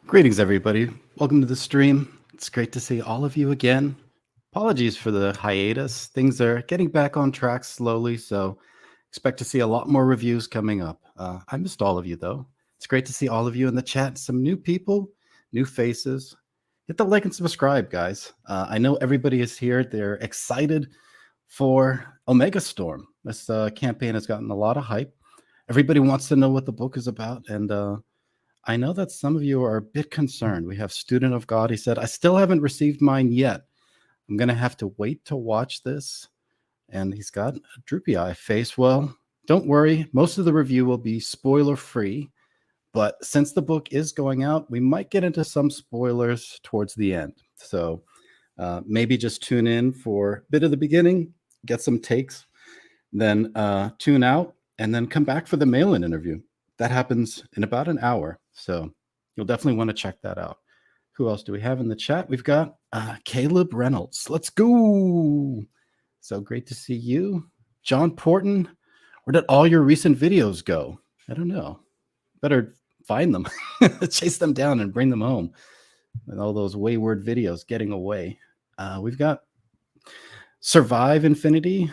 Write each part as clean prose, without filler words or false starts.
Greetings, everybody. Welcome to the stream. It's great to see all of you again. Apologies for the hiatus. Things are getting back on track slowly, so expect to see a lot more reviews coming up. I missed all of you, though. It's great to see all of you in the chat. Some new people, new faces. Hit the like and subscribe, guys. I know everybody is here. They're excited for Omega Storm. This campaign has gotten a lot of hype. Everybody wants to know what the book is about, and I know that some of you are a bit concerned. We have Student of God. He said, I still haven't received mine yet. I'm going to have to wait to watch this. And he's got a droopy eye face. Well, don't worry. Most of the review will be spoiler free. But since the book is going out, we might get into some spoilers towards the end. So maybe just tune in for a bit of the beginning, get some takes, then tune out, and then come back for the Malin interview. That happens in about an hour. So you'll definitely want to check that out. Who else do we have in the chat? We've got Caleb Reynolds. Let's go. So great to see you. John Porton, where did all your recent videos go? I don't know. Better find them, chase them down and bring them home. With all those wayward videos getting away. We've got Survive Infinity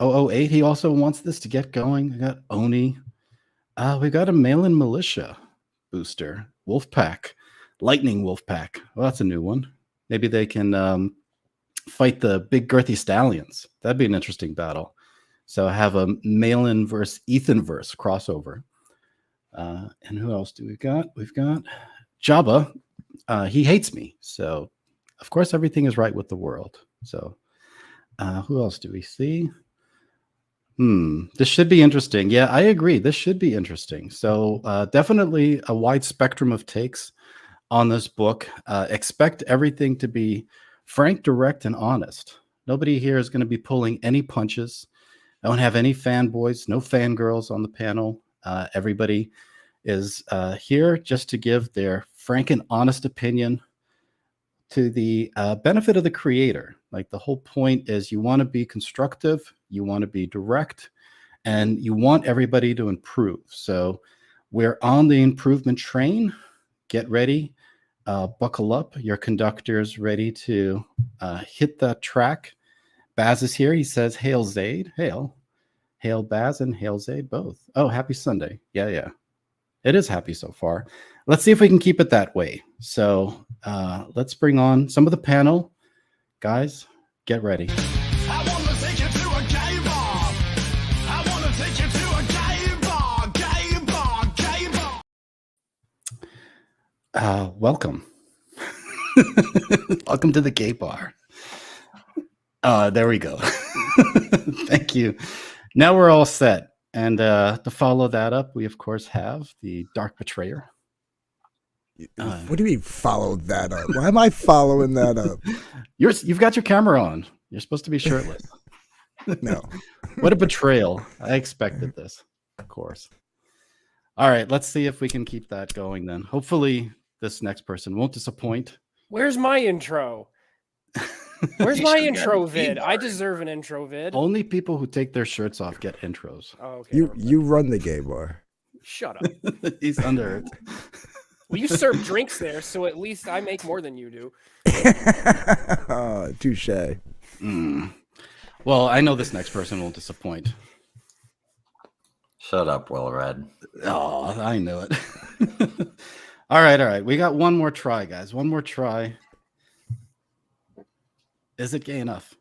008. He also wants this to get going. We got Oni. We've got a Malin Militia booster. Wolfpack. Lightning Wolfpack. Well, that's a new one. Maybe they can fight the big girthy stallions. That'd be an interesting battle. So have a Malin versus Ethanverse crossover. And who else do we got? We've got Jabba. He hates me. So, of course, everything is right with the world. So, who else do we see? This should be interesting. Yeah, I agree. This should be interesting. So definitely a wide spectrum of takes on this book. Expect everything to be frank, direct, and honest. Nobody here is going to be pulling any punches. I don't have any fanboys, no fangirls on the panel. Everybody is here just to give their frank and honest opinion to the benefit of the creator. Like the whole point is you want to be constructive, you want to be direct, and you want everybody to improve. So we're on the improvement train. Get ready, buckle up. Your conductor's ready to hit the track. Baz is here. He says, hail Zaid. Hail Baz and hail Zaid both. Oh, happy Sunday. Yeah. It is happy so far. Let's see if we can keep it that way. So let's bring on some of the panel. Guys, get ready. I want to take you to a gay bar. I want to take you to a gay bar. Welcome. Welcome to the gay bar. There we go. Thank you. Now we're all set. And to follow that up, we, of course, have the Dark Betrayer. What do you mean follow that up? Why am I following that up? You've got your camera on. You're supposed to be shirtless. No. What a betrayal. I expected this, of course. All right, let's see if we can keep that going then. Hopefully this next person won't disappoint. Where's my intro? Where's my intro vid? I deserve an intro vid. Only people who take their shirts off get intros. Oh, okay. You run the gay bar. Shut up. He's under it. Well, you serve drinks there, so at least I make more than you do. Touche. Well, I know this next person won't disappoint. Shut up, well-read. Oh, I knew it. All right. We got one more try, guys. One more try. Is it gay enough?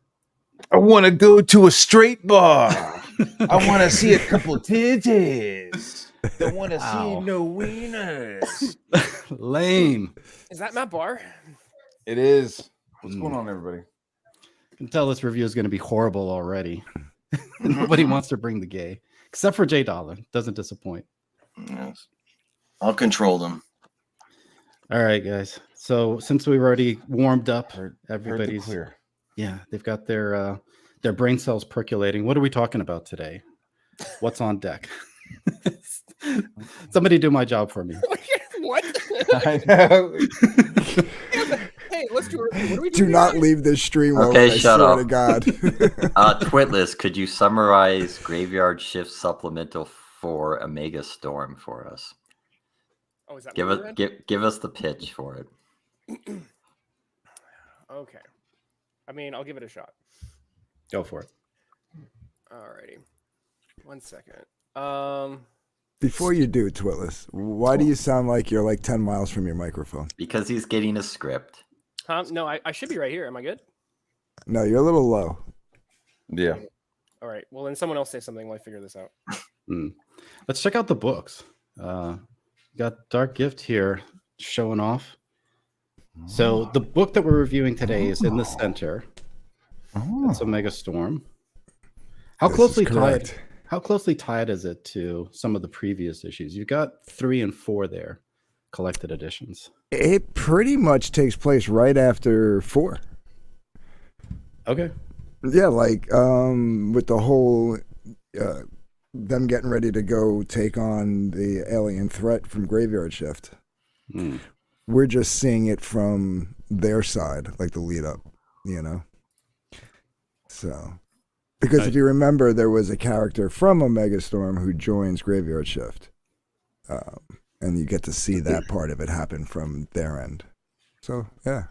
I want to go to a straight bar. I want to see a couple titties. Don't want to see no wieners. Lame. Is that Matt Barr? It is. What's going on, everybody? I can tell this review is going to be horrible already. Nobody wants to bring the gay, except for J Dollar. Doesn't disappoint. Yes. I'll control them. All right, guys. So since we've already warmed up, everybody's clear. Yeah, they've got their brain cells percolating. What are we talking about today? What's on deck? Somebody do my job for me. What? I know. Hey, let's do a review. What are we Do doing? not leave this stream over. Okay, I shut swear up. to God. Twitless, could you summarize Graveyard Shift supplemental for Omega Storm for us? Oh, is that Give my it. turn? Give us the pitch for it. Okay. I mean, I'll give it a shot. Go for it. Alrighty. 1 second. Before you do, Twitless, why do you sound like you're like 10 miles from your microphone? Because he's getting a script. No, I should be right here. Am I good? No, you're a little low. Yeah. All right. Well, then someone else say something while I figure this out. Let's check out the books. Got Dark Gift here showing off. So the book that we're reviewing today is in the center. It's Omega Storm. How This is closely tied? correct. How closely tied is it to some of the previous issues? You've got 3 and 4 there, collected editions. It pretty much takes place right after 4. Okay. Yeah, like with the whole them getting ready to go take on the alien threat from Graveyard Shift. We're just seeing it from their side, like the lead up, you know. So, because if you remember, there was a character from Omega Storm who joins Graveyard Shift, and you get to see that part of it happen from their end. So, yeah,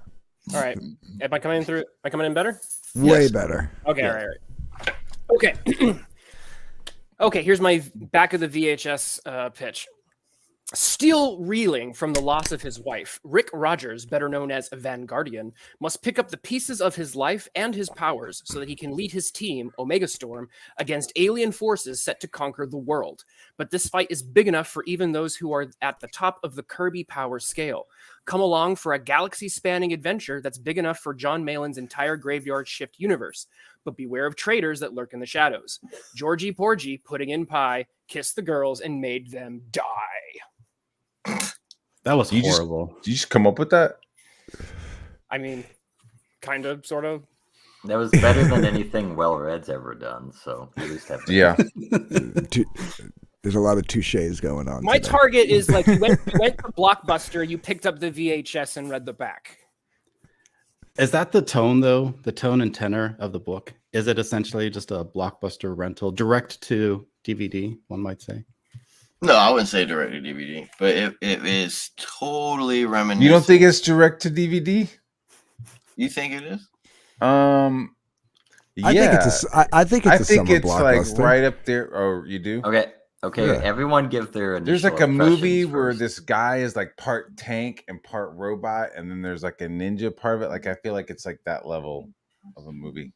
All right. Am I coming in through? Am I coming in better? way Yes. better. Okay. Yeah. All right. Okay. Okay. Here's my back of the VHS pitch. Still reeling from the loss of his wife, Rick Rogers, better known as Van Guardian, must pick up the pieces of his life and his powers so that he can lead his team, Omega Storm, against alien forces set to conquer the world. But this fight is big enough for even those who are at the top of the Kirby power scale. Come along for a galaxy-spanning adventure that's big enough for John Malin's entire Graveyard Shift universe. But beware of traitors that lurk in the shadows. Georgie Porgy, putting in pie, kissed the girls and made them die. That was You just- horrible. Did you just come up with that? I mean, kind of, sort of. That was better than anything Well Red's ever done. So at least have that. Yeah. There's a lot of touches going on. My today. target is like you went to Blockbuster, you picked up the VHS and read the back. Is that the tone, though? The tone and tenor of the book? Is it essentially just a Blockbuster rental, direct to DVD, one might say? No, I wouldn't say direct to DVD, but it is totally reminiscent. You don't think it's direct to DVD? You think it is? Yeah. I think it's a summer like blockbuster. right up there. Oh, you do? Okay. Yeah. Everyone give their initial There's like a movie impressions where first. this guy is like part tank and part robot, and then there's like a ninja part of it. Like I feel like it's like that level of a movie.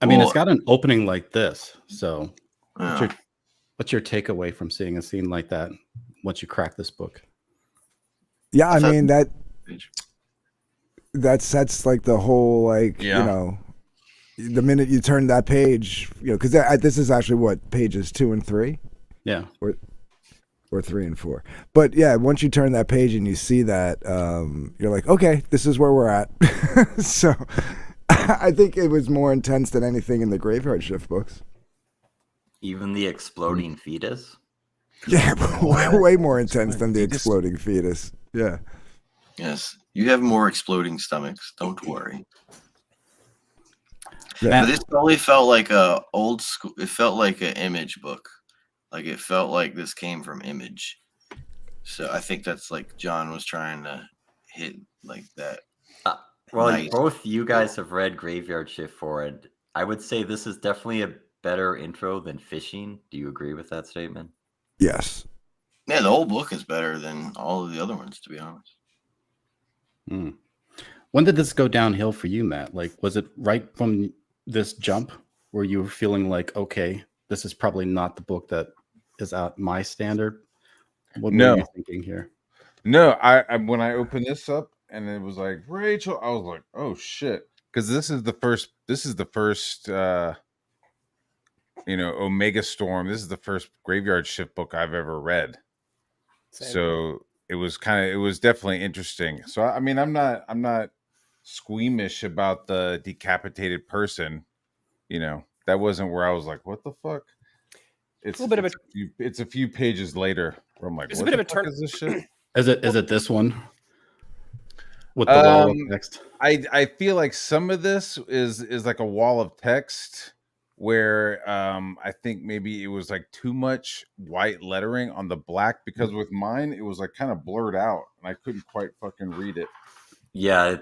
I mean, Well- it's got an opening like this. So Yeah. what's your takeaway from seeing a scene like that once you crack this book? Yeah, I Is that- mean that's like the whole like Yeah. you know, the minute you turn that page, you know, because this is actually what pages 2 and 3 Yeah. or 3 and 4. But yeah, once you turn that page and you see that, you're like, okay, this is where we're at. So I think it was more intense than anything in the Graveyard Shift books. Even the exploding fetus. Yeah, way more intense than the exploding fetus. Yeah. Yes. You have more exploding stomachs. Don't worry. Yeah. But this totally felt like a old school. It felt like an Image book. Like it felt like this came from Image. So I think that's like John was trying to hit like that. Well, Nice. both you guys have read Graveyard Shift Forward. I would say this is definitely a better intro than Fishing. Do you agree with that statement? Yes. Yeah, the whole book is better than all of the other ones, to be honest. When did this go downhill for you, Matt? Like, was it right from this jump where you were feeling like, okay, this is probably not the book that is at my standard? What No. were you thinking here? No, I when I opened this up and it was like Rachel, I was like, oh shit, because this is the first Omega Storm. This is the first Graveyard Shift book I've ever read. Same. So it was definitely interesting. So I mean, I'm not squeamish about the decapitated person. You know, that wasn't where I was like, what the fuck? It's a little bit of it's a few pages later where I'm like, It's a what bit the of a fuck turn- is this shit? Is it this one with the wall of text? I feel like some of this is like a wall of text where I think maybe it was like too much white lettering on the black, because with mine it was like kind of blurred out and I couldn't quite fucking read it. Yeah,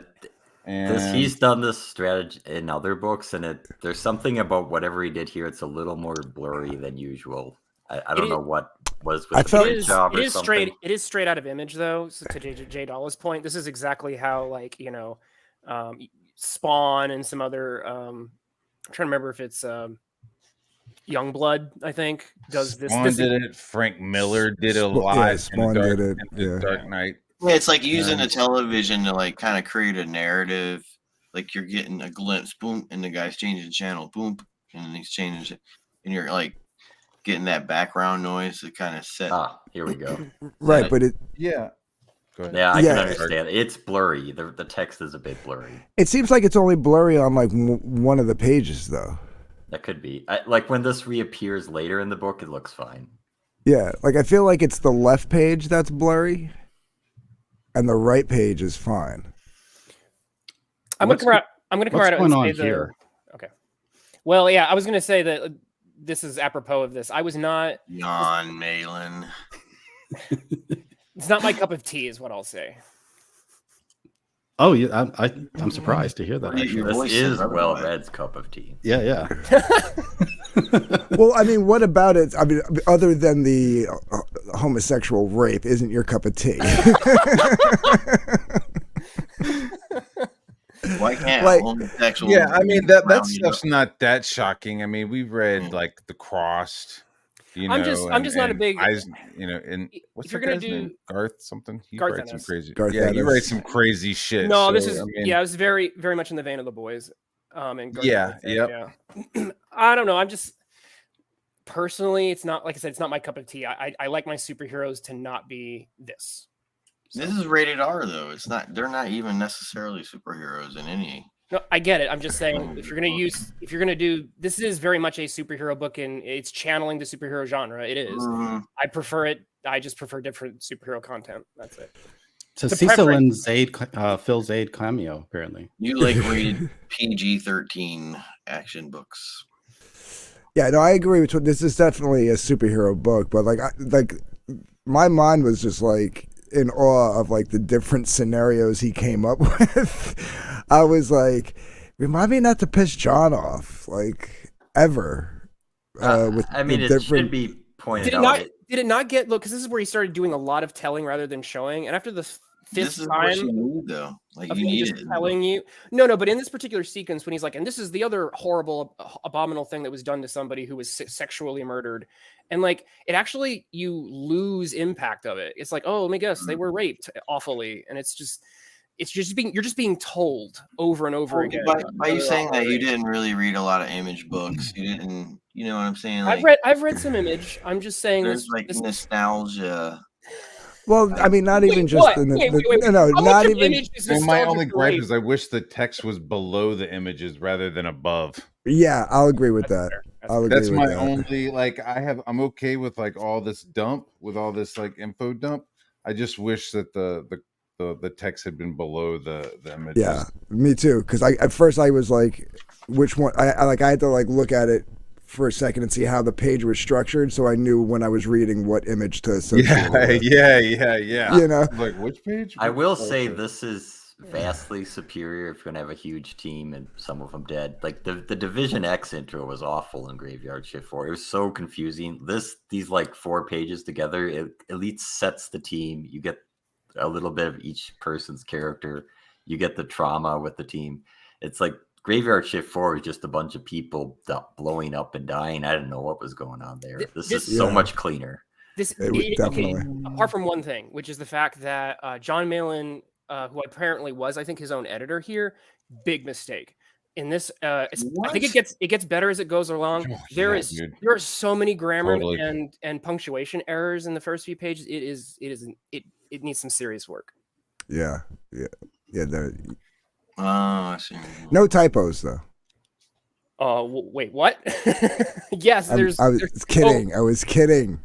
And he's done this strategy in other books, and there's something about whatever he did here. It's a little more blurry than usual. I don't know what was with I the felt- print job or something. It is straight out of Image though. So to J Doll's point, this is exactly how like Spawn and some other. I'm trying to remember if it's Youngblood. I think does this. Spawn did it. Frank Miller did a lot. Yeah, Spawn did it. in Yeah. Dark Knight. Yeah, it's like using a television to like kind of create a narrative. Like you're getting a glimpse, boom, and the guy's changing the channel, boom, and then he's changing it, and you're like getting that background noise to kind of set. Here we go. Right, but Yeah. Go ahead. Yeah, I Yeah. can understand. It's blurry. The text is a bit blurry. it seems like it's only blurry on like one of the pages, though. That could be. Like when this reappears later in the book, it looks fine. Yeah, like I feel like it's the left page that's blurry, and the right page is fine. I'm gonna come out. What's and going on say the- here? Okay. Well, yeah, I was gonna say that this is apropos of this. I was not. Jan Malin. It's not my cup of tea, is what I'll say. Oh, yeah, I'm surprised to hear that. Yeah, Actually. your This voice is is Well otherwise. Red's cup of tea. Yeah, yeah. Well, I mean, what about it? I mean, other than the homosexual rape, isn't your cup of tea? Why can't Like- homosexual? Yeah, I mean that round you stuff's up? not that shocking. I mean, we've read like The Crossed. I'm just not a big- and what's if you're that gonna gonna do- do Garth something? He Garth writes some Ennis. crazy. Garth Yeah, he Ennis. writes some crazy shit. No, this so, is I mean, yeah, it's very very much in the vein of the boys. And Garth Yeah, Ennis, yep. yeah. I don't know. I'm just personally, it's not like I said, it's not my cup of tea. I like my superheroes to not be this. This is rated R though. It's not. They're not even necessarily superheroes in any. No, I get it. I'm just saying if you're gonna do this is very much a superhero book and it's channeling the superhero genre. It is. Mhm. I prefer it. I just prefer different superhero content. That's it. So It's a Cecil and preference. Zaid, Phil Zaid cameo, apparently. You like rated PG-13 action books. Yeah, no, I agree with this. Is definitely a superhero book, but like my mind was just like in awe of like the different scenarios he came up with. I was like, remind me not to piss John off, like ever. With I mean, the it different- should be pointed Did it out. not? Did it not get look? Because this is where he started doing a lot of telling rather than showing. And after the This fifth is what you time need though. Like of you him need just it. telling you, no, but in this particular sequence when he's like, and this is the other horrible, abominable thing that was done to somebody who was sexually murdered, and like it actually you lose impact of it. It's like, oh, let me guess, they were raped awfully, and it's just you're just being told over and over again. By you saying that, you didn't really read a lot of Image books. You didn't. You know what I'm saying? Like, I've read some Image. I'm just saying there's this. like this nostalgia. Well, I mean, not Wait, even just what? in the, Wait, the- wait, wait. no, How not much of even. Image is well, my nostalgic only for gripe rape? is I wish the text was below the images rather than above. Yeah, I'll agree with That's that. fair. That's I'll fair. agree That's with my that. only like. I'm okay with like all this dump with all this like info dump. I just wish that the text had been below the images. Yeah, me too. Because at first I was like, which one? I had to like look at it for a second and see how the page was structured, so I knew when I was reading what image to associate. Yeah, with. yeah. You know, Like which page? I will say Okay. this is vastly superior if you're gonna have a huge team and some of them dead. Like the Division X intro was awful in Graveyard Shift 4. It was so confusing. These like 4 pages together, it at least sets the team. You get a little bit of each person's character. You get the trauma with the team. It's like Graveyard Shift 4 is just a bunch of people blowing up and dying. I didn't know what was going on there. This is so Yeah. much cleaner. This definitely. okay, apart from one thing, which is the fact that John Malin, who apparently was, I think, his own editor here, big mistake. In this, I think it gets better as it goes along. Oh, There yeah, is dude. there are so many grammar Totally. and punctuation errors in the first few pages. It needs some serious work. yeah. Oh, I see. No typos though. Wait, what? Yes, I there's. was kidding. I was kidding.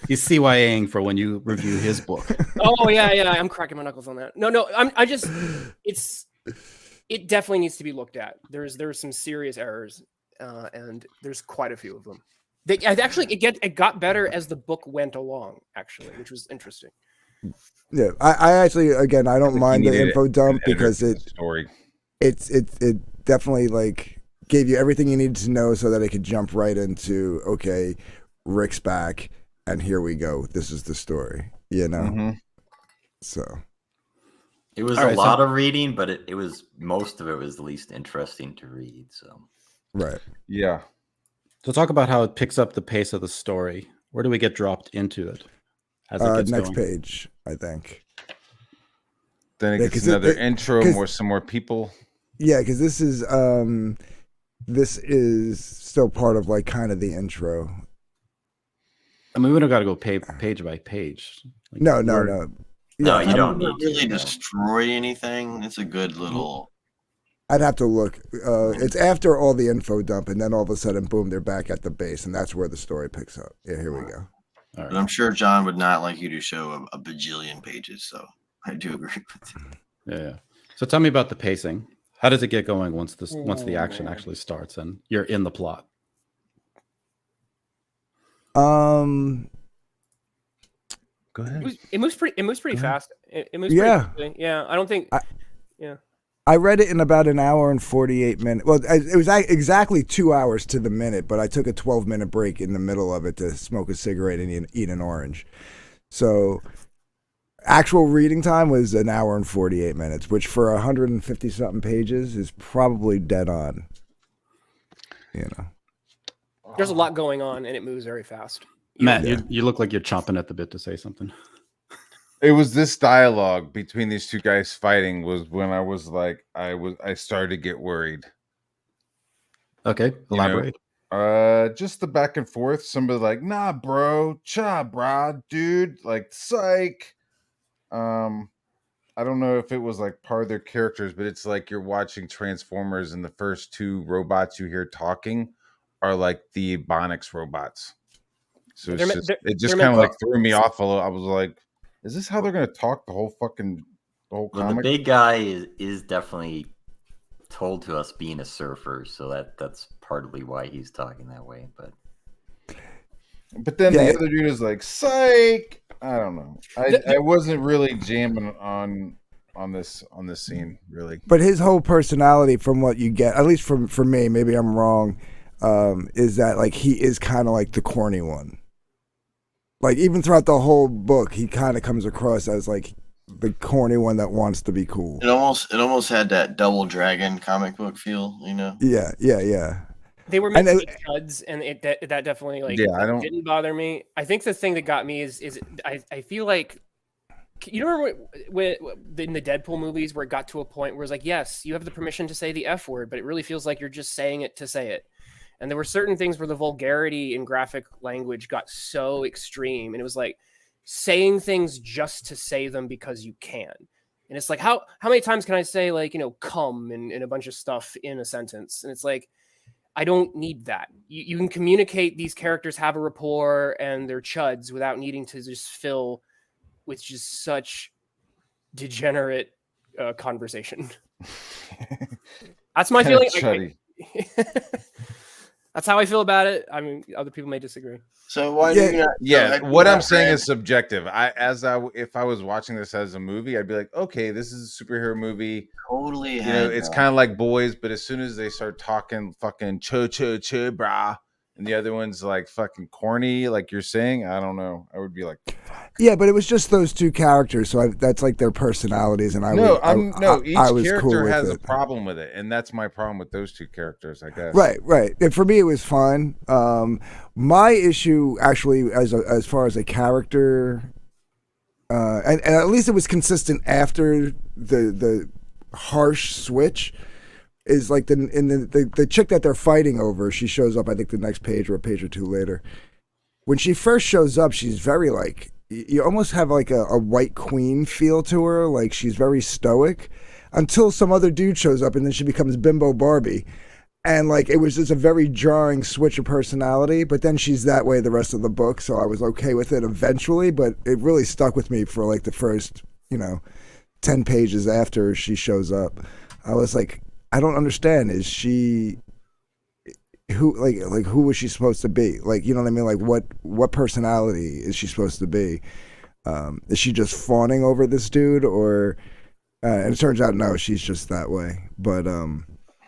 He's CYAing for when you review his book. Oh yeah, I'm cracking my knuckles on that. No, I just it's it definitely needs to be looked at. There's some serious errors, and there's quite a few of them. It got better as the book went along, actually, which was interesting. Yeah, I actually, again, I don't mind the info dump because it definitely like gave you everything you needed to know so that it could jump right into, okay, Rick's back and here we go. This is the story, you know? Mm-hmm. So it was All a lot of reading, but it was most of it was the least interesting to read. So right. Yeah. So talk about how it picks up the pace of the story. Where do we get dropped into it as it gets Next going? page, I think. Then it Yeah, gets 'cause another it- intro, 'cause- some more people. Yeah, because this is still part of like kind of the intro. I mean, we don't got to go page by page. Like, No. no, Yeah, you I'm- don't Doesn't need really to. No. destroy anything. It's a good little. I'd have to look. It's after all the info dump, and then all of a sudden, boom, they're back at the base, and that's where the story picks up. Yeah, here we go. All But right. I'm sure John would not like you to show a bajillion pages. So I do agree with you. Yeah. So tell me about the pacing. How does it get going once the action actually starts and you're in the plot? Um, Go ahead. It moves pretty fast. It moves Yeah. pretty quickly. Yeah. I don't think. I read it in about an hour and 48 minutes. Well, it was exactly 2 hours to the minute, but I took a 12-minute break in the middle of it to smoke a cigarette and eat an orange. So actual reading time was an hour and 48 minutes, which for 150 something pages is probably dead on. You know. There's a lot going on, and it moves very fast. Matt, you look like you're chomping at the bit to say something. It was this dialogue between these two guys fighting was when I was like, I started to get worried. Okay, elaborate. Just the back and forth. Somebody like, nah, bro, cha, brah, dude, like, psych. I don't know if it was like part of their characters, but it's like you're watching Transformers, and the first two robots you hear talking are like the Ebonics robots. So They're it's me- just, they're- it just they're kind of meant- like threw me off a little. I was like, is this how they're going to talk the whole fucking Well, the comic? big guy is definitely told to us being a surfer, so that's partly why he's talking that way. But then Yeah. the other dude is like, psych. I don't know. I wasn't really jamming on this scene, really. But his whole personality, from what you get, at least for me, maybe I'm wrong, is that like he is kind of like the corny one. Like even throughout the whole book, he kind of comes across as like the corny one that wants to be cool. It almost had that Double Dragon comic book feel, you know. Yeah. They were meant And to be chuds, and that definitely like Yeah, I don't- didn't bother me. I think the thing that got me is I feel like, you remember when in the Deadpool movies where it got to a point where it's like, yes, you have the permission to say the F word, but it really feels like you're just saying it to say it. And there were certain things where the vulgarity in graphic language got so extreme, and it was like saying things just to say them because you can. And it's like, how many times can I say, like, come and a bunch of stuff in a sentence? And it's like, I don't need that. You can communicate, these characters have a rapport and they're chuds without needing to just fill with just such degenerate conversation. That's my Kinda feeling. chuddy. That's how I feel about it. I mean, other people may disagree. So why do you not? Yeah, so what I I'm saying read- is subjective. If I was watching this as a movie, I'd be like, okay, this is a superhero movie. totally. It's kind of like Boys, but as soon as they start talking fucking cho, brah, and the other one's like fucking corny, like you're saying, I don't know. I would be like, Yeah, but it was just those two characters, so that's like their personalities, and each I was character cool with has a it. problem with it, and that's my problem with those two characters, I guess. Right. And for me, it was fun. My issue, actually, as far as a character, and at least it was consistent after the harsh switch, is like the chick that they're fighting over. She shows up, I think, the next page or a page or two later. When she first shows up, she's very like, you almost have like a white queen feel to her. Like she's very stoic until some other dude shows up, and then she becomes Bimbo Barbie. And like it was just a very jarring switch of personality, but then she's that way the rest of the book, so I was okay with it eventually, but it really stuck with me for like the first 10 pages after she shows up. I was like, I don't understand. Is she who who was she supposed to be? Like, you know what I mean? Like what personality is she supposed to be? Is she just fawning over this dude, or and it turns out no, she's just that way. But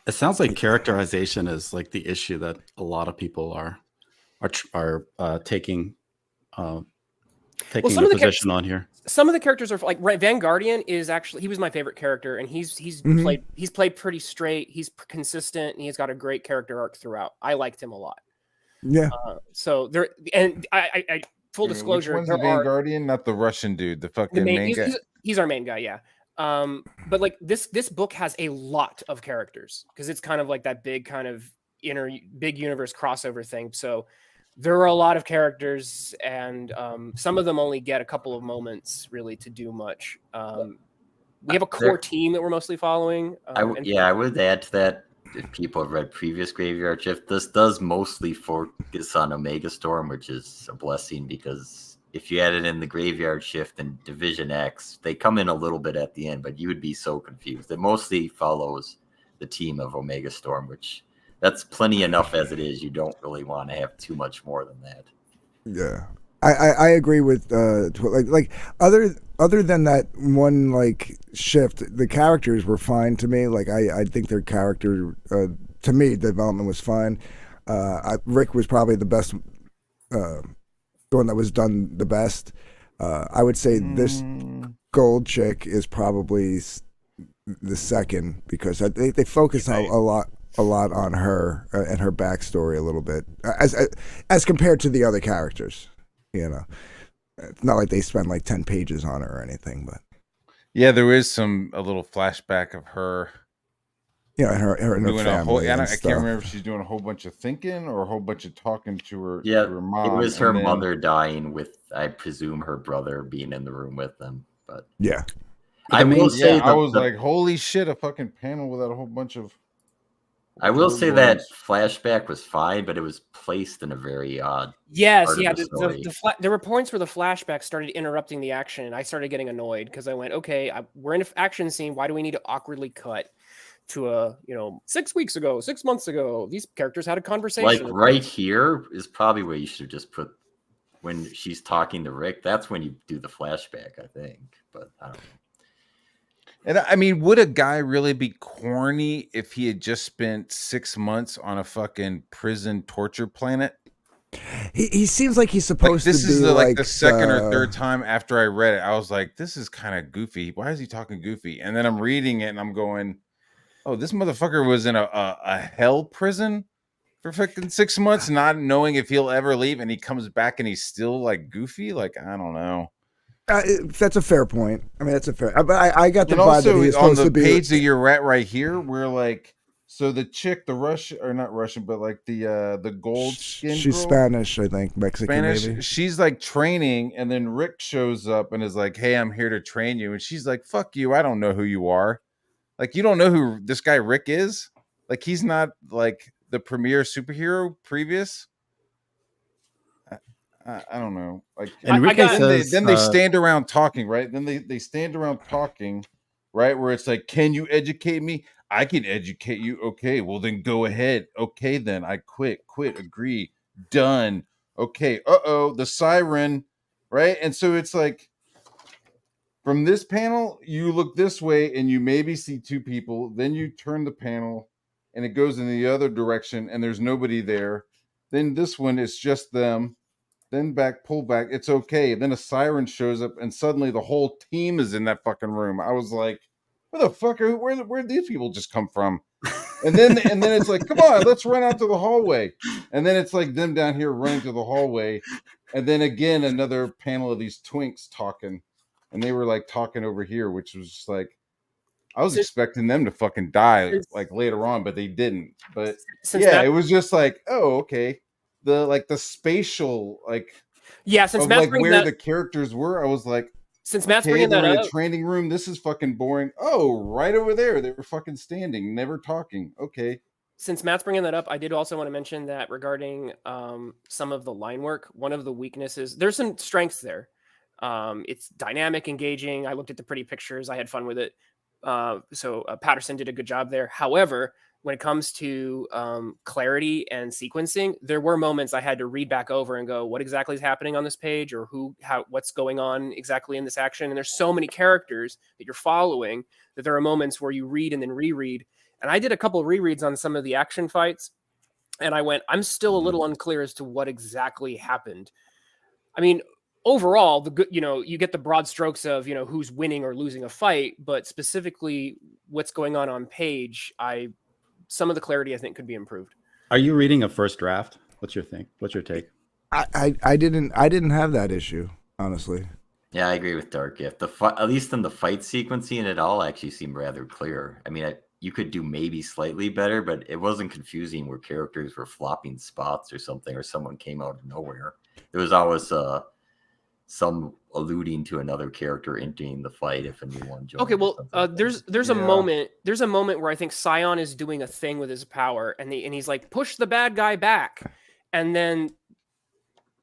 It sounds like characterization is like the issue that a lot of people are taking taking some the of the position on here. Some of the characters are like Van Guardian is actually he was my favorite character, and he's played pretty straight. He's consistent, and he's got a great character arc throughout. I liked him a lot. yeah, So there, and I full disclosure, Which one's the Vanguardian? Not the Russian dude, the fucking main guy. He's our main guy, yeah. But like this book has a lot of characters because it's kind of like that big kind of big universe crossover thing. So there are a lot of characters, and some of them only get a couple of moments really to do much. We have a core team that we're mostly following. I would add to that, if people have read previous Graveyard Shift, this does mostly focus on Omega Storm, which is a blessing, because if you added in the Graveyard Shift and Division X, they come in a little bit at the end, but you would be so confused. It mostly follows the team of Omega Storm, which that's plenty enough as it is. You don't really want to have too much more than that. yeah. I agree with like other than that one like shift, the characters were fine to me. Like I think their character to me development was fine. Rick was probably the best, the one that was done the best. I would say this gold chick is probably the second, because they focus a lot on her and her backstory a little bit as compared to the other characters. You know, it's not like they spend like 10 pages on it or anything, but yeah, there is a little flashback of her. Yeah, her and her doing family. I can't remember if she's doing a whole bunch of thinking or a whole bunch of talking to her. Yeah, to her mom. It was her mother dying with, I presume, her brother being in the room with them. But yeah, I will say, I was like, holy shit, a fucking panel without a whole bunch of. I will say that flashback was fine, but it was placed in a very odd. Yes, yeah. There were points where the flashback started interrupting the action, and I started getting annoyed because I went, "Okay, we're in an action scene. Why do we need to awkwardly cut to 6 weeks ago, 6 months ago? These characters had a conversation." Like right here is probably where you should just put when she's talking to Rick. That's when you do the flashback, I think. But I don't know. And I mean, would a guy really be corny if he had just spent 6 months on a fucking prison torture planet? He seems like he's supposed to be. This is the second or third time after I read it, I was like, this is kind of goofy. Why is he talking goofy? And then I'm reading it and I'm going, oh, this motherfucker was in a hell prison for fucking 6 months, not knowing if he'll ever leave, and he comes back and he's still like goofy. Like, I don't know. That's a fair point. I mean, that's a fair. But I got the vibe that he's supposed to be on the page that you're at right here. We're like, so the chick, the Russian or not Russian, but like the gold skin. She's girl, Spanish, I think, Mexican. Spanish. Maybe. She's like training, and then Rick shows up and is like, "Hey, I'm here to train you," and she's like, "Fuck you! I don't know who you are. Like, you don't know who this guy Rick is. Like, he's not like the premier superhero previous." I don't know. Like, and then they stand around talking, right? Then they stand around talking, right? Where it's like, can you educate me? I can educate you. Okay, well then go ahead. Okay, then I quit, agree, done. Okay, the siren, right? And so it's like, from this panel, you look this way and you maybe see two people. Then you turn the panel and it goes in the other direction and there's nobody there. Then this one is just them. Then pull back. It's okay. Then a siren shows up, and suddenly the whole team is in that fucking room. I was like, "Where the fuck where did these people just come from?" And then it's like, "Come on, let's run out to the hallway." And then it's like them down here running to the hallway, and then again another panel of these twinks talking, and they were like talking over here, which was just like, I was expecting them to fucking die like later on, but they didn't. But it was just like, oh, okay. The spatial since Matt's where the characters were, I was like, since Matt's bringing that in up, a training room, this is fucking boring. Oh, right over there, they were fucking standing, never talking. Okay. Since Matt's bringing that up, I did also want to mention that regarding some of the line work, one of the weaknesses, there's some strengths there. It's dynamic, engaging. I looked at the pretty pictures. I had fun with it. Patterson did a good job there. However, when it comes to clarity and sequencing, there were moments I had to read back over and go, what exactly is happening on this page, or what's going on exactly in this action? And there's so many characters that you're following that there are moments where you read and then reread. And I did a couple of rereads on some of the action fights, and I went, I'm still a little unclear as to what exactly happened. I mean, overall, you get the broad strokes of, who's winning or losing a fight, but specifically what's going on page, some of the clarity I think could be improved. Are you reading a first draft? What's your take? I didn't have that issue, honestly. Yeah, I agree with Dark Gift. At least in the fight sequencing, it all actually seemed rather clear. I mean, you could do maybe slightly better, but it wasn't confusing where characters were flopping spots or something, or someone came out of nowhere. There was always some alluding to another character entering the fight if a new one joined. Okay, well, there's a moment where I think Scion is doing a thing with his power, and he's like, push the bad guy back, and then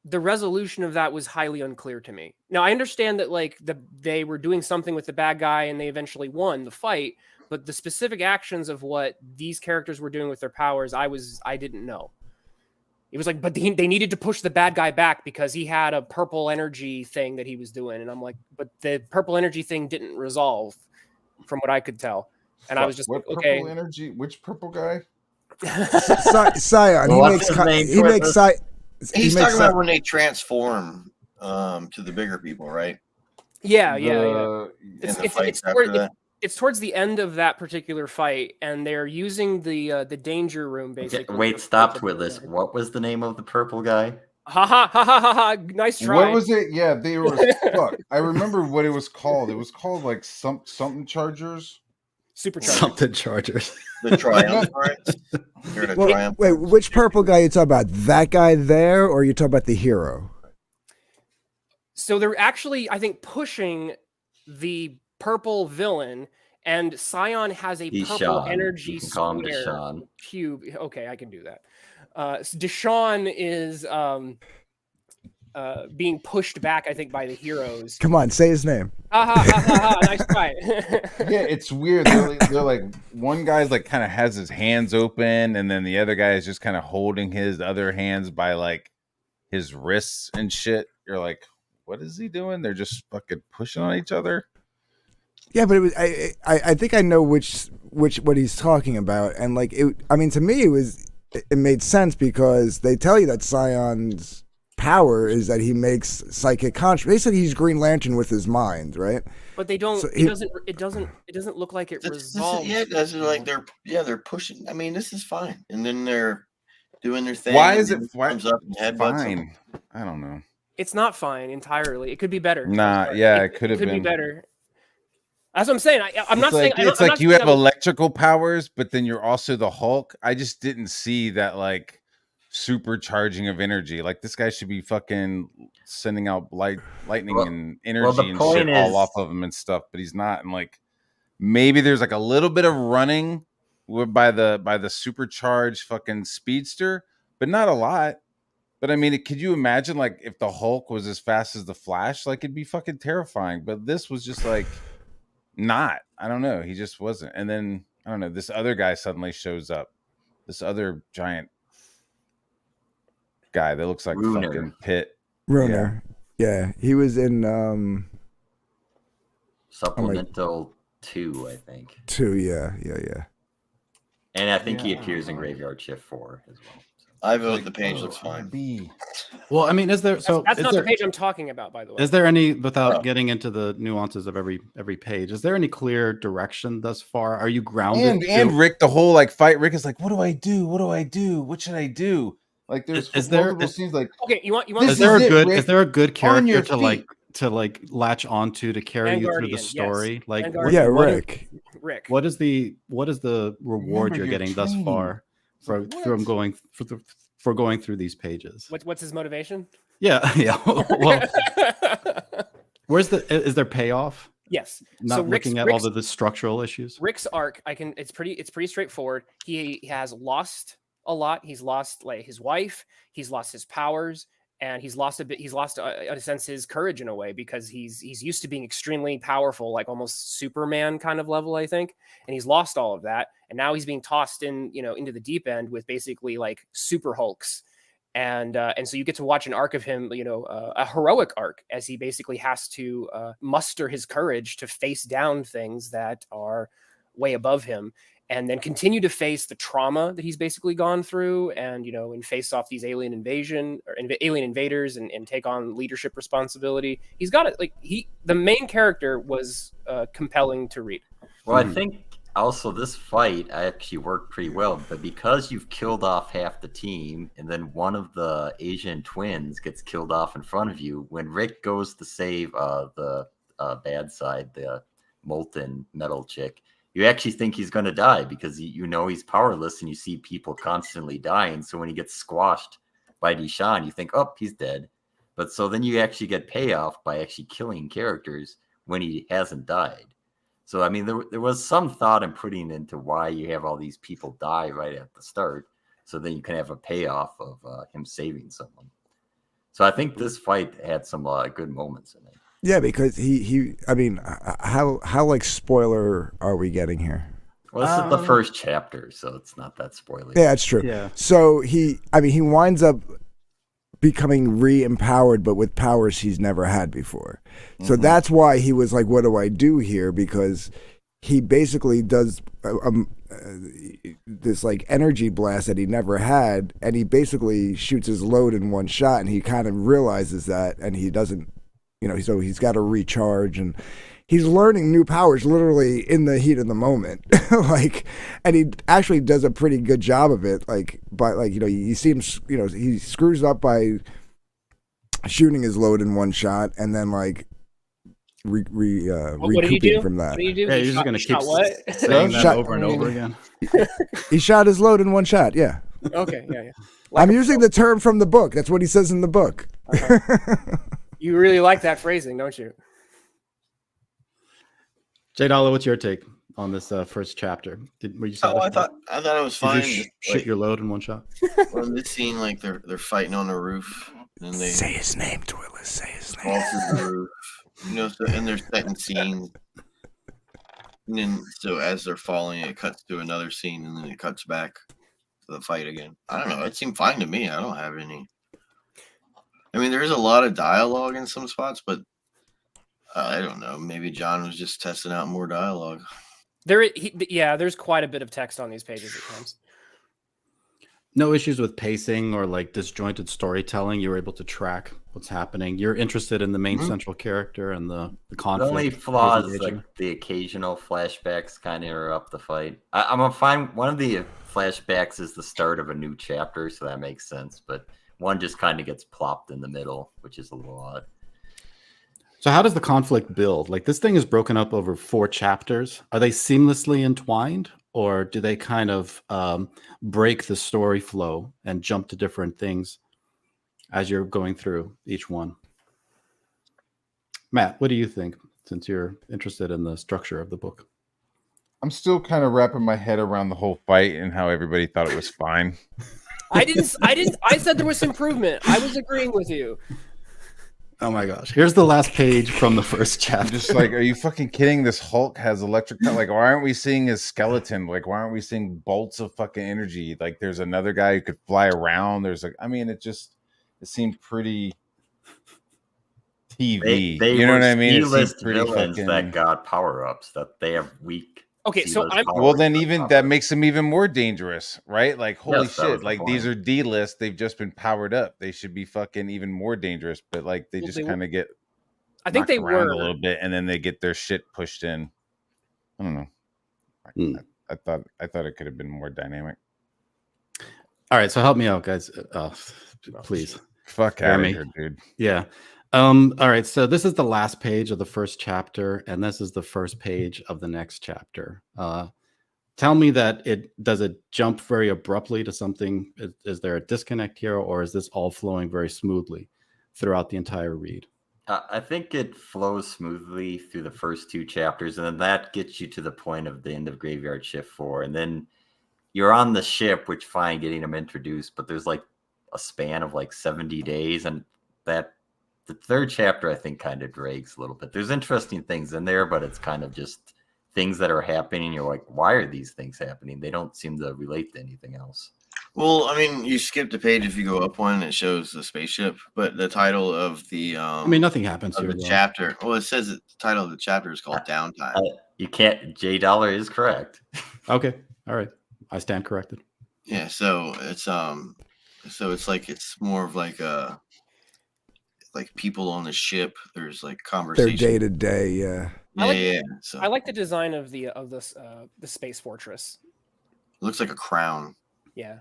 the resolution of that was highly unclear to me. Now I understand that they were doing something with the bad guy and they eventually won the fight, but the specific actions of what these characters were doing with their powers, I didn't know. It was like, but they needed to push the bad guy back because he had a purple energy thing that he was doing. And I'm like, but the purple energy thing didn't resolve from what I could tell. And I was just what like, okay. Purple energy? Which purple guy? Scion. He's talking about when they transform to the bigger people, right? Yeah. It's towards the end of that particular fight, and they're using the danger room basically. Wait, stop, Twitless. What was the name of the purple guy? Ha ha ha ha ha ha! Nice try. What was it? Yeah, they were. Fuck, I remember what it was called. It was called like something Chargers. Superchargers. Something Chargers. The Triumvirate. You're the Triumph. Wait, which purple guy you talking about? That guy there, or you talking about the hero? So they're actually, I think, pushing the purple villain, and Scion has a He's purple Sean. energy You can call him square Deshaun. cube. Okay, I can do that. Deshaun is being pushed back, I think, by the heroes. Come on, say his name. Ha ha ha ha ha! Nice try. Yeah, it's weird. They're like one guy's like kind of has his hands open, and then the other guy is just kind of holding his other hands by like his wrists and shit. You're like, what is he doing? They're just fucking pushing on each other. Yeah, but it was, I think I know which what he's talking about, and like it. I mean, to me, it made sense because they tell you that Scion's power is that he makes psychic conscious. They said he's Green Lantern with his mind, right? But they don't. So it doesn't look like it resolves. Yeah, it doesn't. Like they're pushing. I mean, this is fine, and then they're doing their thing. Why is it comes up and headbutts fine? I don't know. It's not fine entirely. It could be better. Nah, yeah, it could have been. Be better. That's what I'm saying. I'm not saying it's like you have electrical powers, but then you're also the Hulk. I just didn't see that like supercharging of energy. Like this guy should be fucking sending out lightning and energy and shit all off of him and stuff, but he's not. And like maybe there's like a little bit of running by the supercharged fucking speedster, but not a lot. But I mean, could you imagine like if the Hulk was as fast as the Flash? Like it'd be fucking terrifying. But this was just like not. I don't know. He just wasn't. And then I don't know. This other guy suddenly shows up. This other giant guy that looks like fucking Pitt. Runner. Yeah, he was in Supplemental 2, I think. 2, yeah. And I think he appears in Graveyard Shift 4 as well. I vote the page looks fine. Well, I mean, is there? So that's not the page I'm talking about, by the way. Is there any, without getting into the nuances of every page, is there any clear direction thus far? Are you grounded? And Rick, the whole like fight. Rick is like, "What do I do? What do I do? What should I do?" Like, there's multiple scenes. Like, okay, you want. Is there a good character to latch onto to carry you through the story? Yes. Like, Rick. What is the reward you're getting thus far for going through these pages? What's his motivation? Yeah. Well, is there payoff? Yes. Not looking at all of the structural issues. Rick's arc, it's pretty straightforward. He has lost a lot. He's lost like his wife. He's lost his powers, and he's lost a bit. He's lost, in a sense, his courage in a way, because he's used to being extremely powerful, like almost Superman kind of level, I think, and he's lost all of that, and now he's being tossed in, into the deep end with basically like super Hulks, and so you get to watch an arc of him, a heroic arc, as he basically has to muster his courage to face down things that are way above him, and then continue to face the trauma that he's basically gone through, and and face off these alien invaders, and take on leadership responsibility. He's got it. Like, the main character was compelling to read. Well, I think also this fight actually worked pretty well, but because you've killed off half the team, and then one of the Asian twins gets killed off in front of you, when Rick goes to save the bad side, the molten metal chick, you actually think he's going to die, because he's powerless, and you see people constantly dying. So when he gets squashed by Deshaun, you think, oh, he's dead. But so then you actually get payoff by actually killing characters when he hasn't died. So, I mean, there was some thought in putting into why you have all these people die right at the start. So then you can have a payoff of him saving someone. So I think this fight had some good moments in it. Yeah, because I mean, how like spoiler are we getting here? Well, this is the first chapter, so it's not that spoiler. Yeah, it's true. Yeah. So he winds up becoming re-empowered, but with powers he's never had before. So that's why he was like, what do I do here? Because he basically does this like energy blast that he never had, and he basically shoots his load in one shot, and he kind of realizes that, and he doesn't, so he's got to recharge, and he's learning new powers literally in the heat of the moment. And he actually does a pretty good job of it. You see him, he screws up by shooting his load in one shot, and then like recouping from that. What do you do? Yeah, you're just going to keep what? saying that over and over again. He shot his load in one shot. Yeah. Okay. Yeah. I'm using the term from the book. That's what he says in the book. You really like that phrasing, don't you? J Dollar, what's your take on this first chapter? Were you satisfied? I thought it was fine. Did you shoot your load in one shot? Well, this scene, like they're fighting on the roof, and they Say his name, Twillis. Say his fall name. through the roof. And they're setting scenes. And then, so as they're falling, it cuts to another scene, and then it cuts back to the fight again. I don't know. It seemed fine to me. I don't have any. I mean, there's a lot of dialogue in some spots, but I don't know. Maybe John was just testing out more dialogue. There's quite a bit of text on these pages at times. No issues with pacing or like disjointed storytelling. You were able to track what's happening. You're interested in the main central character and the conflict. The only flaws, like the occasional flashbacks, kind of interrupt the fight. I'm gonna find one of the flashbacks is the start of a new chapter, so that makes sense. But one just kind of gets plopped in the middle, which is a little odd. So how does the conflict build? Like, this thing is broken up over 4 chapters. Are they seamlessly entwined, or do they kind of break the story flow and jump to different things as you're going through each one? Matt, what do you think, since you're interested in the structure of the book? I'm still kind of wrapping my head around the whole fight and how everybody thought it was fine. I said there was improvement. I was agreeing with you. Oh my gosh. Here's the last page from the first chapter. I'm just like, are you fucking kidding? This Hulk has electric. Like, why aren't we seeing his skeleton? Like, why aren't we seeing bolts of fucking energy? Like, there's another guy who could fly around. There's like, I mean, it seemed pretty TV. They you know what I mean? C-list villains that got power-ups, that they have weak. Okay, so well, then even that makes them even more dangerous, right? Like, holy Yes, that shit! was the Like, these are D-list. They've just been powered up. They should be fucking even more dangerous. But like, they just kind of get. I think they were a little bit, and then they get their shit pushed in. I don't know. I thought it could have been more dynamic. All right, so help me out, guys. Please. Fuck out of here, dude. Yeah. All right, so this is the last page of the first chapter, and this is the first page of the next chapter. Tell me that does it jump very abruptly to something? Is there a disconnect here, or is this all flowing very smoothly throughout the entire read? I think it flows smoothly through the first 2 chapters, and then that gets you to the point of the end of Graveyard Shift 4, and then you're on the ship, which fine, getting them introduced, but there's like a span of like 70 days, and that the third chapter I think kind of drags a little bit. There's interesting things in there, but it's kind of just things that are happening. You're like, why are these things happening? They don't seem to relate to anything else. Well, I mean, you skipped a page if you go up one, it shows the spaceship, but the title of the I mean, nothing happens of here. the Though. chapter. Well, it says that the title of the chapter is called Downtime. You can't. J Dollar is correct. Okay, all right, I stand corrected. Yeah, so it's like it's more of like people on the ship. There's like Their conversation. day to day, yeah. Yeah. So I like the design of the space fortress. it looks like a crown. Yeah.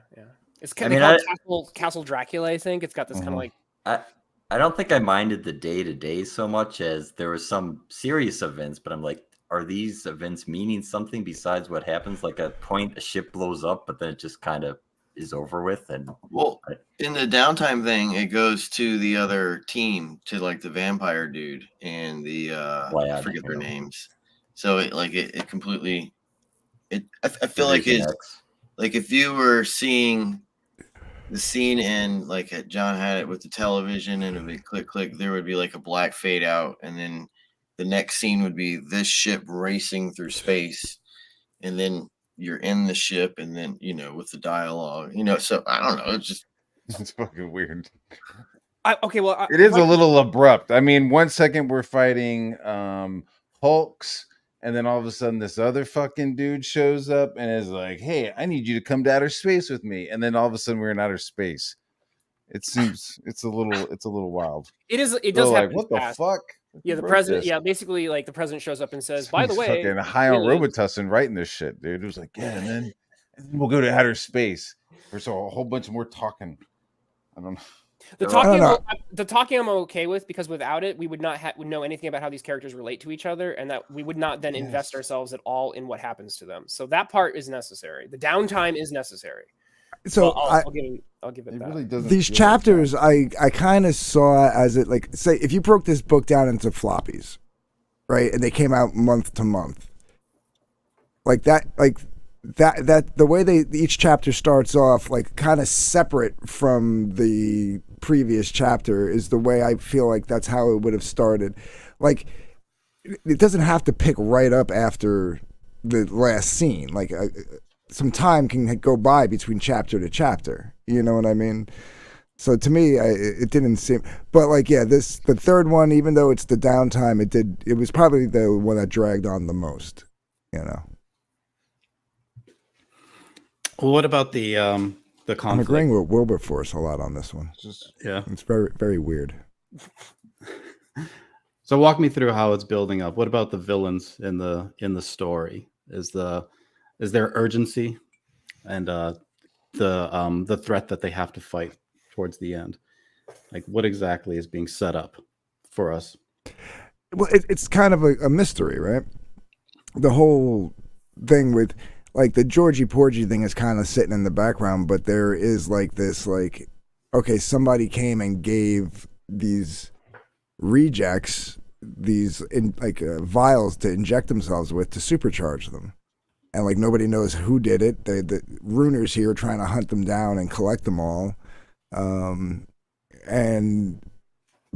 It's I kind mean, of Castle Dracula. I think it's got this kind of like. I don't think I minded the day to day so much as there were some serious events, but I'm like, are these events meaning something besides what happens? Like a point, a ship blows up, but then it just kind of is over with. And Well, in the Downtime thing, it goes to the other team, to like the vampire dude and the I forget their names. So it completely. I feel like it's like if you were seeing the scene in like John had it with the television and it would be click click, there would be like a black fade out, and then the next scene would be this ship racing through space, and then you're in the ship, and then with the dialogue, so I don't know, it's just It's fucking weird. It is a little abrupt. I mean, 1 second we're fighting Hulks, and then all of a sudden this other fucking dude shows up and is like, "Hey, I need you to come to outer space with me." And then all of a sudden we're in outer space. It seems it's a little wild. It is. It does happen. Like, what fast. the fuck? Yeah, the president. Yeah, basically, like the president shows up and says, "By the way, fucking high on Robitussin writing this shit, dude." It was like, yeah, and then we'll go to outer space. There's a whole bunch more talking. I don't know. The talking I'm okay with, because without it, we would not know anything about how these characters relate to each other, and that we would not then invest ourselves at all in what happens to them. So that part is necessary. The downtime is necessary. So I'll give it that. Really doesn't. These chapters, I kind of saw as it, like, say if you broke this book down into floppies, right, and they came out month to month, that the way each chapter starts off, like, kind of separate from the previous chapter, is the way I feel like that's how it would have started. Like, it doesn't have to pick right up after the last scene. Like, some time can go by between chapter to chapter. You know what I mean? So to me, it didn't seem. But like, yeah, the third one, even though it's the downtime, it was probably the one that dragged on the most. You know. Well, what about the conflict? I'm agreeing with Wilberforce a lot on this one. Yeah, it's very, very weird. So walk me through how it's building up. What about the villains in the story? Is there urgency and the threat that they have to fight towards the end? Like, what exactly is being set up for us? Well, it's kind of a mystery, right? The whole thing with, like, the Georgie Porgy thing is kind of sitting in the background, but there is like this, like, okay, somebody came and gave these rejects these vials to inject themselves with to supercharge them, and like nobody knows who did it. The Runers here are trying to hunt them down and collect them all, and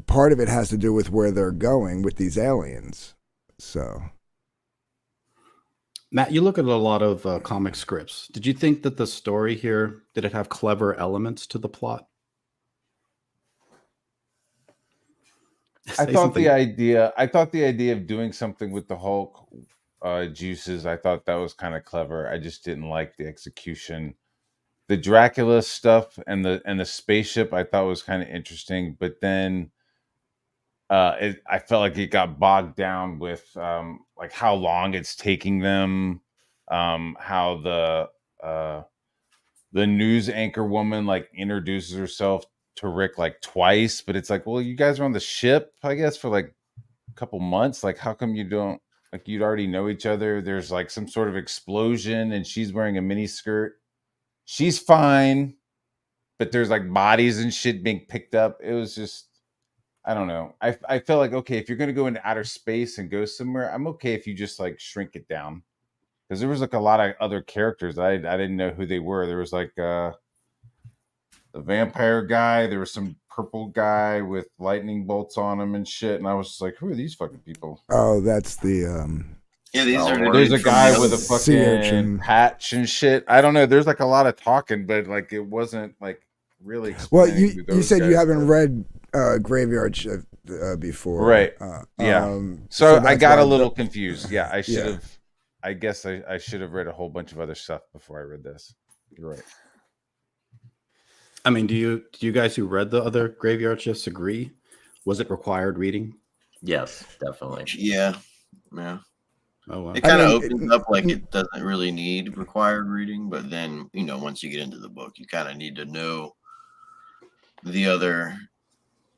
part of it has to do with where they're going with these aliens. So. Matt, you look at a lot of comic scripts. Did you think that the story here, did it have clever elements to the plot? I thought the idea of doing something with the Hulk juices, I thought that was kind of clever. I just didn't like the execution. The Dracula stuff and the spaceship I thought was kind of interesting, but then I felt like it got bogged down with like how long it's taking them, how the news anchor woman like introduces herself to Rick like twice, but it's like, well, you guys are on the ship, I guess, for like a couple months. Like, how come you don't, like, you'd already know each other? There's like some sort of explosion and she's wearing a mini skirt. She's fine, but there's like bodies and shit being picked up. It was just, I don't know. I felt like, okay, if you're going to go into outer space and go somewhere, I'm okay if you just like shrink it down. Because there was like a lot of other characters. I didn't know who they were. There was like vampire guy. There was some purple guy with lightning bolts on him and shit. And I was just like, who are these fucking people? Oh, that's the Yeah, these are There's a from guy the with a other- sea fucking urchin. patch and shit. I don't know. There's like a lot of talking, but like it wasn't like really. well, explaining who you those said you guys haven't were. read Graveyard Shift before, Right. Yeah. So I that's got why a little confused. Yeah, I should Yeah. have. I guess I should have read a whole bunch of other stuff before I read this. You're right. I mean, do you guys who read the other Graveyard Shifts agree? Was it required reading? Yes, definitely. Yeah. Oh wow. It kind of mean, opens up like it doesn't really need required reading, but then once you get into the book, you kind of need to know the other.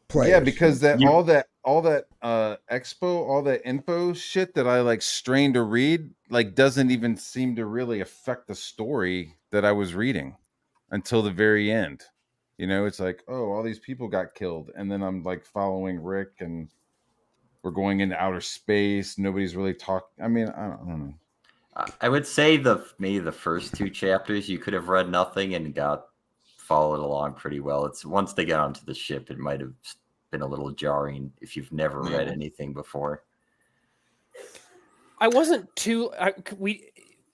players. Yeah, because You- all that expo, all that info shit that I like strained to read, like doesn't even seem to really affect the story that I was reading until the very end. It's like, oh, all these people got killed, and then I'm like following Rick, and we're going into outer space. Nobody's really talking. I mean, I don't know. I would say maybe the first 2 chapters you could have read nothing and followed along pretty well. It's once they get onto the ship, it might have been a little jarring if you've never read anything before. I wasn't too.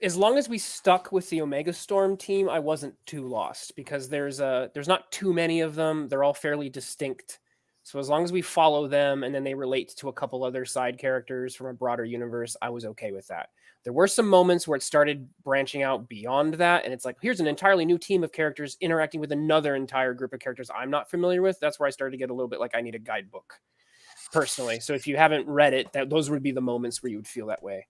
As long as we stuck with the Omega Storm team, I wasn't too lost because there's not too many of them. They're all fairly distinct. So as long as we follow them and then they relate to a couple other side characters from a broader universe, I was okay with that. There were some moments where it started branching out beyond that, and it's like, here's an entirely new team of characters interacting with another entire group of characters I'm not familiar with. That's where I started to get a little bit like I need a guidebook, personally. So if you haven't read it, those would be the moments where you would feel that way.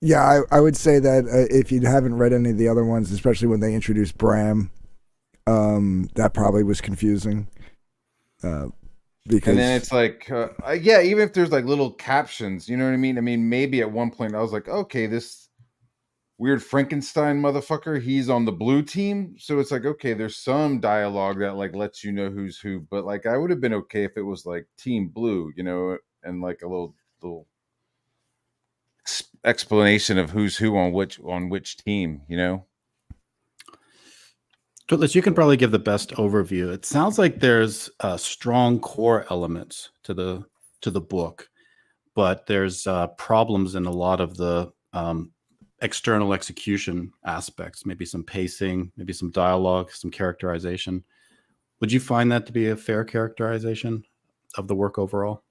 Yeah, I would say that if you haven't read any of the other ones, especially when they introduced Bram, that probably was confusing. Because And then it's like, yeah, even if there's like little captions, you know what I mean? I mean, maybe at one point I was like, okay, this weird Frankenstein motherfucker, he's on the blue team. So it's like, okay, there's some dialogue that like lets you know who's who. But like, I would have been okay if it was like Team Blue, and like a little explanation of who's who on which team, Twitless, you can probably give the best overview. It sounds like there's strong core elements to the book, but there's problems in a lot of the external execution aspects. Maybe some pacing, maybe some dialogue, some characterization. Would you find that to be a fair characterization of the work overall?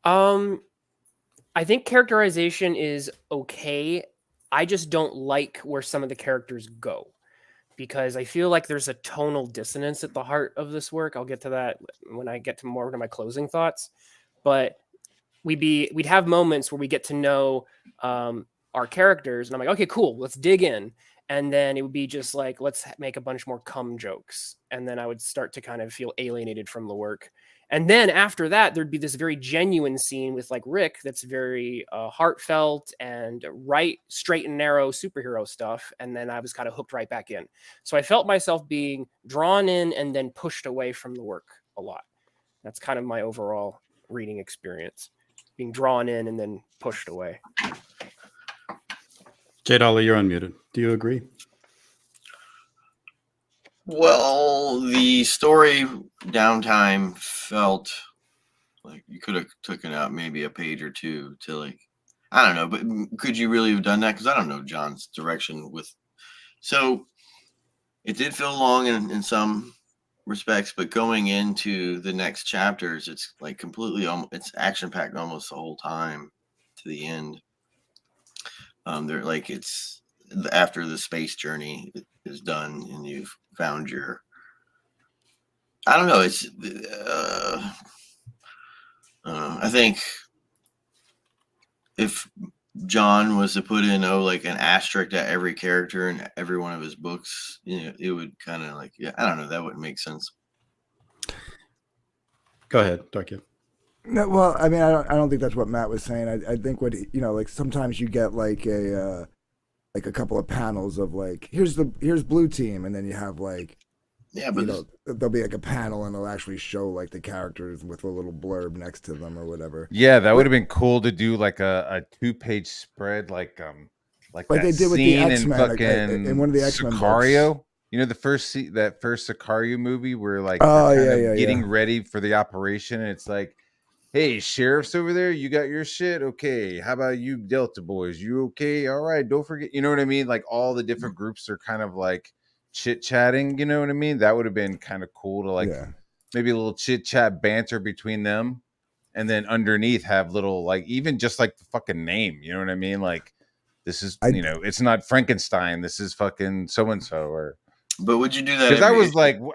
I think characterization is okay. I just don't like where some of the characters go, because I feel like there's a tonal dissonance at the heart of this work. I'll get to that when I get to more of my closing thoughts. But we'd have moments where we get to know our characters, and I'm like, okay, cool, let's dig in. And then it would be just like, let's make a bunch more cum jokes. And then I would start to kind of feel alienated from the work. And then after that, there'd be this very genuine scene with like Rick that's very heartfelt and straight and narrow superhero stuff. And then I was kind of hooked right back in. So I felt myself being drawn in and then pushed away from the work a lot. That's kind of my overall reading experience, being drawn in and then pushed away. J Dollar, you're unmuted. Do you agree? Well, the story downtime felt like you could have taken out maybe a page or two to like, I don't know, but could you really have done that? Because I don't know John's direction with. So it did feel long in some respects, but going into the next chapters, it's like completely, it's action packed almost the whole time to the end. They're like, it's after the space journey is done and you've found your, I don't know. It's, I think if John was to put in, like an asterisk at every character in every one of his books, it would kind of like, I don't know. That wouldn't make sense. Go ahead, Darky. No, well, I mean, I don't think that's what Matt was saying. I think what like sometimes you get like a couple of panels of like here's blue team, and then you have like but there'll be like a panel and it'll actually show like the characters with a little blurb next to them or whatever. Yeah, that would have been cool to do like a 2-page spread, like like that they did with the scene X-Men, in fucking in one of the X-Men Sicario. books. You know, that first Sicario movie where like Oh, they're kind yeah, of yeah, getting yeah. ready for the operation, and it's like, hey, sheriff's over there, you got your shit? Okay. How about you Delta boys? You okay? All right, don't forget, you know what I mean? Like all the different groups are kind of like chit-chatting, you know what I mean? That would have been kind of cool to like Yeah. maybe a little chit-chat banter between them. And then underneath have little like even just like the fucking name, you know what I mean? Like this is, I you know, it's not Frankenstein, this is fucking so and so, or But would you do that because every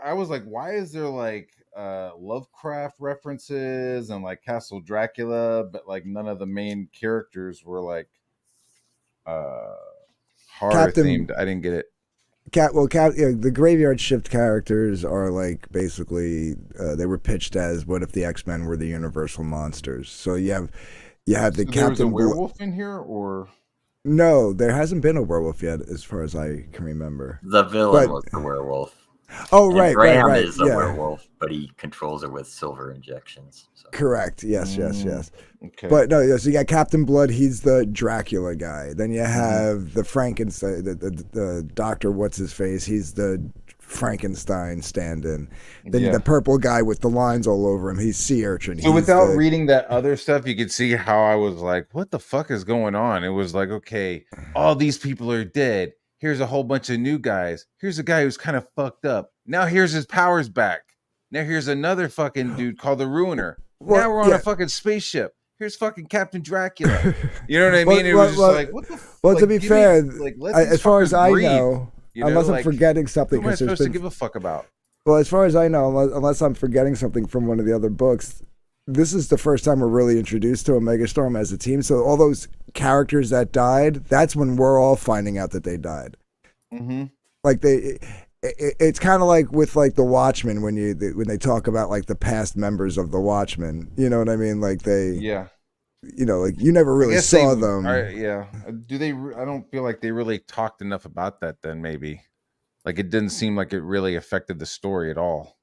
I was like, why is there like Lovecraft references and like Castle Dracula, but like none of the main characters were like uh horror Captain themed. I didn't get it. The Graveyard Shift characters are like basically they were pitched as what if the X-Men were the Universal monsters. So you have the So there was a Captain werewolf in here, or No, there hasn't been a werewolf yet, as far as I can remember. The villain But was the werewolf. oh, And right, Graham right. is a Yeah, werewolf, but he controls her with silver injections. So. correct. Yes. okay. But no, yeah, so you got Captain Blood. He's the Dracula guy. Then you Mm-hmm. have the Frankenstein, the doctor. What's his face? He's the Frankenstein stand-in. Then Yeah. the purple guy with the lines all over him. He's Sea Urchin. So He's without the- reading that other stuff, you could see how I was like, what the fuck is going on? It was like, okay, all these people are dead. Here's a whole bunch of new guys. Here's a guy who's kind of fucked up. Now here's his powers back. Now here's another fucking dude called the Ruiner. Well, now we're on yeah. a fucking spaceship. Here's fucking Captain Dracula. You know what I Well, mean? It well, was just well, like, what the fuck? well, to be fair, let as these far as fuckers I breathe, know, you know, unless I'm like, forgetting who something, am I because there's supposed to been give a fuck about? well, as far as I know, unless I'm forgetting something from one of the other books, this is the first time we're really introduced to a Megastorm as a team. So all those characters that died, that's when we're all finding out that they died. Mm-hmm. Like it's kind of like with like the Watchmen when they talk about like the past members of the Watchmen. You know what I mean? Like Yeah. you know, like you never I really guess saw they, them. yeah. Do they? I don't feel like they really talked enough about that. Then maybe, like, it didn't seem like it really affected the story at all.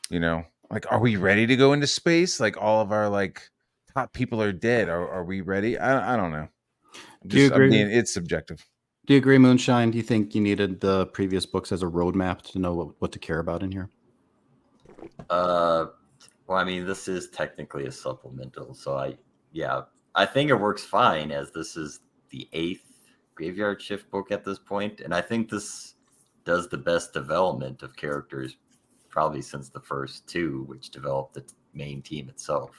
You know, like, are we ready to go into space? Like, all of our like top people are dead. Are we ready? I don't know. Do you agree? It's subjective. Do you agree, Moonshine? Do you think you needed the previous books as a roadmap to know what to care about in here? Well, I mean, this is technically a supplemental, so I think it works fine as this is the 8th Graveyard Shift book at this point, and I think this does the best development of characters probably since the first 2, which developed the main team itself.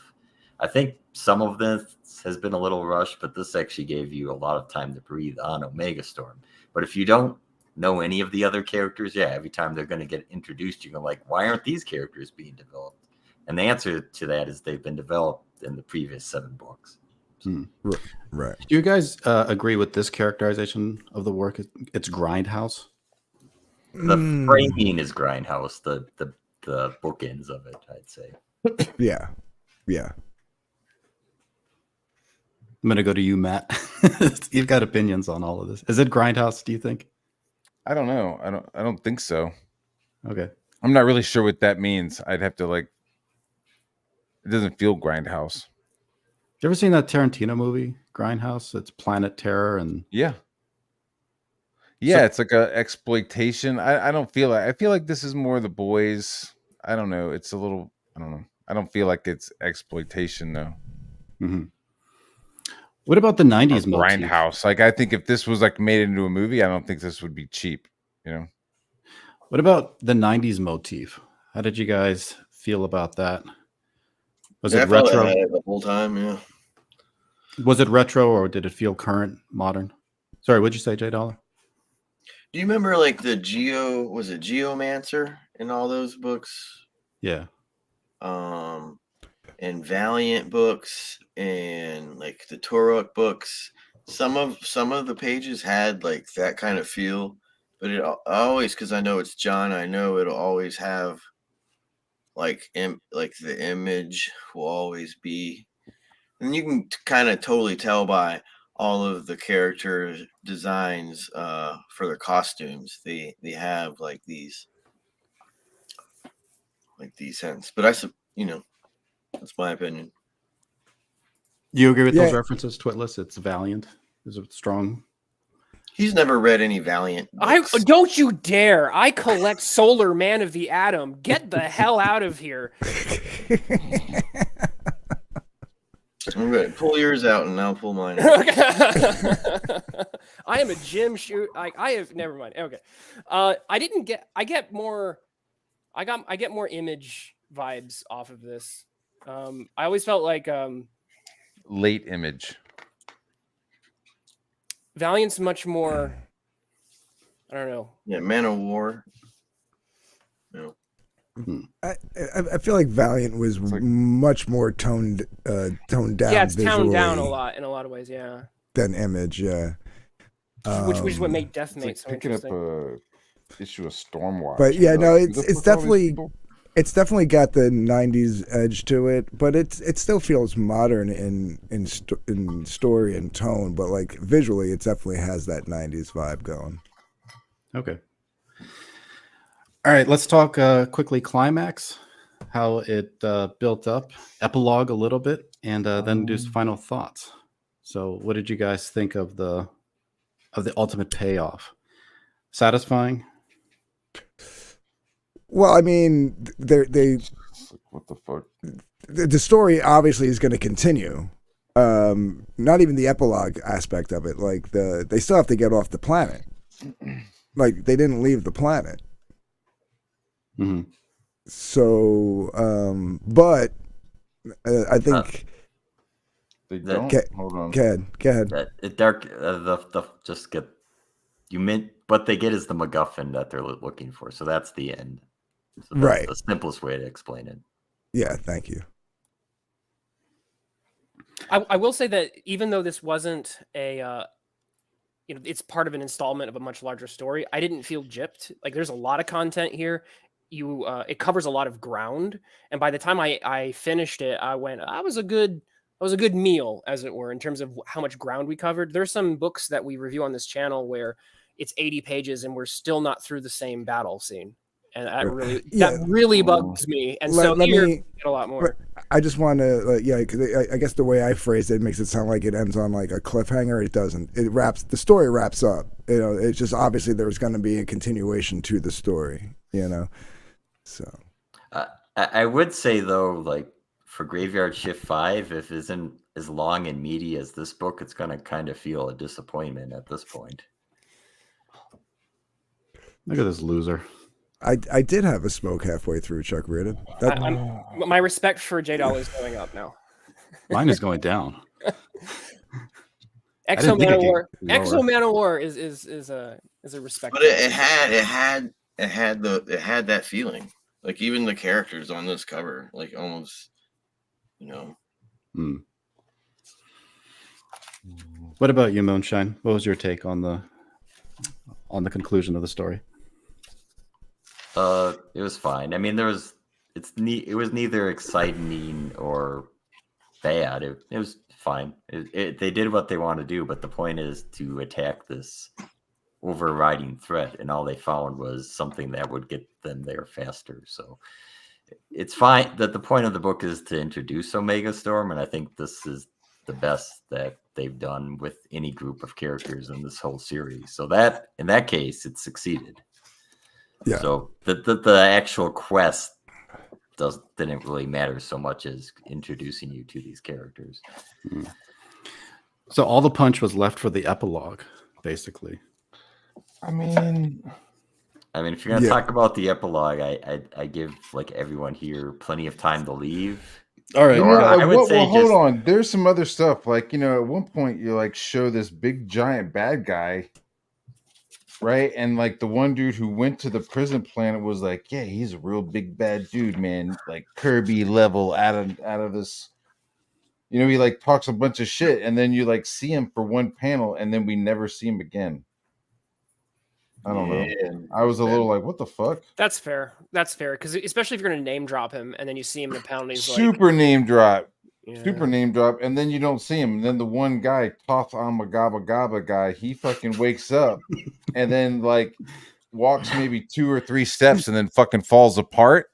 I think some of this has been a little rushed, but this actually gave you a lot of time to breathe on Omega Storm. But if you don't know any of the other characters, every time they're going to get introduced, you're going to like, why aren't these characters being developed? And the answer to that is they've been developed in the previous 7 books. Right. Do you guys agree with this characterization of the work? It's Grindhouse. The framing is Grindhouse, the bookends of it, I'd say. Yeah. I'm gonna go to you, Matt. You've got opinions on all of this. Is it Grindhouse? Do you think? I don't know. I don't think so. Okay. I'm not really sure what that means. I'd have to like. It doesn't feel Grindhouse. You ever seen that Tarantino movie, Grindhouse? It's Planet Terror, and Yeah, So- it's like a exploitation. I don't feel like. I feel like this is more the boys. I don't know. It's a little. I don't know. I don't feel like it's exploitation though. Mhm. What about the '90s motif? Grindhouse. Like, I think if this was like made into a movie, I don't think this would be cheap. You know. What about the '90s motif? How did you guys feel about that? Was I it felt retro? I had it the whole time. Yeah. Was it retro, or did it feel current, modern? Sorry, what'd you say, J Dollar? Do you remember like the Geomancer in all those books? Yeah. And Valiant books and like the Turok books. Some of the pages had like that kind of feel, but it always, because I know it's John, I know it'll always have like the image will always be, and you can kind of totally tell by all of the character designs for their costumes. They have like these hints, but that's my opinion. Do you agree with those Yeah. references, Twitless? It's Valiant. Is a strong He's never read any Valiant books. Don't you dare! I collect Solar Man of the Atom. Get the hell out of here! I'm going to pull yours out and I'll pull mine out. I am a gym shoot. I have never mind. Okay, I didn't get. I get more Image vibes off of this. I always felt like Late Image. Valiant's much more. I don't know. Yeah, Man of War. No. I feel like Valiant was much more toned down. Yeah, it's toned down a visually lot in a lot of ways. Yeah, than Image. Yeah, which is what made Deathmate It's so like picking up interesting. a issue of Stormwatch. but yeah, you no, know, it's who the it's fuck are all these definitely people? it's definitely got the '90s edge to it, but it still feels modern in story and tone. But like visually, it definitely has that '90s vibe going. Okay. All right, let's talk quickly climax, how it built up, epilogue a little bit, and then do some final thoughts. So, what did you guys think of the ultimate payoff? Satisfying? Well, I mean, they What the fuck? the story obviously is going to continue. Not even the epilogue aspect of it. Like they still have to get off the planet. Like they didn't leave the planet. Mm-hmm. So, but I think. They That- don't. Okay. Hold on. Go ahead. That it dark the just get you meant what they get is the MacGuffin that they're looking for. So that's the end. So that's Right. the simplest way to explain it. Yeah, thank you. I will say that even though this wasn't a, it's part of an installment of a much larger story, I didn't feel gypped. Like there's a lot of content here. It covers a lot of ground, and by the time I finished it, I went, that was a good meal, as it were, in terms of how much ground we covered. There's some books that we review on this channel where it's 80 pages and we're still not through the same battle scene. And that really bugs me. And so here we get a lot more. I just want to, because I guess the way I phrased it makes it sound like it ends on like a cliffhanger. It doesn't. The story wraps up. It's just obviously there's going to be a continuation to the story. So. I would say though, like for Graveyard Shift 5, if it isn't as long and meaty as this book, it's going to kind of feel a disappointment at this point. Look at this loser. I did have a smoke halfway through, Chuck Reardon. My respect for J-Doll is going up now. Mine is going down. Exo think Man it of could War. be lower. Exo Man of War is a respect. But it had that feeling. Like even the characters on this cover, like almost, Hmm. What about you, Moonshine? What was your take on the conclusion of the story? It was fine. I mean, it was neither exciting or bad. It was fine. They did what they want to do, but the point is to attack this overriding threat, and all they found was something that would get them there faster. So it's fine that the point of the book is to introduce Omega Storm, and I think this is the best that they've done with any group of characters in this whole series. So that in that case, it succeeded. Yeah. So the actual quest didn't really matter so much as introducing you to these characters. So all the punch was left for the epilogue, basically. I mean, if you're gonna talk about the epilogue, I give like everyone here plenty of time to leave. All right. I would say hold on. There's some other stuff. Like, at one point you like show this big giant bad guy, right? And like the one dude who went to the prison planet was like, yeah, he's a real big bad dude, man. Like Kirby level out of this. He like talks a bunch of shit, and then you like see him for one panel, and then we never see him again. I don't know. I was a little like, what the fuck? That's fair. Because especially if you're going to name drop him and then you see him in the panel, and he's Super name drop. Yeah. Super name drop, and then you don't see him. And then the one guy, Toth Amagaba Gaba guy, he fucking wakes up and then like walks maybe 2 or 3 steps and then fucking falls apart.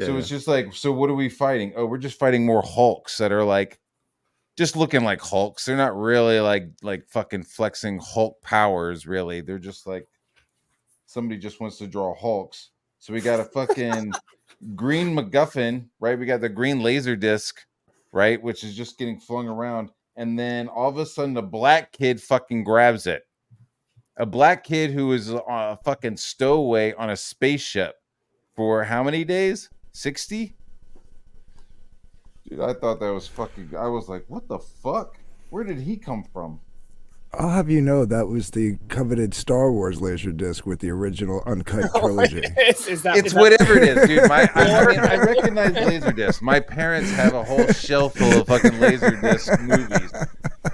So it's just like, so what are we fighting? Oh, we're just fighting more Hulks that are like just looking like Hulks. They're not really like fucking flexing Hulk powers. Really, they're just like somebody just wants to draw Hulks. So we got a fucking green MacGuffin, right? We got the green laser disc, right, which is just getting flung around, and then all of a sudden the black kid fucking grabs it. A black kid who is a fucking stowaway on a spaceship for how many days? 60? Dude, I thought that was fucking. I was like, what the fuck? Where did he come from? I'll have you know that was the coveted Star Wars Laserdisc with the original uncut trilogy. Is that Whatever it is, dude. I mean, I recognize Laserdisc. My parents have a whole shelf full of fucking Laserdisc movies,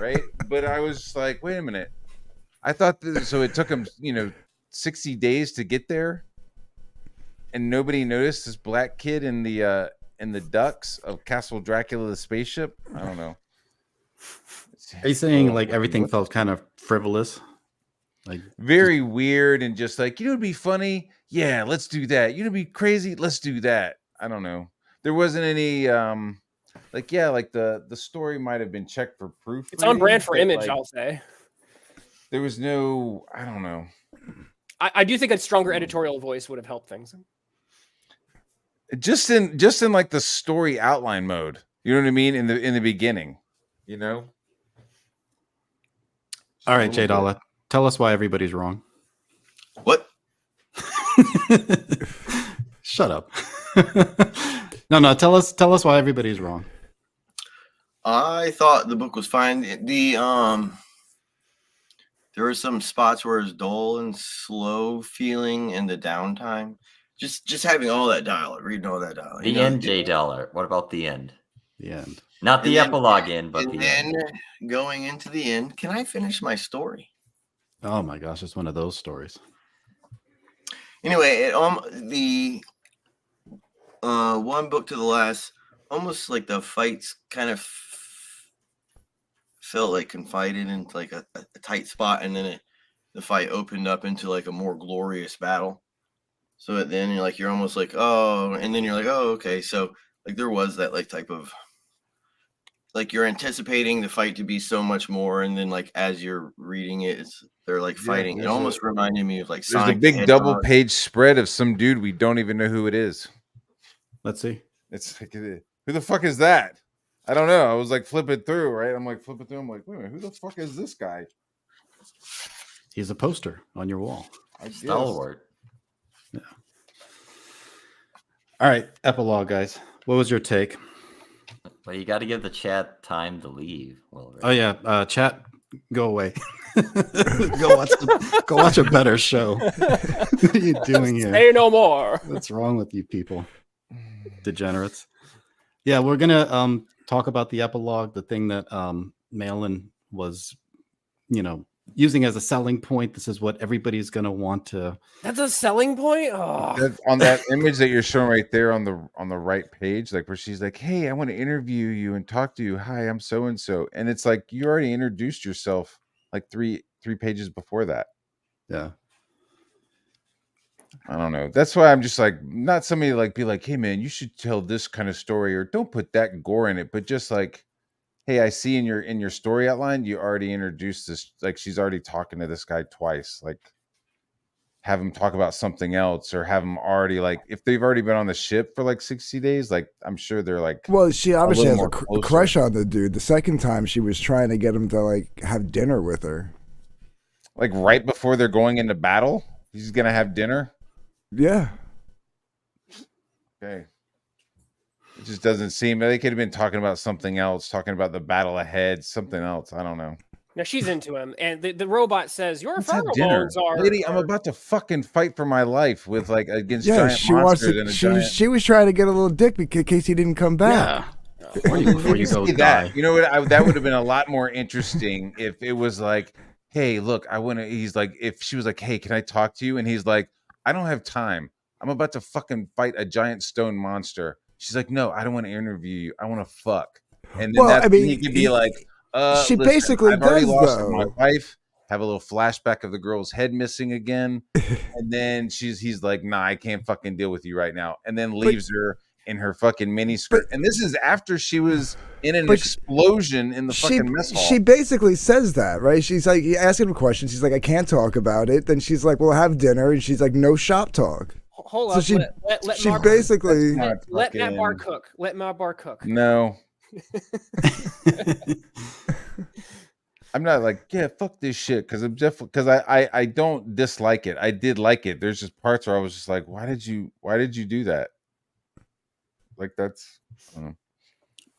right? But I was just like, wait a minute. I thought so. It took him, 60 days to get there, and nobody noticed this black kid in the ducts of Castle Dracula the spaceship. I don't know. Are you saying like everything felt kind of frivolous? Like very weird and just like, it'd be funny. Yeah, let's do that. It'd be crazy. Let's do that. I don't know. There wasn't any the story might have been checked for proof. It's on brand for Image, I'll say. There was no, I don't know. I do think a stronger editorial voice would have helped things. Just in like the story outline mode. You know what I mean? In the beginning, All right, J Dollar, tell us why everybody's wrong. What? Shut up. No, tell us why everybody's wrong. I thought the book was fine. There were some spots where it was dull and slow feeling in the downtime. Just having all that dialogue, reading all that dialogue. The end, J Dollar. What about the end? The end. Not the epilogue end, but and the end. then going into the end, can I finish my story? Oh my gosh, it's one of those stories. Anyway, the one book to the last, almost like the fights kind of felt like confided into like a tight spot, and then the fight opened up into like a more glorious battle. So at the end, you're almost like, oh, and then you're like, oh, okay. So like there was that like type of like you're anticipating the fight to be so much more, and then like as you're reading it, they're like fighting. It almost reminded me of like there's Sonic a big double page spread of some dude we don't even know who it is. Let's see. It's like, who the fuck is that? I don't know. I was like flipping through, right? I'm like flipping through. I'm like, wait a minute, who the fuck is this guy? He's a poster on your wall. Stalwart. Yeah. All right, epilogue, guys. What was your take? Well, you got to give the chat time to leave. Well, Oh yeah, chat, go away. go watch a better show. What are you doing here? Say no more. What's wrong with you people? Degenerates. Yeah, we're gonna talk about the epilogue, the thing that Malin was, using as a selling point. This is what everybody's gonna want to. That's a selling point. Oh. On that image that you're showing right there on the right page, like where she's like, "Hey, I want to interview you and talk to you. Hi, I'm so and so," and it's like you already introduced yourself like three pages before that. Yeah. I don't know. That's why I'm just like not somebody like be like, "Hey, man, you should tell this kind of story," or don't put that gore in it, but just like, hey, I see in your story outline, you already introduced this. Like she's already talking to this guy twice. Like have him talk about something else, or have him already like if they've already been on the ship for like 60 days. Like I'm sure they're like. Well, she obviously has a closer. crush on the dude. The second time she was trying to get him to like have dinner with her. Like right before they're going into battle, he's gonna have dinner. Yeah. Okay. It just doesn't seem. They could have been talking about something else, talking about the battle ahead, something else. I don't know. Now she's into him, and the robot says, "Your Let's have dinner, pheromones are." lady. I'm about to fucking fight for my life with like against Yeah, giant she wants monsters to. and a giant. She was trying to get a little dick in case he didn't come back. Yeah. Before you go See die. that. You know what? That would have been a lot more interesting if it was like, hey, look, I want to. He's like, if she was like, hey, can I talk to you? And he's like, I don't have time. I'm about to fucking fight a giant stone monster. She's like, no, I don't want to interview you. I want to fuck. And then Well, I mean, he could be like, she listen, basically I've already does, lost though. my wife. Have a little flashback of the girl's head missing again, and then he's like, nah, I can't fucking deal with you right now, and then leaves her in her fucking mini skirt. And this is after she was in an But explosion in the fucking mess hall. she basically says that, right? She's like asking him questions. She's like, I can't talk about it. Then she's like, we'll have dinner, and she's like, no shop talk. Hold So up. she Let Matt basically let Matt Barr cook. Let Matt Barr cook. No. I'm not like, yeah, fuck this shit, because I'm definitely, because I don't dislike it. I did like it. There's just parts where I was just like, why did you do that? Like that's, I don't know.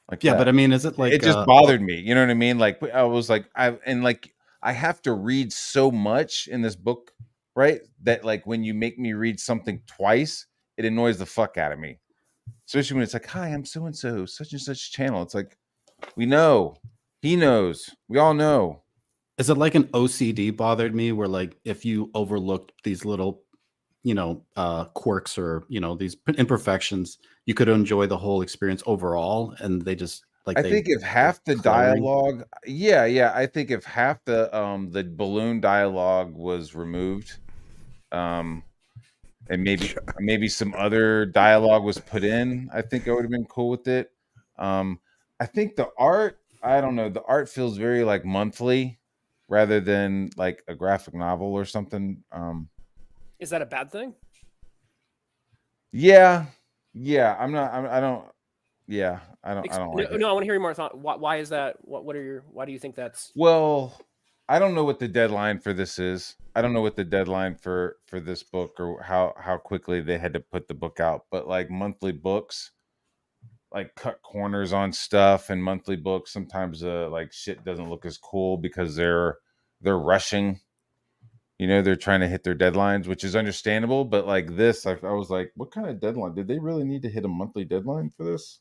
Like Yeah, that. but I mean, is it like It just bothered me. You know what I mean? Like I was like, I have to read so much in this book, right? That like when you make me read something twice, it annoys the fuck out of me. Especially when it's like, hi, I'm so and so, such and such channel. It's like, we know, he knows, we all know. Is it like an OCD bothered me where like if you overlooked these little, quirks or, these imperfections, you could enjoy the whole experience overall, and they just like I think if half the cluttering. dialogue, yeah, I think if half the balloon dialogue was removed, and maybe some other dialogue was put in, I think I would have been cool with it. I think the art, I don't know, the art feels very like monthly rather than like a graphic novel or something. Is that a bad thing? Yeah, I'm not. I don't. Yeah, I don't like it. No, I want to hear your more thought. Why is that? Why do you think that's? Well, I don't know what the deadline for this is. I don't know what the deadline for this book, or how quickly they had to put the book out. But like monthly books, like cut corners on stuff, and monthly books sometimes like shit doesn't look as cool because they're rushing. They're trying to hit their deadlines, which is understandable. But like this, I was like, what kind of deadline? Did they really need to hit a monthly deadline for this?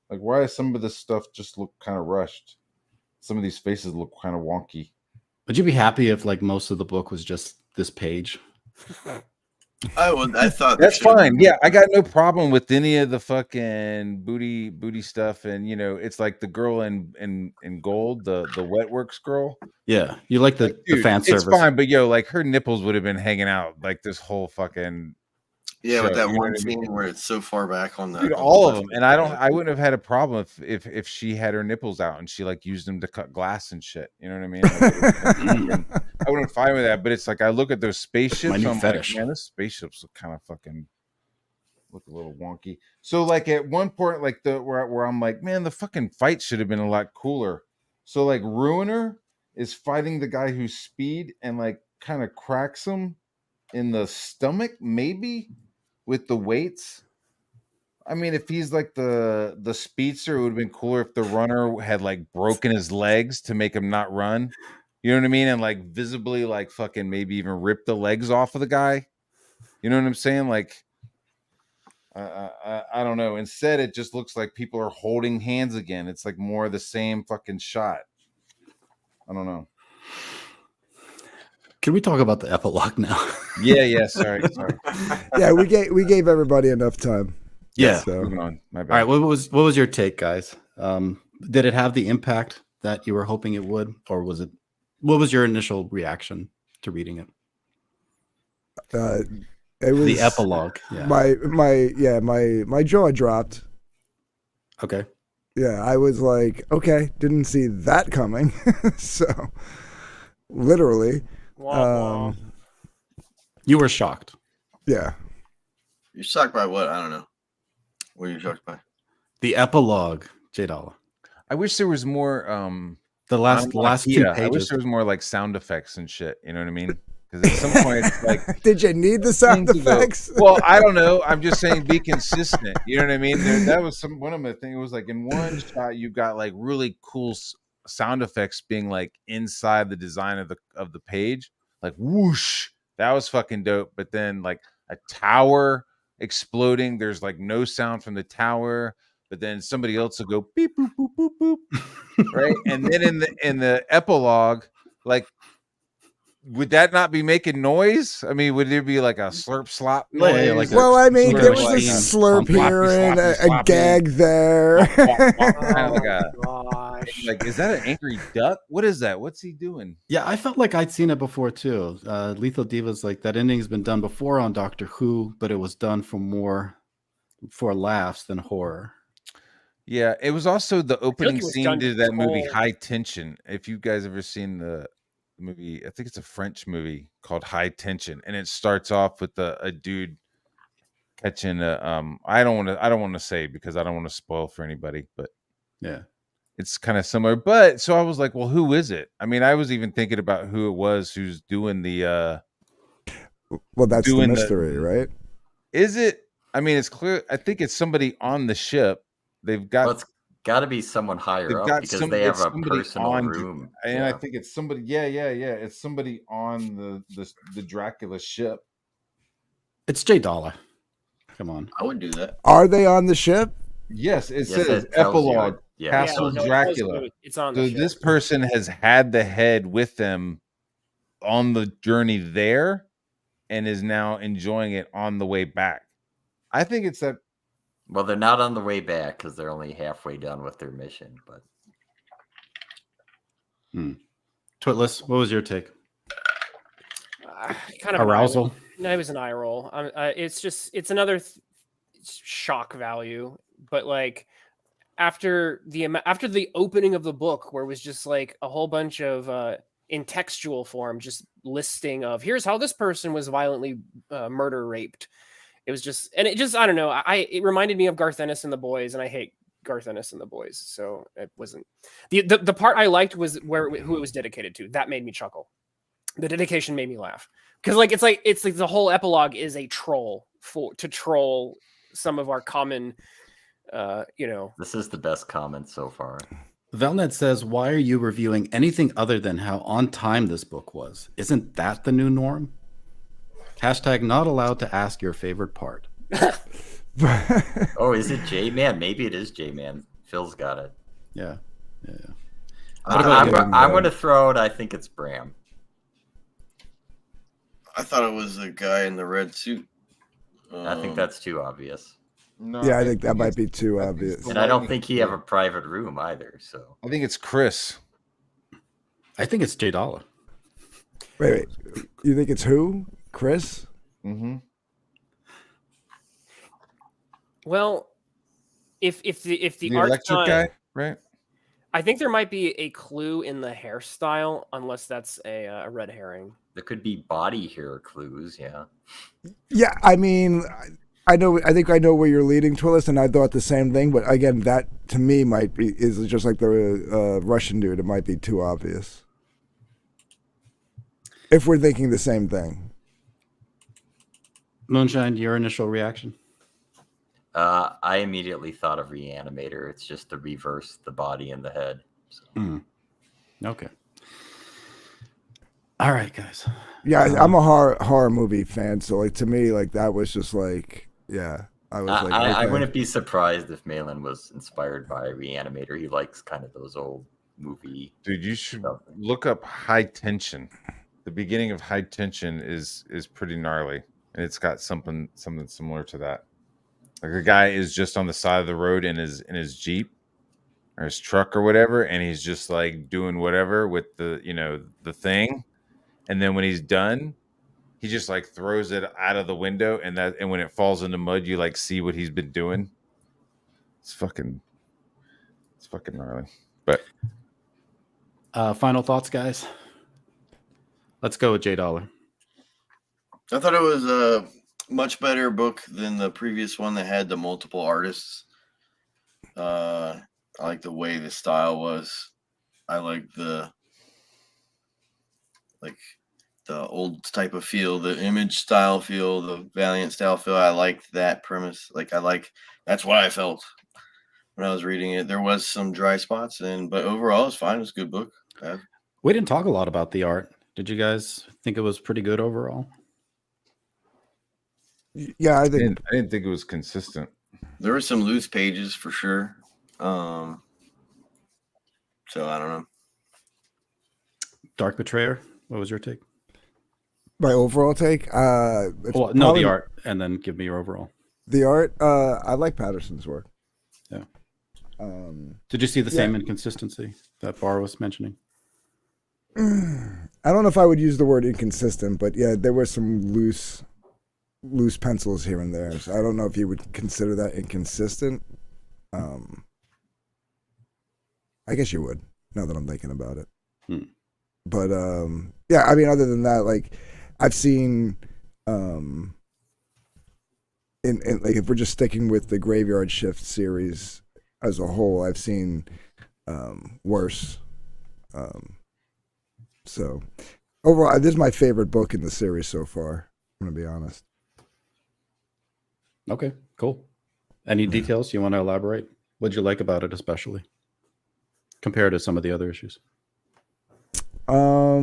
Like, why does some of this stuff just look kind of rushed? Some of these faces look kind of wonky. Would you be happy if like most of the book was just this page? I thought that's fine. Yeah, I got no problem with any of the fucking booty stuff, and it's like the girl in gold, the Wetworks girl. Yeah, you like the fan service. It's fine, but like her nipples would have been hanging out like this whole fucking show, with that one scene where it's so far back on the all of them, and I wouldn't have had a problem if she had her nipples out and she like used them to cut glass and shit. You know what I mean? Like, I wouldn't fine with that, but it's like I look at those spaceships. My new I'm fetish. like, man, those spaceships look kind of fucking look a little wonky. So like at one point, like where I'm like, man, the fucking fight should have been a lot cooler. So like Ruiner is fighting the guy who's Speed and like kind of cracks him in the stomach, maybe with the weights. I mean, if he's like the speedster, it would have been cooler if the runner had like broken his legs to make him not run. You know what I mean? And like visibly like fucking maybe even rip the legs off of the guy. You know what I'm saying? Like, I don't know. Instead, it just looks like people are holding hands again. It's like more of the same fucking shot. I don't know. Can we talk about the epilogue now? Yeah. Sorry. Yeah, we gave everybody enough time. Yeah. So. Moving on. My bad. All right. What was your take, guys? Did it have the impact that you were hoping it would, or was it? What was your initial reaction to reading it? It was the epilogue. Yeah. My jaw dropped. Okay. Yeah, I was like, okay, didn't see that coming. So, literally, you were shocked. Yeah. You're shocked by what? I don't know. What are you shocked by? The epilogue, J Dollar. I wish there was more. The last 2 pages. I wish there was more like sound effects and shit. You know what I mean? Because at some point, it's like, did you need the sound effects? Well, I don't know. I'm just saying, be consistent. You know what I mean? That was one of my things. It was like in one shot, you got like really cool sound effects being like inside the design of the page, like whoosh. That was fucking dope. But then like a tower exploding, there's like no sound from the tower. But then somebody else will go beep boop boop boop boop, right? And then in the epilogue, like, would that not be making noise? I mean, would there be like a slurp slop noise? Yeah, like well, I mean, there was like a slurp here and a gag there. Like, is that an angry duck? What is that? What's he doing? Yeah, I felt like I'd seen it before too. Lethal Diva's like that ending's been done before on Doctor Who, but it was done for laughs than horror. Yeah, it was also the opening it was scene done to that movie cold. High Tension. If you guys ever seen the movie, I think it's a French movie called High Tension, and it starts off with a dude catching a I don't want to say because I don't want to spoil for anybody, but Yeah. it's kind of similar. But so I was like, well, who is it? I mean, I was even thinking about who it was who's doing the Well, that's the doing mystery, right? Is it? I mean, it's clear. I think it's somebody on the ship. They've got Well, it's got to be someone higher they've up got because some. they have It's a somebody personal on, room. and Yeah. I think it's somebody. Yeah. It's somebody on the Dracula ship. It's J Dollar. Come on. I would do that. Are they on the ship? Yes, it Yes, says it tells you epilogue. it. Yeah, it Castle tells you. Dracula. It's on So the ship. this person has had the head with them on the journey there, and is now enjoying it on the way back. I think it's that. Well, they're not on the way back because they're only halfway done with their mission. But Twitless, what was your take? Kind of Arousal. No, it was an eye roll. It's another shock value, but like after the opening of the book, where it was just like a whole bunch of in textual form, just listing of here's how this person was violently murder raped. It was just, and it just, I don't know. It reminded me of Garth Ennis and the Boys, and I hate Garth Ennis and the Boys, so it wasn't the part I liked was who it was dedicated to. That made me chuckle. The dedication made me laugh because it's like the whole epilogue is a troll to troll some of our common, this is the best comment so far. Velnet says, why are you reviewing anything other than how on time this book was? Isn't that the new norm? Hashtag not allowed to ask your favorite part. Oh, is it J-Man? Maybe it is J-Man. Phil's got it. Yeah. I'm going to throw it. I think it's Bram. I thought it was the guy in the red suit. I think that's too obvious. No, Yeah, I think that might be too obvious. And I don't think he have a private room either. So I think it's Chris. I think it's J Dollar. Wait. You think it's who? Chris? Mm-hmm. well, if the The art's electric not- guy, right? I think there might be a clue in the hairstyle, unless that's a red herring. there could be body hair clues. Yeah. Yeah, I mean, I know. I think I know where you're leading, Twillis, and I thought the same thing. But again, that to me is just like the Russian dude. It might be too obvious. If we're thinking the same thing. Moonshine, your initial reaction? I immediately thought of Reanimator. It's just to reverse the body and the head. So. Okay. All right, guys. Yeah, I'm a horror movie fan, so like to me, like that was just like, yeah, I was like, I okay. wouldn't be surprised if Malin was inspired by Reanimator. He likes kind of those old movie. Dude, you should stuff. look up High Tension. The beginning of High Tension is pretty gnarly, and it's got something similar to that. Like a guy is just on the side of the road in his Jeep or his truck or whatever, and he's just like doing whatever with the thing, and then when he's done, he just like throws it out of the window, and when it falls in the mud, you like see what he's been doing. It's fucking gnarly. But Final thoughts, guys? Let's go with J Dollar. I thought it was a much better book than the previous one that had the multiple artists. I like the way the style was. I like the old type of feel, the Image style feel, the Valiant style feel. I liked that premise. That's what I felt when I was reading it. There was some dry spots, but overall it's fine. It's a good book. We didn't talk a lot about the art. Did you guys think it was pretty good overall? Yeah, I I think didn't think it was consistent. There were some loose pages for sure. So I don't know. Dark Betrayer, what was your take? my overall take. Well, no, probably- the art, and then give me your overall. The art, I like Patterson's work. Yeah. Um, Did you see the Yeah. same inconsistency that Barr was mentioning? I don't know if I would use the word inconsistent, but yeah, there were some loose pencils here and there. So I don't know if you would consider that inconsistent. I guess you would, now that I'm thinking about it. Hmm. But yeah, I mean, other than that, like I've seen in like if we're just sticking with the Graveyard Shift series as a whole, I've seen worse. So overall, this is my favorite book in the series so far. I'm gonna be honest. Okay, cool. Any details you want to elaborate? What'd you like about it, especially compared to some of the other issues? I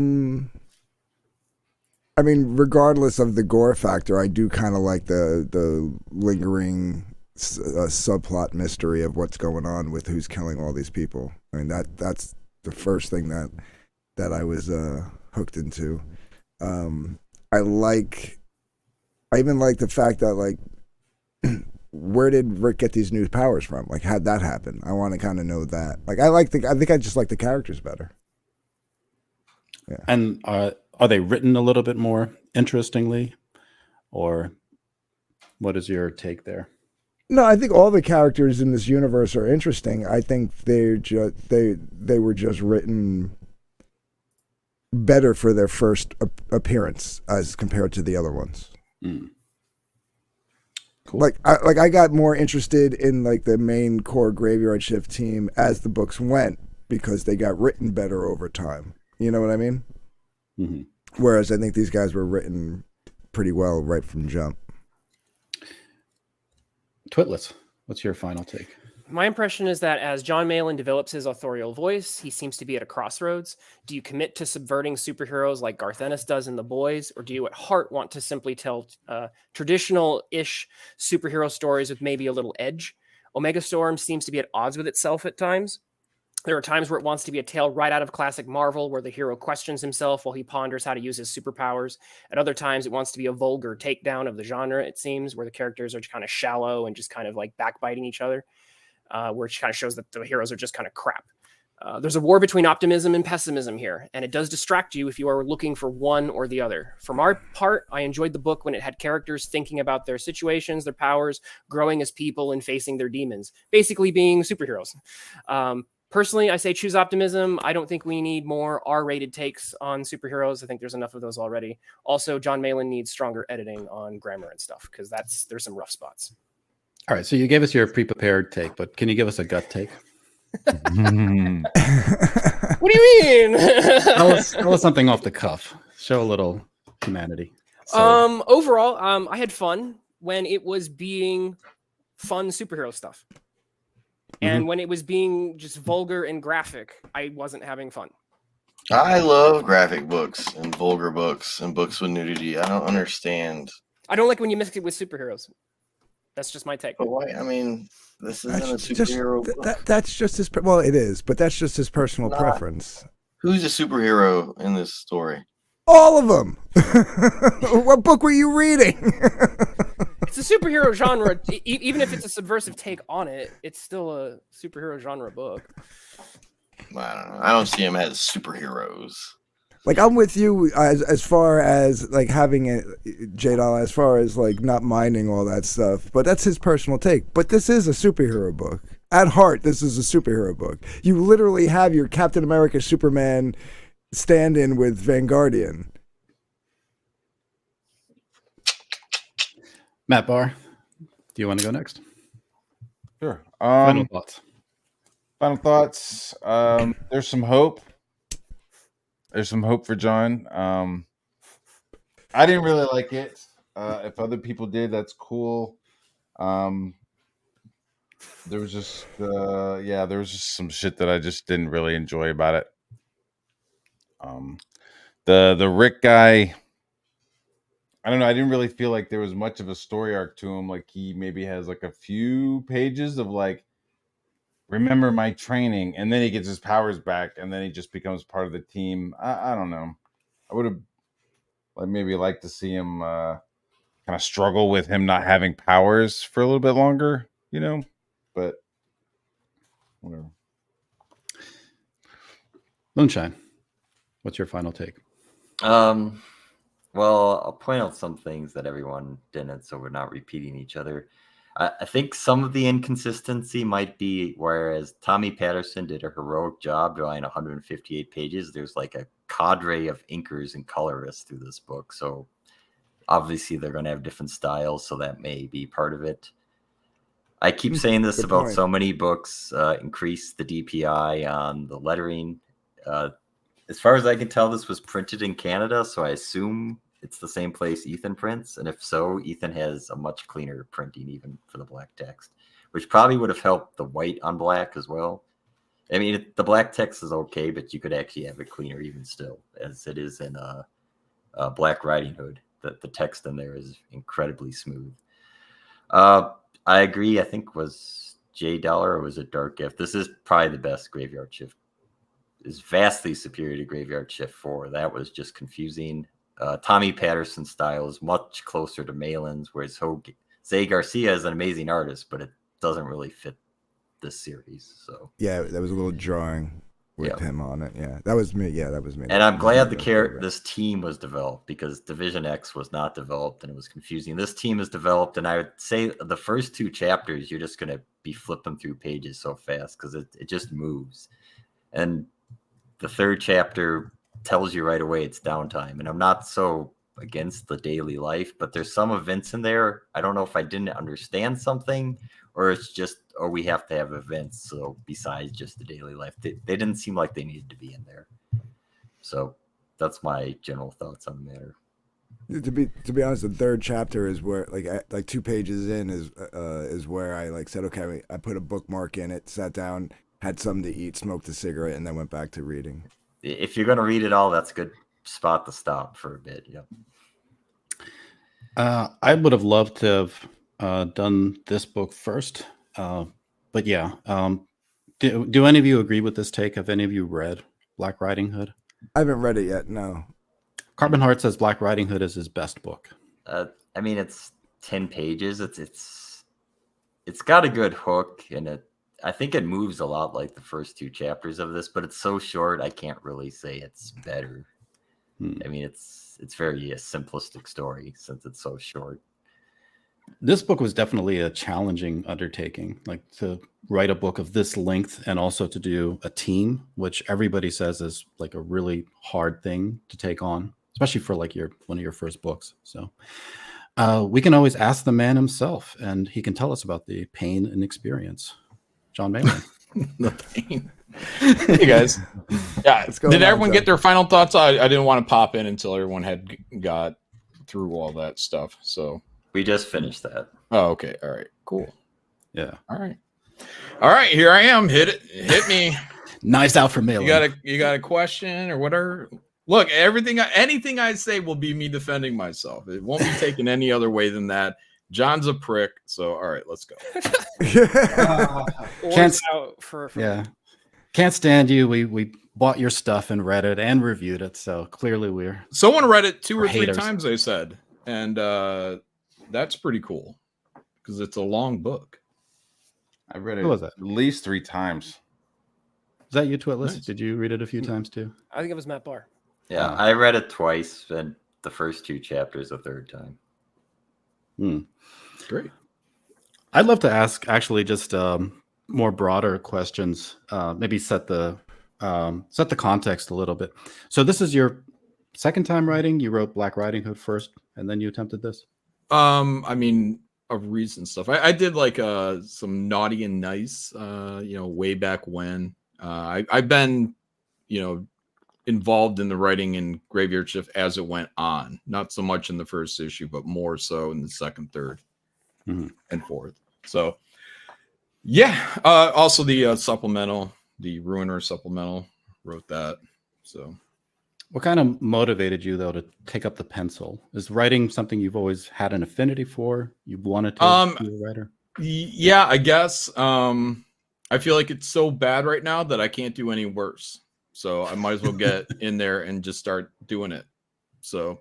mean, regardless of the gore factor, I do kind of like the lingering subplot mystery of what's going on with who's killing all these people. I mean, that's the first thing that I was hooked into. I even like the fact that like where did Rick get these new powers from? Like, how'd that happen? I want to kind of know that. Like, I think I just like the characters better. Yeah. And are they written a little bit more interestingly, or what is your take there? No, I think all the characters in this universe are interesting. I think they were just written better for their first appearance as compared to the other ones. Mm. Cool. Like I got more interested in like the main core Graveyard Shift team as the books went because they got written better over time. You know what I mean? Mm-hmm. Whereas I think these guys were written pretty well right from jump. Twitless, what's your final take? My impression is that as John Malin develops his authorial voice, he seems to be at a crossroads. Do you commit to subverting superheroes like Garth Ennis does in The Boys, or do you at heart want to simply tell traditional-ish superhero stories with maybe a little edge? Omega Storm seems to be at odds with itself at times. There are times where it wants to be a tale right out of classic Marvel, where the hero questions himself while he ponders how to use his superpowers. At other times, it wants to be a vulgar takedown of the genre, it seems, where the characters are kind of shallow and just kind of like backbiting each other, where it kind of shows that the heroes are just kind of crap. There's a war between optimism and pessimism here, and it does distract you if you are looking for one or the other. From our part, I enjoyed the book when it had characters thinking about their situations, their powers, growing as people, and facing their demons, basically being superheroes. Personally, I say choose optimism. I don't think we need more R-rated takes on superheroes. I think there's enough of those already. Also, John Malin needs stronger editing on grammar and stuff because there's some rough spots. All right, so you gave us your pre-prepared take, but can you give us a gut take? What do you mean? tell us something off the cuff. Show a little humanity. So, Overall, I had fun when it was being fun superhero stuff. And when it was being just vulgar and graphic, I wasn't having fun. I love graphic books and vulgar books and books with nudity. I don't understand. I don't like when you mix it with superheroes. That's just my take. But why? I mean, this isn't a superhero book. That's just his. Well, it is, but that's just his personal preference. Who's a superhero in this story? All of them. What book were you reading? It's a superhero genre. Even if it's a subversive take on it, it's still a superhero genre book. I don't know. I don't see them as superheroes. Like, I'm with you as far as like having it, J-Doll, as far as like not minding all that stuff. But that's his personal take. But this is a superhero book. At heart, this is a superhero book. You literally have your Captain America, Superman stand-in with Vanguardian. Matt Barr, do you want to go next? Sure. Final thoughts. Final thoughts. There's some hope. There's some hope for John. I didn't really like it. If other people did, that's cool. There was just some shit that I just didn't really enjoy about it. The Rick guy, I don't know. I didn't really feel like there was much of a story arc to him. Like, he maybe has like a few pages of like, remember my training, and then he gets his powers back, and then he just becomes part of the team. I don't know. I would have maybe liked to see him kind of struggle with him not having powers for a little bit longer, you know. But whatever. Moonshine, what's your final take? Well, I'll point out some things that everyone didn't, so we're not repeating each other. I think some of the inconsistency might be whereas Tommy Patterson did a heroic job drawing 158 pages, there's like a cadre of inkers and colorists through this book. So obviously they're going to have different styles, so that may be part of it. I keep saying this Good about point. so many books, increase the DPI on the lettering. As far as I can tell, this was printed in Canada, so I assume it's the same place Ethan prints. And if so, Ethan has a much cleaner printing even for the black text, which probably would have helped the white on black as well. I mean, the black text is okay, but you could actually have it cleaner even still, as it is in Black Riding Hood. The text in there is incredibly smooth. I agree. I think was J Dollar or was it Dark Gift? This is probably the best Graveyard Shift. Is vastly superior to Graveyard Shift 4. That was just confusing. Tommy Patterson's style is much closer to Malin's, whereas Zay Garcia is an amazing artist, but it doesn't really fit this series. So Yeah, that was a little drawing with him on it. Yeah, that was me. Yeah, that was me. And I'm glad this team was developed because Division X was not developed and it was confusing. This team is developed, and I would say the first 2 chapters, you're just going to be flipping through pages so fast because it just moves. And the 3rd chapter tells you right away it's downtime. And I'm not so against the daily life, but there's some events in there. I don't know if I didn't understand something or it's just, or we have to have events. So besides just the daily life, they didn't seem like they needed to be in there. So that's my general thoughts on the matter. To be honest, the 3rd chapter is where like 2 pages in is where I like said, okay, I put a bookmark in it, sat down, had something to eat, smoked a cigarette, and then went back to reading. If you're going to read it all, that's a good spot to stop for a bit. Yep. I would have loved to have done this book first. But yeah, do any of you agree with this take? Have any of you read Black Riding Hood? I haven't read it yet, no. Carbon Heart says Black Riding Hood is his best book. I mean, it's 10 pages. It's got a good hook, and I think it moves a lot like the first 2 chapters of this, but it's so short, I can't really say it's better. I mean, it's very a simplistic story since it's so short. This book was definitely a challenging undertaking, like to write a book of this length and also to do a team, which everybody says is like a really hard thing to take on, especially for like one of your first books. So we can always ask the man himself, and he can tell us about the pain and experience. John Malin. The pain. Hey guys. Yeah. Did everyone get their final thoughts? I didn't want to pop in until everyone had got through all that stuff. So we just finished that. Oh, okay. All right. Cool. Yeah. All right. Here I am. Hit me. Knives out for Malin. You got a question or whatever? Look, anything I say will be me defending myself. It won't be taken any other way than that. John's a prick, so all right, let's go. Can't stand you. We bought your stuff and read it and reviewed it, so clearly someone read it 2 or 3 haters. times, they said, and that's pretty cool because it's a long book. I read it Who was that? at least 3 times. Is that you, Twitless? Nice. Did you read it a few times too? I think it was Matt Barr. Yeah, I read it twice, and the first 2 chapters a 3rd time. Great. I'd love to ask actually just more broader questions. Maybe set the context a little bit. So this is your second time writing. You wrote Black Riding Hood first, and then you attempted this. I mean, of recent stuff. I did like some Naughty and Nice, way back when. I've been, involved in the writing in Graveyard Shift as it went on. Not so much in the first issue, but more so in the 2nd, 3rd, and 4th. So, yeah. Also the supplemental, the Ruiner supplemental, wrote that. So, what kind of motivated you though to take up the pencil? Is writing something you've always had an affinity for? You wanted to be a writer? Yeah, I guess. I feel like it's so bad right now that I can't do any worse. So I might as well get in there and just start doing it. So,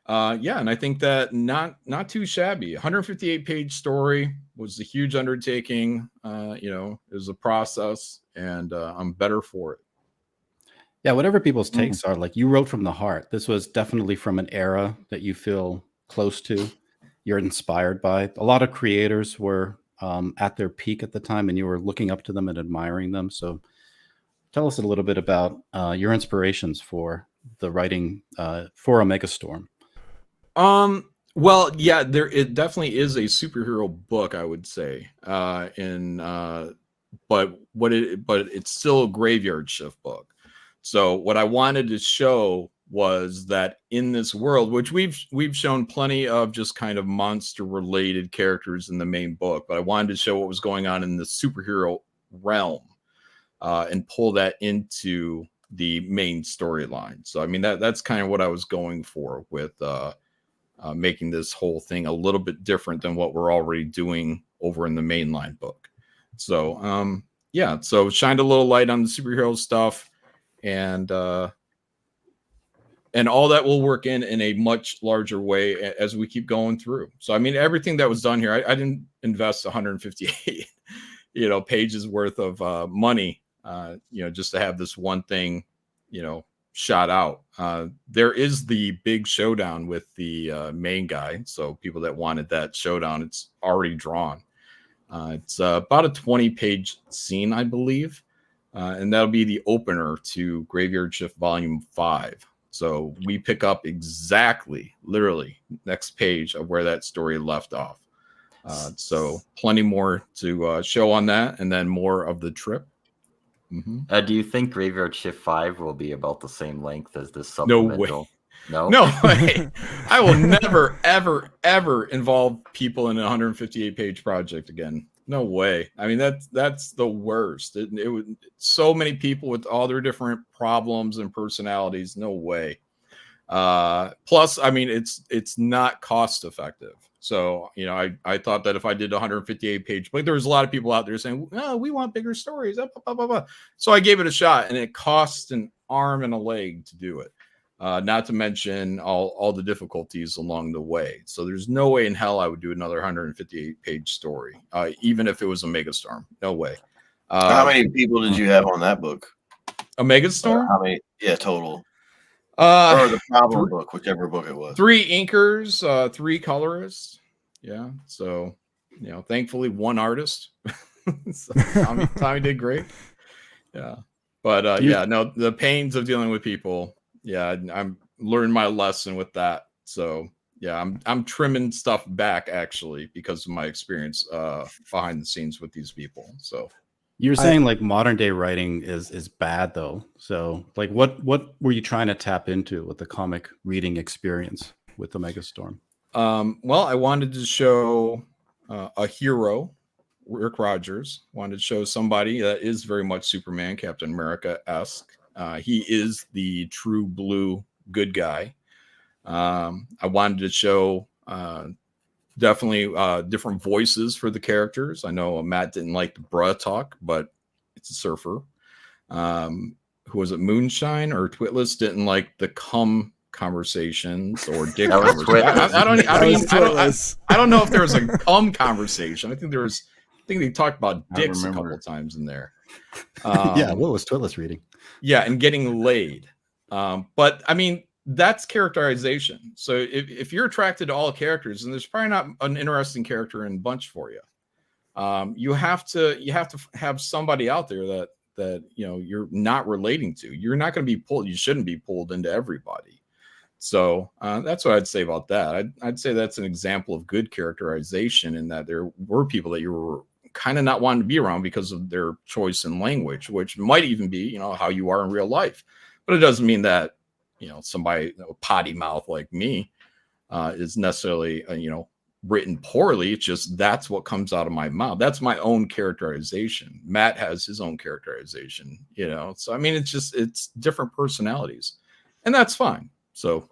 and I think that not too shabby. 158-page story was a huge undertaking. It was a process, and I'm better for it. Yeah, whatever people's takes are, like you wrote from the heart. This was definitely from an era that you feel close to. you're inspired by. A lot of creators were at their peak at the time, and you were looking up to them and admiring them. So tell us a little bit about your inspirations for the writing for Omega Storm. Well, yeah, it definitely is a superhero book, I would say. But it's still a graveyard shift book. So what I wanted to show was that in this world, which we've shown plenty of just kind of monster related characters in the main book, but I wanted to show what was going on in the superhero realm and pull that into the main storyline. So I mean that's kind of what I was going for with making this whole thing a little bit different than what we're already doing over in the mainline book. So yeah, so shined a little light on the superhero stuff, and all that will work in a much larger way as we keep going through. So I mean, everything that was done here, I didn't invest 158 pages worth of money just to have this one thing shot out. There is the big showdown with the main guy, so people that wanted that showdown, it's already drawn. It's about a 20-page scene, I believe, and that'll be the opener to Graveyard Shift Volume 5. So we pick up exactly, literally, next page of where that story left off. So plenty more to show on that, and then more of the trip. Mm-hmm. Do you think Graveyard Shift 5 will be about the same length as this No supplemental? way. No? No way. I will never, ever, ever involve people in a 158-page project again. No way. I mean, that's the worst. It would, so many people with all their different problems and personalities. No way. Plus, I mean, it's not cost effective. So, I thought that if I did 158-page, but there was a lot of people out there saying, "Oh, we want bigger stories." Blah, blah, blah, blah. So I gave it a shot, and it cost an arm and a leg to do it. Not to mention all the difficulties along the way. So there's no way in hell I would do another 158-page story, even if it was a Megastorm. No way. How many people did you have on that book? A Megastorm? How many? Yeah, total. Or the problem book, whichever book it was. 3 inkers, 3 colorists. Yeah. So, thankfully 1 artist. So Tommy did great. Yeah. But the pains of dealing with people. Yeah, I'm learning my lesson with that. So yeah, I'm trimming stuff back actually because of my experience behind the scenes with these people. So you're saying like modern day writing is bad though. So like what were you trying to tap into with the comic reading experience with the Megastorm? Well, I wanted to show a hero, Rick Rogers. Wanted to show somebody that is very much Superman, Captain America-esque. He is the true blue good guy. I wanted to show definitely different voices for the characters. I know Matt didn't like the bruh talk, but it's a surfer. Who was it? Moonshine or Twitless didn't like the cum conversations or dick conversations. I don't know if there was a cum conversation. I think they talked about dicks a couple of times in there. Yeah, what was Twitless reading? Yeah, and getting laid. But I mean, that's characterization. So if you're attracted to all characters, and there's probably not an interesting character in bunch for you, you have to have somebody out there that you're not relating to. You're not going to be pulled. You shouldn't be pulled into everybody. So that's what I'd say about that. I'd say that's an example of good characterization in that there were people that you were kind of not wanting to be around because of their choice in language, which might even be, how you are in real life. But it doesn't mean that, somebody potty mouth like me is necessarily, written poorly. It's just that's what comes out of my mouth. That's my own characterization. Matt has his own characterization, So, I mean, it's different personalities, and that's fine. So,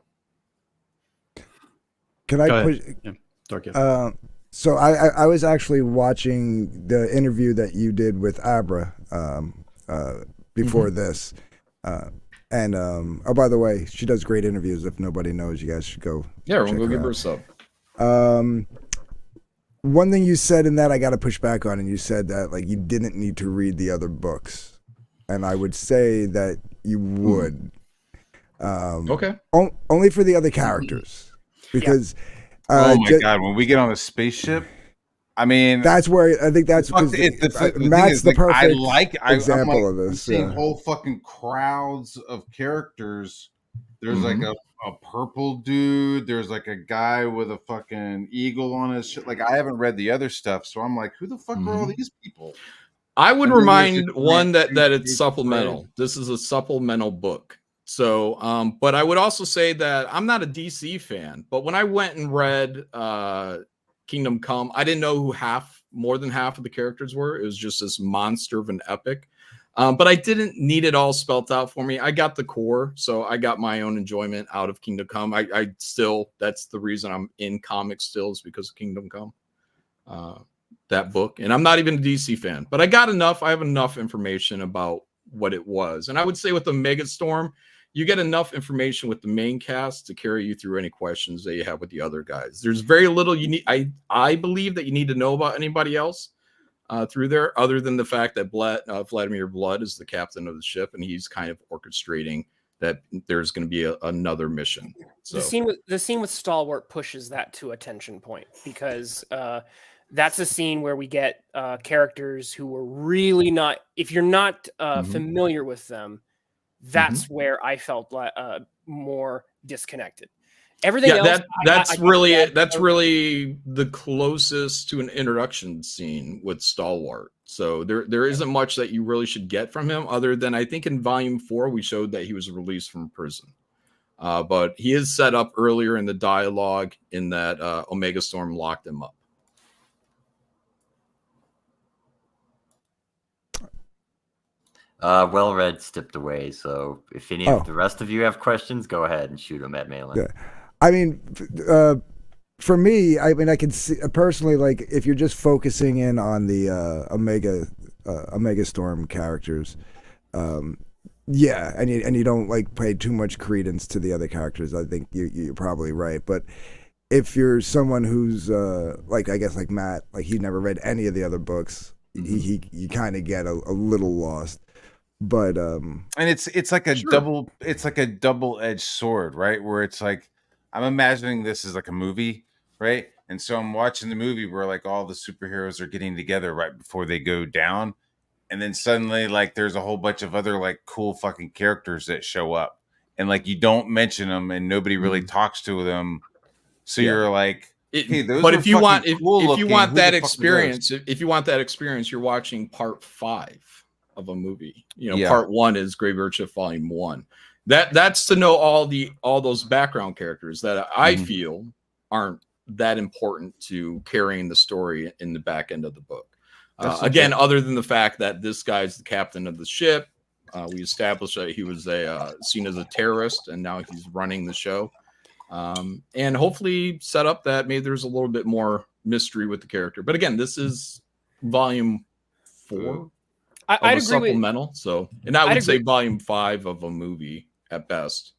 can I push? Yeah. So I was actually watching the interview that you did with Abra before this. And oh, by the way, she does great interviews. If nobody knows, you guys should go. Yeah, we'll go give her a sub. One thing you said in that I got to push back on, and you said that like you didn't need to read the other books, and I would say that you would. Okay. Only for the other characters, because Oh my ju- god, when we get on the spaceship, I mean, That's where I think that's fuck, because the thing Matt's is, the like, perfect I'm example like, of I'm this. seeing Yeah. whole fucking crowds of characters. There's like Mhm. a purple dude. There's like a guy with a fucking eagle on his shit. Like, I haven't read the other stuff, so I'm like, who the fuck are all these people? I would And then there's remind a one giant that it's space supplemental. This is a supplemental book. So, but I would also say that I'm not a DC fan, but when I went and read Kingdom Come, I didn't know who more than half of the characters were. It was just this monster of an epic. But I didn't need it all spelt out for me. I got the core, so I got my own enjoyment out of Kingdom Come. I still, that's the reason I'm in comics still, is because of Kingdom Come. That book, and I'm not even a DC fan, but I got enough. I have enough information about what it was, and I would say with the Megastorm, you get enough information with the main cast to carry you through any questions that you have with the other guys. There's very little you need. I believe that you need to know about anybody else through there, other than the fact that Vladimir Blood is the captain of the ship, and he's kind of orchestrating that there's going to be another mission. So The scene with Stalwart pushes that to a tension point because that's a scene where we get characters who were really not. If you're not familiar with them, that's where I felt more disconnected. Everything else, that's really the closest to an introduction scene with Stalwart. So there isn't much that you really should get from him, other than I think in Volume 4 we showed that he was released from prison. But he is set up earlier in the dialogue in that Omega Storm locked him up. Well read stepped away. So if any of the rest of you have questions, go ahead and shoot them at Malin. Yeah. I mean, for me, I mean, I can see personally, like, if you're just focusing in on the Omega Storm characters, yeah, and you don't like pay too much credence to the other characters, I think you're probably right. But if you're someone who's like, I guess like Matt, like he never read any of the other books, you kind of get a little lost. But and it's like a double-edged sword, right? Where it's like, I'm imagining this as like a movie, right? And so I'm watching the movie where like all the superheroes are getting together right before they go down, and then suddenly like there's a whole bunch of other like cool fucking characters that show up, and like you don't mention them and nobody really talks to them, so you're like, hey, those but are if you want cool if you want looking. that Who the fuck are those? experience, if you want that experience, you're watching part 5 of a movie. Yeah. Part 1 is Graveyard Shift Volume 1. That's to know all those background characters that I feel aren't that important to carrying the story in the back end of the book. Again, other than the fact that this guy's the captain of the ship, we established that he was seen as a terrorist, and now he's running the show. And hopefully set up that maybe there's a little bit more mystery with the character. But again, this is Volume 4. I'd agree supplemental. And I would say Volume 5 of a movie at best.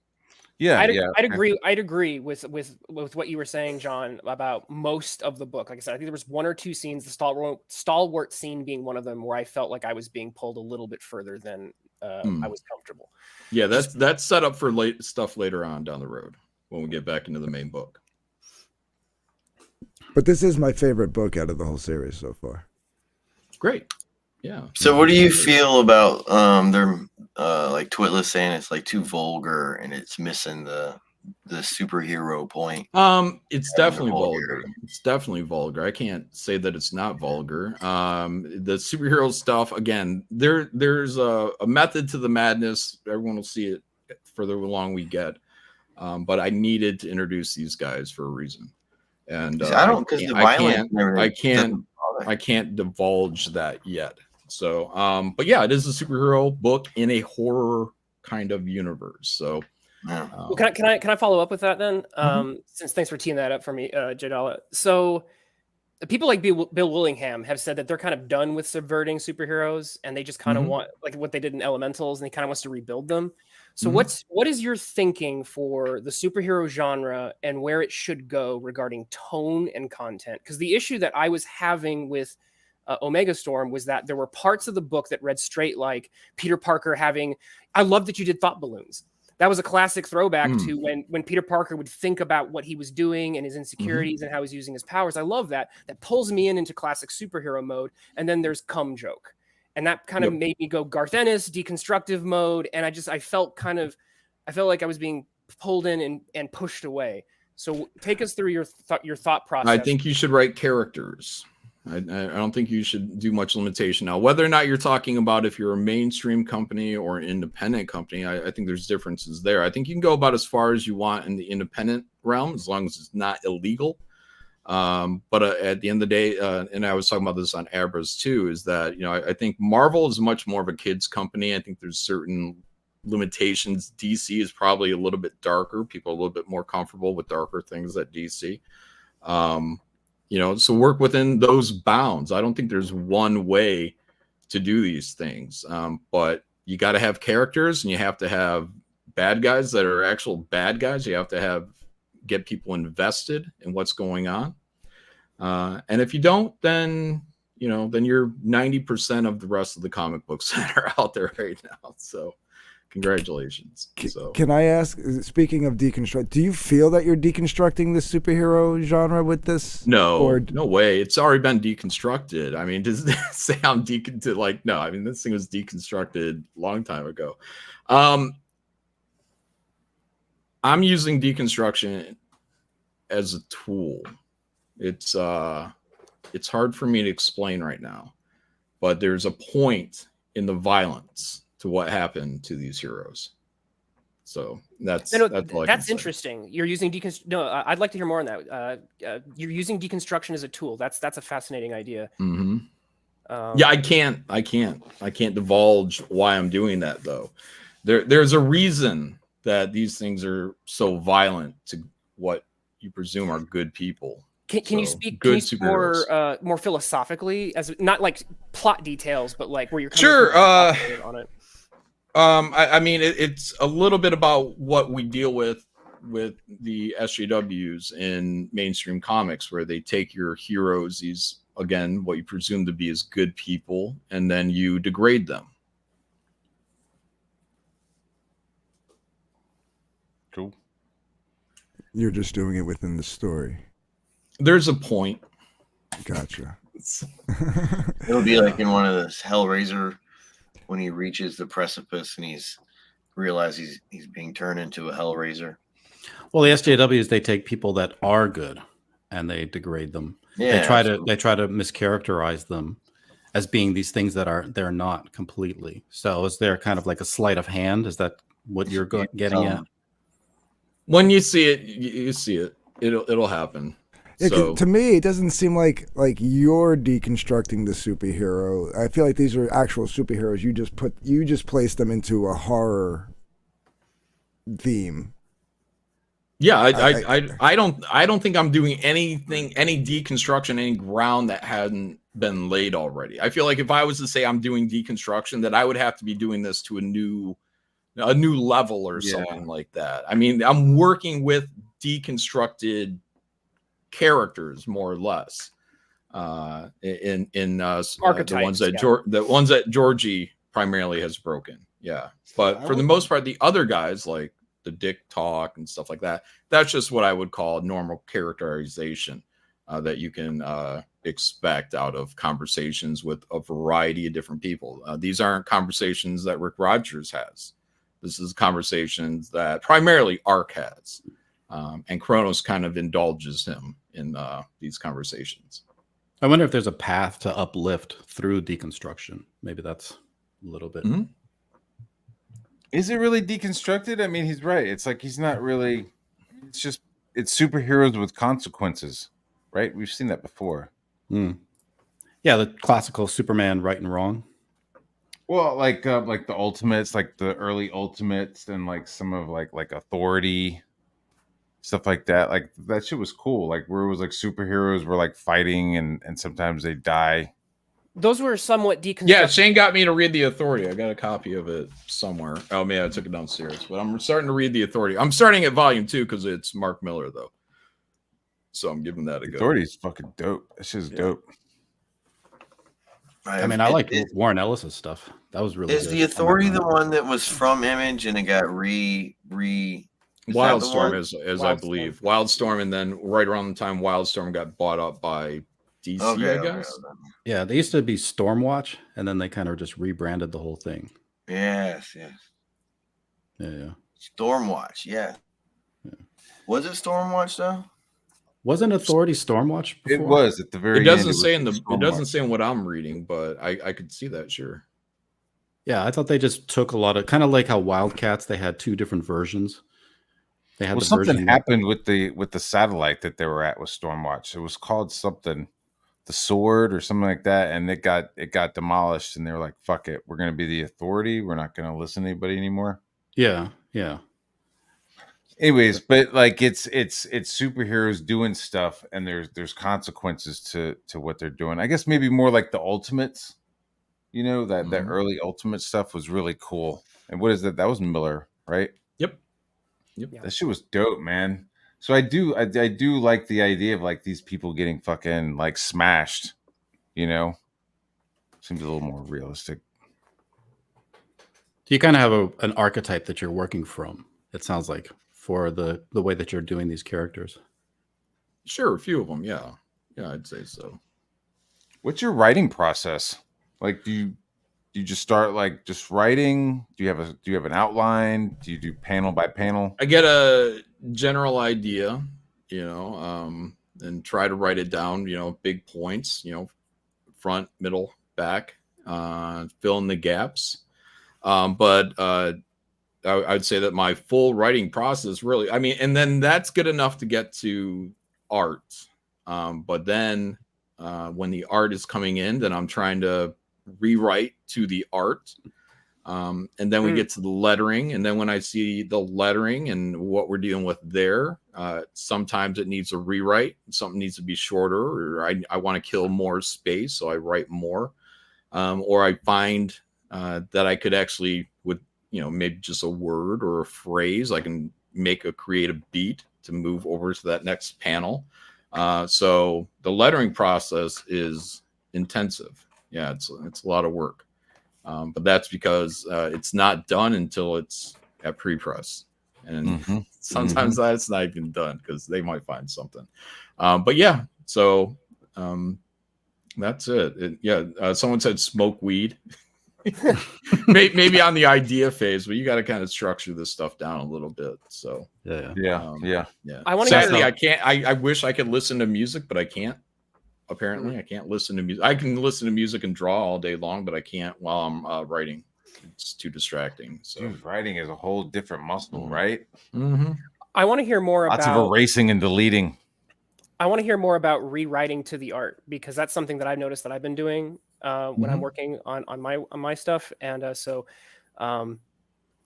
Yeah, I'd agree with what you were saying, John, about most of the book. Like I said, I think there was 1 or 2 scenes, the stalwart scene being one of them, where I felt like I was being pulled a little bit further than I was comfortable. Yeah, that's set up for stuff later on down the road when we get back into the main book. But this is my favorite book out of the whole series so far. Great. Yeah. So what do you feel about their like Twitless saying it's like too vulgar and it's missing the superhero point? It's definitely vulgar. It's definitely vulgar. I can't say that it's not vulgar. The superhero stuff, again, there's a method to the madness. Everyone will see it further along we get. But I needed to introduce these guys for a reason. And I can't divulge that yet. So, but yeah, it is a superhero book in a horror kind of universe. So, well, can I follow up with that then? Since thanks for teeing that up for me, Jadala. So, people like Bill Willingham have said that they're kind of done with subverting superheroes, and they just kind of want like what they did in Elementals, and he kind of wants to rebuild them. So, what is your thinking for the superhero genre and where it should go regarding tone and content? Because the issue that I was having with Omega Storm was that there were parts of the book that read straight like Peter Parker having, I love that you did thought balloons, that was a classic throwback Mm. to when Peter Parker would think about what he was doing and his insecurities and how he's using his powers. I love that. That pulls me into classic superhero mode. And then there's cum joke. And that kind of Yep. made me go Garth Ennis, deconstructive mode. And I felt like I was being pulled in and pushed away. So take us through your thought process. I think you should write characters. I don't think you should do much limitation. Now, whether or not you're talking about if you're a mainstream company or an independent company, I think there's differences there. I think you can go about as far as you want in the independent realm, as long as it's not illegal. But at the end of the day, and I was talking about this on Abras too, is that, I think Marvel is much more of a kids company. I think there's certain limitations. DC is probably a little bit darker. People are a little bit more comfortable with darker things at DC. So work within those bounds. I don't think there's one way to do these things. But you got to have characters, and you have to have bad guys that are actual bad guys. You have to get people invested in what's going on. And if you don't, then you're 90% of the rest of the comic books that are out there right now. So congratulations. Can I ask, speaking of deconstruct, do you feel that you're deconstructing the superhero genre with this? No, no way. It's already been deconstructed. I mean, does that say I'm no, I mean, this thing was deconstructed a long time ago. I'm using deconstruction as a tool. It's hard for me to explain right now, but there's a point in the violence to what happened to these heroes. So that's interesting. You're using I'd like to hear more on that. You're using deconstruction as a tool. That's a fascinating idea. Mm-hmm. Yeah, I can't divulge why I'm doing that though. There's a reason that these things are so violent to what you presume are good people. Can you speak more philosophically, as not like plot details, but like where you're on it? I mean, it's a little bit about what we deal with the SJWs in mainstream comics, where they take your heroes, these, again, what you presume to be as good people, and then you degrade them. Cool. You're just doing it within the story. There's a point. Gotcha. It'll be like in one of those Hellraiser, when he reaches the precipice and he's being turned into a Hellraiser. Well, the SJWs, they take people that are good and they degrade them. Yeah, they try to mischaracterize them as being these things that they're not completely. So is there kind of like a sleight of hand? Is that what you're getting at? When you see it, you see it. It'll happen. Yeah, so, to me, it doesn't seem like you're deconstructing the superhero. I feel like these are actual superheroes. You just place them into a horror theme. Yeah, I don't think I'm doing any deconstruction, any ground that hadn't been laid already. I feel like if I was to say I'm doing deconstruction, that I would have to be doing this to a new level or something like that. I mean, I'm working with deconstructed characters, more or less, in archetypes, the ones that Georgie primarily has broken. Yeah, but for the most part, the other guys, like the dick talk and stuff like that, that's just what I would call normal characterization that you can expect out of conversations with a variety of different people. These aren't conversations that Rick Rogers has. This is conversations that primarily Ark has. And Kronos kind of indulges him in these conversations. I wonder if there's a path to uplift through deconstruction. Maybe that's a little bit. Mm-hmm. Is it really deconstructed? I mean, he's right. It's like he's not really. It's superheroes with consequences, right? We've seen that before. Mm. Yeah, the classical Superman right and wrong. Well, like the Ultimates, like the early Ultimates, and like some of like Authority. Stuff like that, like that shit was cool. Like where it was like superheroes were like fighting and sometimes they die. Those were somewhat deconstructed. Yeah, Shane got me to read The Authority. I got a copy of it somewhere. Oh man, I took it downstairs. But I'm starting to read The Authority. I'm starting at volume 2 because it's Mark Miller though. So I'm giving that a go. Authority is fucking dope. That shit's dope. I mean, I liked Warren Ellis's stuff. That was really Is good. the Authority the one that was from Image and it got re? Is that the Wildstorm one? is I believe Wildstorm, and then right around the time Wildstorm got bought up by DC, I guess. Okay. Yeah, they used to be Stormwatch, and then they kind of just rebranded the whole thing. Yes. Yeah. Stormwatch, yeah. Was it Stormwatch though? Wasn't Authority Stormwatch before? It was at the very It doesn't end. say in the. It doesn't Stormwatch. say in what I'm reading, but I could see that, sure. Yeah, I thought they just took a lot of, kind of like how Wildcats, they had 2 different versions. They had Well, the something version happened with the satellite that they were at with Stormwatch. It was called something, the Sword or something like that, and it got demolished. And they were like, "Fuck it, we're gonna be the Authority. We're not gonna listen to anybody anymore." Yeah. Anyways, but like it's superheroes doing stuff, and there's consequences to what they're doing. I guess maybe more like the Ultimates. You know, that early Ultimate stuff was really cool. And what is that? That was Miller, right? Yep. Yeah. That shit was dope, man. So I do like the idea of like these people getting fucking like smashed, you know? Seems a little more realistic. Do you kind of have an archetype that you're working from, it sounds like, for the way that you're doing these characters? Sure, a few of them, yeah. Yeah, I'd say so. What's your writing process? Like, do you just start like just writing? Do you have an outline? Do you do panel by panel? I get a general idea, and try to write it down, big points, front, middle, back, fill in the gaps. But I'd say that my full writing process really, and then that's good enough to get to art. But then when the art is coming in, then I'm trying to rewrite to the art. And then we get to the lettering. And then when I see the lettering and what we're dealing with there, sometimes it needs a rewrite. Something needs to be shorter, or I want to kill more space, so I write more. Or I find that I could actually, with maybe just a word or a phrase, I can make a creative beat to move over to that next panel. So the lettering process is intensive. Yeah, it's a lot of work. But that's because it's not done until it's at pre-press. And sometimes that's not even done because they might find something. But yeah, so that's it. Someone said smoke weed. Maybe on the idea phase, but you got to kind of structure this stuff down a little bit. So yeah. I want to Sadly, I can't. I wish I could listen to music, but I can't. Apparently, I can't listen to music. I can listen to music and draw all day long, but I can't while I'm writing. It's too distracting. So Dude, writing is a whole different muscle, right? I want to hear more Lots about of erasing and deleting. I want to hear more about rewriting to the art, because that's something that I've noticed that I've been doing when I'm working on my stuff. And kind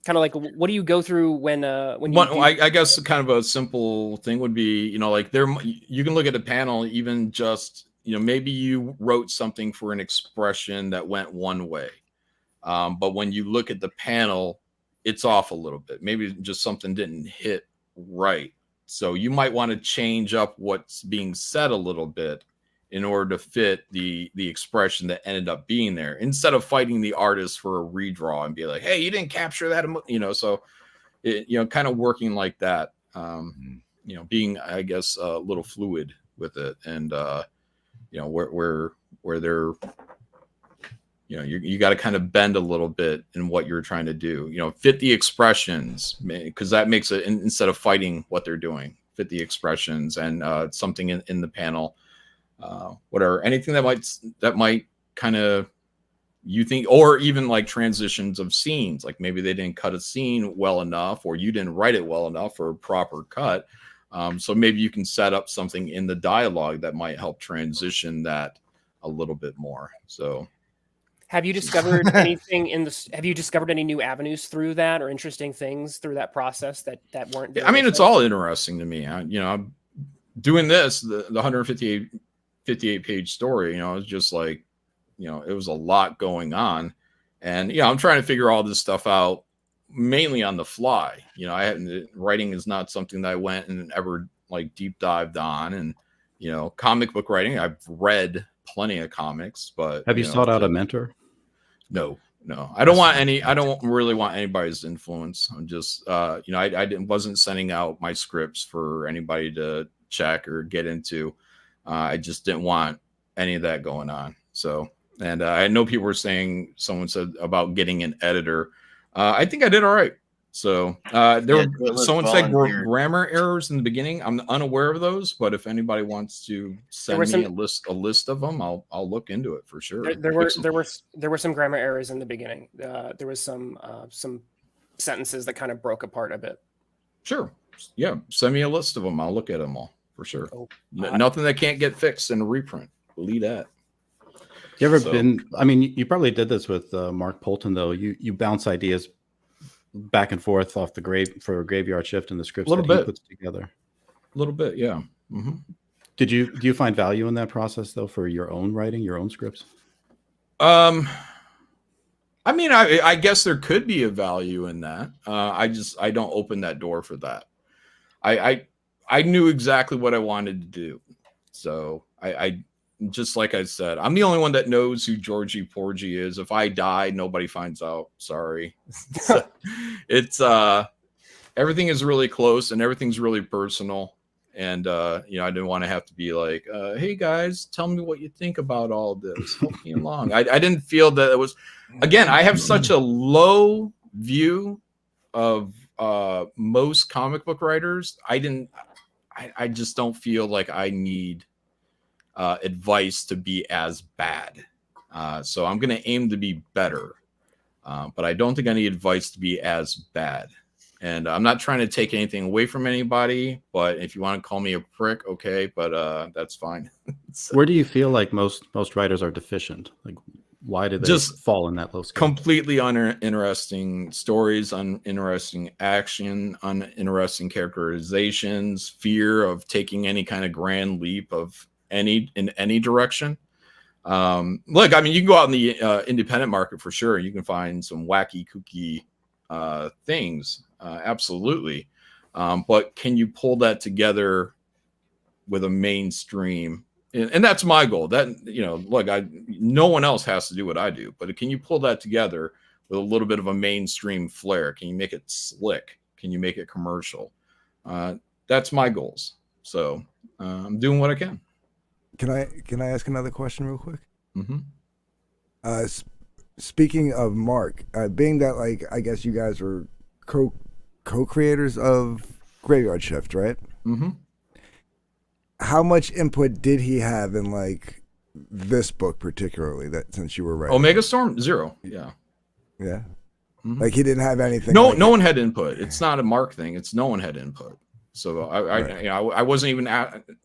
of like, what do you go through when you I guess kind of a simple thing would be, like you can look at a panel, even just, maybe you wrote something for an expression that went one way. But when you look at the panel, it's off a little bit. Maybe just something didn't hit right. So you might want to change up what's being said a little bit in order to fit the expression that ended up being there, instead of fighting the artist for a redraw and be like, hey, you didn't capture that, so kind of working like that, being, I guess, a little fluid with it. And where they're, you got to kind of bend a little bit in what you're trying to do, fit the expressions, because that makes it, instead of fighting what they're doing, fit the expressions and something in the panel, whatever, anything that might kind of, you think, or even like transitions of scenes, like maybe they didn't cut a scene well enough, or you didn't write it well enough for a proper cut. So maybe you can set up something in the dialogue that might help transition that a little bit more. So have you discovered anything have you discovered any new avenues through that, or interesting things through that process that weren't there? It's all interesting to me. I'm doing this, the 158 page story, it's just like, it was a lot going on, and I'm trying to figure all this stuff out mainly on the fly. Writing is not something that I went and ever like deep dived on, and comic book writing, I've read plenty of comics, but Have you sought out a mentor? No. I don't want any. I don't really want anybody's influence. I'm just, wasn't sending out my scripts for anybody to check or get into. I just didn't want any of that going on. So, and I know people were saying, someone said about getting an editor. I think I did all right. So someone said grammar errors in the beginning. I'm unaware of those, but if anybody wants to send me a list of them, I'll look into it for sure. There were some grammar errors in the beginning. There was some sentences that kind of broke apart a bit. Sure. Yeah. Send me a list of them. I'll look at them all for sure. Oh, nothing that can't get fixed in a reprint. Believe that. You ever been? I mean, you probably did this with Mark Polton, though. You bounce ideas back and forth off the Graveyard Shift and the scripts that he puts together. A little bit, yeah. Mm-hmm. Do you find value in that process though for your own writing, your own scripts? I mean, I guess there could be a value in that. I don't open that door for that. I knew exactly what I wanted to do, so I just like I said, I'm the only one that knows who Georgie Porgy is. If I die, nobody finds out. Sorry. It's everything is really close and everything's really personal. And I didn't want to have to be like, hey guys, tell me what you think about all of this. Help me along. I didn't feel that it was, again, I have such a low view of most comic book writers. I just don't feel like I need advice to be as bad. So I'm going to aim to be better. But I don't think I need advice to be as bad. And I'm not trying to take anything away from anybody, but if you want to call me a prick, okay, but that's fine. So, where do you feel like most writers are deficient? Like, why do they just fall in that low scale? Completely uninteresting stories, uninteresting action, uninteresting characterizations, fear of taking any kind of grand leap of in any direction. Look, I mean, you can go out in the independent market for sure. You can find some wacky, kooky things, absolutely. But can you pull that together with a mainstream? And that's my goal. That look, no one else has to do what I do, but can you pull that together with a little bit of a mainstream flair? Can you make it slick? Can you make it commercial? That's my goals. So I'm doing what I can. Can I ask another question real quick? Mm-hmm. Speaking of Mark, being that like I guess you guys were co-creators of Graveyard Shift, right? Mm-hmm. How much input did he have in like this book particularly? That since you were writing Omega Storm, 0. Yeah. Mm-hmm. Like he didn't have anything. No one had input. It's not a Mark thing. It's no one had input. So I wasn't even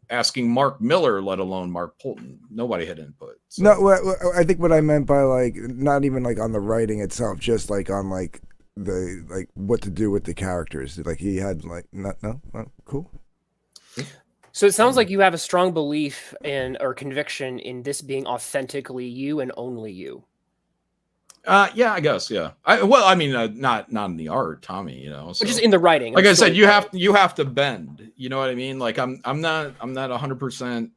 asking Mark Miller, let alone Mark Polton. Nobody had input. So. No, I think what I meant by like not even like on the writing itself, just like on like the like what to do with the characters. Like he had like no, cool. So it sounds like you have a strong belief in or conviction in this being authentically you and only you. Yeah, I guess. Yeah. Not in the art, Tommy. So. But just in the writing. Like I said, you have to bend. You know what I mean? Like I'm not 100%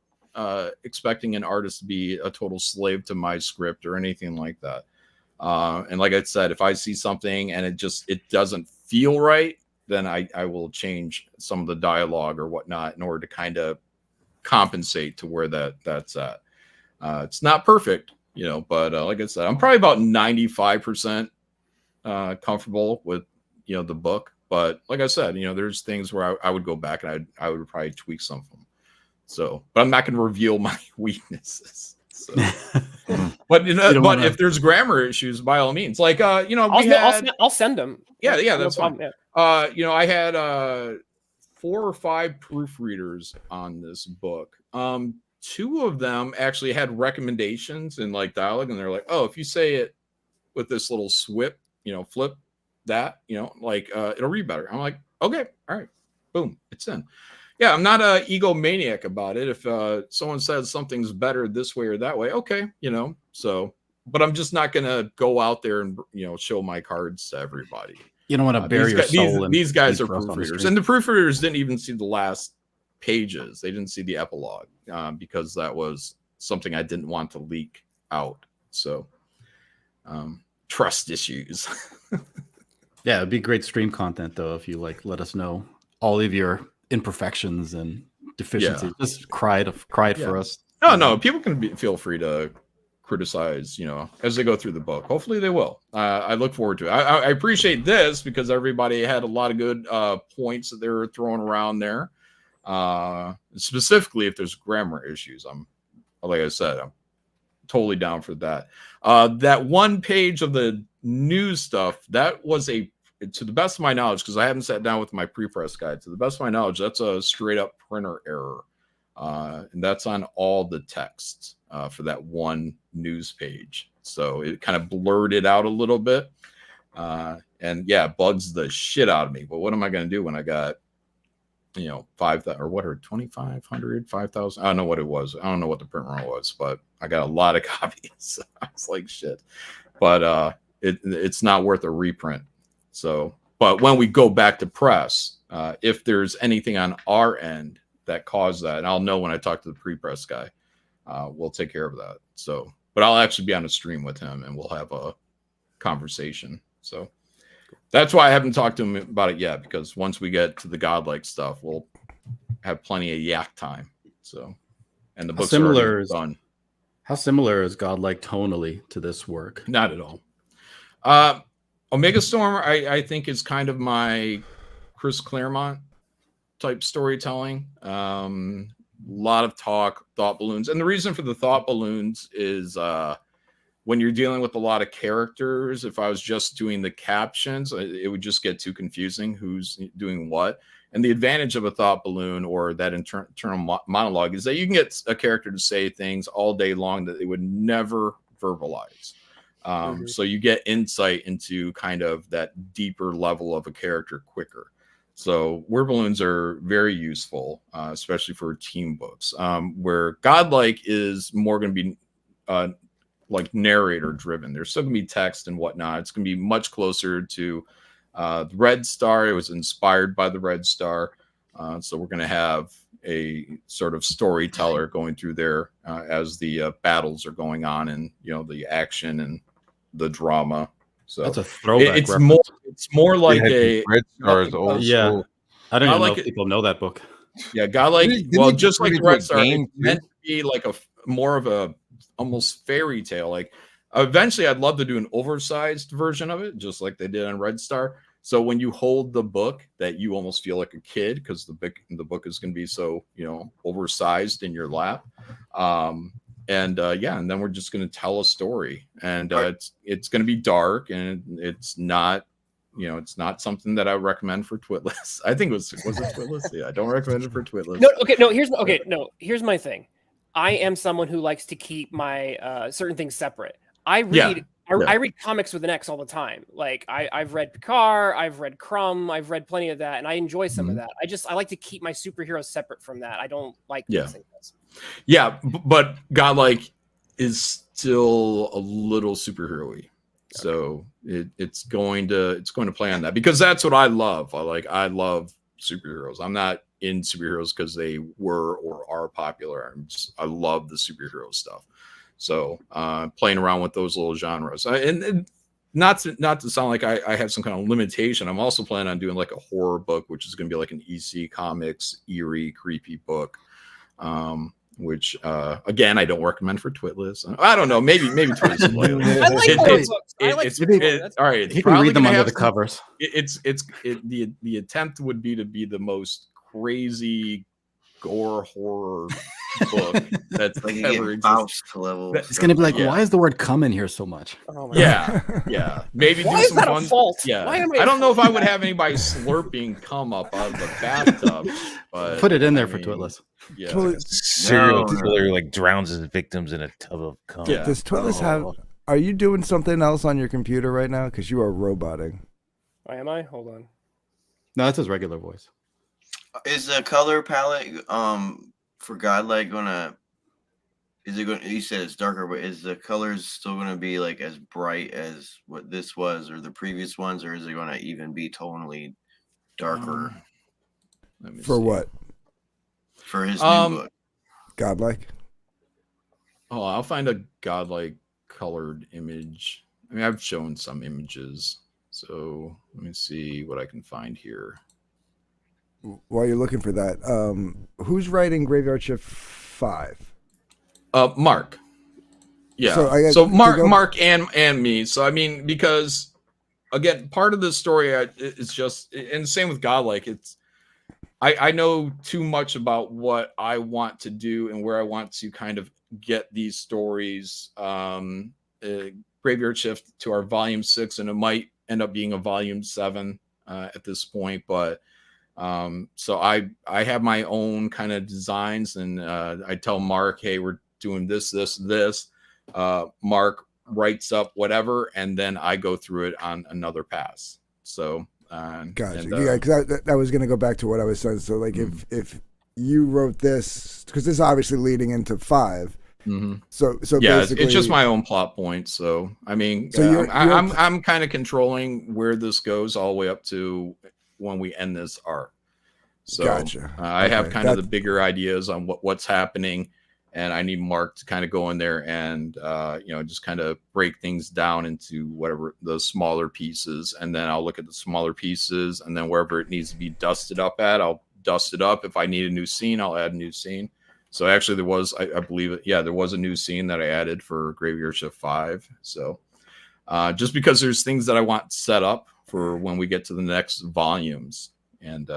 expecting an artist to be a total slave to my script or anything like that. And like I said, if I see something and it doesn't feel right, then I will change some of the dialogue or whatnot in order to kind of compensate to where that's at. It's not perfect. But like I said, I'm probably about 95% comfortable with, the book. But like I said, there's things where I would go back and I would probably tweak some of them. So, but I'm not going to reveal my weaknesses. So. But if there's grammar issues, by all means, like I'll send them. Yeah, that's fine. Yeah. I had 4 or 5 proofreaders on this book. 2 of them actually had recommendations in like dialogue, and they're like, "Oh, if you say it with this little flip that, it'll read better." I'm like, "Okay, all right, boom, it's in." Yeah, I'm not a egomaniac about it. If someone says something's better this way or that way, okay, So, but I'm just not gonna go out there and show my cards to everybody. You don't want to bare your soul. These guys are proofreaders, and the proofreaders didn't even see the last pages. They didn't see the epilogue because that was something I didn't want to leak out. So trust issues. Yeah, it'd be great stream content though if you like let us know all of your imperfections and deficiencies. Just cry it for us. No, people can feel free to criticize, as they go through the book. Hopefully they will. I look forward to it. I appreciate this because everybody had a lot of good points that they were throwing around there. Specifically, if there's grammar issues, like I said, I'm totally down for that. That one page of the news stuff, that was to the best of my knowledge, because I haven't sat down with my pre-press guide, to the best of my knowledge, that's a straight up printer error. And that's on all the texts for that one news page. So it kind of blurred it out a little bit. And yeah, it bugs the shit out of me. But what am I going to do when I got, 5,000 or what are 2,500, 5,000? I don't know what it was. I don't know what the print run was, but I got a lot of copies. I was like, shit. But it's not worth a reprint. So, but when we go back to press, if there's anything on our end that caused that, and I'll know when I talk to the pre-press guy, we'll take care of that. So, but I'll actually be on a stream with him and we'll have a conversation. So that's why I haven't talked to him about it yet, because once we get to the godlike stuff, we'll have plenty of yak time. So, and the book's already done. How similar is godlike tonally to this work? Not at all. Omega Storm, I think, is kind of my Chris Claremont type storytelling. A lot of talk, thought balloons. And the reason for the thought balloons is when you're dealing with a lot of characters, if I was just doing the captions, it would just get too confusing who's doing what. And the advantage of a thought balloon or that internal monologue is that you can get a character to say things all day long that they would never verbalize. So you get insight into kind of that deeper level of a character quicker. So word balloons are very useful, especially for team books, where godlike is more going to be like narrator driven. There's still going to be text and whatnot. It's going to be much closer to the Red Star. It was inspired by the Red Star. So we're going to have a sort of storyteller going through there as the battles are going on, and the action and the drama. So that's a throwback. It's more like a Red Star's old school. I don't even know if people know that book. Yeah, godlike. Well, just like the Red Star, it's meant to be like more of a almost fairy tale. Like eventually, I'd love to do an oversized version of it, just like they did on Red Star. So when you hold the book, that you almost feel like a kid, because the book is going to be so oversized in your lap. And then we're just going to tell a story, and it's going to be dark, and it's not something that I recommend for Twitless. I think was it Twitless? Yeah, I don't recommend it for Twitless. Here's my thing. I am someone who likes to keep my certain things separate. I read comics with an X all the time. Like I've read Picard, I've read Crumb, I've read plenty of that, and I enjoy some of that. I like to keep my superheroes separate from that. I don't like mixing those. Yeah, but godlike is still a little superhero-y. Okay. So it's going to play on that, because that's what I love. I love superheroes. I'm not in superheroes because they were or are popular. I love the superhero stuff. So playing around with those little genres, and not to sound like I have some kind of limitation. I'm also planning on doing like a horror book, which is going to be like an EC Comics eerie, creepy book. Which again, I don't recommend for Twitless. I don't know, maybe Twitless. I like books. All right, you can read them under the covers. The attempt would be to be the most crazy gore horror book that's like ever existed. Level. It's gonna be like, why is the word "come" in here so much? Oh yeah. Maybe why do is some that fun. A fault? Yeah, why am I don't know if I would have anybody slurping cum up out of the bathtub. But put it in there for Twitless. Yeah, serial killer like drowns his victims in a tub of cum. Yeah. Does Twitless have? Are you doing something else on your computer right now? Because you are roboting. Am I? Hold on. No, that's his regular voice. Is the color palette for godlike gonna? Is it going? You said it's darker, but is the colors still going to be like as bright as what this was or the previous ones, or is it going to even be tonally darker? For what? For his new book, godlike. Oh, I'll find a godlike colored image. I mean, I've shown some images, so let me see what I can find here. While you're looking for that, who's writing Graveyard Shift 5? Mark. Yeah. So I got So to Mark, go- Mark, and me. So I mean, because again, part of the story is just, and same with Godlike. It's I know too much about what I want to do and where I want to kind of get these stories. Graveyard Shift to our volume 6, and it might end up being a volume 7 at this point, but. So I have my own kind of designs, and I tell Mark, hey, we're doing this. Mark writes up whatever, and then I go through it on another pass. So Gotcha. and, Yeah, because I was going to go back to what I was saying. So like if you wrote this, because this is obviously leading into 5. So yeah, basically, it's just my own plot points. So I mean, So I'm kind of controlling where this goes all the way up to when we end this arc. So Gotcha. I have Okay. kind of the bigger ideas on what's happening, and I need Mark to kind of go in there and just kind of break things down into whatever the smaller pieces, and then I'll look at the smaller pieces, and then wherever it needs to be dusted up at, I'll dust it up. If I need a new scene, I'll add a new scene. So actually there was, I believe it, yeah, there was a new scene that I added for Graveyard Shift 5. So just because there's things that I want set up for when we get to the next volumes, and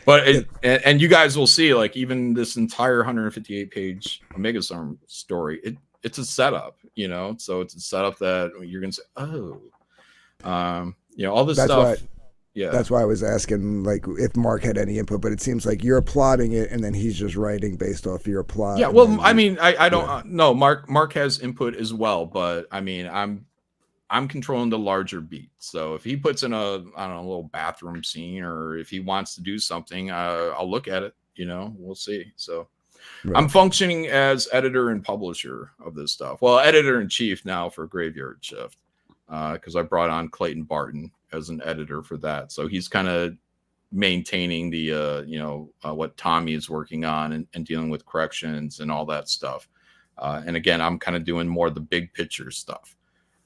but and you guys will see, like, even this entire 158 page Omega Storm story, it's a setup, so it's a setup that you're gonna say, oh, all this stuff. Yeah, that's why I was asking, like, if Mark had any input, but it seems like you're plotting it and then he's just writing based off your plot. Yeah, well, I mean, I don't know. Mark has input as well, but I mean, I'm controlling the larger beat. So if he puts in a little bathroom scene, or if he wants to do something, I'll look at it. We'll see. So right. I'm functioning as editor and publisher of this stuff. Well, editor in chief now for Graveyard Shift, because I brought on Clayton Barton as an editor for that. So he's kind of maintaining the what Tommy is working on and dealing with corrections and all that stuff. And again, I'm kind of doing more of the big picture stuff.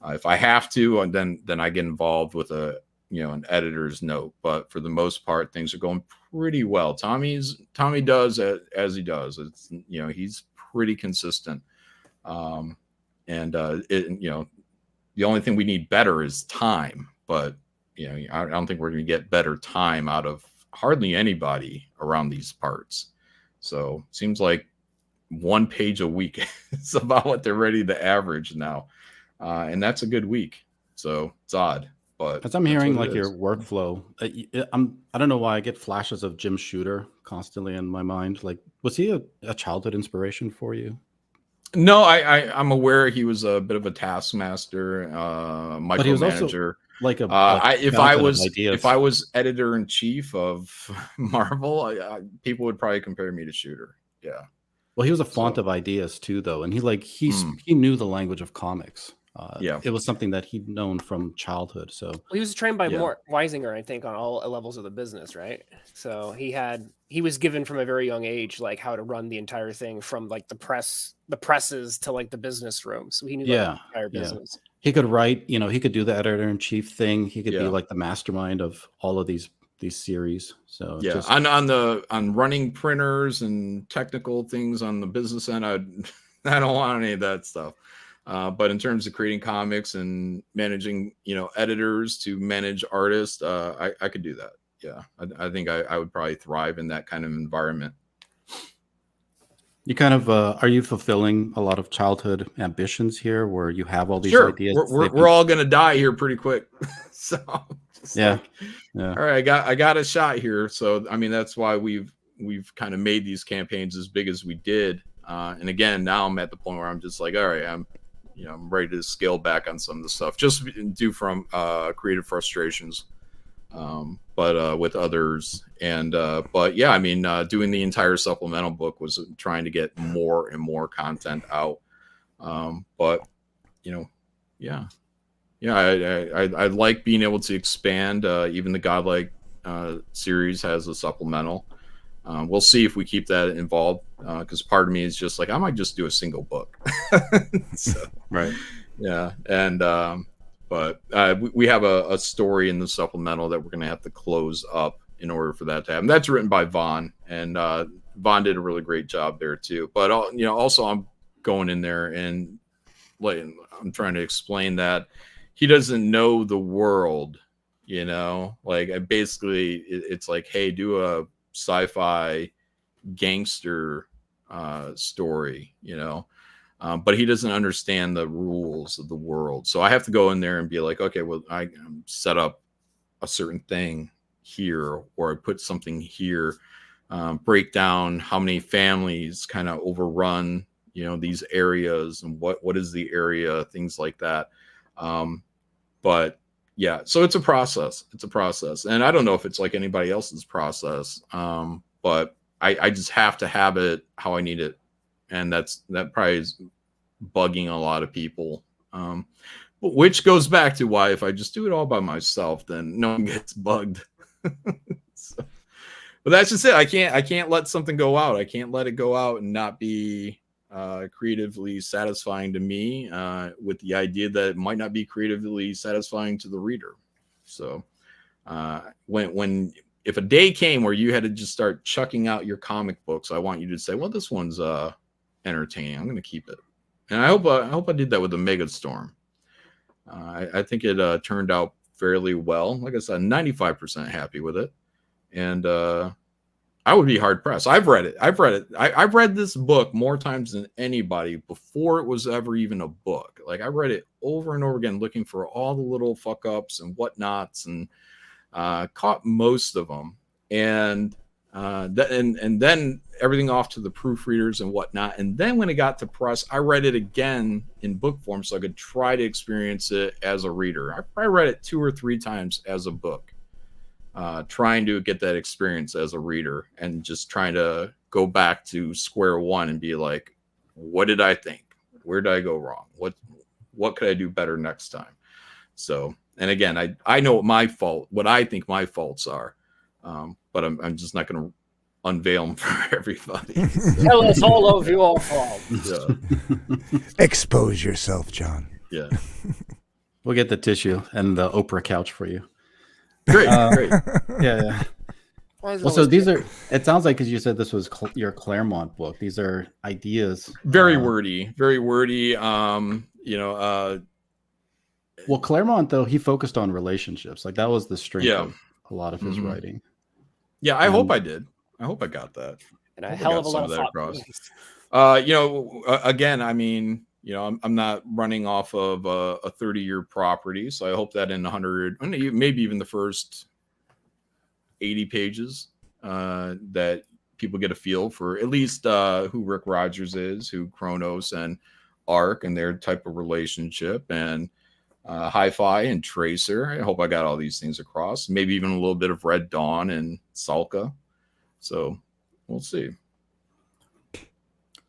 If I have to, and then I get involved with an editor's note. But for the most part, things are going pretty well. Tommy does as he does. It's he's pretty consistent. The only thing we need better is time. But I don't think we're going to get better time out of hardly anybody around these parts. So it seems like 1 page a week is about what they're ready to average now. And that's a good week. So it's odd, but as I'm hearing like your workflow, I don't know why I get flashes of Jim Shooter constantly in my mind. Like, was he a childhood inspiration for you? No, I'm aware he was a bit of a taskmaster, micromanager. Like if I was editor in chief of Marvel, people would probably compare me to Shooter. Yeah. Well, he was a font of ideas too, though, and he knew the language of comics. It was something that he'd known from childhood. So he was trained by Mort Weisinger, I think, on all levels of the business, right? So he was given from a very young age, like, how to run the entire thing, from like the presses to like the business room. So he knew the entire business. He could write, he could do the editor in chief thing. He could be like the mastermind of all of these series. So on running printers and technical things on the business end, I don't want any of that stuff. But in terms of creating comics and managing, editors to manage artists, I could do that. Yeah, I think I would probably thrive in that kind of environment. You kind of are you fulfilling a lot of childhood ambitions here, where you have all these ideas? We're all gonna die here pretty quick. So yeah. All right, I got a shot here. So I mean, that's why we've kind of made these campaigns as big as we did. And again, now I'm at the point where I'm just like, all right, I'm ready to scale back on some of the stuff, just due from creative frustrations, but with others. And but yeah, I mean, doing the entire supplemental book was trying to get more and more content out. But I like being able to expand. Even the Godlike series has a supplemental. We'll see if we keep that involved, because part of me is just like, I might just do a single book. So, Right. yeah, and but we have a story in the supplemental that we're going to have to close up in order for that to happen. That's written by Vaughn, and Vaughn did a really great job there too. But also I'm going in there and like I'm trying to explain that he doesn't know the world. Like it's like, hey, do a sci-fi gangster story, but he doesn't understand the rules of the world. So I have to go in there and be like, okay, well, I set up a certain thing here, or I put something here, break down how many families kind of overrun, these areas, and what is the area, things like that. But yeah, so it's a process. And I don't know if it's like anybody else's process, but I just have to have it how I need it. And that probably is bugging a lot of people. Which goes back to why if I just do it all by myself, then no one gets bugged. So, but that's just it. I can't let something go out. I can't let it go out and not be creatively satisfying to me, with the idea that it might not be creatively satisfying to the reader. So if a day came where you had to just start chucking out your comic books, I want you to say, well, this one's entertaining, I'm going to keep it. And I hope I did that with the Megastorm. I think it turned out fairly well. Like I said, 95% happy with it. And I would be hard pressed. I've read it. I've read this book more times than anybody before it was ever even a book. Like I read it over and over again, looking for all the little fuck ups and whatnots, and caught most of them. And then everything off to the proofreaders and whatnot. And then when it got to press, I read it again in book form so I could try to experience it as a reader. I read it 2 or 3 times as a book. Trying to get that experience as a reader, and just trying to go back to square one and be like, what did I think? Where did I go wrong? What could I do better next time? So, and again, I know what I think my faults are, but I'm just not going to unveil them for everybody. So. Tell us all of your faults. Yeah. Expose yourself, John. Yeah. We'll get the tissue and the Oprah couch for you. Great. Great. Yeah. Well, so these are, it sounds like, because you said this was your Claremont book, these are ideas. Very wordy. Well, Claremont, though, he focused on relationships. Like that was the strength of a lot of his writing. Yeah, I hope I did. I hope I got that. And a hell of a lot of that across. Again, I mean, I'm not running off of a 30-year property, so I hope that in 100, maybe even the first 80 pages, that people get a feel for at least who Rick Rogers is, who Kronos and Ark and their type of relationship, and Hi-Fi and Tracer. I hope I got all these things across. Maybe even a little bit of Red Dawn and Salka. So we'll see.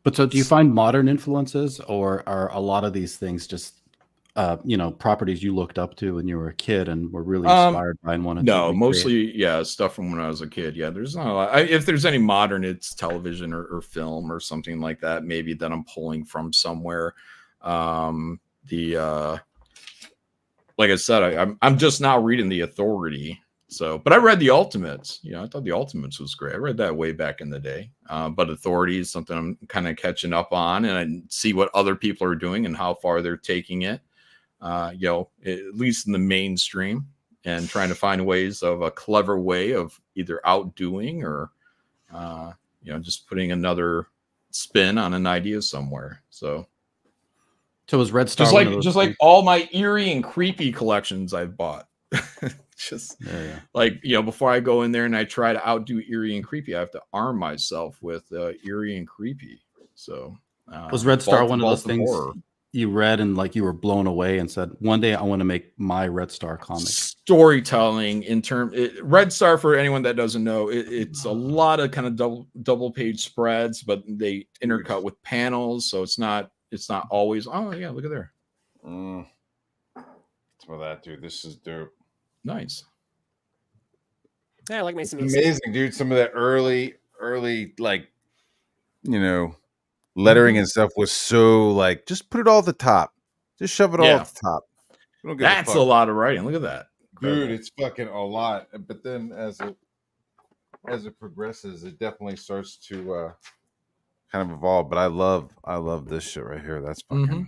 But so do you find modern influences, or are a lot of these things just, properties you looked up to when you were a kid and were really inspired by and wanted to recreate? Mostly, stuff from when I was a kid. Yeah, there's not a lot. If there's any modern, it's television or film or something like that, maybe that I'm pulling from somewhere. Like I said, I'm just now reading The Authority. So, but I read The Ultimates. I thought The Ultimates was great. I read that way back in the day. But Authority is something I'm kind of catching up on, and I see what other people are doing and how far they're taking it. At least in the mainstream, and trying to find ways of a clever way of either outdoing or, just putting another spin on an idea somewhere. So was Red Star just like all my eerie and creepy collections I've bought. Just before I go in there and I try to outdo eerie and creepy, I have to arm myself with eerie and creepy. So was Red Star one of those things you read and like you were blown away and said, one day I want to make my Red Star comic? Storytelling Red Star, for anyone that doesn't know, it's a lot of kind of double page spreads, but they intercut with panels, so it's not always, oh yeah, look at there. Some of that, dude. This is dope. Nice. Yeah, I like Mason. Amazing, dude. Some of that early early like lettering and stuff was so like just put it all at the top, just shove it all Yeah. at the top. We don't give That's a a fuck. lot of writing. Look at that. Dude, Incredible. it's fucking a lot. But then as it progresses, it definitely starts to kind of evolve. But I love this shit right here. That's fucking Mhm.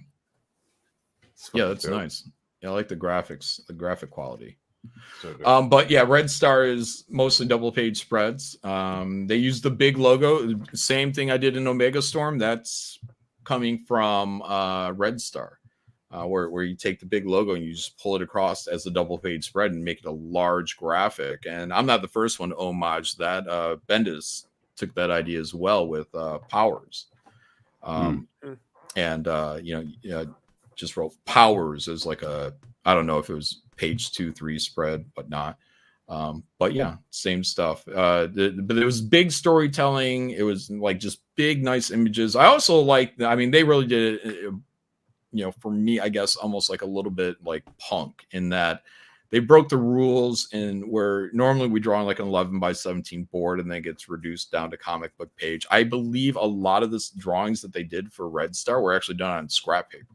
it's Yeah, fucking that's dope. nice. Yeah, I like the graphics, the graphic quality. So dope. But yeah, Red Star is mostly double page spreads. They use the big logo. Same thing I did in Omega Storm. That's coming from Red Star, where you take the big logo and you just pull it across as a double page spread and make it a large graphic. And I'm not the first one to homage that. Bendis took that idea as well with Powers. And just wrote Powers as like I don't know if it was page 2-3 spread, but not. But yeah, same stuff. But it was big storytelling. It was like just big, nice images. I also like. I mean, they really did it. For me, I guess almost like a little bit like punk in that they broke the rules in where normally we draw on like an 11x17 board and then it gets reduced down to comic book page. I believe a lot of the drawings that they did for Red Star were actually done on scrap paper.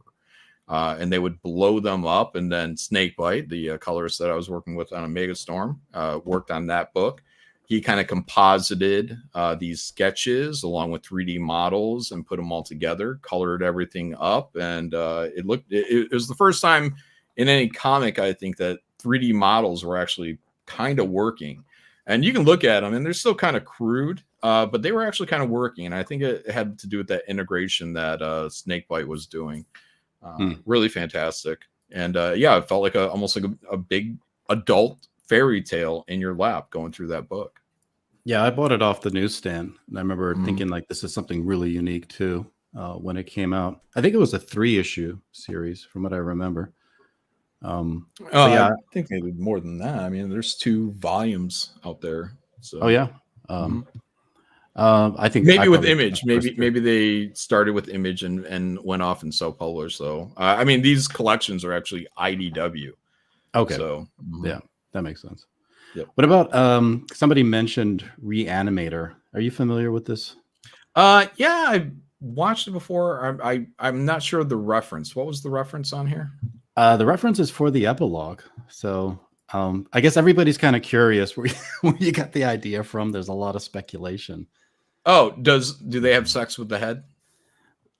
And they would blow them up, and then Snakebite, the colorist that I was working with on Omega Storm, worked on that book. He kind of composited these sketches along with 3D models and put them all together, colored everything up, and it was the first time in any comic, I think, that 3D models were actually kind of working. And you can look at them, and they're still kind of crude, but they were actually kind of working. And I think it had to do with that integration that Snakebite was doing. Really fantastic. And yeah, it felt like almost like a big adult fairy tale in your lap going through that book. Yeah, I bought it off the newsstand, and I remember thinking like this is something really unique too when it came out. I think it was a 3-issue series, from what I remember. Yeah, I think they did more than that. I mean, there's 2 volumes out there. So. Oh yeah. I think maybe I with probably Image, the first maybe they started with Image and went off and self-published. So I mean, these collections are actually IDW. Okay. So yeah, that makes sense. Yep. What about somebody mentioned Reanimator? Are you familiar with this? Yeah, I watched it before. I'm not sure of the reference. What was the reference on here? The reference is for the epilogue. So I guess everybody's kind of curious where you got the idea from. There's a lot of speculation. Oh, do they have sex with the head?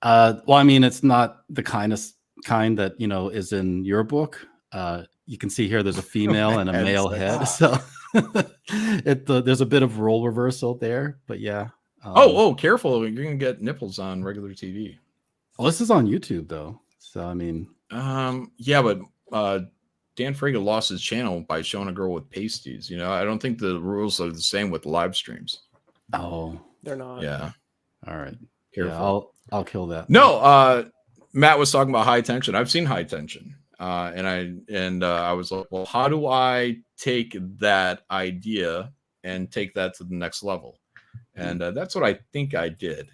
Well, I mean, it's not the kind that is in your book. You can see here there's a female and a male head, so there's a bit of role reversal there. But yeah. Careful! You're gonna get nipples on regular TV. Well, this is on YouTube though, so I mean, yeah, but Dan Fraga lost his channel by showing a girl with pasties. I don't think the rules are the same with live streams. Oh, they're not. Yeah. All right. Careful. Yeah, I'll kill that. No, Matt was talking about High Tension. I've seen High Tension. And I was like, well, how do I take that idea and take that to the next level? And that's what I think I did.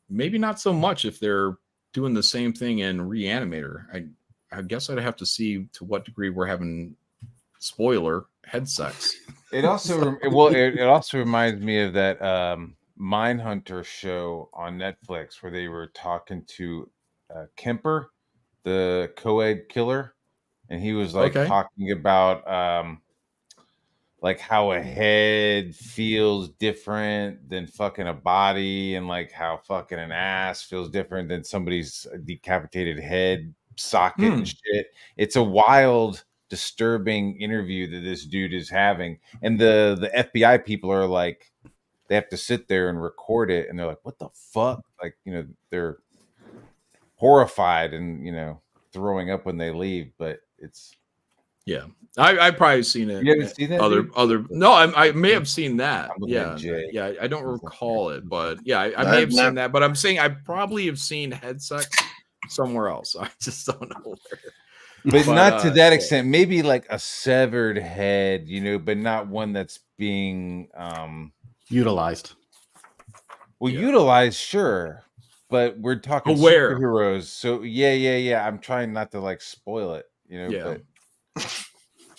Maybe not so much if they're doing the same thing in Reanimator. I guess I'd have to see to what degree we're having spoiler head sex. It also it also reminds me of that Mindhunter show on Netflix where they were talking to Kemper, the co-ed killer, and he was like talking about like how a head feels different than fucking a body, and like how fucking an ass feels different than somebody's decapitated head socket and shit. It's a wild, disturbing interview that this dude is having, and the FBI people are like, they have to sit there and record it, and they're like, what the fuck? Like, they're horrified and throwing up when they leave. But it's I've probably seen it. You haven't seen that? Other no, I may have seen that. Yeah, I don't recall it, but yeah, I may have seen that. But I'm saying I probably have seen head sex somewhere else. I just don't know where. But not to that extent. Maybe like a severed head, but not one that's being utilized. Well, utilized, sure, but we're talking superheroes. So yeah. I'm trying not to like spoil it, But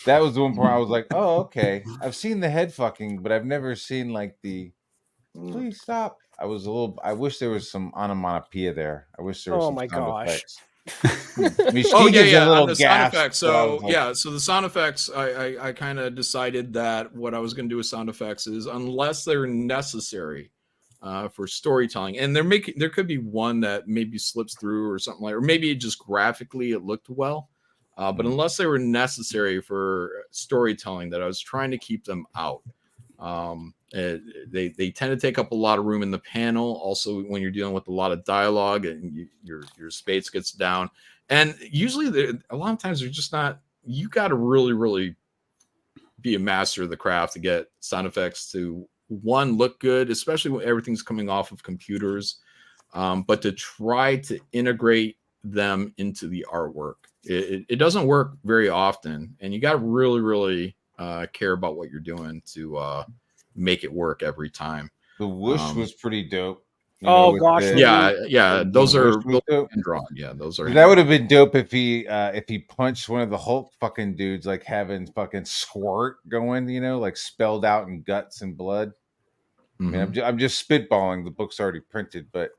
that was the one part I was like, oh, okay. I've seen the head fucking, but I've never seen like the Please stop. I wish there was some onomatopoeia there. I wish there was Oh some my sound gosh. effects. I mean, she Oh gives a on little the sound gasp. effects. but I So was like, yeah, so the sound effects, I kind of decided that what I was going to do with sound effects is unless they're necessary for storytelling, and there could be one that maybe slips through or something like, or maybe just graphically it looked well, but unless they were necessary for storytelling, that I was trying to keep them out. They tend to take up a lot of room in the panel. Also, when you're dealing with a lot of dialogue and your space gets down, and usually a lot of times they're just not. You got to really be a master of the craft to get sound effects to one look good, especially when everything's coming off of computers. But to try to integrate them into the artwork, it doesn't work very often, and you got to really care about what you're doing to make it work every time. the whoosh was pretty dope. Oh, with gosh, Yeah, those the are whoosh was dope. hand drawn. Yeah, those are. That would have been dope if he punched one of the Hulk fucking dudes, like having fucking squirt going, like spelled out in guts and blood. I mean, I'm just spitballing. The book's already printed, but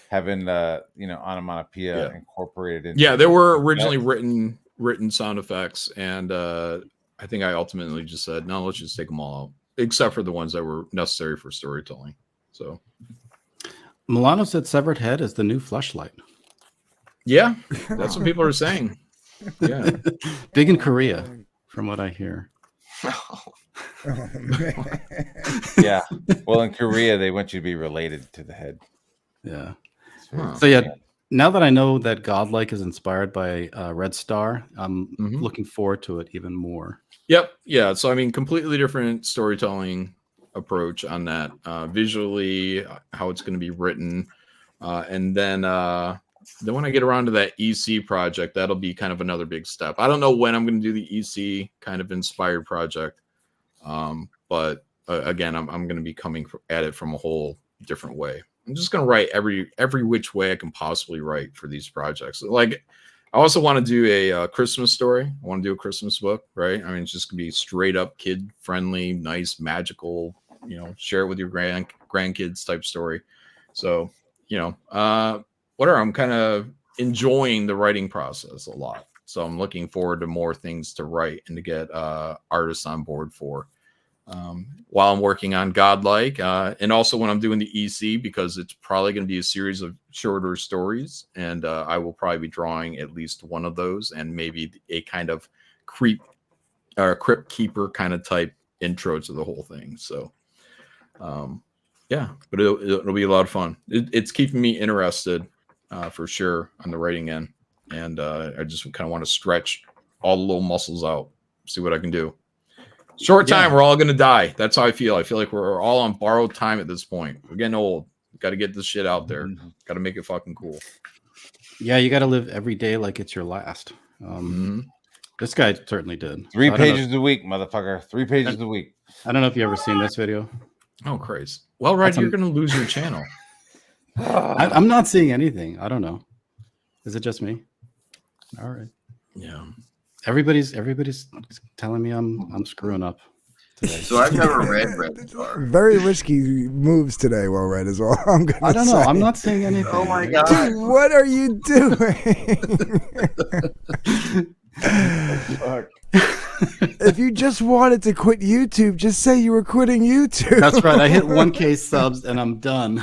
having onomatopoeia incorporated into. Yeah, there were originally written sound effects, and I think I ultimately just said, no, let's just take them all out, except for the ones that were necessary for storytelling. So Milano said severed head is the new fleshlight. yeah, that's what people are saying. Yeah, Big in Korea, from what I hear. Oh, man. Yeah. Well, in Korea, they want you to be related to the head. Yeah. Huh. So yeah, now that I know that Godlike is inspired by Red Star, I'm looking forward to it even more. Yep. Yeah. So I mean, completely different storytelling approach on that. Visually, how it's going to be written, and then when I get around to that EC project, that'll be kind of another big step. I don't know when I'm going to do the EC kind of inspired project, but again, I'm going to be coming at it from a whole different way. I'm just going to write every which way I can possibly write for these projects. Like, I also want to do a Christmas story. I want to do a Christmas book, right? I mean, it's just going to be straight up kid friendly, nice, magical, share it with your grandkids type story. So, whatever. I'm kind of enjoying the writing process a lot. So I'm looking forward to more things to write and to get artists on board for. While I'm working on Godlike, and also when I'm doing the EC, because it's probably going to be a series of shorter stories, and I will probably be drawing at least one of those, and maybe a kind of crypt keeper kind of type intro to the whole thing. So, yeah, but it'll be a lot of fun. It's keeping me interested for sure on the writing end, and I just kind of want to stretch all the little muscles out, see what I can do. Short time, we're all going to die. That's how I feel. I feel like we're all on borrowed time at this point. We're getting old. Got to get this shit out there. Got to make it fucking cool. Yeah, you got to live every day like it's your last. This guy certainly did. 3 pages a week, motherfucker. 3 pages a week. I don't know if you ever seen this video. Oh, Christ. Well, Red, you're going to lose your channel. I'm not seeing anything. I don't know. Is it just me? All right. Yeah. Everybody's telling me I'm screwing up today. So I've never read Red Star. Very risky moves today, Well Red, is all I'm going to say. I don't know. I'm not seeing anything. Oh my god! Dude, what are you doing? If you just wanted to quit YouTube, just say you were quitting YouTube. That's right. I hit 1K subs and I'm done.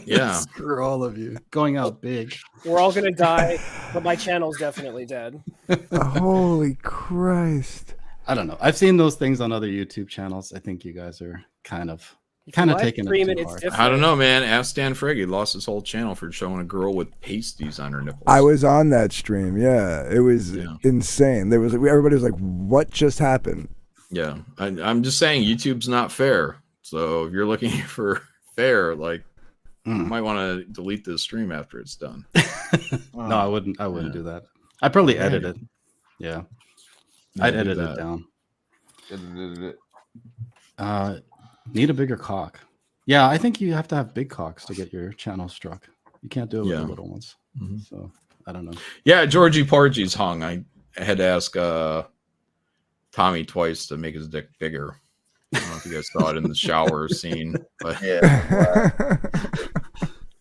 Yeah. Screw all of you. Going out big. We're all gonna die, but my channel's definitely dead. Holy Christ. I don't know. I've seen those things on other YouTube channels. I think you guys are kind of taking it too hard. I don't know, man. Ask Dan Frigg. He lost his whole channel for showing a girl with pasties on her nipples. I was on that stream. Yeah, it was insane. Everybody was like, "What just happened?" Yeah, I'm just saying YouTube's not fair. So if you're looking for fair, like, you might want to delete this stream after it's done. No, I wouldn't do that. I'd probably edit it. Yeah, I'd edit it down. Need a bigger cock. Yeah, I think you have to have big cocks to get your channel struck. You can't do it with the little ones. So I don't know. Yeah, Georgie Porgy's hung. I had to ask Tommy twice to make his dick bigger. I don't know if you guys saw it in the shower scene, but Yeah.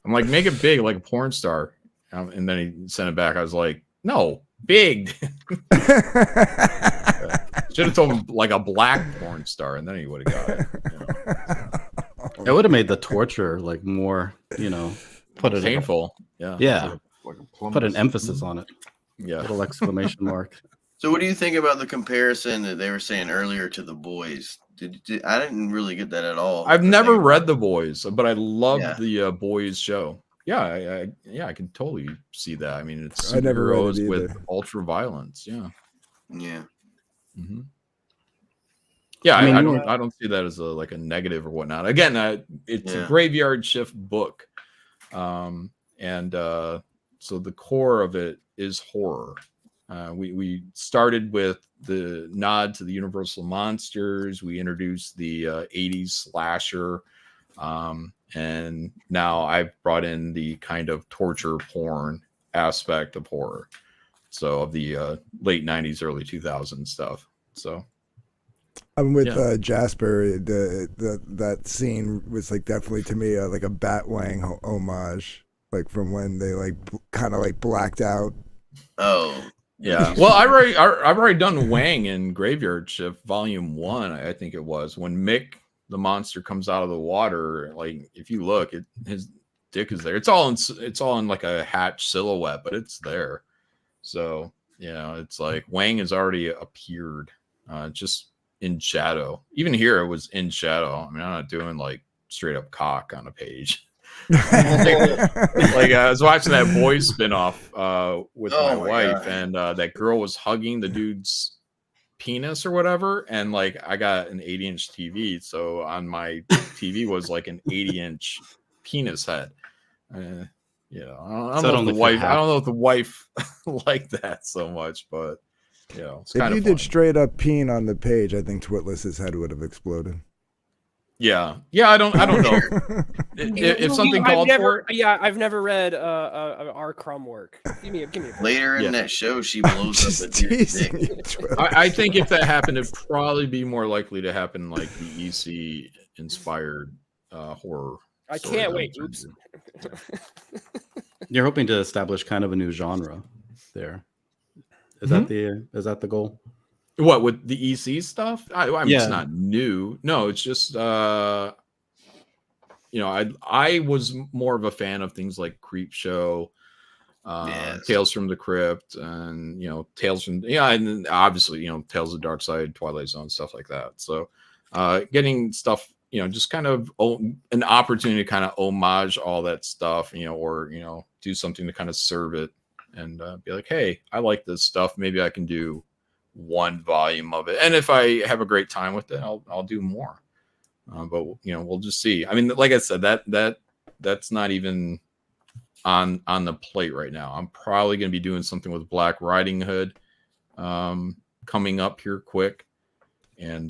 I'm like, make it big, like a porn star. And then he sent it back. I was like, no, big. Should have told him like a black porn star, and then he would have got it. You know? It would have made the torture like more, put it Painful. Yeah. Yeah, Like a plumber. put an emphasis on it. Yeah. Little exclamation mark. So, what do you think about the comparison that they were saying earlier to The Boys? I didn't really get that at all. I've never read The Boys, but I love Yeah. the Boys show. Yeah, I can totally see that. I mean, it's I never read it superheroes with either. ultra violence. Yeah. Yeah. Mm-hmm. Yeah, I mean, I don't see that as like a negative or whatnot. Again, it's a Yeah. graveyard shift book, and so the core of it is horror. We started with the nod to the Universal monsters. We introduced the 80s slasher, and now I've brought in the kind of torture porn aspect of horror. So of the late 90s, early 2000s stuff. So I'm with Yeah. Jasper. That scene was like definitely to me like a Batwang homage, like from when they like kind of like blacked out. Oh. yeah. Well, I've already done Wang in Graveyard Shift Volume 1, I think it was, when Mick the monster comes out of the water. Like if you look, his dick is there. It's all in like a hatch silhouette, but it's there. So it's like Wang has already appeared, just in shadow. Even here, it was in shadow. I mean, I'm not doing like straight up cock on a page. Like I was watching that Boys spinoff with my wife, God. and that girl was hugging the dude's penis or whatever, and like I got an 80-inch TV, so on my TV was like an 80-inch penis head. I don't know if the wife liked that so much, but it's If kind you of did straight up peen on the page, I think Twitless's head would have exploded. yeah. I don't know if something called for it. Yeah, I've never read R. Crumb work. Give me a Later in Yeah. that show, she blows Just up a dude's teasing dick. you, Twitless. I think if that happened, it'd probably be more likely to happen like the EC inspired horror. I story can't that wait. I'm Oops. trying to do. You're hoping to establish kind of a new genre there. Is that the goal? What with the EC stuff? I mean, Yeah. it's not new. No, it's just I was more of a fan of things like Creep Show, Yes. Tales from the Crypt, and Tales from and obviously Tales of the Dark Side, Twilight Zone, stuff like that. So getting stuff, just kind of an opportunity to kind of homage all that stuff, or do something to kind of serve it and be like, hey, I like this stuff. Maybe I can do one volume of it, and if I have a great time with it, I'll do more. But we'll just see. I mean, like I said, that's not even on the plate right now. I'm probably going to be doing something with Black Riding Hood coming up here quick, and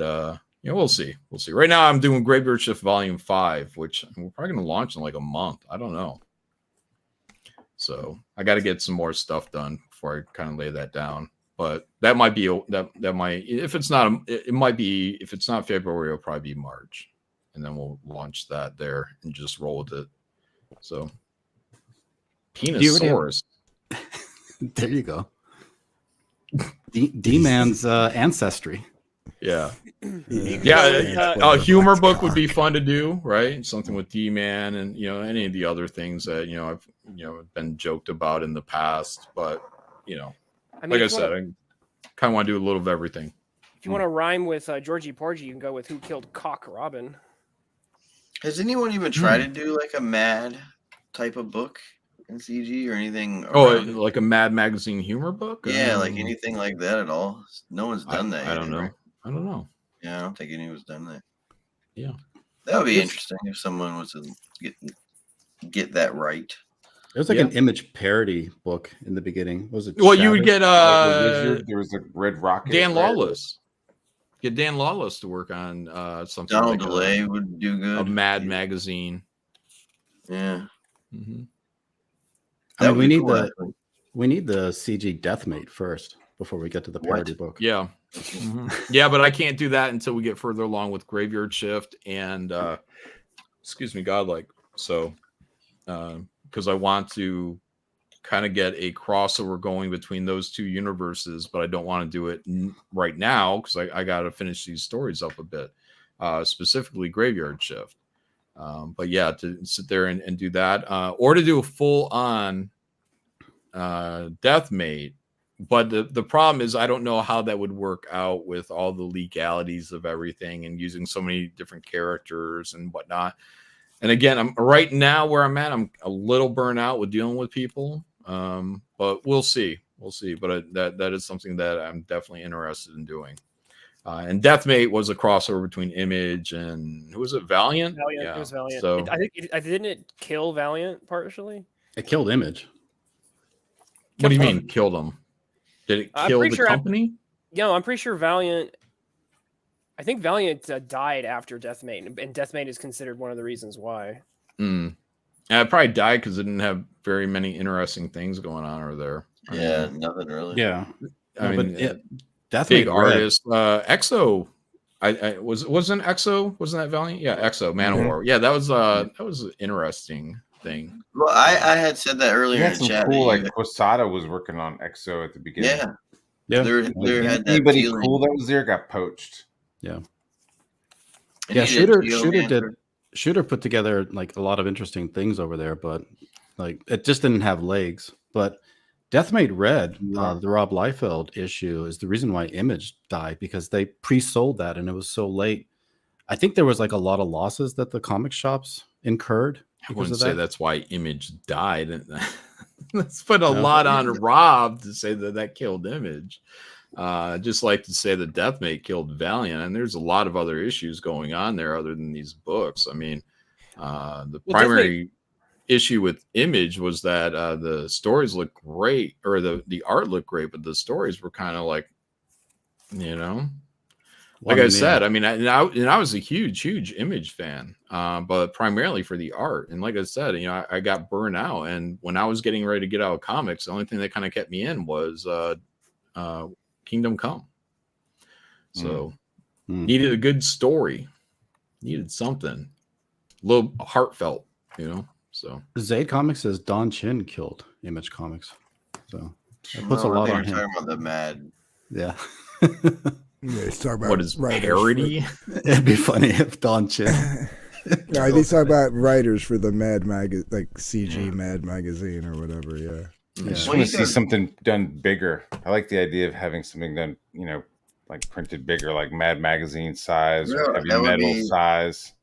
we'll see. Right now, I'm doing Graveyard Shift Volume 5, which we're probably going to launch in like a month. I don't know. So I got to get some more stuff done before I kind of lay that down. But that might be that might, if it's not, it might be, if it's not February, it'll probably be March, and then we'll launch that there and just roll with it. So Penisaurus. There you go. D-Man's ancestry. Yeah. A humor book would be fun to do, right? Something with D-Man and any of the other things that I've been joked about in the past, but like I said, I kind of want to do a little of everything. If you want to rhyme with Georgie Porgy, you can go with Who Killed Cock Robin. Has anyone even tried to do like a Mad type of book in CG or anything? Oh, around it? like a Mad Magazine humor book? Yeah, like anything like that at all? No one's done that. I don't yet, know. right? I don't know. Yeah, I don't think anyone's done that. Yeah. That would be interesting if someone was to get that right. There was like an image parody book in the beginning. Was it? Well, you would get Like a wizard, there was a Red Rocket. Dan right? Lawless. Get Dan Lawless to work on something Donald like DeLay would do good. a Mad Magazine. Yeah. Mm-hmm. I mean, That would be cool, actually. we need the CG Deathmate first. before we get to the What? parody book. Yeah. Yeah, but I can't do that until we get further along with Graveyard Shift and excuse me, Godlike. So because I want to kind of get a crossover going between those two universes, but I don't want to do it right now because I got to finish these stories up a bit, specifically Graveyard Shift. But yeah, to sit there and do that, or to do a full on Deathmate. But the problem is I don't know how that would work out with all the legalities of everything and using so many different characters and whatnot. And again, I'm right now where I'm at. I'm a little burnt out with dealing with people, but we'll see. We'll see. But that is something that I'm definitely interested in doing. And Deathmate was a crossover between Image and who was it? Valiant. Valiant. Yeah. It was Valiant. So I think didn't it kill Valiant partially? It killed Image. what do you mean killed him? Did it I'm kill pretty the sure company? No, I'm pretty sure Valiant. I think Valiant died after Deathmate, and Deathmate is considered one of the reasons why. And it probably died because it didn't have very many interesting things going on over there. Yeah, nothing really. Yeah. I No, mean, but Deathmate big Red- artist. Exo, wasn't Exo? Wasn't that Valiant? Yeah, Exo, Man of War. Yeah, that was an interesting thing. Well, I had said that You earlier had in the some chat. cool, that like you- Quesada was working on EXO at the beginning. yeah, Yeah. there had that Anybody feeling. cool that was there got poached. Yeah. And Yeah, he did Shooter Geomancer. Shooter put together like a lot of interesting things over there, but like it just didn't have legs. But Deathmate Red, the Rob Liefeld issue, is the reason why Image died because they pre-sold that and it was so late. I think there was like a lot of losses that the comic shops incurred. I because wouldn't of say that. that's why Image died. Let's put a No. lot on Rob to say that killed Image. Just like to say that Deathmate killed Valiant, and there's a lot of other issues going on there other than these books. I mean, the primary issue with Image was that the stories look great, or the art looked great, but the stories were kind of like, like I said, I mean, I was a huge Image fan, but primarily for the art. And like I said, I got burned out. And when I was getting ready to get out of comics, the only thing that kind of kept me in was Kingdom Come. So needed a good story, needed something a little heartfelt, So Zaid Comics says Don Chin killed Image Comics, so it puts No, a lot I on think we're him. talking about the Mad. Yeah. Yeah, he's talking about what is writers parody? It'd be funny if Don Chin. No, he's talking about writers for the Mad like CG Mad magazine or whatever. Yeah. I just Well, want you to see got- something done bigger. I like the idea of having something done, like printed bigger, like Mad Magazine size or Yeah, Heavy that would Metal be- size.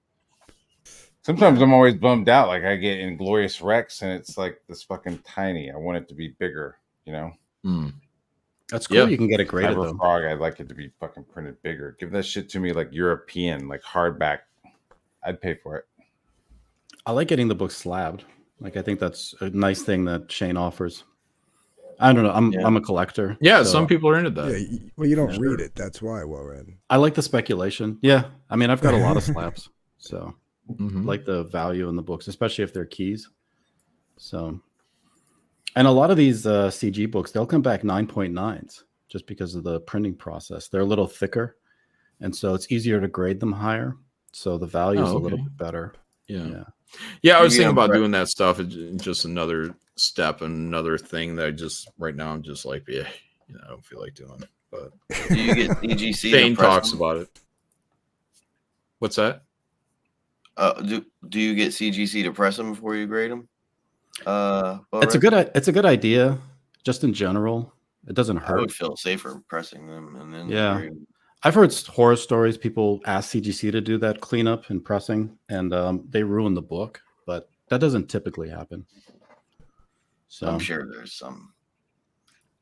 Sometimes I'm always bummed out. Like I get Inglorious Rex and it's like this fucking tiny. I want it to be bigger, That's cool. Yeah. You can get it graded Cyber though. Frog, I'd like it to be fucking printed bigger. Give that shit to me like European, like hardback. I'd pay for it. I like getting the book slabbed. Like I think that's a nice thing that Shane offers. I don't know. I'm a collector. Yeah, so some people are into that. Yeah. Well, you don't read it. That's why, Warren. I like the speculation. Yeah. I mean, I've got a lot of slabs, so Mhm. like the value in the books, especially if they're keys. So, and a lot of these CG books, they'll come back 9.9s just because of the printing process. They're a little thicker, and so it's easier to grade them higher. So the value is a little okay. bit better. Yeah. Yeah. I was You thinking get about a- doing that stuff. It's just another step and another thing that I just right now I'm just like, I don't feel like doing. But Do you get CGC? Shane to press talks them? about it. What's that? Do you get CGC to press them before you grade them? It's a good idea, just in general. It doesn't I hurt. would feel safer pressing them and then Yeah. grade 'em. I've heard horror stories. People ask CGC to do that cleanup and pressing, and they ruin the book. But that doesn't typically happen. So I'm sure there's some.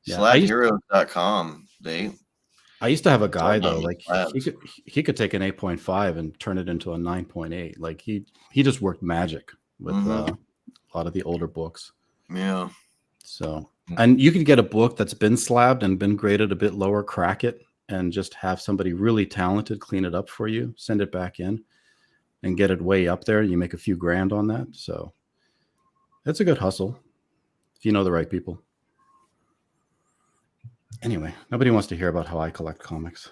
Yeah, I used- Slabheroes.com. I used to have a guy all though, done like with slabs. he could take an 8.5 and turn it into a 9.8. Like he just worked magic with Mhm. a lot of the older books. Yeah. So, and you could get a book that's been slabbed and been graded a bit lower, crack it, and just have somebody really talented clean it up for you, send it back in, and get it way up there. You make a few grand on that. So, it's a good hustle if you know the right people. Anyway, nobody wants to hear about how I collect comics.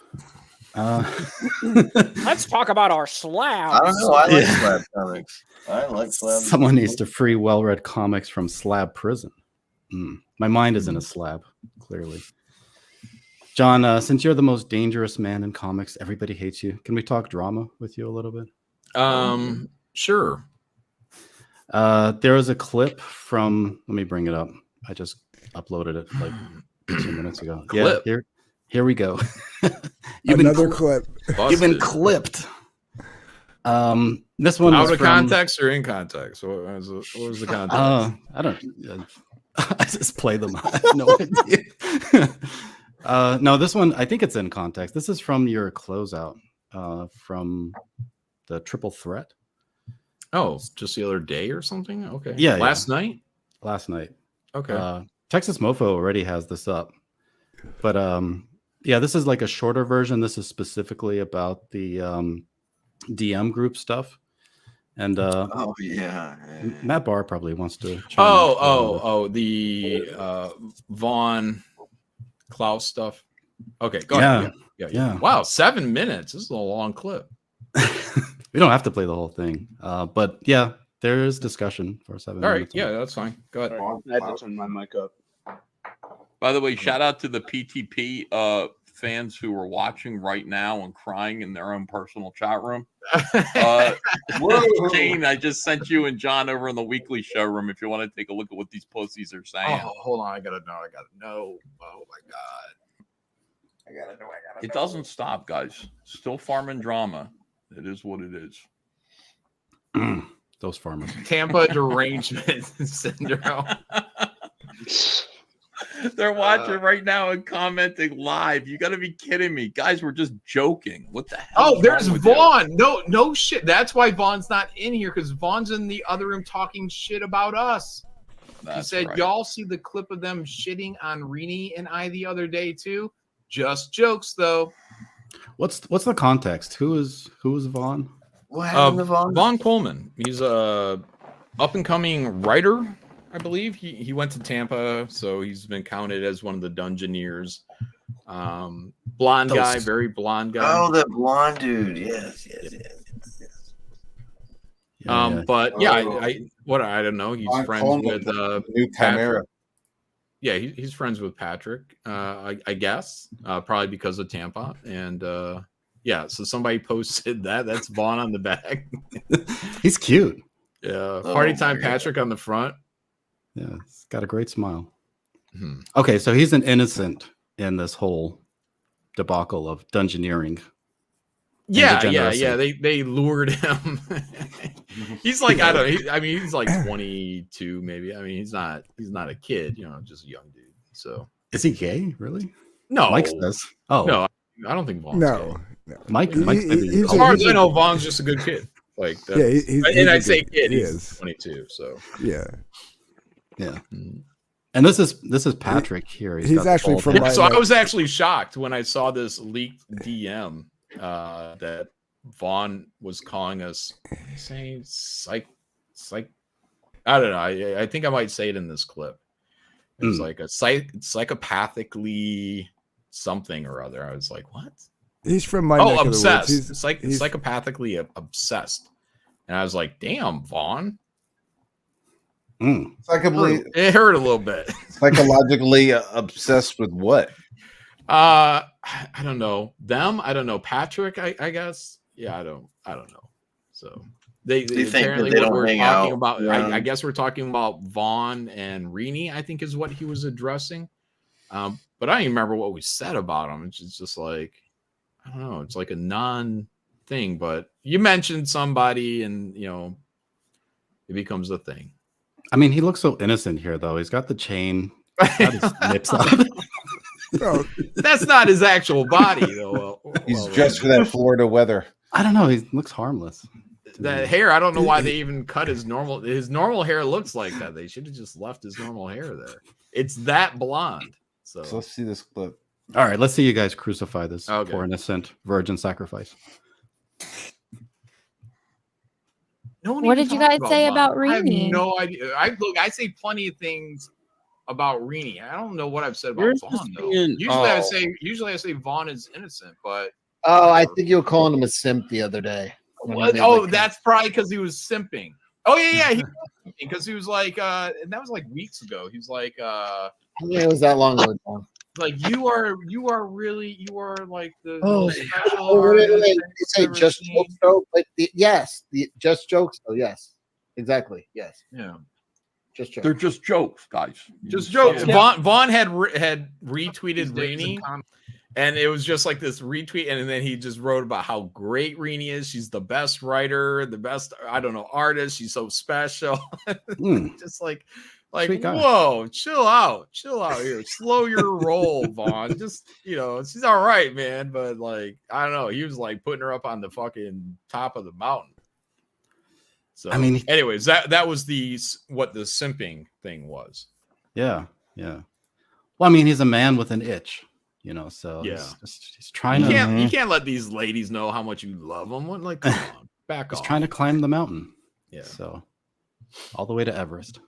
Let's talk about our slabs. I don't know. I like Yeah. slab comics. I like slab. Someone needs to free well-read comics from slab prison. My mind is in a slab, clearly. John, since you're the most dangerous man in comics, everybody hates you. Can we talk drama with you a little bit? Sure. There was a clip from. Let me bring it up. I just uploaded it like 2 minutes ago. Clip. Yeah, here we go. Another clip. You've been clipped. This one Out was of from, context or in context? What was the context? I don't. I just play them. I have no idea. No, this one I think it's in context. This is from your closeout from the Triple Threat. Oh, just the other day or something? Okay. Yeah, Last night? Last night. Okay. Texas Mofo already has this up. But yeah, this is like a shorter version. This is specifically about the DM group stuff. And Oh yeah. Matt Barr probably wants to chime in. The Vaughn Klaus stuff. Okay, go ahead. Yeah. Wow, 7 minutes. This is a long clip. We don't have to play the whole thing. But yeah, there is discussion for 7 All minutes. right, yeah, that's fine. Go ahead. I had to turn my mic up. By the way, shout out to the PTP fans who are watching right now and crying in their own personal chat room. Jane, I just sent you and John over in the weekly showroom if you want to take a look at what these pussies are saying. Oh, hold on. I gotta know. Oh my god. I gotta know. It doesn't stop, guys. Still farming drama. It is what it is. Those farmers. Tampa derangement syndrome. They're watching right now and commenting live. You got to be kidding me, guys. We're just joking. What the hell? Oh, there's Vaughn. No shit. That's why Vaughn's not in here, because Vaughn's in the other room talking shit about us. He said, right. Y'all see the clip of them shitting on Rini and I the other day too? Just jokes though. What's the context? Who is Vaughn? What happened to Vaughn? Vaughn Coleman. He's a up and coming writer, I believe. He went to Tampa, so he's been counted as one of the Dungeoneers. Blonde guy, very blonde guy. Oh, the blonde dude. Yes. But yeah, I don't know. He's Vaughn friends Coleman, with New Chimera. Yeah, he's friends with Patrick, I guess, probably because of Tampa. And yeah, so somebody posted that. That's Vaughn on the back. He's cute. Yeah, party time Patrick on the front. Yeah, he's got a great smile. Okay, so he's an innocent in this whole debacle of dungeoneering. Yeah. They lured him. He's like, I don't know. He's like 22, maybe. I mean, he's not a kid, just a young dude. So is he gay? Really? No, Mike says. Oh no, I don't think Vaughn's No. Mike. As far as I know, Vaughn's just a good kid. Like, Yeah, he's and I a say good- kid, he he's is. 22. So Yeah. And this is Patrick here. He's got the actually bald from head. my- so I was actually shocked when I saw this leaked DM that Vaughn was calling us saying psych. I don't know. I think I might say it in this clip. It was like a psychopathically something or other. I was like, what? He's from my neck of the woods. Obsessed. He's- It's like he's- psychopathically obsessed. And I was like, damn, Vaughn. It hurt a little bit. Psychologically obsessed with what? I don't know. Them? I don't know. Patrick, I guess. Yeah, I don't know. So they Do you think that apparently they what don't we're hang talking out about. around? I guess we're talking about Vaughn and Rini, I think is what he was addressing. But I don't even remember what we said about him. It's just like, I don't know. It's like a non-thing. But you mentioned somebody, and it becomes a thing. I mean, he looks so innocent here, though. He's got the chain. Got his nips up. Oh, That's not his actual body, though. He's dressed for that Florida weather. I don't know. He looks harmless. That hair, I don't know why they even cut his normal. His normal hair looks like that. They should have just left his normal hair there. It's that blonde. So So let's see this clip. All right, let's see you guys crucify this Okay. poor innocent virgin sacrifice. no one What even did you talked guys say Vaughn. about I have Rini? no idea. I say plenty of things about Rini. I don't know what I've said about Where's Vaughn this though. being- Usually I say Vaughn is innocent, but Oh, I think you were calling him a simp the other day. when he what? made, Oh, like, that's probably because he was simping. Oh yeah, because he was like, and that was like weeks ago. He was like, yeah, it was that long ago. John. like you are like the Oh, most special Oh, wait, artist wait. I've You say ever just seen. jokes though, but yes, the just jokes though. Yes, exactly. Yes, Yeah, just jokes. They're just jokes, guys. just jokes. Yeah. Vaughn had retweeted Rini, and it was just like this retweet, and then he just wrote about how great Rini is. She's the best writer, the best artist. She's so special. Just like Sweet guy. whoa, chill out here, slow your roll, Vaughn. Just she's all right, man, but like I don't know, he was like putting her up on the fucking top of the mountain. So I mean, anyways, that was what the simping thing was. yeah. Well, I mean, he's a man with an itch, so Yeah. he's trying You to can't let these ladies know how much you love them. Like, come on, back he's off. trying to climb the mountain. Yeah. So all the way to Everest.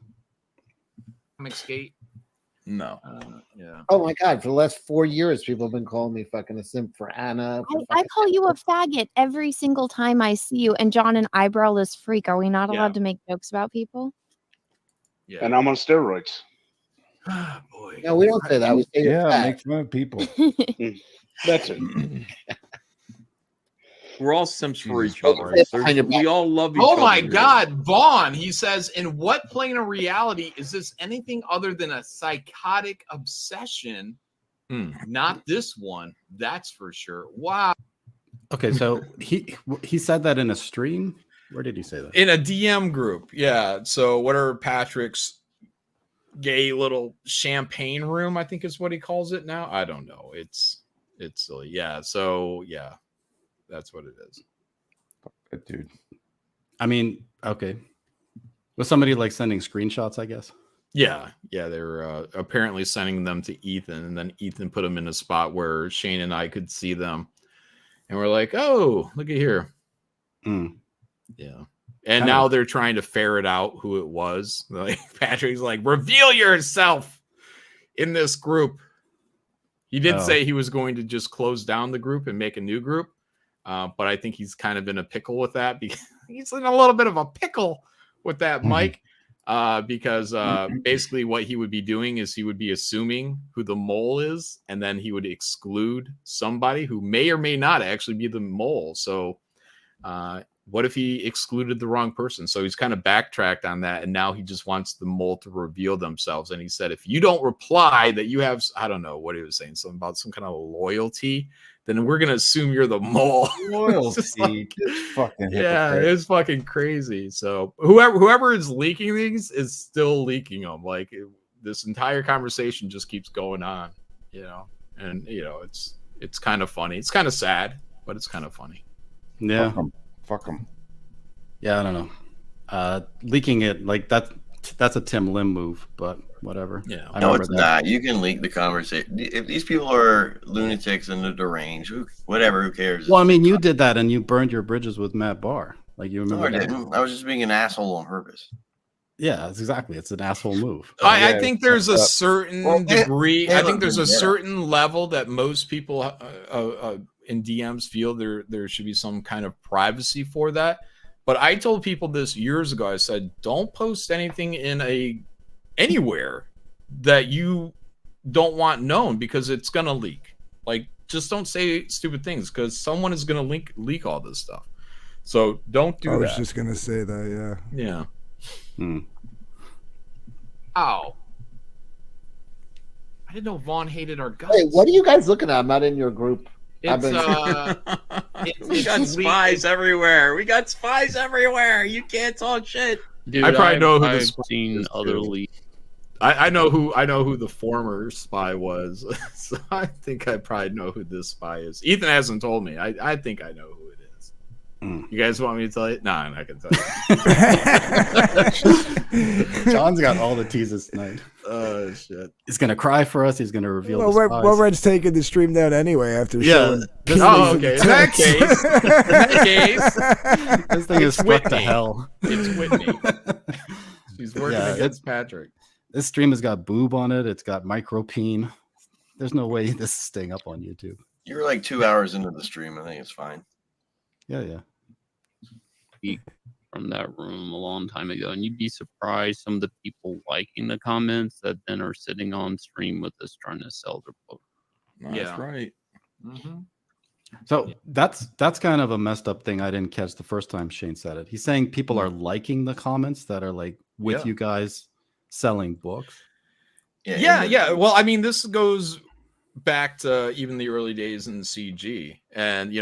comic skate. No. Yeah. Oh my god! For the last 4 years, people have been calling me fucking a simp for Anna. for I call you a faggot every single time I see you. And John, an eyebrowless freak. Are we not allowed Yeah. to make jokes about people? Yeah. And I'm on steroids. Boy. No, we don't say that. We say you're Yeah, fat. make fun of people. That's it. We're all simps for Jesus each other. Christ. There's- We all love each Oh other. my here. God, Vaughn, he says, in what plane of reality is this anything other than a psychotic obsession? Not this one, that's for sure. Wow. Okay, so he said that in a stream. Where did he say that? In a DM group, yeah. So what are Patrick's gay little champagne room, I think is what he calls it now. I don't know. It's silly. Yeah. So yeah, that's what it is. Good dude. I mean, okay. Was somebody like sending screenshots, I guess? Yeah. They were apparently sending them to Ethan, and then Ethan put them in a spot where Shane and I could see them, and we're like, "Oh, look at here." Mm. Yeah. And Kind now of. they're trying to ferret out who it was. Like Patrick's like, "Reveal yourself in this group." He did Oh. say he was going to just close down the group and make a new group, but I think he's kind of in a pickle with that because he's in a little bit of a pickle with that, Mike. Because basically what he would be doing is he would be assuming who the mole is, and then he would exclude somebody who may or may not actually be the mole. So what if he excluded the wrong person? So he's kind of backtracked on that, and now he just wants the mole to reveal themselves. And he said, if you don't reply that you have, I don't know what he was saying, something about some kind of loyalty, then we're gonna assume you're the mole. It's just like- Fucking yeah, hypocrite. it's fucking crazy. So whoever is leaking these is still leaking them. Like this entire conversation just keeps going on, and it's kind of funny. It's kind of sad, but it's kind of funny. Yeah. Fuck him. Yeah, I don't know. Leaking it like that's a Tim Lim move, but whatever. Yeah. I No, remember it's that. not. You can leak the conversation. If these people are lunatics and the deranged, whatever, who cares? Well, I mean, you did that and you burned your bridges with Matt Barr. Like you No, remember I that? didn't. I was just being an asshole on purpose. Yeah, it's exactly. It's an asshole move. I think there's a certain Well, degree. I think there's a yeah. certain level that most people in DMs feel there should be some kind of privacy for that. But I told people this years ago. I said, don't post anything anywhere that you don't want known because it's gonna leak. Like, just don't say stupid things because someone is gonna leak all this stuff. So don't do I was that. just gonna say that. Yeah. Yeah. Hmm. Ow. I didn't know Vaughn hated our guts. Hey, what are you guys looking at? I'm not in your group. It's, We got it's spies everywhere. We got spies everywhere. You can't talk shit. Dude, I probably know who I've this seen is, other too. leaks. I know who the former spy was. So I think I probably know who this spy is. Ethan hasn't told me. I think I know who it is. You guys want me to tell you? No, I'm not gonna tell you. John's got all the teases tonight. Oh shit. He's gonna cry for us. He's gonna reveal Well, the spies. Red's taking the stream down anyway after Yeah. showing. This- Oh, pieces of okay. In that text. case, This thing is It's stuck to Whitney. hell. it's Whitney. She's working Yeah, against Patrick. This stream has got boob on it. It's got micropeen. There's no way this is staying up on YouTube. You're like 2 hours into the stream. I think it's fine. Yeah. From that room a long time ago, and you'd be surprised some of the people liking the comments that then are sitting on stream with us trying to sell their book. That's right. Mm-hmm. So that's kind of a messed up thing I didn't catch the first time Shane said it. He's saying people are liking the comments that are like with you guys selling books. Yeah. Well, I mean, this goes back to even the early days in the CG, and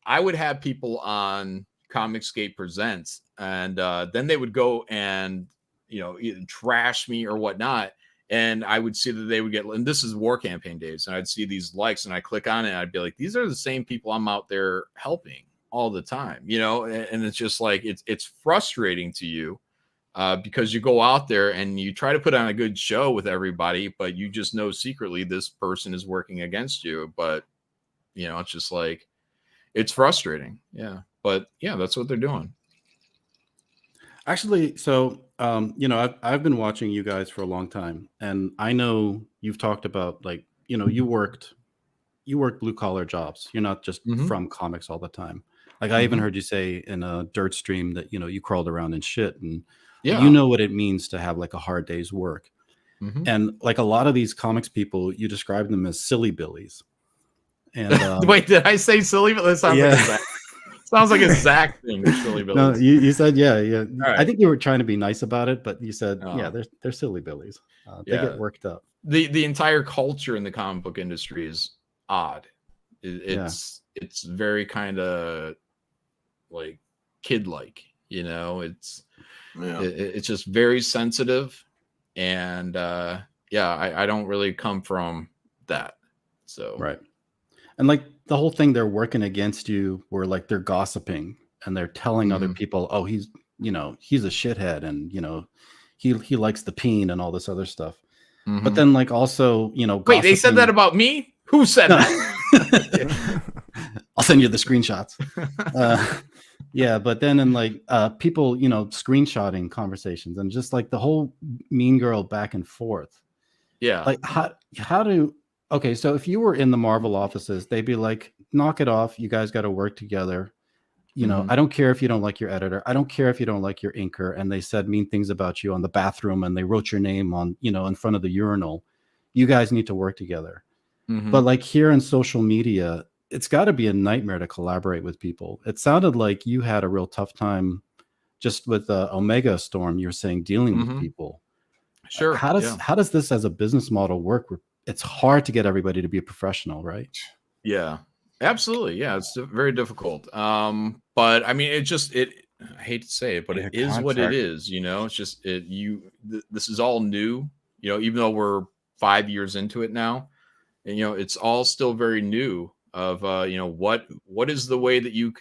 I would have people on Comicsgate Presents, and then they would go and either trash me or whatnot, and I would see that they would get, and this is War Campaign days, and I'd see these likes, and I click on it, and I'd be like, these are the same people I'm out there helping all the time, and it's just like it's frustrating to you because you go out there and you try to put on a good show with everybody, but you just know secretly this person is working against you, but it's just like it's frustrating. Yeah. But yeah, that's what they're doing. Actually, so I've been watching you guys for a long time, and I know you've talked about you worked blue collar jobs. You're not just from comics all the time. Like I even heard you say in a dirt stream that you crawled around and shit, and you know what it means to have like a hard day's work. And like a lot of these comics people, you describe them as silly billies. And wait, did I say silly? That sounds like a Zach thing. Silly billies. No, you said yeah. Right. I think you were trying to be nice about it, but you said they're silly billies. They get worked up. The entire culture in the comic book industry is odd. It's very kind of like kid-like. It's just very sensitive, and I don't really come from that. So right. And like the whole thing, they're working against you, where like they're gossiping and they're telling other people, oh, he's a shithead, and he likes the peen and all this other stuff. But then like also wait, they said that about me? Who said that? I'll send you the screenshots. But then in like people screenshotting conversations and just like the whole mean girl back and forth. Yeah. Like how do okay, so if you were in the Marvel offices, they'd be like, knock it off. You guys got to work together. I don't care if you don't like your editor. I don't care if you don't like your inker. And they said mean things about you on the bathroom, and they wrote your name on, in front of the urinal. You guys need to work together. But like here in social media, it's got to be a nightmare to collaborate with people. It sounded like you had a real tough time just with Omega Storm. You're saying dealing with people. Sure. How does this as a business model work? It's hard to get everybody to be a professional, right? Yeah, absolutely. Yeah, it's very difficult. But I mean, I hate to say it, but it is what it is. It's just this is all new. Even though we're 5 years into it now, and it's all still very new. Of what is the way that you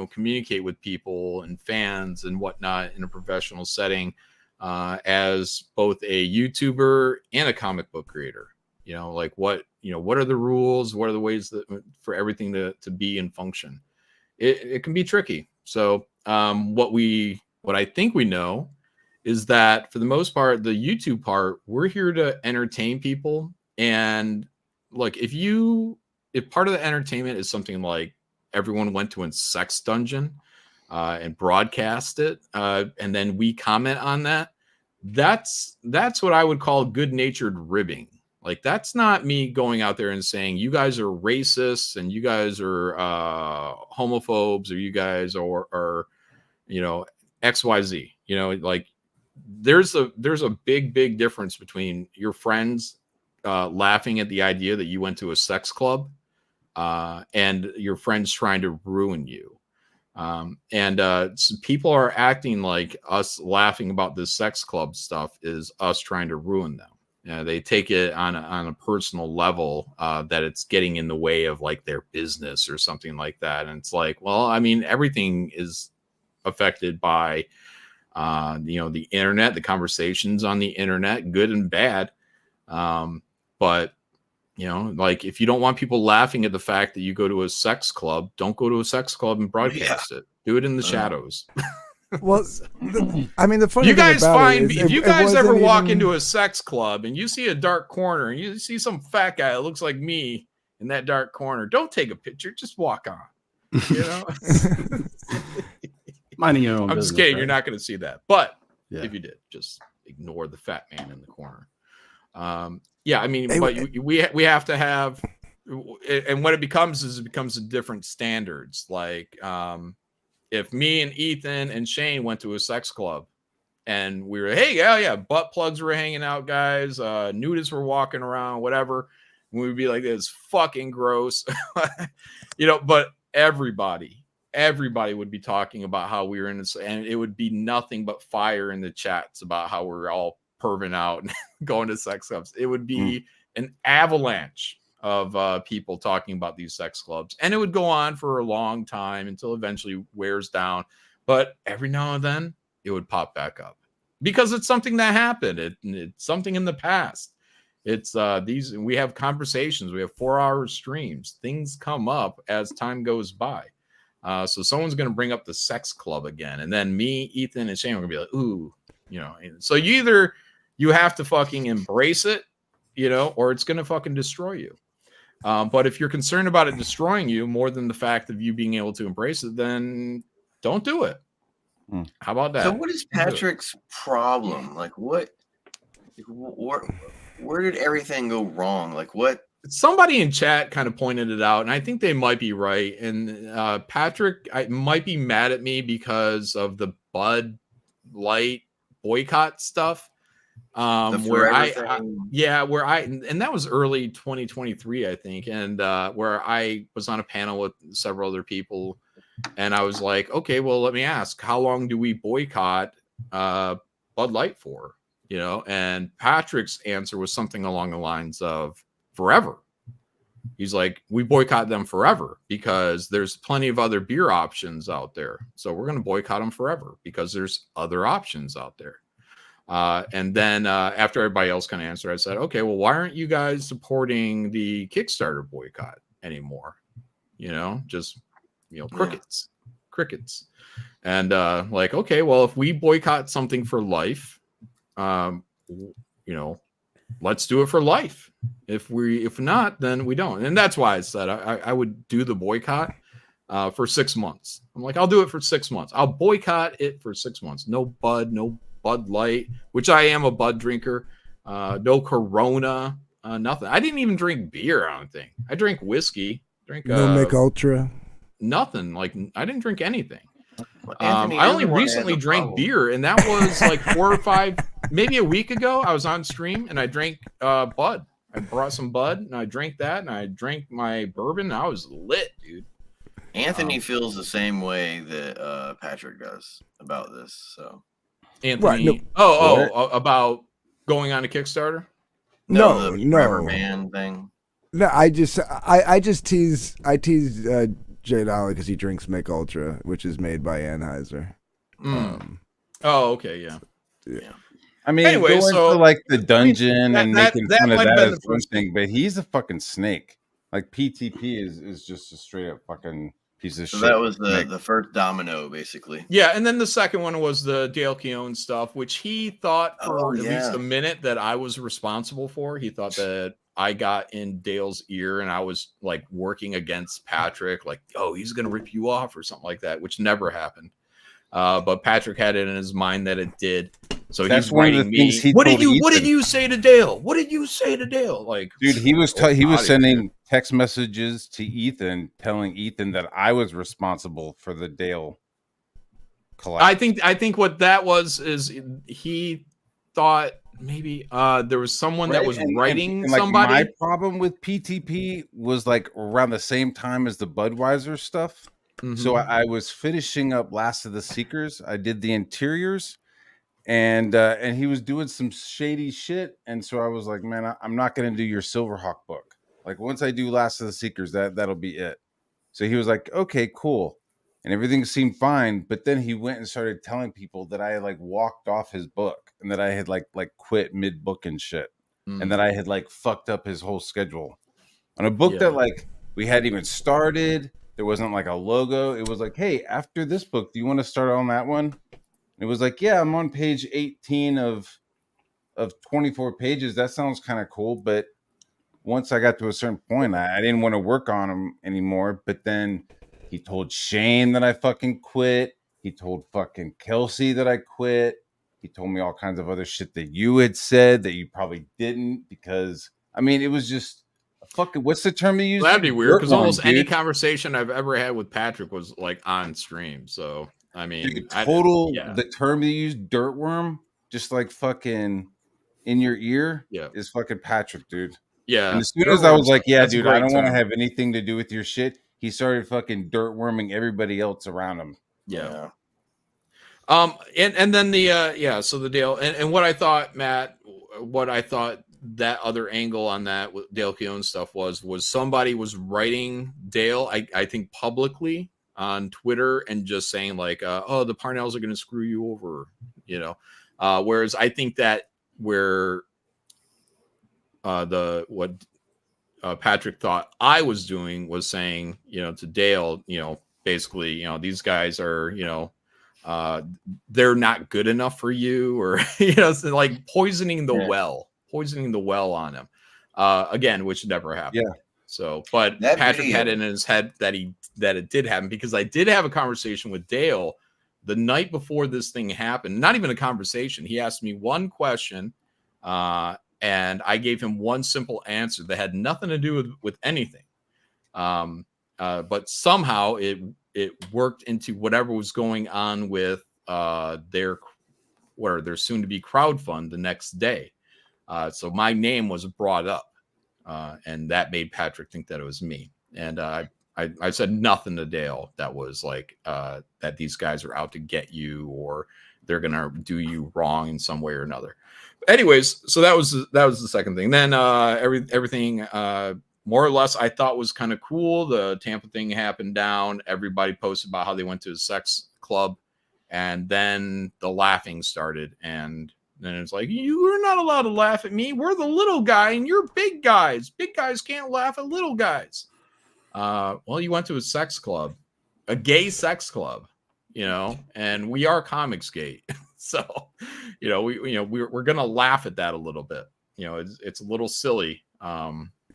communicate with people and fans and whatnot in a professional setting, as both a YouTuber and a comic book creator. What are the rules? What are the ways that for everything to be and function? It can be tricky. So what I think we know is that for the most part, the YouTube part, we're here to entertain people. And look, if part of the entertainment is something like everyone went to a sex dungeon and broadcast it, and then we comment on that, that's what I would call good-natured ribbing. Like, that's not me going out there and saying you guys are racists and you guys are homophobes, or you guys are XYZ. Like there's a big difference between your friends laughing at the idea that you went to a sex club and your friends trying to ruin you. So people are acting like us laughing about this sex club stuff is us trying to ruin them. They take it on a personal level, that it's getting in the way of like their business or something like that. And it's like, well, I mean, everything is affected by, the internet, the conversations on the internet, good and bad. But like if you don't want people laughing at the fact that you go to a sex club, don't go to a sex club and broadcast it. Do it in the shadows. Well, I mean, the funny You thing guys about find it is if you it guys ever wasn't walk even- into a sex club and you see a dark corner and you see some fat guy that looks like me in that dark corner, don't take a picture. Just walk on. You know, Minding your own I'm just business, kidding. right? You're not going to see that, but Yeah. if you did, just ignore the fat man in the corner. Yeah, I mean, Hey, but we have to have, and what it becomes is it becomes different standards. Like, if me and Ethan and Shane went to a sex club and we were, hey, yeah, butt plugs were hanging out, guys, nudists were walking around, whatever, and we would be like, this is fucking gross, you know. But everybody would be talking about how we were in this, and it would be nothing but fire in the chats about how we're all perving out and going to sex clubs. It would be an avalanche of people talking about these sex clubs, and it would go on for a long time until eventually wears down. But every now and then it would pop back up because it's something that happened. It's something in the past. It's we have conversations, we have 4-hour streams, things come up as time goes by. So someone's going to bring up the sex club again, and then me, Ethan, and Shane are going to be like, ooh, you know. So you have to fucking embrace it, you know, or it's going to fucking destroy you. But if you're concerned about it destroying you more than the fact of you being able to embrace it, then don't do it. How about that? So what is Patrick's problem? Like where did everything go wrong? Like what? Somebody in chat kind of pointed it out, and I think they might be right. And Patrick might be mad at me because of the Bud Light boycott stuff. Where and that was early 2023, I think, and where I was on a panel with several other people, and I was like, okay, well, let me ask, how long do we boycott Bud Light for? You know, and Patrick's answer was something along the lines of forever. He's like, we boycott them forever because there's plenty of other beer options out there. So we're going to boycott them forever because there's other options out there. And then after everybody else kind of answered, I said, okay, well, why aren't you guys supporting the Kickstarter boycott anymore? You know, just, you know, crickets. And like, okay, well, if we boycott something for life, you know, let's do it for life. If not, then we don't. And that's why I said I would do the boycott for 6 months. I'm like, I'll do it for 6 months. I'll boycott it for 6 months. No Bud Light, which I am a Bud drinker. No Corona, nothing. I didn't even drink beer, I don't think. I drank whiskey. No Mick Ultra. Nothing. Like, I didn't drink anything. Anthony, I only everyone has recently a drank problem. beer, and that was like 4 or 5, maybe a week ago. I was on stream and I drank Bud. I brought some Bud and I drank that, and I drank my bourbon. I was lit, dude. Anthony feels the same way that Patrick does about this. So Anthony, about going on a Kickstarter? No, the Forever Man thing. No, I just tease Jay Dollar because he drinks Mick Ultra, which is made by Anheuser. Oh, okay, yeah. I mean, Anyway, going so to like the dungeon and making fun of might have that been is the one first thing, but he's a fucking snake. Like PTP is just a straight up fucking piece of So shit. that was snake. the first domino, basically. Yeah, and then the second one was the Dale Keown stuff, which he thought for at least a minute that I was responsible for. He thought that I got in Dale's ear and I was like working against Patrick, like, oh, he's gonna rip you off or something like that, which never happened. But Patrick had it in his mind that it did. So That's he's one of the writing me. things he What told did Ethan. you say to Dale? What did you say to Dale? Like, Dude, he was outta sending here. text messages to Ethan, telling Ethan that I was responsible for the Dale collapse. I think what that was is he thought maybe there was someone that was writing and, like, somebody. My problem with PTP was like around the same time as the Budweiser stuff. So Mhm. I was finishing up Last of the Seekers. I did the interiors, and he was doing some shady shit. And so I was like, man, I'm not going to do your Silverhawk book. Like once I do Last of the Seekers, that'll be it. So he was like, okay, cool. And everything seemed fine. But then he went and started telling people that I had like walked off his book and that I had like quit mid book and shit. And that I had like fucked up his whole schedule on a book that like we hadn't even started. There wasn't like a logo. It was like, hey, after this book, do you want to start on that one? It was like, yeah, I'm on page 18 of 24 pages. That sounds kind of cool, but once I got to a certain point, I didn't want to work on them anymore. But then he told Shane that I fucking quit. He told fucking Kelsey that I quit. He told me all kinds of other shit that you had said that you probably didn't, because I mean, it was just fucking, what's the term you used? That'd be weird because Dirtworm, almost any dude. conversation I've ever had with Patrick was like on stream. So I mean, Dude, the term you used, dirtworm, just like fucking in your ear, is fucking Patrick, dude. Yeah. And as soon as I was like, yeah, That's a dude, I great don't want to term. have anything to do with your shit, he started fucking dirtworming everybody else around him. Yeah. And then the so the Dale and what I thought, Matt, what I thought that other angle on that with Dale Keown stuff was somebody was writing Dale, I think publicly on Twitter and just saying like, oh, the Parnells are going to screw you over, you know. Whereas I think that where Patrick thought I was doing was saying, you know, to Dale, you know, basically, you know, these guys are, you know, they're not good enough for you, or you know, so like poisoning the well on him. Again, which never happened. Yeah. So, but That Patrick video- had it in his head that it did happen, because I did have a conversation with Dale the night before this thing happened. Not even a conversation. He asked me one question, and I gave him one simple answer that had nothing to do with anything. But somehow it worked into whatever was going on with their soon to be crowdfund the next day. So my name was brought up, and that made Patrick think that it was me. And I said nothing to Dale that was like that these guys are out to get you, or they're gonna do you wrong in some way or another. Anyways, so that was the second thing. Then everything more or less I thought was kind of cool. The Tampa thing happened down. Everybody posted about how they went to a sex club, and then the laughing started. And then it's like, you are not allowed to laugh at me. We're the little guy, and you're big guys. Big guys can't laugh at little guys. Well, you went to a sex club, a gay sex club, you know, and we are Comics Gate. So, you know, we're gonna laugh at that a little bit. You know, it's a little silly.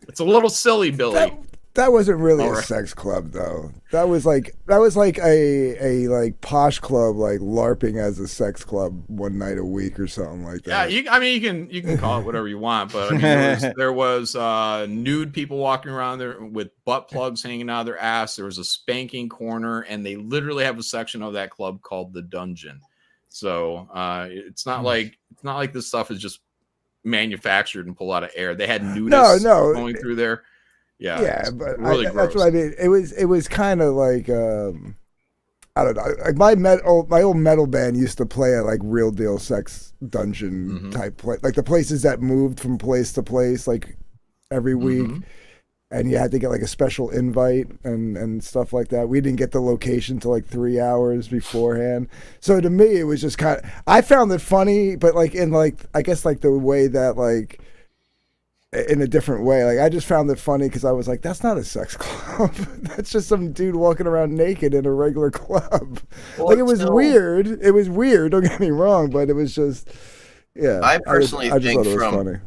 It's a little silly, Billy. That wasn't really All a right. sex club though. That was like a like posh club, like LARPing as a sex club one night a week or something like that. Yeah, you can call it whatever you want, but I mean, there was nude people walking around there with butt plugs hanging out of their ass. There was a spanking corner, and they literally have a section of that club called the Dungeon. So it's not like this stuff is just manufactured and pulled out of air. They had nudists going through there. Yeah, but really gross. that's what I mean. It was kind of like I don't know. Like my old metal band used to play at like real deal sex dungeon type place, like the places that moved from place to place like every week, and you had to get like a special invite and stuff like that. We didn't get the location till like 3 hours beforehand. So to me, it was just kind of, I found it funny, but like in like I guess like the way that like. In a different way. Like I just found it funny because I was like, that's not a sex club. That's just some dude walking around naked in a regular club. Well, like it was weird. It was weird, don't get me wrong, but it was just I personally just think thought it was funny.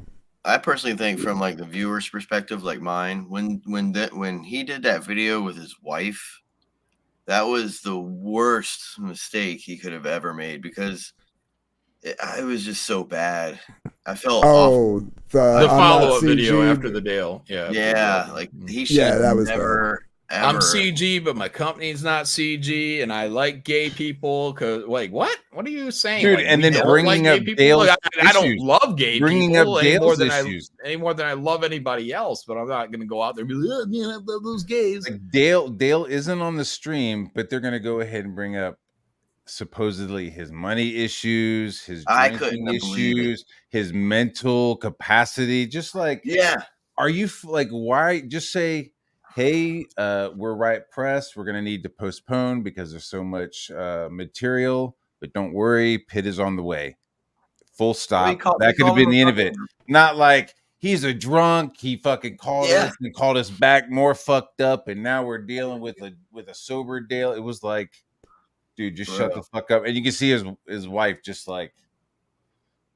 I personally think from like the viewer's perspective, like mine, when he did that video with his wife, that was the worst mistake he could have ever made, because it was just so bad. I felt awful. The follow-up video after the Dale. Yeah, like he should that was never ever. I'm CG, but my company's not CG, and I like gay people. Cause like, what are you saying, dude? Like, and we then don't bringing like up gay people? Dale's Like, I don't issues. love gay Bringing people up any more Dale's than issues. any more than I love anybody else. But I'm not going to go out there and be like, oh, man, I love those gays. Like Dale isn't on the stream, but they're gonna go ahead and bring up supposedly his money issues, his I drinking couldn't believe it. issues, his mental capacity. Just like, are you like, why just say, hey, we're right press, we're gonna need to postpone because there's so much material, but don't worry, Pitt is on the way. Full stop. That could have been the end of it. Not like he's a drunk, he fucking called us and called us back more fucked up, and now we're dealing with a sober Dale. It was like, dude, just For shut real. the fuck up. And you can see his wife just like,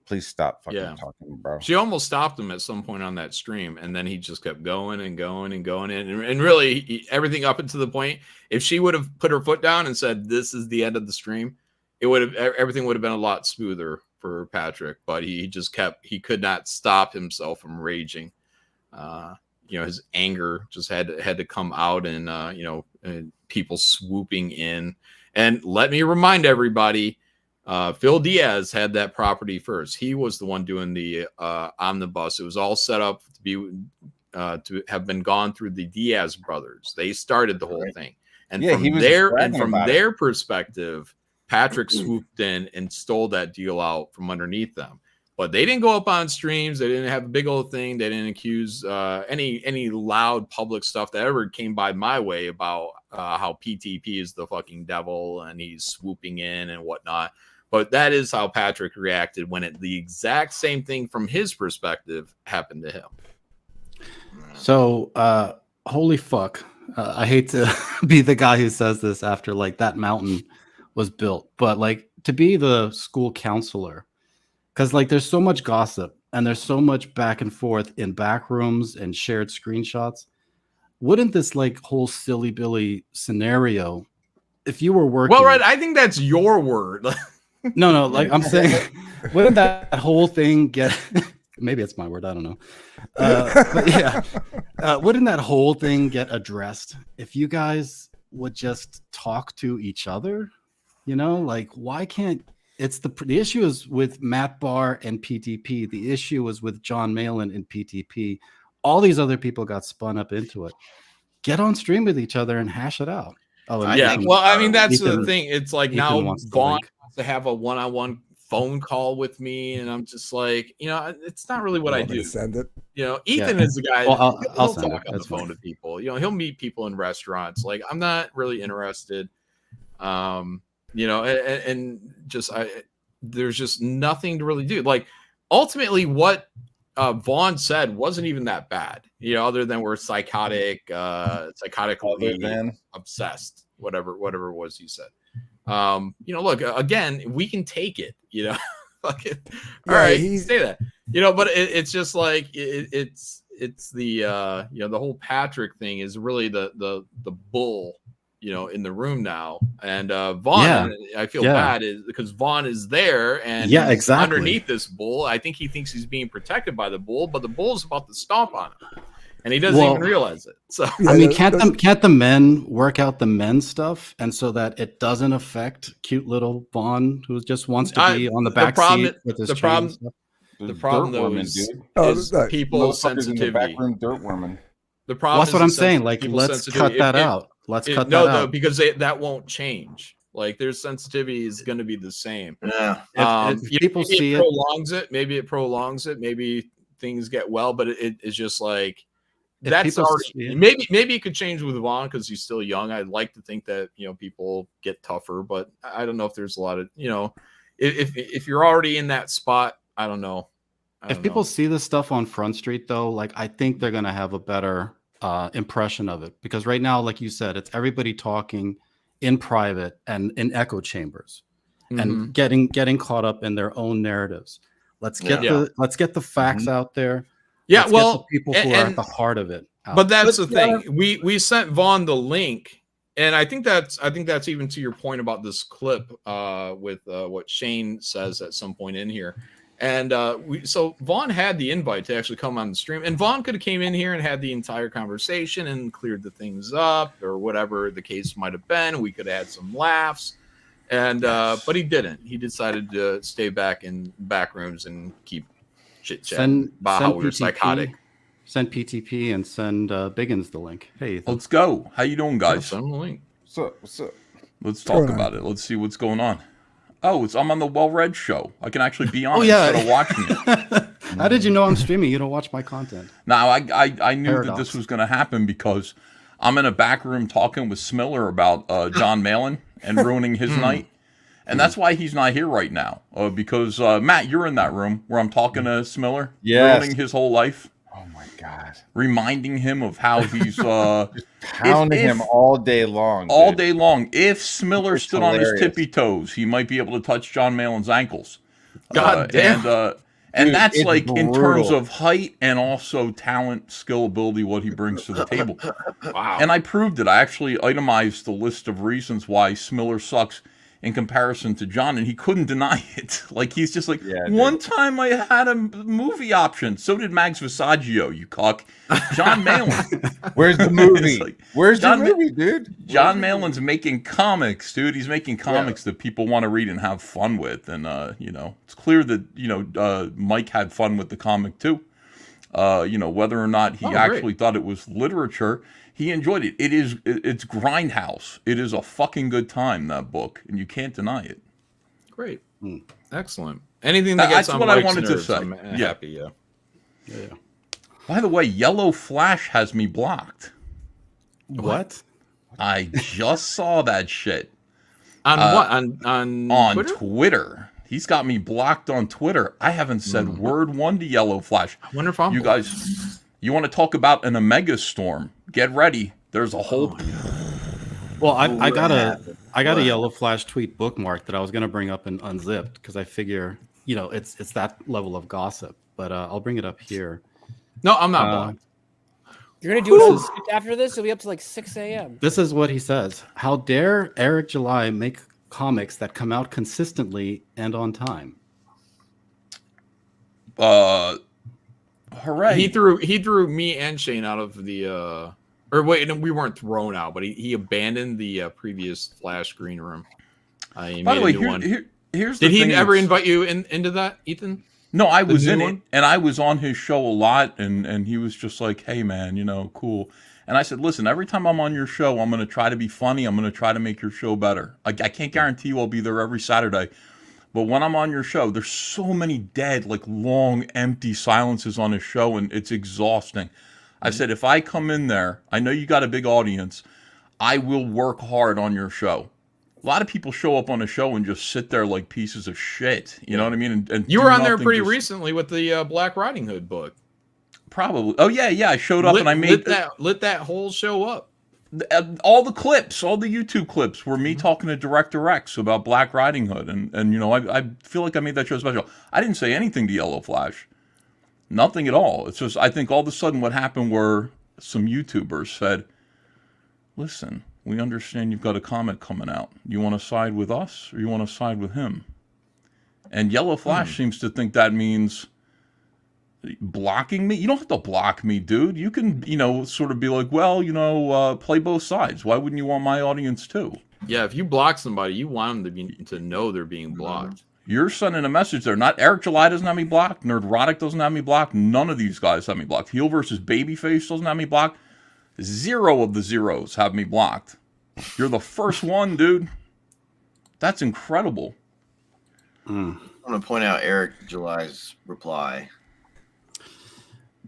please stop fucking Yeah. talking, bro. She almost stopped him at some point on that stream, and then he just kept going and going and going. And really, everything up until the point, if she would have put her foot down and said, "This is the end of the stream," everything would have been a lot smoother for Patrick. But he could not stop himself from raging. His anger just had to come out, and and people swooping in. And let me remind everybody, Phil Diaz had that property first. He was the one doing the omnibus. It was all set up to be to have been gone through the Diaz brothers. They started the whole thing, and Yeah, he was bragging about their perspective, Patrick swooped in and stole that deal out from underneath them. But they didn't go up on streams. They didn't have a big old thing. They didn't accuse any loud public stuff that ever came by my way about how PTP is the fucking devil and he's swooping in and whatnot. But that is how Patrick reacted when the exact same thing from his perspective happened to him. So, holy fuck. I hate to be the guy who says this after like that mountain was built, but like to be the school counselor, because like there's so much gossip and there's so much back and forth in back rooms and shared screenshots. Wouldn't this like whole silly Billy scenario, if you were working? Well, right, I think that's your word. No, like I'm saying, wouldn't that whole thing get? Maybe it's my word. I don't know. But yeah, wouldn't that whole thing get addressed if you guys would just talk to each other? Like why can't? It's the issue is with Matt Barr and PTP. The issue was with John Malin and PTP. All these other people got spun up into it. Get on stream with each other and hash it out. Oh, and yeah. Ethan, Well, I mean, that's Ethan- the thing. It's like Ethan now wants the Vaughn link. wants to have a one-on-one phone call with me, and I'm just like, it's not really what I Want me do. to send it? Ethan Yeah. is the guy. Well, I'll he'll send talk it. on the That's phone fine. to people. He'll meet people in restaurants. Like, I'm not really interested. And just there's just nothing to really do. Like, ultimately, what Vaughn said wasn't even that bad. Other than we're psychotically obsessed, whatever it was he said. Look, again, we can take it. Fuck it. All right, say that. But it's just like it's the the whole Patrick thing is really the bull. In the room now, and Vaughn, I feel bad is because Vaughn is there and Yeah, he's exactly. underneath this bull. I think he thinks he's being protected by the bull, but the bull's about to stomp on him, and he doesn't even realize it. So I mean, can't the men work out the men stuff, and so that it doesn't affect cute little Vaughn who just wants to be on the back seat with his chain and stuff? The problem though Dirt is, woman, is that- people's Motherfuckers in the back sensitivity. room, dirt woman. The problem That's is what the I'm saying. Like, people's let's sensitivity. cut that out. Let's cut no, that though, out. because that won't change. Like, their sensitivity is going to be the same. Yeah. If people see it, maybe it prolongs it. Maybe things get well, but it's just like If that's people already see it- maybe it could change with Vaughn because he's still young. I'd like to think that people get tougher, but I don't know if there's a lot of if you're already in that spot. I don't know. if people see this stuff on Front Street, though, like I think they're gonna have a better impression of it, because right now, like you said, it's everybody talking in private and in echo chambers and getting caught up in their own narratives. Let's get the facts out there. Yeah, Let's get well, the people who are at the heart of it out. But that's the thing. We sent Vaughn the link, and I think that's even to your point about this clip with what Shane says at some point in here. And so Vaughn had the invite to actually come on the stream, and Vaughn could have came in here and had the entire conversation and cleared the things up or whatever the case might have been. We could have had some laughs, and but he didn't. He decided to stay back in back rooms and keep chit chatting about how we were psychotic. Send PTP and send Biggins the link. Hey, Ethan. Let's go. How you doing, guys? Send him the link. What's up? Let's talk about it. Let's see what's going on. Oh, I'm on the Well Read show. I can actually be on instead of watching it. How did you know I'm streaming? You don't watch my content. Now, I knew Paradox. that this was going to happen because I'm in a back room talking with Smiller about John Malin and ruining his night. And that's why he's not here right now. Because, Matt, you're in that room where I'm talking to Smiller, ruining his whole life. Oh my god! reminding him of how he's Pounding him all day long. all dude. day long. If Smiller It's stood on his hilarious. tippy toes, he might be able to touch John Malin's ankles. God damn. And Dude, that's it's like in terms brutal. of height and also talent, skill, ability, what he brings to the table. Wow. And I proved it. I actually itemized the list of reasons why Smiller sucks in comparison to John, and he couldn't deny it. Like, he's just like, Yeah, one time I had a movie option. So did Max Visaggio, you cuck. John Malin. Where's the It's movie? like, Where's John the Ma- movie, dude? John Malin's making comics, dude. He's making comics that people want to read and have fun with. And, it's clear that, Mike had fun with the comic too. Whether or not he actually thought it was literature, he enjoyed it. It's Grindhouse. It is a fucking good time, that book, and you can't deny it. Great. Excellent. Anything that gets That's on what I Mike's wanted to nerves, say. I'm Yeah. happy, yeah. By the way, Yellow Flash has me blocked. What? I just saw that shit. On what? On Twitter? Twitter. He's got me blocked on Twitter. I haven't said word one to Yellow Flash. I wonder if I'm You guys, you want to talk about an Omega Storm? Get ready. There's a whole. Well, I got a Yellow Flash tweet bookmark that I was going to bring up in Unzipped because I figure it's that level of gossip. But I'll bring it up here. No, I'm not blocked. You're gonna do it after this? It'll be up to like 6 a.m. This is what he says: "How dare Eric July make comics that come out consistently and on time?" Hooray! He threw me and Shane out of the or wait, no, we weren't thrown out, but he abandoned the previous Flash green room. He By made the way, a new one. here's Did the he thing ever that's- invite you into that, Ethan? No, I The was new in one? it, and I was on his show a lot, and he was just like, "Hey, man, cool." And I said, "Listen, every time I'm on your show, I'm going to try to be funny. I'm going to try to make your show better. I can't guarantee you I'll be there every Saturday, but when I'm on your show, there's so many dead, like long, empty silences on his show, and it's exhausting." I said, "If I come in there, I know you got a big audience. I will work hard on your show." A lot of people show up on a show and just sit there like pieces of shit. You know what I mean? And You do were on there nothing, pretty just- recently with the Black Riding Hood book. Probably. Oh yeah. I showed up and I made lit that whole show up. All the clips, all the YouTube clips were me talking to Director X about Black Riding Hood, and I feel like I made that show special. I didn't say anything to Yellow Flash, nothing at all. It's just I think all of a sudden what happened were some YouTubers said, "Listen, we understand you've got a comic coming out. You want to side with us or you want to side with him?" And Yellow Flash seems to think that means blocking me. You don't have to block me, dude. You can, sort of be like, well, play both sides. Why wouldn't you want my audience too? Yeah, if you block somebody, you want them to know they're being blocked. You're sending a message there. Not Eric July doesn't have me blocked. Nerdrotic doesn't have me blocked. None of these guys have me blocked. Heel versus Babyface doesn't have me blocked. 0 of the zeros have me blocked. You're the first one, dude. That's incredible. I'm going to point out Eric July's reply.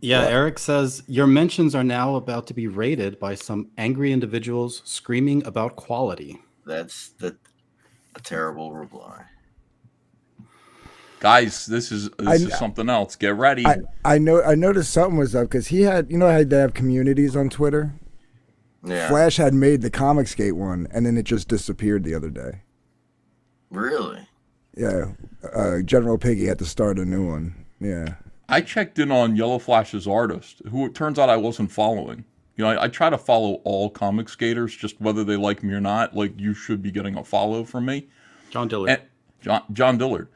Yeah, Eric says, "Your mentions are now about to be raided by some angry individuals screaming about quality." That's a terrible reply. Guys, this is something else. Get ready. I noticed something was up because he had, how they have communities on Twitter? Yeah. Flash had made the Comicsgate one, and then it just disappeared the other day. Really? Yeah. General Piggy had to start a new one. Yeah. I checked in on Yellow Flash's artist, who it turns out I wasn't following. I try to follow all comic skaters, just whether they like me or not. Like, you should be getting a follow from me. John Dillard. And John Dillard.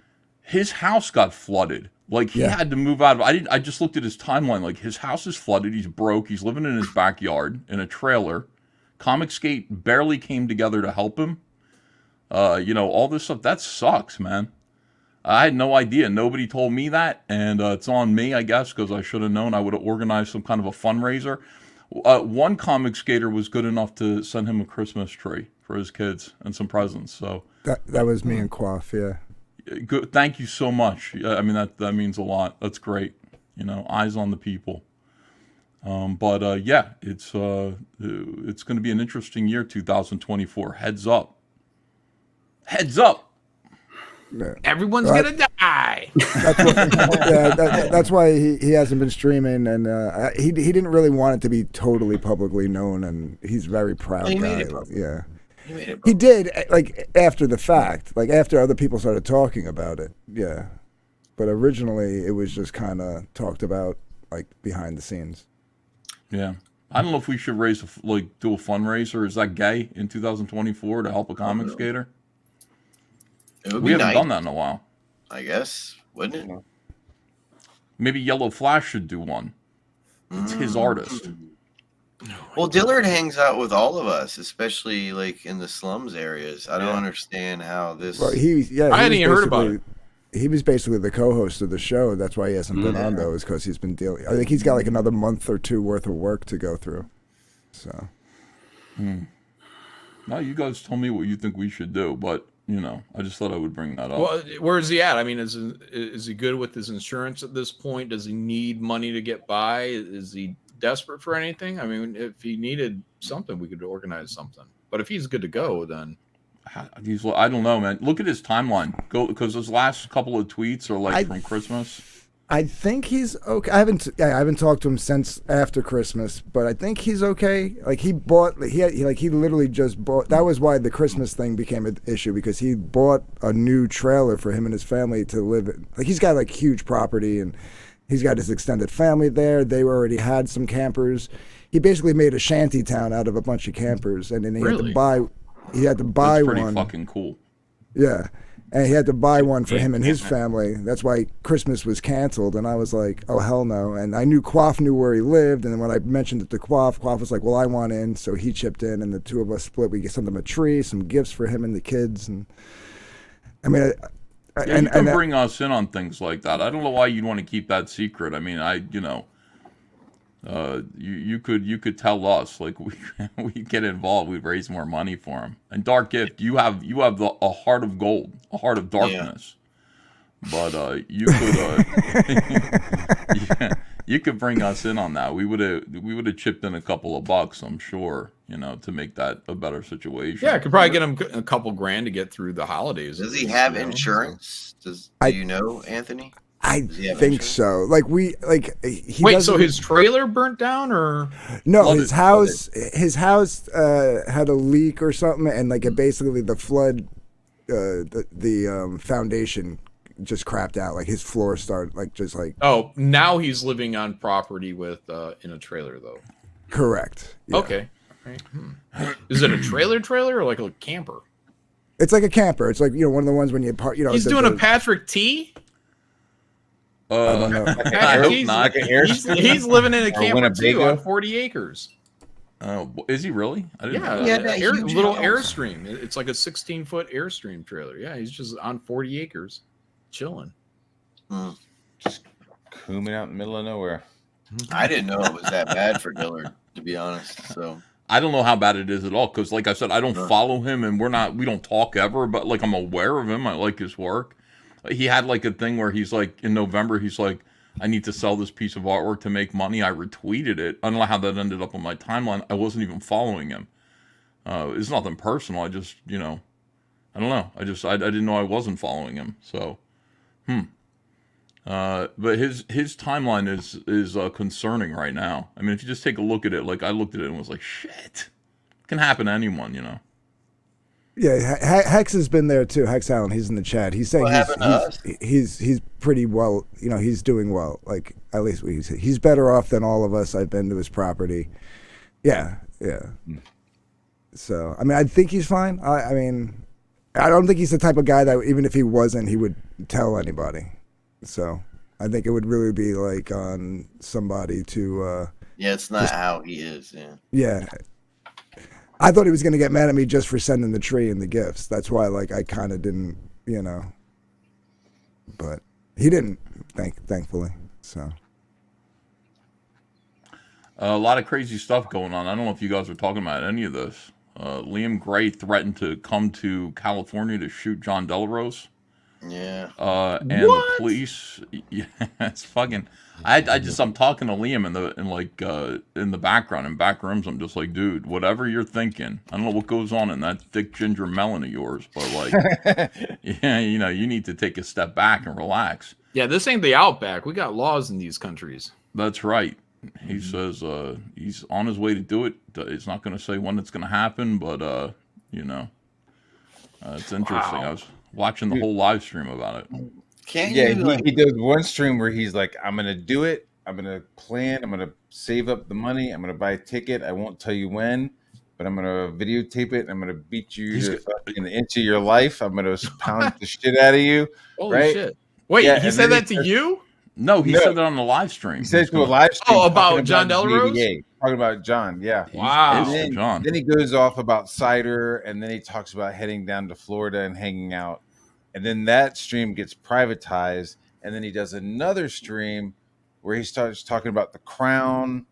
His house got flooded. Like, he had to move out. I just looked at his timeline. Like, his house is flooded. He's broke. He's living in his backyard in a trailer. Comicsgate barely came together to help him. All this stuff. That sucks, man. I had no idea. Nobody told me that, and it's on me, I guess, because I should have known. I would have organized some kind of a fundraiser. One comic skater was good enough to send him a Christmas tree for his kids and some presents. So that was me and Quaff, yeah. Good. Thank you so much. I mean, that means a lot. That's great. Eyes on the people. Yeah, it's going to be an interesting year, 2024. Heads up. Heads up. Yeah. Everyone's Well, gonna die. That's why he hasn't been streaming, and he didn't really want it to be totally publicly known, and he's a very proud He made guy. it public. Yeah, He made it he public. did like after the fact, like after other people started talking about it. Yeah, but originally it was just kind of talked about like behind the scenes. Yeah. I don't know if we should do a fundraiser. Is that gay in 2024 to help a comic skater? It would We be haven't nice, done that in a while. I guess, wouldn't it? Maybe Yellow Flash should do one. It's his artist. Well, Dillard hangs out with all of us, especially like in the slums areas. I don't understand how this. Well, I hadn't even heard about it. He was basically the co-host of the show. That's why he hasn't been on those, because he's been dealing. I think he's got like another month or two worth of work to go through. So. No, you guys tell me what you think we should do, but I just thought I would bring that up. Well, where is he at? I mean, is he good with his insurance at this point? Does he need money to get by? Is he desperate for anything? I mean, if he needed something, we could organize something. But if he's good to go, then I don't know, man. Look at his timeline. Go, because his last couple of tweets are like from Christmas. I think he's okay. I haven't talked to him since after Christmas, but I think he's okay. Like he literally just bought. That was why the Christmas thing became an issue, because he bought a new trailer for him and his family to live in. Like he's got like huge property, and he's got his extended family there. They already had some campers. He basically made a shanty town out of a bunch of campers, and then he had to buy. He had to buy That's pretty one. fucking cool. Yeah. And he had to buy one for him and his family. That's why Christmas was canceled. And I was like, oh, hell no. And I knew Quaff knew where he lived. And then when I mentioned it to Quaff was like, well, I want in. So he chipped in, and the two of us split. We sent him a tree, some gifts for him and the kids. And I mean, You can bring us in on things like that. I don't know why you'd want to keep that secret. I mean, you could tell us, like, we get involved, we'd raise more money for him. And Dark Gift, you have a heart of gold, a heart of darkness. Yeah. But you could you could bring us in on that. We would have chipped in a couple of bucks, I'm sure, to make that a better situation. Yeah, I could probably get him a couple grand to get through the holidays. Does he have insurance? Do you know, Anthony? I think so. Like he Wait, so his trailer burnt down, or no? His house had a leak or something, and like it basically the flood, the foundation just crapped out. Like his floor started just like. Oh, now he's living on property with in a trailer though. Correct. Yeah. Okay. Is it a trailer or like a camper? It's like a camper. It's like one of the ones when you park. He's doing a Patrick T. I don't know. I hope not. He's living in a camper too on 40 acres. Oh, is he really? I didn't know Yeah, that. little Airstream. It's like a 16-foot Airstream trailer. Yeah, he's just on 40 acres, chilling. Just cooming out in the middle of nowhere. I didn't know it was that bad for Dillard, to be honest. So I don't know how bad it is at all, because like I said, I don't follow him, and we don't talk ever, but like I'm aware of him. I like his work. He had like a thing where he's like, in November, he's like, I need to sell this piece of artwork to make money. I retweeted it. I don't know how that ended up on my timeline. I wasn't even following him. It's nothing personal. I just, I don't know. I didn't know I wasn't following him. So, but his timeline is concerning right now. I mean, if you just take a look at it, like I looked at it and was like, shit, it can happen to anyone, Yeah, Hex has been there too. Hex Allen, he's in the chat. He's saying he's pretty well. He's doing well. Like at least he's better off than all of us. I've been to his property. Yeah. So I mean, I think he's fine. I mean, I don't think he's the type of guy that even if he wasn't, he would tell anybody. So I think it would really be like on somebody to. Yeah, it's not how he is. Yeah. Yeah. I thought he was going to get mad at me just for sending the tree and the gifts. That's why, like, I kind of didn't, but he didn't, thankfully. So a lot of crazy stuff going on. I don't know if you guys are talking about any of this. Liam Gray threatened to come to California to shoot John Delarose. Yeah. And the police, yeah, it's fucking. I'm talking to Liam in the background in back rooms. I'm just like, dude, whatever you're thinking, I don't know what goes on in that thick ginger melon of yours, but like, yeah, you need to take a step back and relax. Yeah, this ain't the Outback. We got laws in these countries. That's right. He says he's on his way to do it. He's not going to say when it's going to happen, but it's interesting. Wow. I was watching the whole live stream about it. Can't Yeah, you he does one stream where he's like, I'm gonna do it, I'm gonna plan, I'm gonna save up the money, I'm gonna buy a ticket, I won't tell you when, but I'm gonna videotape it, I'm gonna beat you to fucking the inch of your life, I'm gonna pound the shit out of you. Holy right? shit. Wait, Yeah, he and said then that to you? No, he said that on the live stream. He said to a live stream. Oh, about talking John Delarose? JDA, talking about John, yeah. Wow. And then he goes off about cider, and then he talks about heading down to Florida and hanging out. And then that stream gets privatized, and then he does another stream where he starts talking about the Crown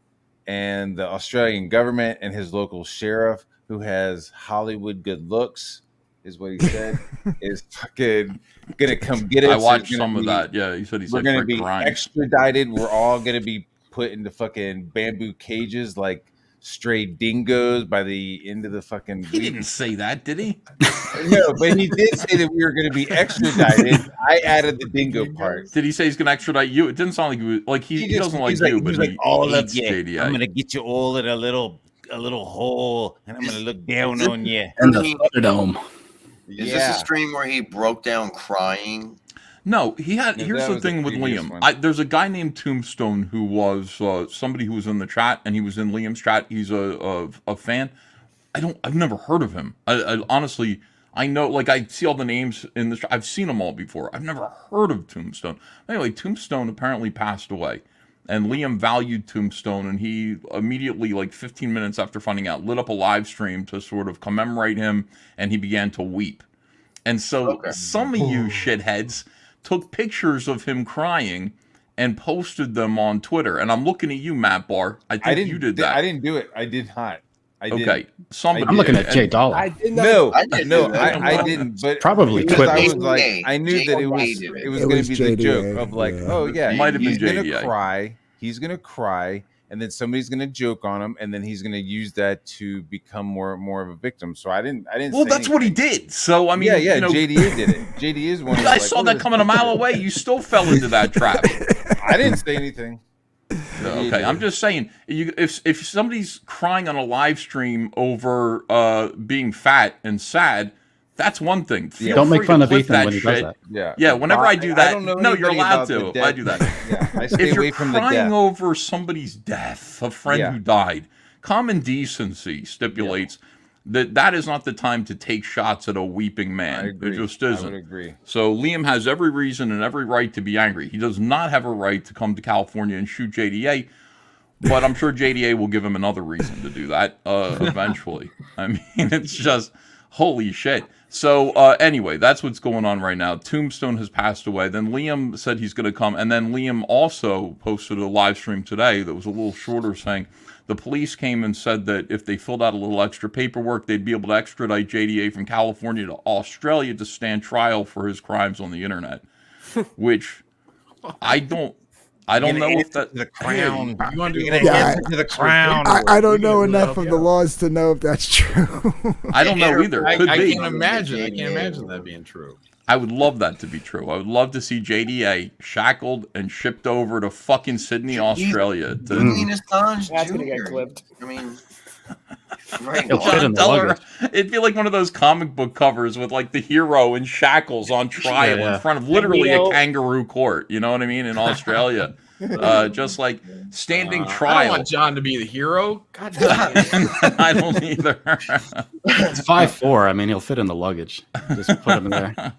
and the Australian government and his local sheriff who has Hollywood good looks, is what he said, is fucking gonna come get us. I watched some of that. Yeah, he said we're gonna Rick be Grimes. extradited. We're all gonna be put into fucking bamboo cages like stray dingoes by the end of the fucking week. He didn't say that, did he? No, but he did say that we were going to be extradited. I added the dingo part. Did he say he's going to extradite you? It didn't sound like he doesn't like you, but he hates JDA. I'm gonna get you all in a little hole, and I'm gonna look down on you. And the Thunderdome. Is this a stream where he broke down crying? No, he had. No, here's that the was the thing with previous Liam. one. There's a guy named Tombstone who was somebody who was in the chat, and he was in Liam's chat. He's a fan. I've never heard of him. I honestly, I know, like, I see all the names in this. I've seen them all before. I've never heard of Tombstone. Anyway, Tombstone apparently passed away, and Liam valued Tombstone, and he immediately, like 15 minutes after finding out, lit up a live stream to sort of commemorate him, and he began to weep. And so some of you shitheads took pictures of him crying and posted them on Twitter. And I'm looking at you, Matt Barr. I think you did that. I didn't do it. I did not. Okay, somebody. I'm looking at Jay Dollar. I did No, I didn't no, do that. I didn't. But Probably because Twitter. I was like, I knew that it was It going was to be the joke JDA, of like, yeah. oh yeah, It might have been he's gonna JDA. cry. He's gonna cry, and then somebody's gonna joke on him, and then he's gonna use that to become more of a victim. So I didn't. Well, say that's what he anything. did. So I mean, yeah. you know, JDA did it. JDA is one. I saw that coming a mile away. You still fell into that trap. I didn't say anything. Okay, I'm just saying, if somebody's crying on a live stream over being fat and sad, that's one thing. Feel Don't make free fun to of clip Ethan that when he shit. does that. Yeah. Yeah, whenever I do I that, don't know no, you're anything allowed about the to. If death. I do that. Yeah, I stay If away you're from the crying death. over somebody's death, a friend Yeah. who died, common decency stipulates that is not the time to take shots at a weeping man. I agree. It just I isn't. would agree. So Liam has every reason and every right to be angry. He does not have a right to come to California and shoot JDA, but I'm sure JDA will give him another reason to do that eventually. I mean, it's just holy shit. So anyway, that's what's going on right now. Tombstone has passed away. Then Liam said he's going to come, and then Liam also posted a live stream today that was a little shorter, saying the police came and said that if they filled out a little extra paperwork, they'd be able to extradite JDA from California to Australia to stand trial for his crimes on the internet. Which I don't know if that the crown. You want to do Answer to the crown. I don't know enough of the laws to know if that's true. I don't know either. I Could be. can't imagine. I can't imagine that being true. I would love that to be true. I would love to see JDA shackled and shipped over to fucking Sydney, Australia. Julian Assange That's gonna get Jr. clipped. I mean, right. He'll fit in the luggage. It'd be like one of those comic book covers with like the hero in shackles on trial Yeah. in front of literally a Neo. kangaroo court. You know what I mean? In Australia, just like standing I trial. don't want John to be the hero. God damn it. I don't either. It's 5'4". I mean, he'll fit in the luggage. Just put him in there.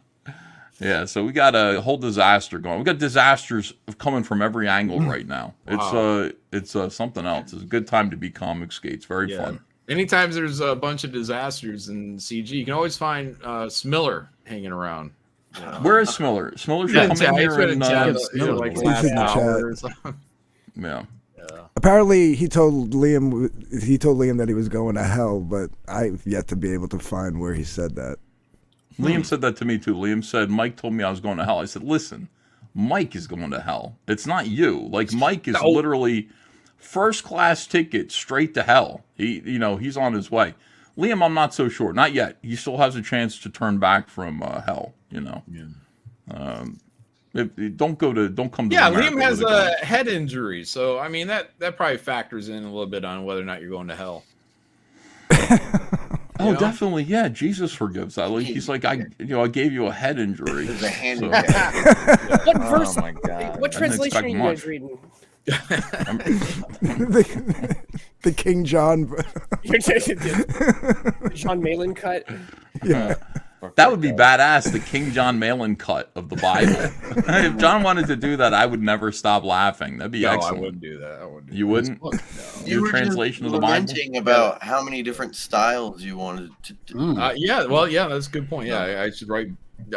Yeah, so we got a whole disaster going. We got disasters coming from every angle right now. Wow. It's something else. It's a good time to be comic skates. Very fun. Anytime there's a bunch of disasters in CG, you can always find Smiller hanging around. Where is Smiller? Smiller should Yeah, come in he's here been and in chat, Smiller like was- last He's in the hour chat. or something. yeah. Apparently, he told Liam that he was going to hell, but I've yet to be able to find where he said that. Liam said that to me too. Liam said, Mike told me I was going to hell. I said, listen, Mike is going to hell. It's not you. Like, Mike is literally first class ticket straight to hell. He's on his way. Liam, I'm not so sure. Not yet. He still has a chance to turn back from hell. Yeah. Don't come to. Yeah, America Liam has with a a head injury, so I mean that probably factors in a little bit on whether or not you're going to hell. Oh, definitely. Yeah, Jesus forgives that. Like, he's like, I gave you a head injury. There's a hand. So- What verse? Oh my god. What I didn't translation are expect you much. guys reading? The King John. John Malin cut. Yeah. That would be badass, the King John Malin cut of the Bible. If John wanted to do that, I would never stop laughing. That'd be No, excellent. I wouldn't do that. You wouldn't? You Your were translation of just the Bible? lamenting about how many different styles you wanted to do. Yeah, well, yeah, that's a good point. Yeah,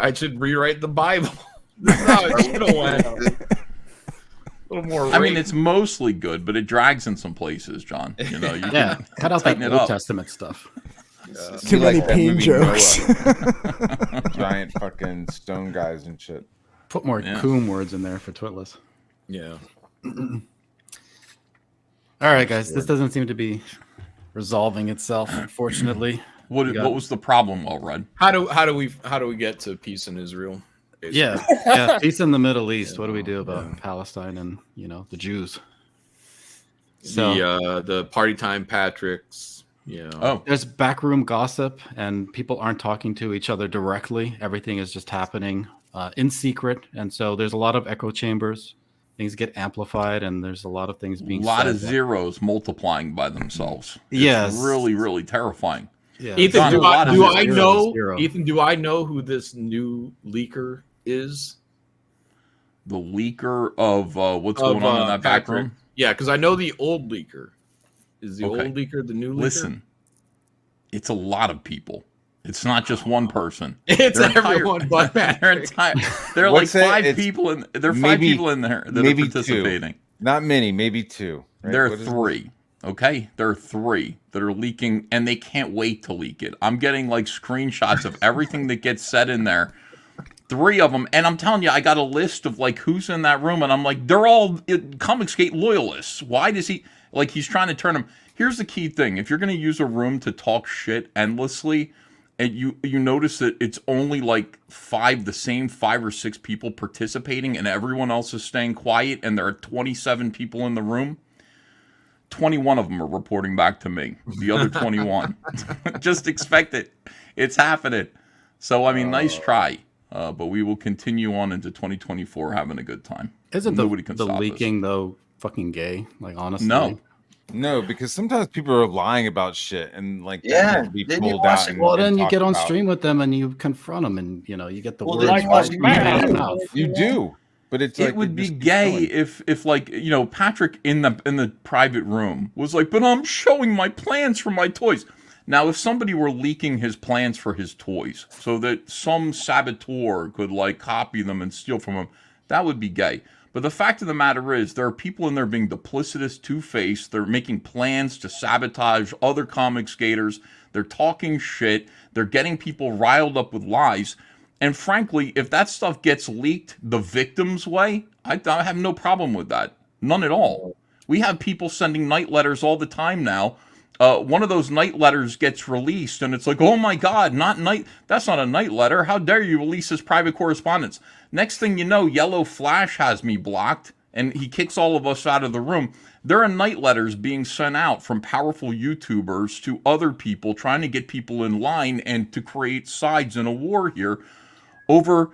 I should rewrite the Bible. This is how it should have went. A little more. I mean, it's mostly good, but it drags in some places, John. You Yeah, can cut out that tighten it Old up. Testament stuff. Too many that peen movie jokes. Noah. Giant fucking stone guys and shit. Put more coom words in there for Twitless. Yeah. All right, guys. This doesn't seem to be resolving itself, unfortunately. What was the problem, Red? How do we get to peace in Israel? basically? Yeah, peace in the Middle East. What do we do about Palestine and the Jews? So The party time Patrick's. there's backroom gossip, and people aren't talking to each other directly. Everything is just happening in secret, and so there's a lot of echo chambers. Things get amplified, and there's a lot of things being A lot said. of zeros multiplying by themselves. It's Yes. really, really terrifying. Yeah. Ethan, John, do a lot I, of do zeros. I know? Zero. Ethan, do I know who this new leaker is? The leaker of what's going on in that back Patrick? room? Yeah, because I know the old leaker. Is the Okay. old leaker the new leaker? Listen, it's a lot of people. It's not just one person. It's Their entire- everyone but Patrick. There are like What's it? five It's people in. There are five maybe- people in there that are maybe participating. two. Not many, maybe two. right? There are What is it? three. Okay, there are three that are leaking, and they can't wait to leak it. I'm getting like screenshots of everything that gets said in there. Three of them, and I'm telling you, I got a list of like who's in that room, and I'm like, they're all Comicsgate loyalists. Why does he like? He's trying to turn them. Here's the key thing: if you're going to use a room to talk shit endlessly, and you notice that it's only like the same five or six people participating, and everyone else is staying quiet, and there are 27 people in the room. 21 of them are reporting back to me. The other 21. Just expect it. It's happening. So, I mean, nice try. But we will continue on into 2024 having a good time. Isn't Nobody can the stop us. leaking though fucking gay? Like honestly, No, because sometimes people are lying about shit and like Yeah, that needs to be didn't you pulled watch out. it? And, Well, and then you talked get on about. stream with them and you confront them, and you get the Well, words. did you watch right out of it? your mouth. You do, but it's It like would be just keeps gay going. if like Patrick in the private room was like, but I'm showing my plans for my toys. Now, if somebody were leaking his plans for his toys so that some saboteur could like copy them and steal from him, that would be gay. But the fact of the matter is, there are people in there being duplicitous, two-faced. They're making plans to sabotage other comic skaters. They're talking shit. They're getting people riled up with lies. And frankly, if that stuff gets leaked the victim's way, I have no problem with that. None at all. We have people sending night letters all the time now. One of those night letters gets released, and it's like, oh my God, that's not a night letter. How dare you release this private correspondence? Next thing you know, Yellow Flash has me blocked, and he kicks all of us out of the room. There are night letters being sent out from powerful YouTubers to other people, trying to get people in line and to create sides in a war here over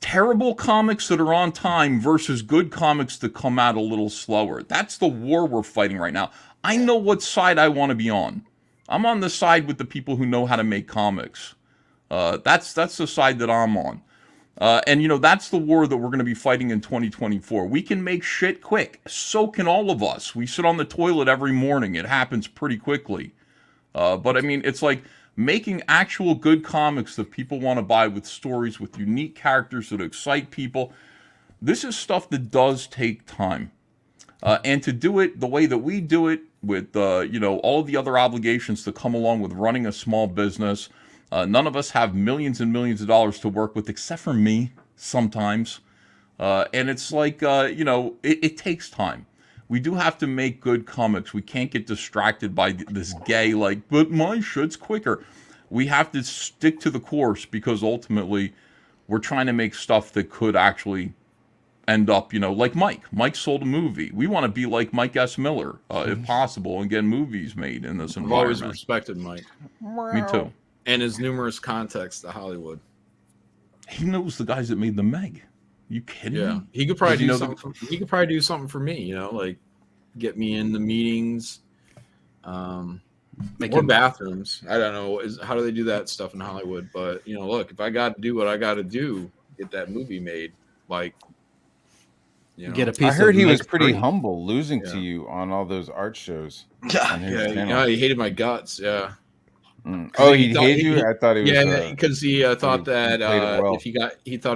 terrible comics that are on time versus good comics that come out a little slower. That's the war we're fighting right now. I know what side I want to be on. I'm on the side with the people who know how to make comics. That's the side that I'm on. And that's the war that we're going to be fighting in 2024. We can make shit quick. So can all of us. We sit on the toilet every morning. It happens pretty quickly. But I mean, it's like making actual good comics that people want to buy with stories, with unique characters that excite people. This is stuff that does take time. And to do it the way that we do it with, all of the other obligations that come along with running a small business, None of us have millions and millions of dollars to work with, except for me sometimes. And it's like, it takes time. We do have to make good comics. We can't get distracted by this gay, like, but my shit's quicker. We have to stick to the course because ultimately we're trying to make stuff that could actually end up, like Mike. Mike sold a movie. We want to be like Mike S. Miller, if possible, and get movies made in this I've environment. always respected Mike. Me too. And his numerous contacts to Hollywood. He knows the guys that made the Meg. You kidding Yeah, me? he could probably Does he do know something. He could probably do something for me. Like get me in the meetings, Make or him- bathrooms. I don't know. How do they do that stuff in Hollywood? But look, if I got to do what I got to do, get that movie made. Like, Get a piece I heard of he was Meg pretty free. humble losing Yeah. to you on all those art shows. On his Yeah, channel. he hated my guts. Yeah. Oh, he thought- hated you? I thought he was. Yeah, because he thought that played it well.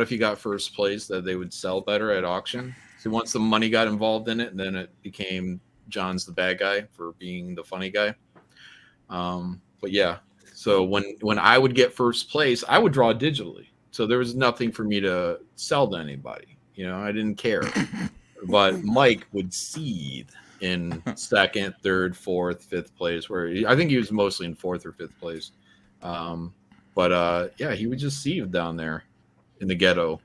if he got first place, that they would sell better at auction. So once the money got involved in it, then it became John's the bad guy for being the funny guy. But yeah, so when I would get first place, I would draw digitally. So there was nothing for me to sell to anybody. I didn't care. But Mike would seethe in second, third, fourth, fifth place, I think he was mostly in fourth or fifth place. But he would just seethe down there in the ghetto.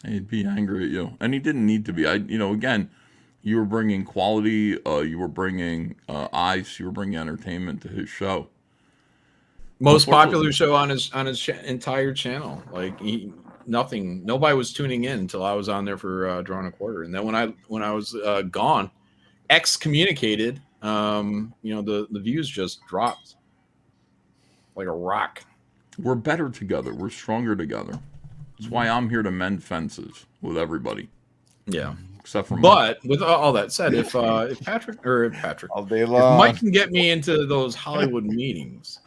He'd be angry at you, and he didn't need to be. Again, you were bringing quality. You were bringing eyes. You were bringing entertainment to his show. Most popular show on his entire channel. Like nobody was tuning in until I was on there for Drawing a Quarter, and then when I was gone, excommunicated, the views just dropped like a rock. We're better together. We're stronger together. That's why I'm here to mend fences with everybody. Yeah, except for Mike. But with all that said, if Patrick all day if long, Mike can get me into those Hollywood meetings,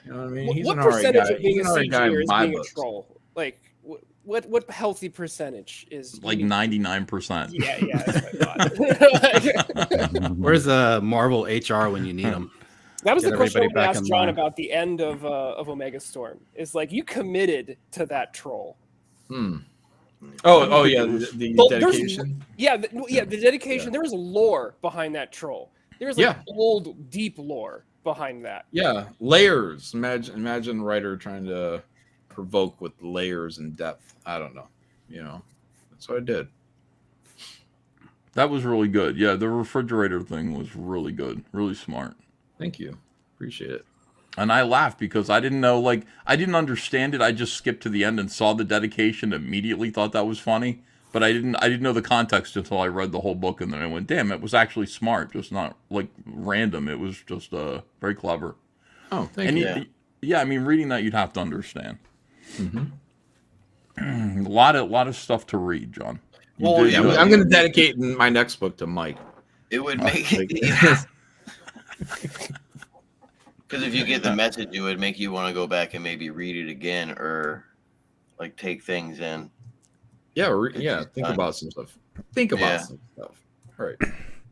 you know what I mean? He's What an alright percentage guy. of being He's a an alright guy CGer in is my being a books. troll? Like, what healthy percentage is Like 99%. Yeah, that's what I thought. Where's Marvel HR when you need them? That was Get the question I everybody back asked in John line. about the end of Omega Storm. Is like, you committed to that troll. Oh yeah, the Well, there's- dedication. The dedication. There was lore behind that troll. There's like Yeah. old, deep lore behind that. Yeah, layers. Imagine a writer trying to provoke with layers and depth. I don't know. That's what I did. That was really good. Yeah, the refrigerator thing was really good. Really smart. Thank you. Appreciate it. And I laughed because I didn't know, I didn't understand it. I just skipped to the end and saw the dedication, immediately thought that was funny. But I didn't know the context until I read the whole book, and then I went, damn, it was actually smart, just not like random. It was just very clever. Oh, thank you. Yeah, I mean, reading that, you'd have to understand. Mm-hmm. A lot of stuff to read, John. You Well, did yeah, good. I'm going to dedicate my next book to Mike. It would make because if you get the message, it would make you want to go back and maybe read it again or like take things in. Yeah, think about some stuff. Think about some stuff. All right.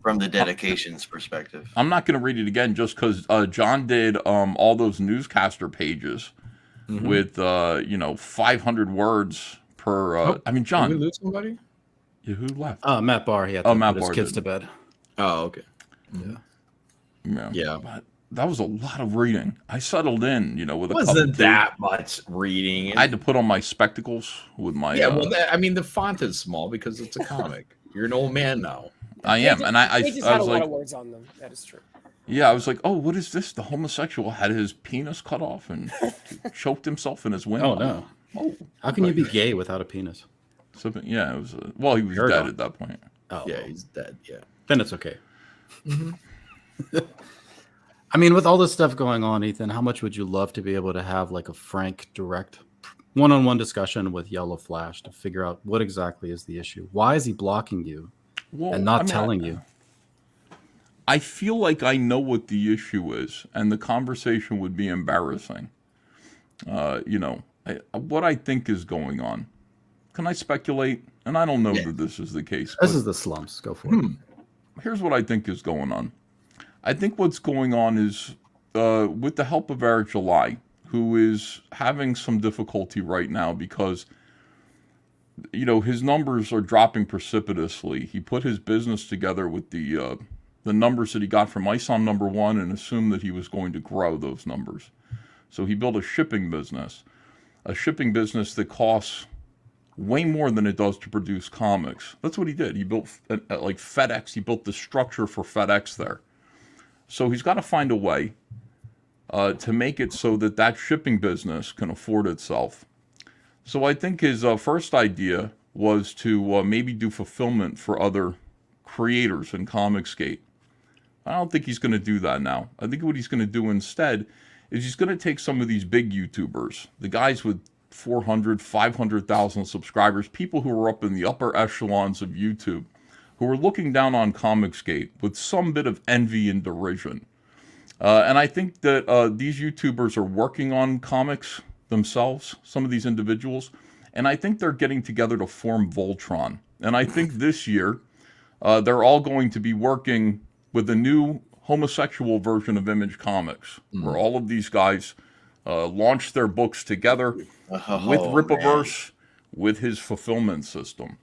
From the dedications perspective. I'm not going to read it again just because John did all those newscaster pages Mhm. with 500 words per. I mean, John. Did we lose somebody? Yeah, who left? Matt Barr. He had to Matt put his Barr kids did. to bed. Oh, okay. Yeah. But that was a lot of reading. I settled in, with a cup of Wasn't tea. that much reading? I had to put on my spectacles with my. I mean, the font is small because it's a comic. You're an old man now. I am, and I Pages I had a was lot like, of words on them. That is true. yeah, I was like, oh, what is this? The homosexual had his penis cut off and choked himself in his window. Oh no! Oh, How can you be gay without a penis? So, yeah, it was. He was Heard dead of. at that point. Oh, Yeah, he's dead. Yeah. then it's okay. I mean, with all this stuff going on, Ethan, how much would you love to be able to have like a frank, direct, one-on-one discussion with Yellow Flash to figure out what exactly is the issue? Why is he blocking you and not telling you? I feel like I know what the issue is, and the conversation would be embarrassing. What I think is going on. Can I speculate? And I don't know that this is the case. This but is the slumps. Go for it. Here's what I think is going on. I think what's going on is, with the help of Eric July, who is having some difficulty right now because, his numbers are dropping precipitously. He put his business together with the numbers that he got from ISOM number 1 and assumed that he was going to grow those numbers. So he built a shipping business that costs way more than it does to produce comics. That's what he did. He built, like FedEx, he built the structure for FedEx there. So he's got to find a way to make it so that shipping business can afford itself. So I think his first idea was to maybe do fulfillment for other creators in Comicsgate. I don't think he's going to do that now. I think what he's going to do instead is he's going to take some of these big YouTubers, the guys with 400, 500,000 subscribers, people who are up in the upper echelons of YouTube, who are looking down on Comicsgate with some bit of envy and derision. And I think that these YouTubers are working on comics themselves, some of these individuals, and I think they're getting together to form Voltron. And I think this year they're all going to be working with a new homosexual version of Image Comics, where all of these guys launch their books together with Rippaverse, with his fulfillment system.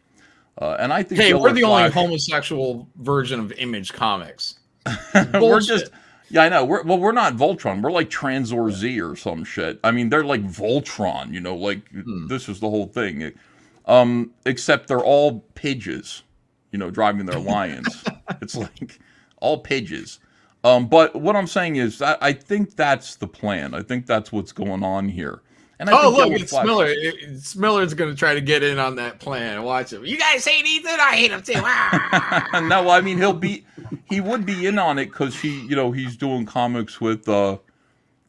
And I think hey, Yellow we're the only Flash- homosexual version of Image Comics. we're just, yeah, I know. We're not Voltron. We're like Transor Z or some shit. I mean, they're like Voltron, this is the whole thing. Except they're all pigeons, driving their lions. It's like all pigeons. But what I'm saying is that I think that's the plan. I think that's what's going on here. And I think look, Yellow it's Flash- Miller. Miller's going to try to get in on that plan. Watch him. You guys hate Ethan? I hate him too. Ah! No, I mean he would be in on it because he's doing comics with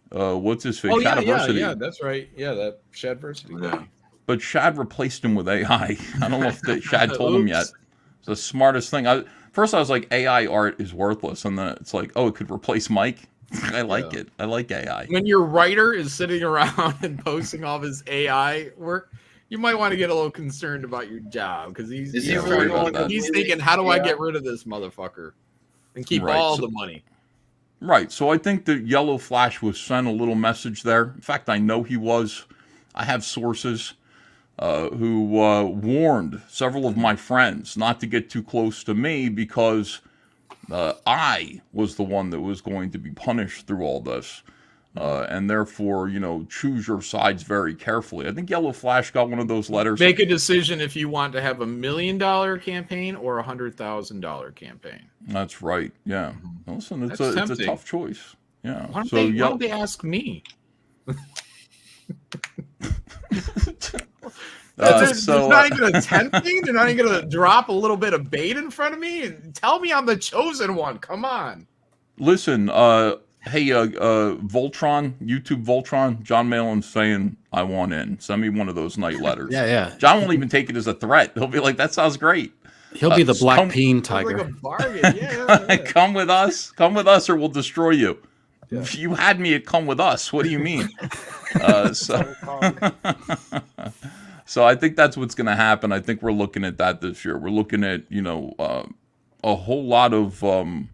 what's his face? Oh yeah, Shadiversity. that's right. Yeah, that Shadversity guy. But Shad replaced him with AI. I don't know if Shad told him yet. It's the smartest thing. First I was like, AI art is worthless, and then it's like, oh, it could replace Mike. I like it. I like AI. When your writer is sitting around and posting all of his AI work, you might want to get a little concerned about your job because he's thinking, how do I get rid of this motherfucker and keep all the money? Right. So I think that Yellow Flash was sent a little message there. In fact, I know he was. I have sources who warned several of my friends not to get too close to me because I was the one that was going to be punished through all this. And therefore, choose your sides very carefully. I think Yellow Flash got one of those letters. Make a decision if you want to have $1 million campaign or a $100,000 campaign. That's right. Yeah. Listen, it's a tough choice. Yeah. Why don't they ask me? It's not even a tempting. They're not even going to drop a little bit of bait in front of me and tell me I'm the chosen one. Come on. Listen, hey, Voltron, YouTube Voltron, John Malin's saying, I want in. Send me one of those night letters. Yeah. John won't even take it as a threat. He'll be like, that sounds great. He'll be the black peen tiger. Like a bargain. Yeah. Come with us, or we'll destroy you. Yeah. You had me at come with us. What do you mean? So I think that's what's going to happen. I think we're looking at that this year. We're looking at, a whole lot of ISOM,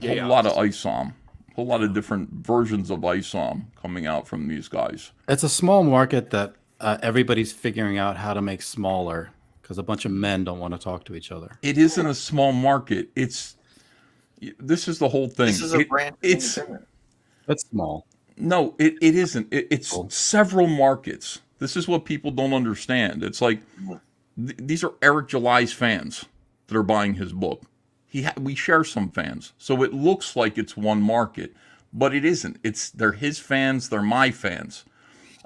a whole lot of different versions of ISOM coming out from these guys. It's a small market that everybody's figuring out how to make smaller because a bunch of men don't want to talk to each other. It isn't a small market. This is the whole thing. This is a brand. It's small. No, it isn't. It's several markets. This is what people don't understand. It's like these are Eric July's fans that are buying his book. We share some fans, so it looks like it's one market, but it isn't. They're his fans. They're my fans.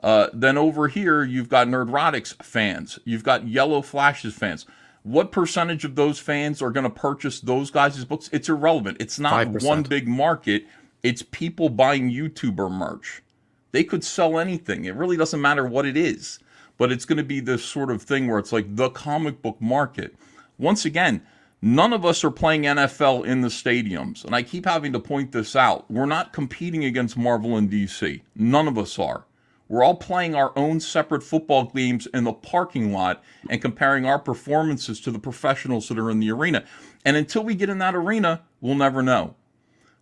Then over here, you've got Nerdrotic's fans. You've got Yellow Flash's fans. What percentage of those fans are going to purchase those guys' books? It's irrelevant. It's not 5%. One big market. It's people buying YouTuber merch. They could sell anything. It really doesn't matter what it is. But it's going to be this sort of thing where it's like the comic book market. Once again, none of us are playing NFL in the stadiums. And I keep having to point this out. We're not competing against Marvel and DC. None of us are. We're all playing our own separate football games in the parking lot and comparing our performances to the professionals that are in the arena. And until we get in that arena, we'll never know.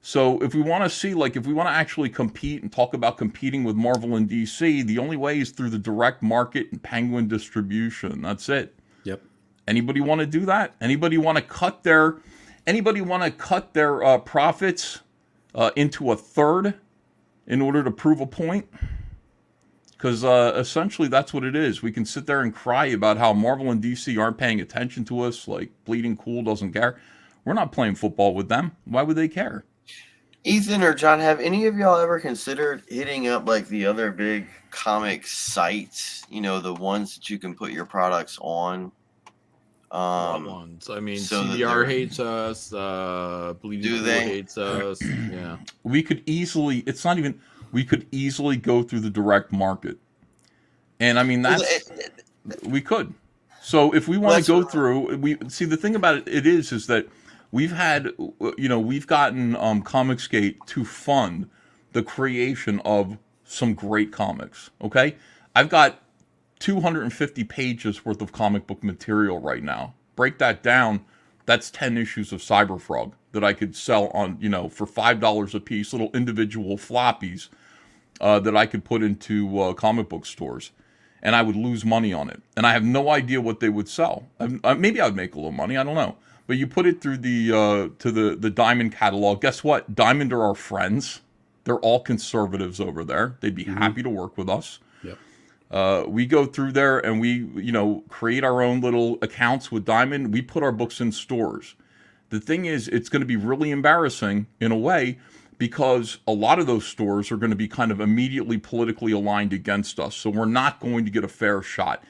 So if we want to see, like, if we want to actually compete and talk about competing with Marvel and DC, the only way is through the direct market and Penguin distribution. That's it. Yep. Anybody want to do that? Anybody want to cut their profits into a third in order to prove a point? Because essentially that's what it is. We can sit there and cry about how Marvel and DC aren't paying attention to us, like Bleeding Cool doesn't care. We're not playing football with them. Why would they care? Ethan or John, have any of y'all ever considered hitting up like the other big comic sites? You know, the ones that you can put your products on. What ones? I mean, so that CBR they're- hates us. Bleeding Do Cool they? hates us. Yeah. We could easily, we could easily go through the direct market. And I mean, we could. So if we want to go through, the thing about it is that we've had, we've gotten Comicsgate to fund the creation of some great comics. Okay, I've got 250 pages worth of comic book material right now. Break that down. That's 10 issues of Cyberfrog that I could sell on, for $5 a piece, little individual floppies that I could put into comic book stores. And I would lose money on it. And I have no idea what they would sell. Maybe I would make a little money. I don't know. But you put it through the Diamond catalog. Guess what? Diamond are our friends. They're all conservatives over there. They'd be happy to work with us. Yep. We go through there and we, create our own little accounts with Diamond. We put our books in stores. The thing is, it's going to be really embarrassing in a way because a lot of those stores are going to be kind of immediately politically aligned against us. So we're not going to get a fair shot.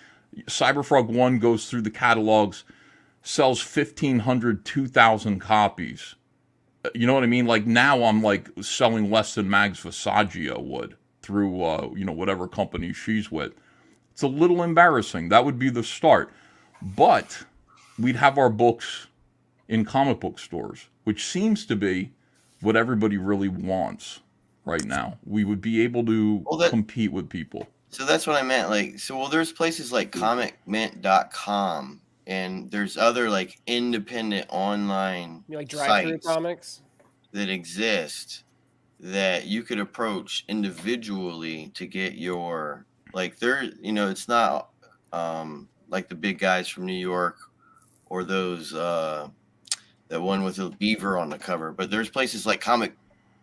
Cyberfrog 1 goes through the catalogs, sells 1,500, 2,000 copies. You know what I mean? Like now I'm like selling less than Mags Visaggio would through, whatever company she's with. It's a little embarrassing. That would be the start. But we'd have our books in comic book stores, which seems to be what everybody really wants right now. We would be able to compete with people. So that's what I meant. There's places like comicmint.com and there's other like independent online You like drive-through sites comics that exist that you could approach individually to get your it's not like the big guys from New York or those that one with a beaver on the cover, but there's places like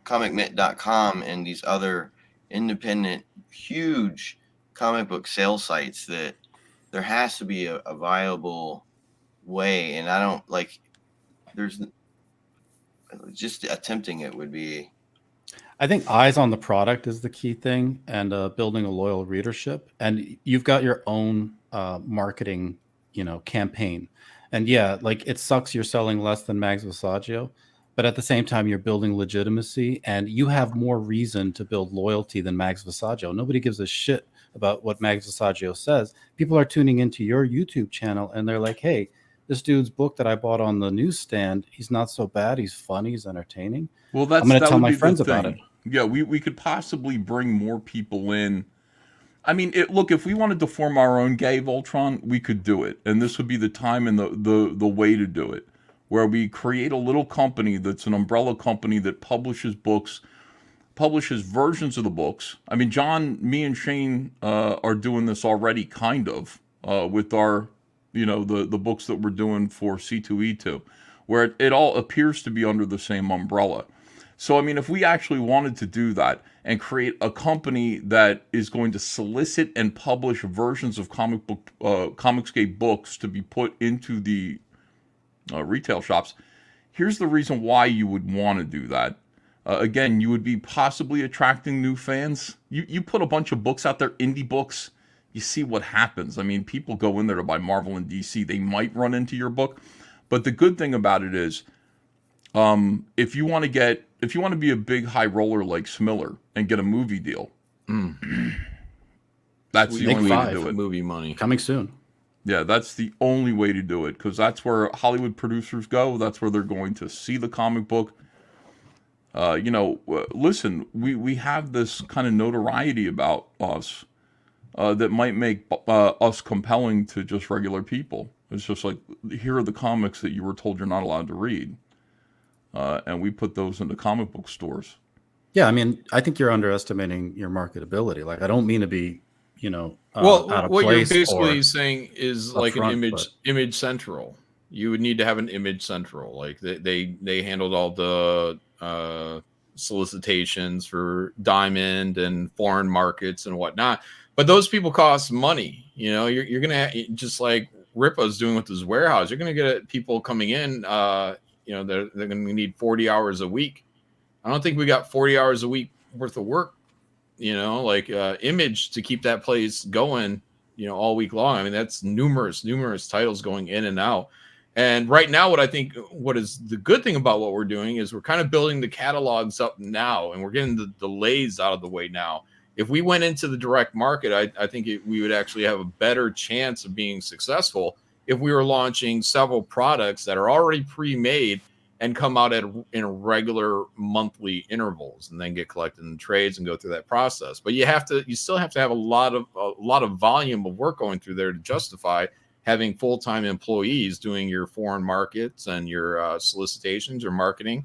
comicmint.com and these other independent huge comic book sale sites that there has to be a viable way, and I don't like there's just attempting it would be. I think eyes on the product is the key thing, and building a loyal readership. And you've got your own marketing, campaign. And yeah, like it sucks you're selling less than Mags Visaggio, but at the same time you're building legitimacy, and you have more reason to build loyalty than Mags Visaggio. Nobody gives a shit about what Mags Visaggio says. People are tuning into your YouTube channel and they're like, hey, this dude's book that I bought on the newsstand, he's not so bad. He's funny. He's entertaining. Well, I'm going to tell my friends about it. Yeah, we could possibly bring more people in. I mean, look, if we wanted to form our own Gay Voltron, we could do it. And this would be the time and the way to do it, where we create a little company that's an umbrella company that publishes books, publishes versions of the books. I mean, John, me and Shane are doing this already, kind of, with our, the books that we're doing for C2E2, where it all appears to be under the same umbrella. So, I mean, if we actually wanted to do that and create a company that is going to solicit and publish versions of Comicsgate books to be put into the retail shops, here's the reason why you would want to do that. Again, you would be possibly attracting new fans. You put a bunch of books out there, indie books, you see what happens. I mean, people go in there to buy Marvel and DC. They might run into your book. But the good thing about it is, if you want to be a big high roller like Smiller and get a movie deal, that's the only way to do it. Movie money coming soon. Yeah, that's the only way to do it, because that's where Hollywood producers go. That's where they're going to see the comic book. Listen, we have this kind of notoriety about us that might make us compelling to just regular people. It's just like, here are the comics that you were told you're not allowed to read. and we put those into comic book stores. Yeah, I mean, I think you're underestimating your marketability. Like, I don't mean to be, Well, out of what you're place basically or saying is like an upfront, but image central. You would need to have an image central. Like they handled all the solicitations for Diamond and foreign markets and whatnot. But those people cost money. You're gonna just like Ripa's doing with his warehouse. You're gonna get people coming in. They're gonna need 40 hours a week. I don't think we got 40 hours a week worth of work, image to keep that place going, all week long. I mean, that's numerous titles going in and out. And right now, what is the good thing about what we're doing is we're kind of building the catalogs up now, and we're getting the delays out of the way now. If we went into the direct market, I think we would actually have a better chance of being successful if we were launching several products that are already pre-made and come out in regular monthly intervals, and then get collected in trades and go through that process. But you still have to have a lot of volume of work going through there to justify having full-time employees doing your foreign markets and your solicitations or marketing,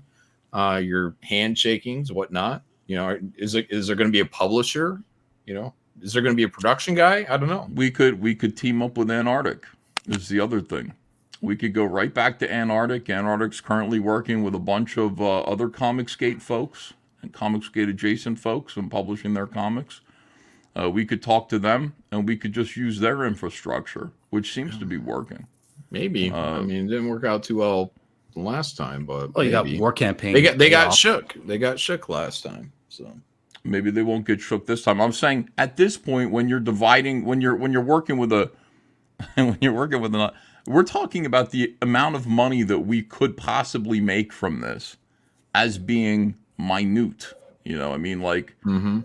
your handshakings, whatnot. Is there going to be a publisher? Is there going to be a production guy? I don't know. We could team up with Antarctic. Is the other thing. We could go right back to Antarctic. Antarctic's currently working with a bunch of other Comicsgate folks and Comicsgate adjacent folks and publishing their comics. We could talk to them, and we could just use their infrastructure, which seems to be working. Maybe. I mean, it didn't work out too well last time, but you got War Campaign. They got shook. They got shook last time, so maybe they won't get shook this time. I'm saying at this point, when you're dividing, when you're working with we're talking about the amount of money that we could possibly make from this as being minute. I mean,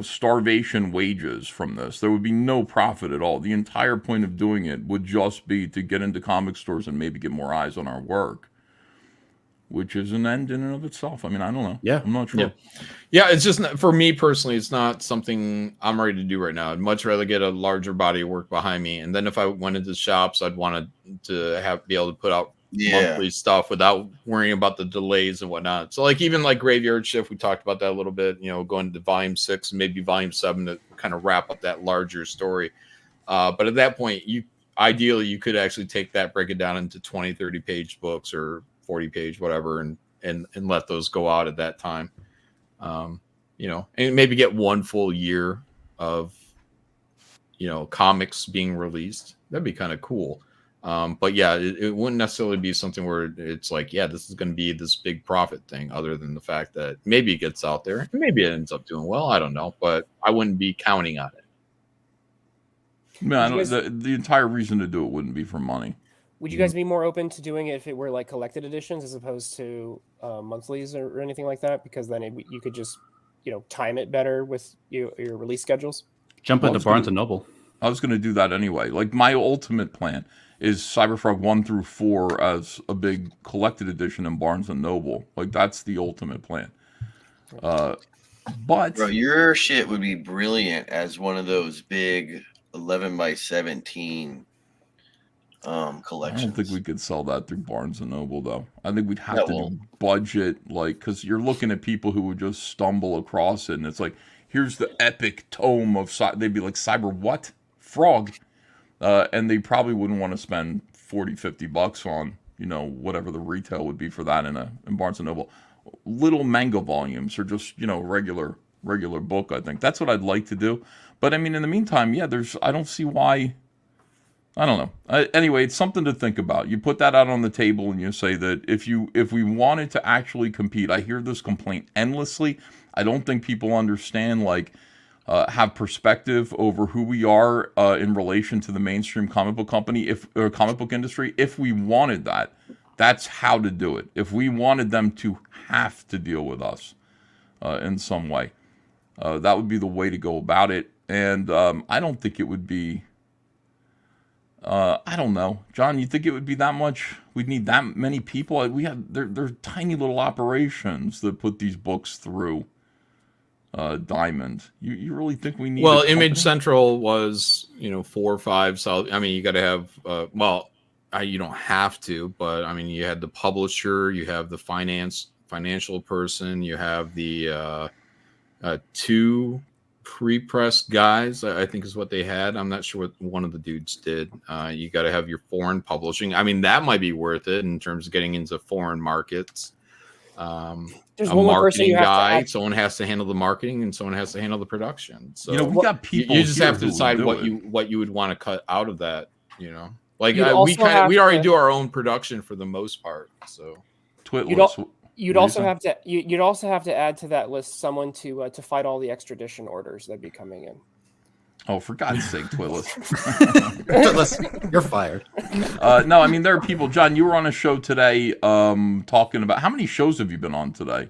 starvation wages from this. There would be no profit at all. The entire point of doing it would just be to get into comic stores and maybe get more eyes on our work, which is an end in and of itself. I mean, I don't know. Yeah. I'm not sure. Yeah, it's just not, for me personally, it's not something I'm ready to do right now. I'd much rather get a larger body of work behind me. And then if I went into shops, I'd want to be able to put out monthly stuff without worrying about the delays and whatnot. So even like Graveyard Shift, we talked about that a little bit, going to volume 6 and maybe volume 7 to kind of wrap up that larger story. But at that point, ideally you could actually take that, break it down into 20, 30 page books or 40 page, whatever, and let those go out at that time. And maybe get one full year of, comics being released. That'd be kind of cool. But yeah, it wouldn't necessarily be something where it's like, yeah, this is going to be this big profit thing, other than the fact that maybe it gets out there. Maybe it ends up doing well. I don't know, but I wouldn't be counting on it. Man, the entire reason to do it wouldn't be for money. Would you guys be more open to doing it if it were like collected editions as opposed to monthlies or anything like that? Because then you could just, time it better with your release schedules. Jump into Barnes and Noble. I was going to do that anyway. Like, my ultimate plan is Cyberfrog 1 through 4 as a big collected edition in Barnes and Noble. Like, that's the ultimate plan. But bro, your shit would be brilliant as one of those big 11 by 17 collections. I don't think we could sell that through Barnes and Noble, though. I think we'd have to do budget, because you're looking at people who would just stumble across it, and it's like, here's the epic tome of they'd be like, Cyber what? Frog. And they probably wouldn't want to spend $40-$50 on, whatever the retail would be for that in Barnes and Noble. Little manga volumes or just, regular book, I think. That's what I'd like to do. But I mean, in the meantime, yeah, I don't see why. I don't know. Anyway, it's something to think about. You put that out on the table and you say that if we wanted to actually compete, I hear this complaint endlessly. I don't think people understand, have perspective over who we are in relation to the mainstream comic book company, comic book industry. If we wanted that, that's how to do it. If we wanted them to have to deal with us in some way, that would be the way to go about it. And I don't think it would be. I don't know, John. You think it would be that much? We'd need that many people? They're tiny little operations that put these books through Diamond. You really think we need? Image Central was 4 or 5. So I mean, you got to have you don't have to, but I mean, you had the publisher, you have the financial person, you have the 2 pre-press guys, I think is what they had. I'm not sure what one of the dudes did. You got to have your foreign publishing. I mean, that might be worth it in terms of getting into foreign markets. There's A one more person marketing you have to guy, add. someone has to handle the marketing, and someone has to handle the production. So we got people. You just here have to who decide would what do it. you would want to cut out of that. Like You'd we also we have already to- do our own production for the most part. So Twitless. You'd also have to you'd also have to add to that list someone to fight all the extradition orders that'd be coming in. Oh, for God's sake, Twitless. Twitless, you're fired. No, I mean, there are people. John, you were on a show today talking about, how many shows have you been on today?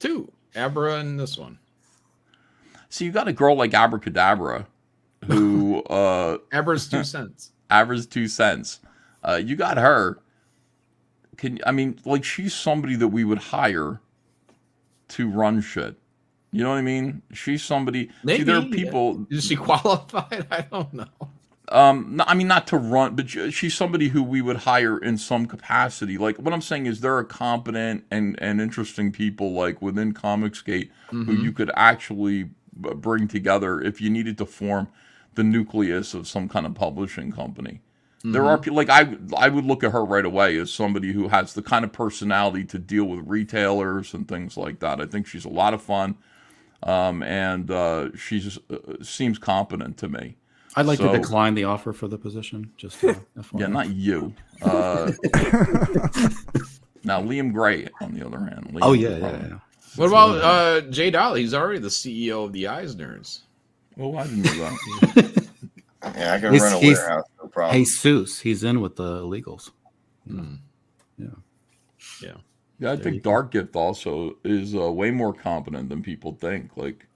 2, Abra and this one. So you got a girl like Abracadabra who Abra's 2 cents. Abra's 2 cents. You got her. She's somebody that we would hire to run shit. You know what I mean? She's somebody. Maybe. See, there are people. Is she qualified? I don't know. No, I mean, not to run, but she's somebody who we would hire in some capacity. Like, what I'm saying is there are competent and interesting people, like, within Comicsgate who you could actually bring together if you needed to form the nucleus of some kind of publishing company. There are people, like, I would look at her right away as somebody who has the kind of personality to deal with retailers and things like that. I think she's a lot of fun, and she just seems competent to me. I'd like to decline the offer for the position. Just yeah, not you. Now Liam Gray, on the other hand. Oh yeah. What about Jay Dolly? He's already the CEO of the Eisners. Oh, I didn't know that. Yeah, I can run a warehouse, no problem. Jesus, he's in with the illegals. Yeah, I think Dark Gift also is way more competent than people think. Like,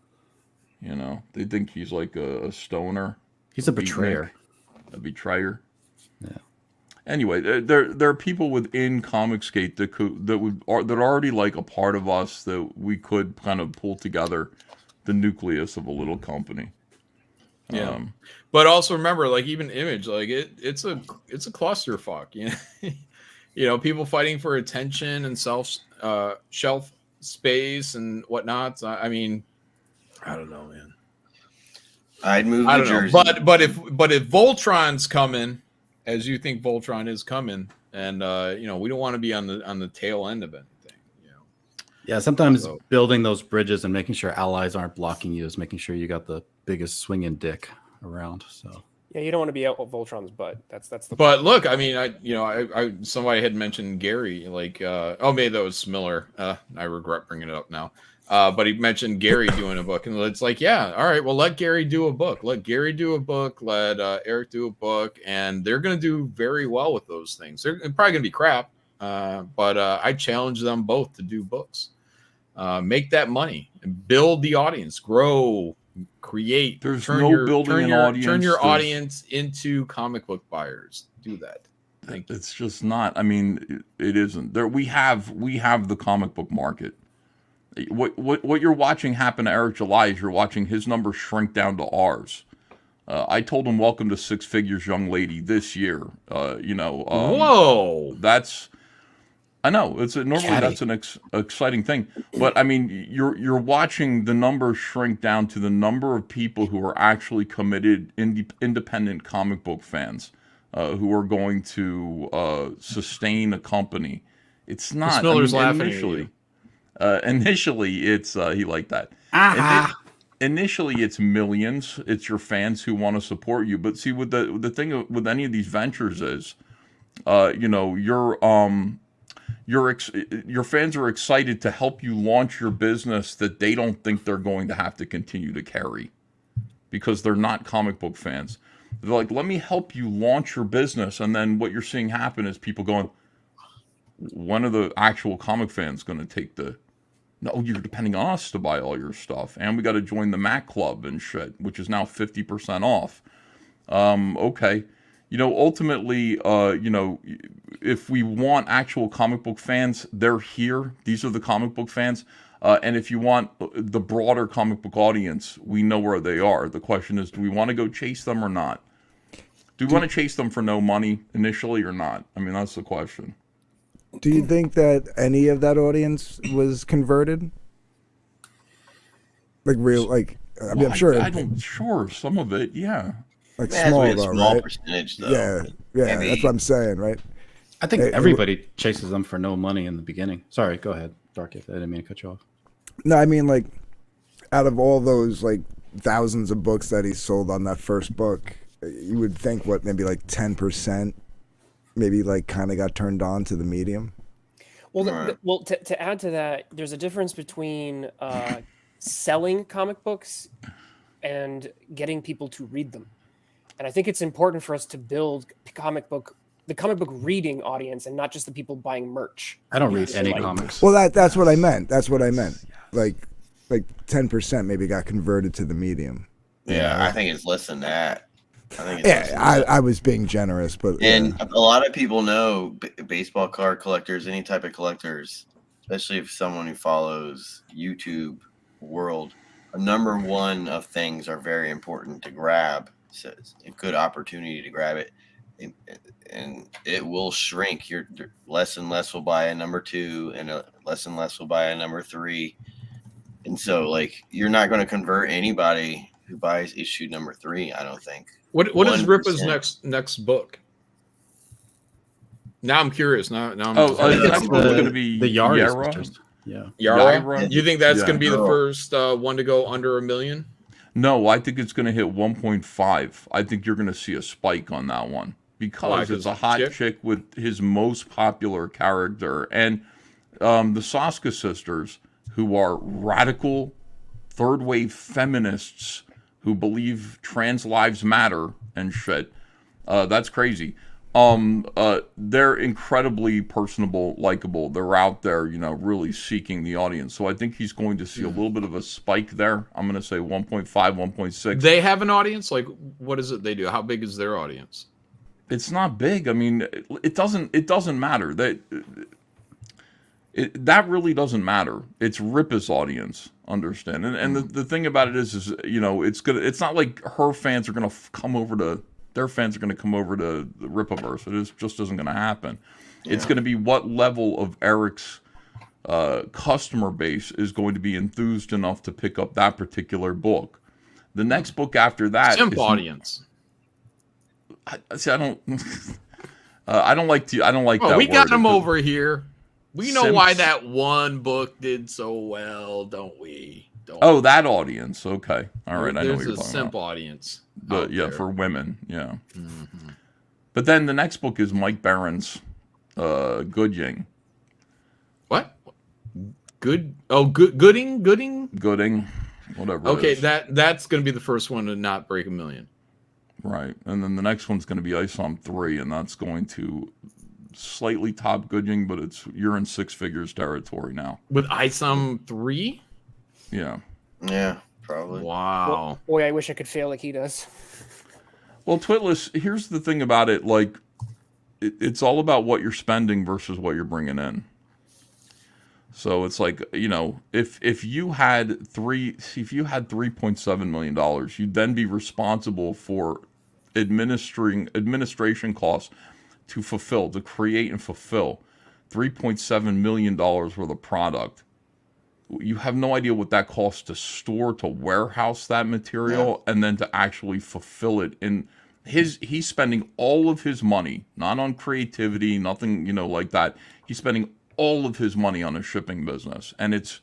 they think he's like a stoner. He's a betrayer. A betrayer. Yeah. Anyway, there are people within Comicsgate that are already like a part of us that we could kind of pull together the nucleus of a little company. Yeah. But also remember, like, even Image, like it's a clusterfuck, people fighting for attention and shelf space and whatnot. I mean, I don't know, man. I'd move I to don't know. Jersey. But if Voltron's coming, as you think Voltron is coming, and we don't want to be on the tail end of anything. Yeah, sometimes building those bridges and making sure allies aren't blocking you is making sure you got the biggest swinging dick around. So Yeah, you don't want to be out Voltron's butt. That's the. But look, I mean, I somebody had mentioned Gary, like, maybe that was Miller. I regret bringing it up now. But he mentioned Gary doing a book, and it's like, yeah, all right, well, let Gary do a book. Let Gary do a book. Let Eric do a book, and they're going to do very well with those things. They're probably going to be crap, but I challenge them both to do books. Make that money and build the audience, grow, create. There's turn no your, building turn an your, audience. Turn your There's- audience into comic book buyers. Do that. Thank you. It's just not. I mean, it isn't. There we have the comic book market. What you're watching happen to Eric July is you're watching his numbers shrink down to ours. I told him, "Welcome to Six Figures, young lady." This year, Whoa, that's. I know that's an exciting thing, but I mean, you're watching the numbers shrink down to the number of people who are actually committed independent comic book fans, who are going to sustain a company. It's not. Miller's laughing at initially. you. Initially, it's he liked that. Initially, it's millions. It's your fans who want to support you. But see, with the thing with any of these ventures is, your fans are excited to help you launch your business that they don't think they're going to have to continue to carry, because they're not comic book fans. They're like, let me help you launch your business, and then what you're seeing happen is people going, when are the actual comic fans going to take the? No, you're depending on us to buy all your stuff, and we got to join the Mac Club and shit, which is now 50% off. Okay. Ultimately, if we want actual comic book fans, they're here. These are the comic book fans. And if you want the broader comic book audience, we know where they are. The question is, do we want to go chase them or not? Do we want to chase them for no money initially or not? I mean, that's the question. Do you think that any of that audience was converted? Like real, like I mean, I'm sure. I don't. Sure, some of it, yeah. Like It has to small be a though, small right? percentage, though. Yeah, Maybe- that's what I'm saying, right? I think everybody chases them for no money in the beginning. Sorry, go ahead, Dark. I didn't mean to cut you off. No, I mean like out of all those like thousands of books that he sold on that first book, you would think what maybe like 10%, maybe like kind of got turned on to the medium. Well, to add to that, there's a difference between selling comic books and getting people to read them. And I think it's important for us to build the comic book reading audience and not just the people buying merch. I don't read any comics. Well, that's what I meant. That's what I meant. Like 10% maybe got converted to the medium. Yeah, I think it's less than that. I think it's less than that. I was being generous, but And a lot of people know baseball card collectors, any type of collectors, especially if someone who follows YouTube world, a number one of things are very important to grab. So it's a good opportunity to grab it, and it will shrink. Your less and less will buy a number 2, and less and less will buy a number 3. And so, like, you're not going to convert anybody who buys issue number 3. I don't think. What is 1%. Ripa's next book? Now I'm curious. Now I'm. That's going to be the Yara Yara. sisters. Yeah. Yara? You think that's going to be the Yeah. first one to go under $1 million? No, I think it's going to hit 1.5. I think you're going to see a spike on that one because it's a hot chick with his most popular character. And the Saska sisters, who are radical third wave feminists who believe trans lives matter and shit. That's crazy. They're incredibly personable, likable. They're out there, really seeking the audience. So I think he's going to see a little bit of a spike there. I'm going to say 1.5, 1.6. They have an audience? Like, what is it they do? How big is their audience? It's not big. I mean, it doesn't matter. That really doesn't matter. It's Ripa's audience, understand? And the thing about it is it's not like her fans are going to come over to their fans are going to come over to the Ripaverse. It just isn't going to happen. Yeah. It's going to be what level of Eric's customer base is going to be enthused enough to pick up that particular book. The next book after that, simp audience. I don't like that. We got word. him over here. We know Simps. why that one book did so well, don't we? That audience. Okay, all right. I know what you're There's a talking simp about. audience. For women. Yeah. Mm-hmm. But then the next book is Mike Barron's Gooding. What? Good? Oh, Gooding. Gooding. Whatever. Okay, that's going to be the first one to not break $1 million. Right, and then the next one's going to be ISOM 3, and that's going to slightly top Gooding, but you're in 6 figures territory now. With ISOM 3? Yeah. Yeah, probably. Wow. Boy, I wish I could fail like he does. Well, Twitless, here's the thing about it. Like, it's all about what you're spending versus what you're bringing in. So it's like, if you had $3.7 million, you'd then be responsible for administration costs to create and fulfill $3.7 million worth of product. You have no idea what that costs to store, to warehouse that material, and then to actually fulfill it. And he's spending all of his money, not on creativity, nothing, like that. He's spending all of his money on a shipping business, and it's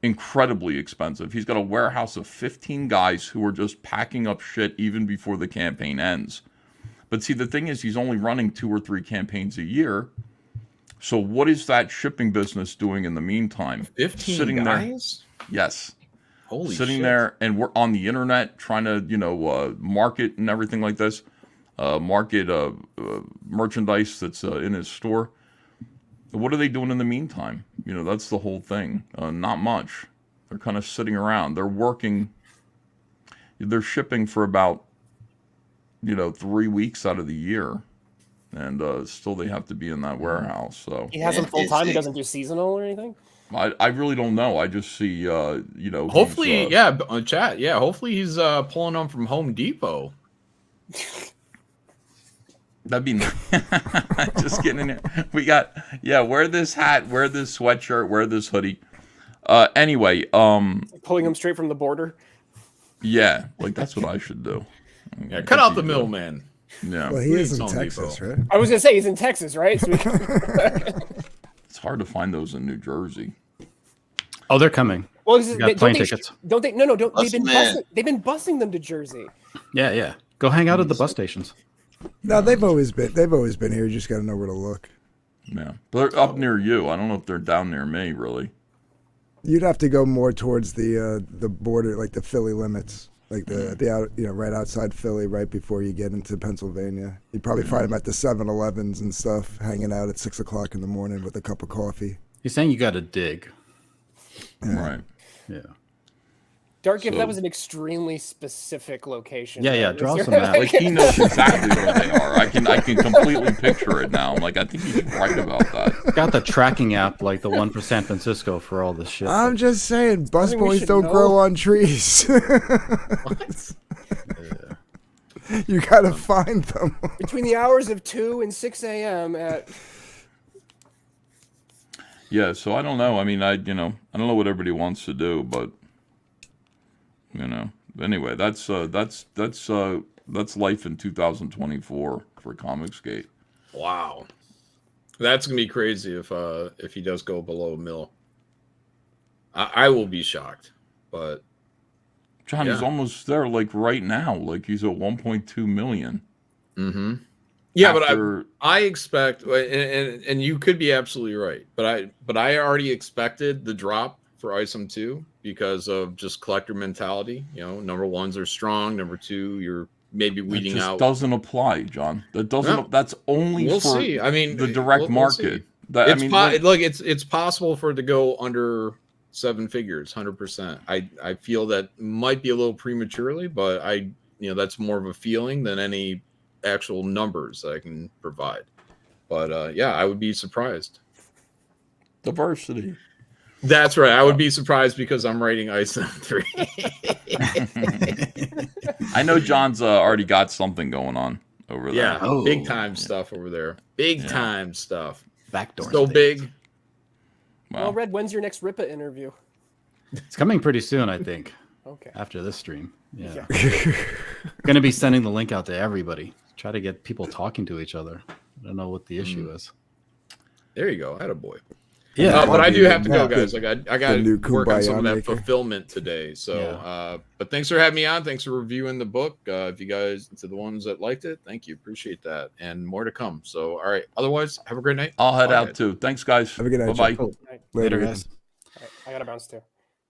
incredibly expensive. He's got a warehouse of 15 guys who are just packing up shit even before the campaign ends. But see, the thing is, he's only running 2 or 3 campaigns a year. So what is that shipping business doing in the meantime? 15 sitting guys? There, yes. Holy sitting shit. there, and we're on the internet trying to, market and everything like this. Market merchandise that's in his store. What are they doing in the meantime? That's the whole thing. Not much. They're kind of sitting around. They're working. They're shipping for about, 3 weeks out of the year. And still they have to be in that warehouse. So he has them full time. He doesn't do seasonal or anything. I really don't know. I just see, Hopefully, chat. Yeah, hopefully he's pulling them from Home Depot. That'd be just getting in there. We got wear this hat, wear this sweatshirt, wear this hoodie. Anyway, Pulling them straight from the border. yeah, like that's what I should do. Yeah, cut out the middleman. Yeah. Well, he is in Texas, right? I was gonna say he's in Texas, right? So It's hard to find those in New Jersey. Oh, they're coming. well, We got plane tickets. Don't they? No, don't. Us man. They've been busing them to Jersey. Yeah. Go hang out at the bus stations. No, they've always been here. You just got to know where to look. Yeah, but they're up near you. I don't know if they're down near me, really. You'd have to go more towards the border, like the Philly limits, like the out, right outside Philly, right before you get into Pennsylvania. You'd probably find them at the 7-Elevens and stuff, hanging out at 6 o'clock in the morning with a cup of coffee. He's saying you got to dig. Right. Yeah. Dark Gift, that was an extremely specific location. Yeah. Draw some map. Like he knows exactly where they are. I can completely picture it now. I'm like, I think he's right about that. Got the tracking app like the one for San Francisco for all this shit. I'm just saying, I bus think we boys should don't know. grow on trees. You got to find them. Between the hours of 2 and 6 a.m. at Yeah, so I don't know. I mean, I don't know what everybody wants to do, but anyway, that's life in 2024 for Comicsgate. Wow, that's gonna be crazy if he does go below a mil. I will be shocked, but John, he's almost there, like right now. Like he's at 1.2 million. Mm-hmm. Yeah, After- but I expect, and you could be absolutely right, but I already expected the drop for ISOM 2 because of just collector mentality. Number ones are strong. Number two, you're maybe weeding out. Doesn't apply, John. That doesn't. No. That's only We'll for see. I mean, the direct we'll market. see. That, It's possible for it to go under 7 figures, 100%. I feel that might be a little prematurely, but that's more of a feeling than any actual numbers that I can provide. But I would be surprised. Diversity. That's right. I would be surprised because I'm writing ISOM 3. I know John's already got something going on over there. Yeah, big time stuff over there. Big time stuff. Backdoor. So big. Wow. Well, Red, when's your next Ripa interview? It's coming pretty soon, I think. Okay. After this stream. Yeah. Going to be sending the link out to everybody. Try to get people talking to each other. I don't know what the issue is. There you go. Attaboy. Yeah. But I do have to go, guys. I got new to work on some of Kumbaya that maker. fulfillment today. So, but thanks for having me on. Thanks for reviewing the book. If you guys, to the ones that liked it, thank you. Appreciate that. And more to come. So, all right. Otherwise, have a great night. I'll head Bye, out guys. too. Thanks, guys. Have a good night. Bye-bye. Chuck. Later, Ethan. guys. All right, I gotta bounce too.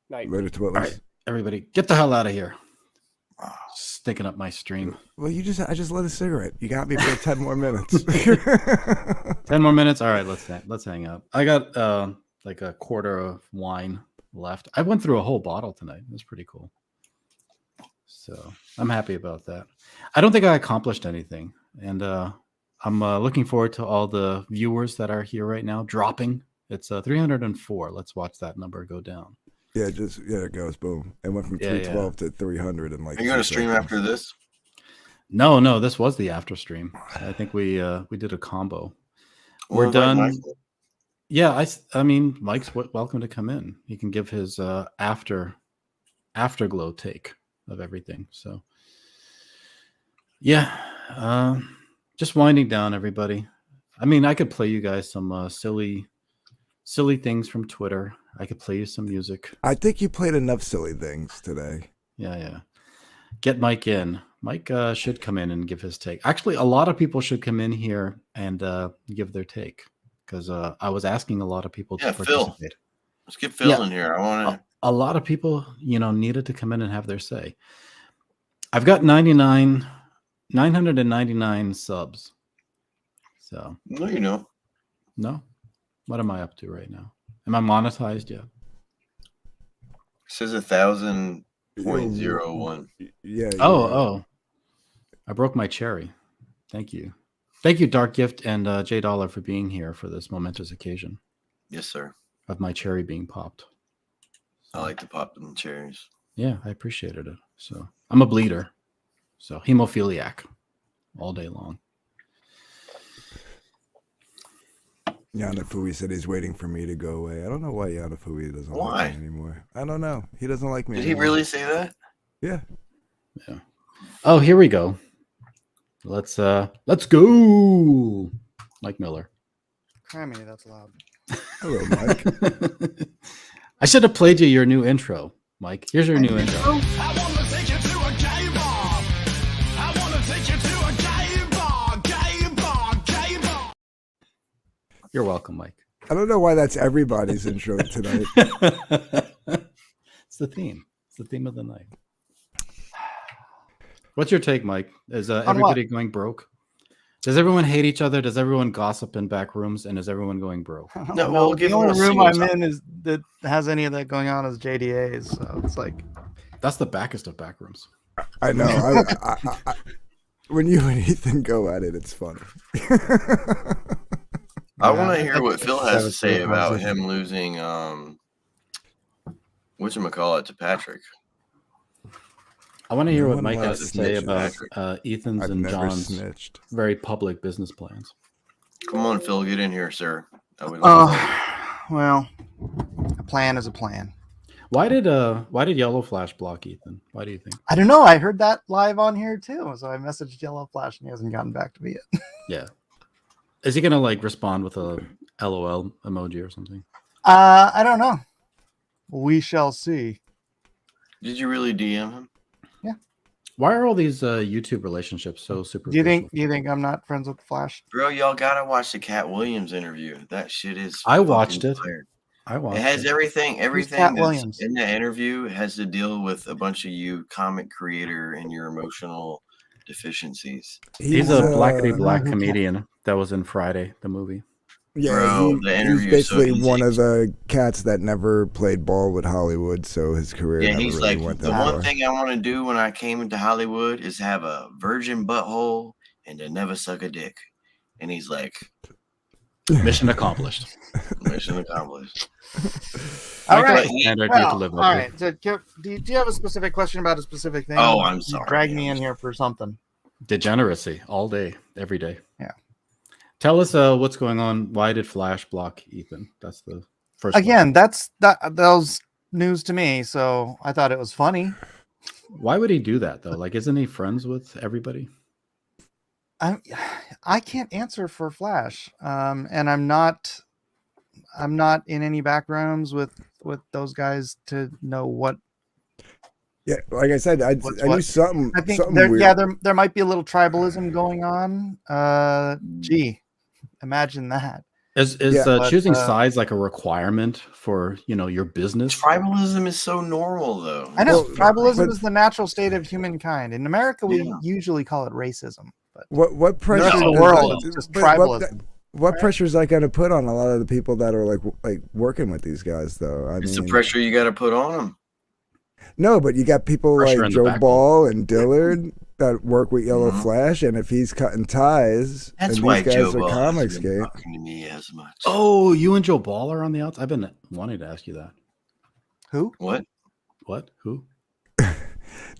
Night. Later, Twitlers. All right, everybody, get the hell out of here. Stinking up my stream. Well, I just lit a cigarette. You got me for 10 more minutes. 10 more minutes. All right, let's hang out. I got like a quarter of wine left. I went through a whole bottle tonight. It was pretty cool. So I'm happy about that. I don't think I accomplished anything, and I'm looking forward to all the viewers that are here right now dropping. It's 304. Let's watch that number go down. Yeah, it goes boom. It went from 312 to 300 and like. Are you going to stream after this? No, this was the after stream. I think we did a combo. We're done. Yeah, I mean, Mike's welcome to come in. He can give his afterglow take of everything. So, yeah, just winding down, everybody. I mean, I could play you guys some silly things from Twitter. I could play you some music. I think you played enough silly things today. Yeah. Get Mike in. Mike should come in and give his take. Actually, a lot of people should come in here and give their take because I was asking a lot of people to participate. Phil. Let's get Phil in here. I want to. A lot of people, needed to come in and have their say. I've got 999 subs. So No, you know. no, what am I up to right now? Am I monetized yet? It says 1,000.01. Yeah. Oh, I broke my cherry. Thank you, Dark Gift and J Dollar for being here for this momentous occasion Yes, sir. of my cherry being popped. I like to pop them cherries. Yeah, I appreciated it. So I'm a bleeder. So hemophiliac all day long. Yanafui said he's waiting for me to go away. I don't know why Yanafui doesn't Why? like me anymore. I don't know. He doesn't like me Did he anymore. really say that? Yeah. Yeah. Oh, here we go. Let's go. Mike Miller. Criminy, that's loud. Hello, Mike. I should have played you your new intro, Mike. Here's your new intro. I wanna take you to a gay bar. I wanna take you to a gay bar, gay bar, gay bar. You're welcome, Mike. I don't know why that's everybody's intro tonight. It's the theme. It's the theme of the night. What's your take, Mike? Is everybody going broke? Does everyone hate each other? Does everyone gossip in back rooms? And is everyone going broke? No, we'll give the him only a room I'm single in is that has any of that going on is JDA's. So it's like That's the backest of back rooms. I know. I, when you and Ethan go at it, it's funny. I want to hear what Phil has to was say the about conversation. him losing whatchamacallit to Patrick. I want to hear No what one Mike likes has to say snitches. about Ethan's I've and never John's snitched. very public business plans. Come on, Phil, get in here, sir. We love you. well, a plan is a plan. Why did Yellow Flash block Ethan? Why do you think? I don't know. I heard that live on here too. So I messaged Yellow Flash and he hasn't gotten back to me yet. Yeah. Is he gonna like respond with a LOL emoji or something? I don't know. We shall see. Did you really DM him? Why are all these YouTube relationships so super? Do you think I'm not friends with Flash? Bro, y'all gotta watch the Cat Williams interview. That shit is. I watched fucking it. fire. I watched It has it. everything. Cat Everything that's Williams? in the interview has to deal with a bunch of you comic creator and your emotional deficiencies. He's a blackety black comedian that was in Friday, the movie. Yeah, Bro, the he's interview is so basically easy. one of the cats that never played ball with Hollywood, so his career Yeah, never he's really like, went the that one far. thing I want to do when I came into Hollywood is have a virgin butthole and to never suck a dick. And he's like, Mission accomplished. mission accomplished. All Like right. that standard you Well, to live all up to. right. So, do you have a specific question about a specific thing? Oh, I'm You sorry. Drag me in here for something. Degeneracy all day, every day. Yeah. Tell us what's going on. Why did Flash block Ethan? That's the first. Again, that was news to me, so I thought it was funny. Why would he do that though? Like, isn't he friends with everybody? I can't answer for Flash, and I'm not in any back rooms with those guys to know what. Yeah, like I said, I knew something. I think something there, weird. yeah, there might be a little tribalism going on. Gee, imagine that. Is But, choosing sides like a requirement for your business? Tribalism is so normal, though. I know Well, tribalism but- is the natural state of humankind. In America, we Yeah. usually call it racism. But What the rest pressure? of the world, it's just but tribalism. What pressure is that going to put on a lot of the people that are like working with these guys, though? I It's mean, the pressure you got to put on them. no, but you got people Pressure like in the Joe backbone. Ball and Dillard that work with Yellow Mhm. Flash, and if he's cutting ties, That's and why these Joe guys are Ball comics hasn't been game. talking to me as much. Oh, you and Joe Ball are on the outside. I've been wanting to ask you that. Who? What? What? Who?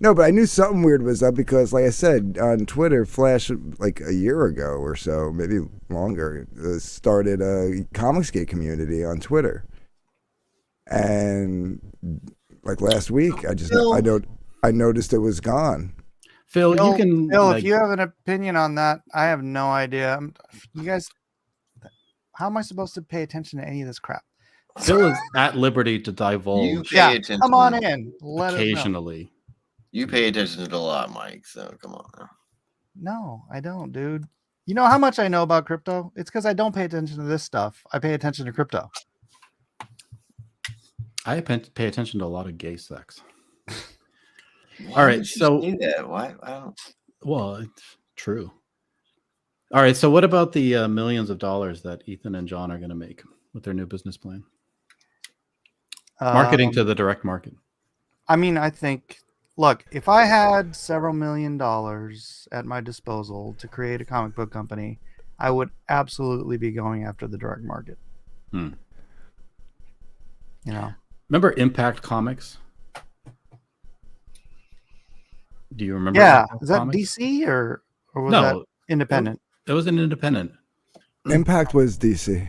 No, but I knew something weird was up because, like I said, on Twitter, Flash, like a year ago or so, maybe longer, started a Comicsgate community on Twitter. And like last week, I noticed it was gone. Phil, you can. Phil, like, if you have an opinion on that, I have no idea. You guys, how am I supposed to pay attention to any of this crap? Phil is at liberty to You divulge pay Yeah, attention. come on in. Let us know. occasionally. You pay attention to a lot, Mike. So come on now. No, I don't, dude. You know how much I know about crypto? It's because I don't pay attention to this stuff. I pay attention to crypto. I pay attention to a lot of gay sex. Why All right, would you so- say that? Why? I don't. Well, it's true. All right, so what about the millions of dollars that Ethan and John are going to make with their new business plan? Marketing to the direct market. I mean, I think, look, if I had several $1 million at my disposal to create a comic book company, I would absolutely be going after the direct market. Hmm. You know, Remember Impact Comics? Do you remember? yeah. Impact Is that Comics? DC or was No, that independent? It was an independent. Impact was DC.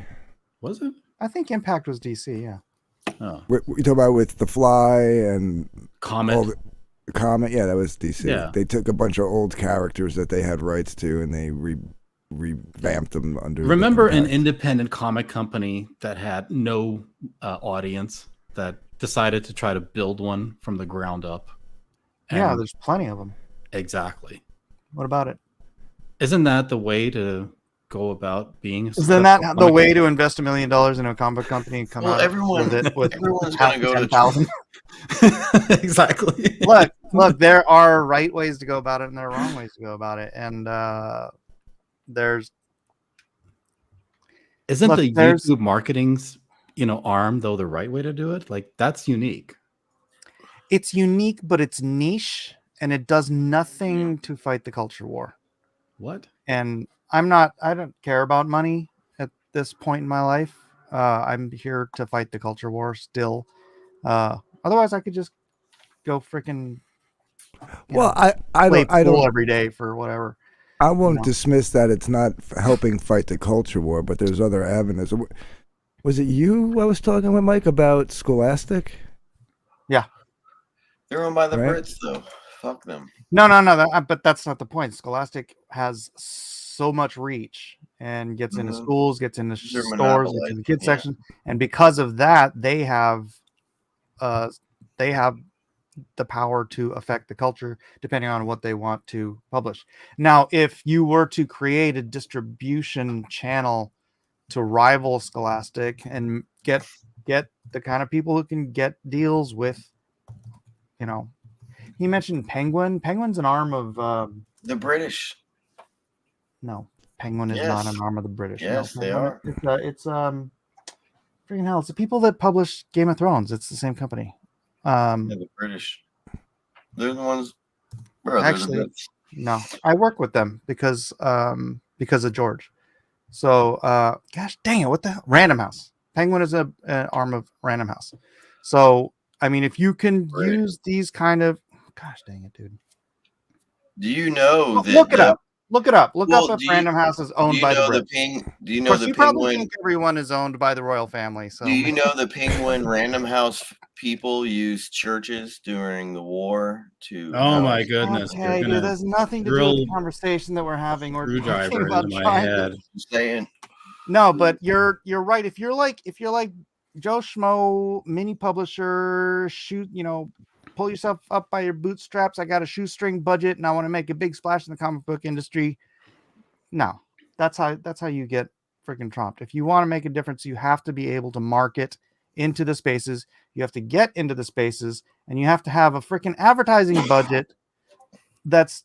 Was it? I think Impact was DC. Yeah. Oh, We talk about with the Fly and Comet. all the Comet. Yeah, that was DC. Yeah. They took a bunch of old characters that they had rights to, and they revamped them under. the Remember an Impact. independent comic company that had no audience that decided to try to build one from the ground up? Yeah, And- there's plenty of them. Exactly. What about it? Isn't that the way to go about being? Isn't that the way to invest $1 million in a comic book company and come Well, out everyone- with it with everyone's half gonna go to 10,000? Exactly. Look, there are right ways to go about it and there are wrong ways to go about it, and there's Isn't Look, the there's- YouTube marketing's arm though the right way to do it? Like that's unique. it's unique, but it's niche, and it does nothing to fight the culture war. What? And I don't care about money at this point in my life. I'm here to fight the culture war still. Otherwise, I could just go freaking. Well, I play don't pool every day for whatever. I won't know. dismiss that it's not helping fight the culture war, but there's other avenues. Was it you I was talking with, Mike, about Scholastic? Yeah. They're owned by the Right. Brits, though. Fuck them. No, but that's not the point. Scholastic has so much reach and gets into Mhm. schools, gets into They're stores, gets monopolized, into the kids yeah. section, and because of that, they have the power to affect the culture depending on what they want to publish. Now, if you were to create a distribution channel to rival Scholastic and get the kind of people who can get deals with, he mentioned Penguin. Penguin's an arm of The British. no, Penguin is not Yes. an arm of the British. Yes, no, they Penguin- are. It's freaking hell. It's the people that publish Game of Thrones. It's the same company. Yeah, the British. They're the ones. Bro, they're the Actually, Brits. no, I work with them because of George. So, gosh dang it, what the hell? Random House. Penguin is an arm of Random House. So, I mean, if you can use these kind of, gosh dang it, dude. Do you know that? Look it up. Look it up. Look Well, up if do you- Random House is owned by the Brits. Do you Of know course, the you probably Penguin? think everyone is owned by the royal family. So, Do you know the Penguin Random House people used churches during the war to? Oh my house- goodness! okay, You're dude, there's nothing to do with drill the conversation that we're having. We're talking screwdriver about into my trying head. to. Saying No, but you're right. If you're like Joe Schmo, mini publisher, pull yourself up by your bootstraps. I got a shoestring budget and I want to make a big splash in the comic book industry. No, that's how you get freaking trumped. If you want to make a difference, you have to be able to market into the spaces. You have to get into the spaces, and you have to have a freaking advertising budget that's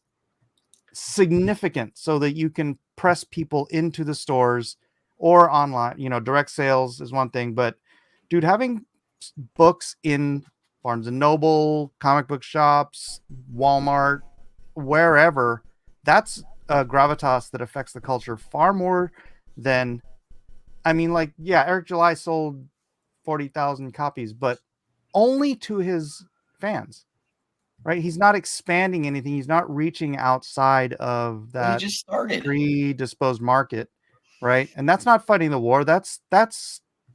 significant so that you can press people into the stores or online. Direct sales is one thing, but dude, having books in Barnes and Noble, comic book shops, Walmart, wherever, that's a gravitas that affects the culture far more than, Eric July sold 40,000 copies, but only to his fans, right? He's not expanding anything. He's not reaching outside of Well, he that just started. predisposed market, right? And that's not fighting the war. That's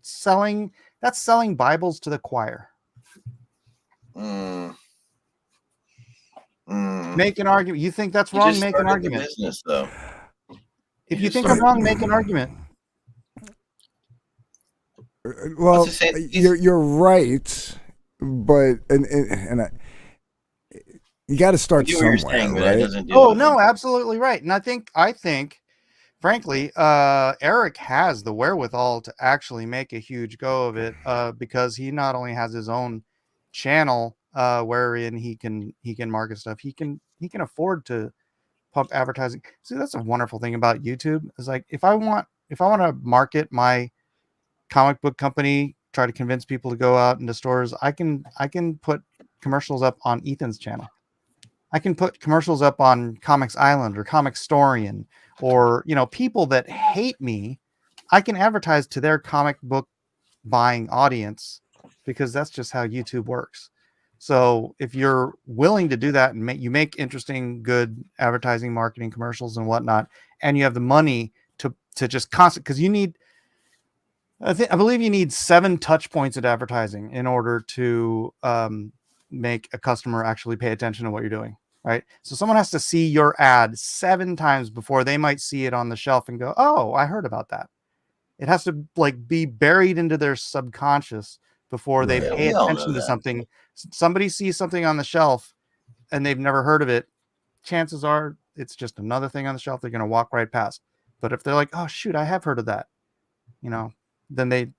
selling Bibles to the choir. Make an argument. You think that's He wrong? just Make an started the argument. business, though. If He you just think I'm started wrong, the make an argument. Well, the same- you're right, but you got to start I get what you're somewhere, saying, but that right? doesn't do Oh it. no, absolutely right. And I think, frankly, Eric has the wherewithal to actually make a huge go of it, because he not only has his own channel wherein he can market stuff, he can afford to pump advertising. See, that's a wonderful thing about YouTube. Is like if I want to market my comic book company, try to convince people to go out into stores, I can put commercials up on Ethan's channel. I can put commercials up on Comics Island or Comic Storian, or people that hate me, I can advertise to their comic book buying audience, because that's just how YouTube works. So if you're willing to do that and make interesting, good advertising, marketing, commercials and whatnot, and you have the money to just constant, because you need I believe you need 7 touch points at advertising in order to make a customer actually pay attention to what you're doing. Right. So someone has to see your ad 7 times before they might see it on the shelf and go, "Oh, I heard about that." It has to like be buried into their subconscious before they Right. Yeah, pay we all know attention to that. something. Somebody sees something on the shelf and they've never heard of it. Chances are it's just another thing on the shelf they're going to walk right past. But if they're like, "Oh shoot, I have heard of that," then they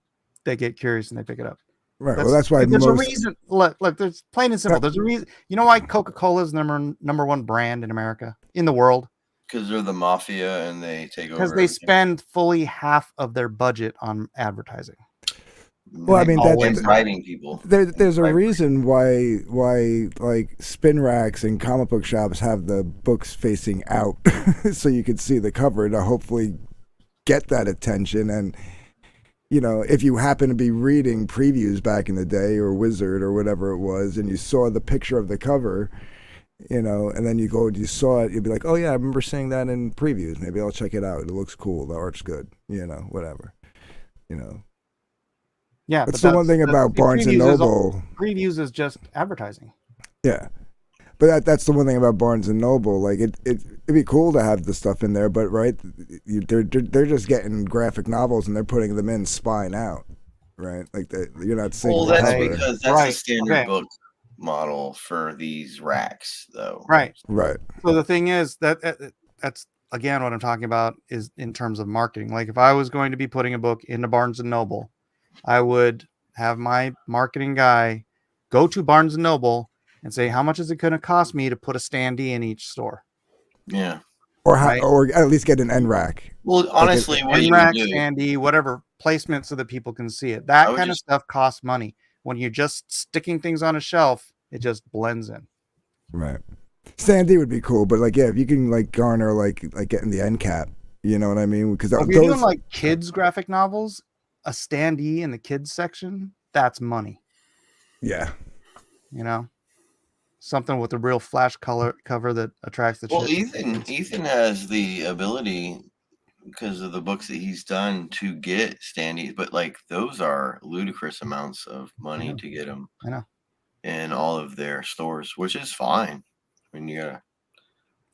get curious and they pick it up. Right. Well, that's why Like, there's a most. reason. Look, there's plain and simple. There's a reason. You know why Coca-Cola is number one brand in America, in the world? Because they're the mafia and they take over Because they everything. spend fully half of their budget on advertising. Well, I mean, and bribing people. There's a reason why like spin racks and comic book shops have the books facing out, so you can see the cover to hopefully get that attention. And if you happen to be reading previews back in the day or Wizard or whatever it was, and you saw the picture of the cover, and then you go and you saw it, you'd be like, "Oh yeah, I remember seeing that in previews. Maybe I'll check it out. It looks cool. The art's good. Whatever. Yeah, that's the one thing about Barnes and Noble. Previews is just advertising. Yeah, but that's the one thing about Barnes and Noble. Like it'd be cool to have the stuff in there, but right, they're just getting graphic novels and they're putting them in spine out, right? Like you're not seeing. Well, the that's cover. because that's a standard book model for these racks, though. Right. Right. So the thing is that's again what I'm talking about is in terms of marketing. Like if I was going to be putting a book into Barnes and Noble, I would have my marketing guy go to Barnes and Noble and say, "How much is it going to cost me to put a standee in each store?" Yeah. Or at least get an end rack. Well, honestly, what end you rack, would do, standee, whatever placement so that people can see it. That kind of stuff costs money. When you're just sticking things on a shelf, it just blends in. Right. Standee would be cool, but if you can garner getting the end cap, you know what I mean? Because if you're doing kids graphic novels, a standee in the kids section, that's money. Yeah. Something with a real flash color cover that attracts the well, chick. Ethan has the ability because of the books that he's done to get standees, but those are ludicrous amounts of money to get them. I know. In all of their stores, which is fine. I mean, you gotta.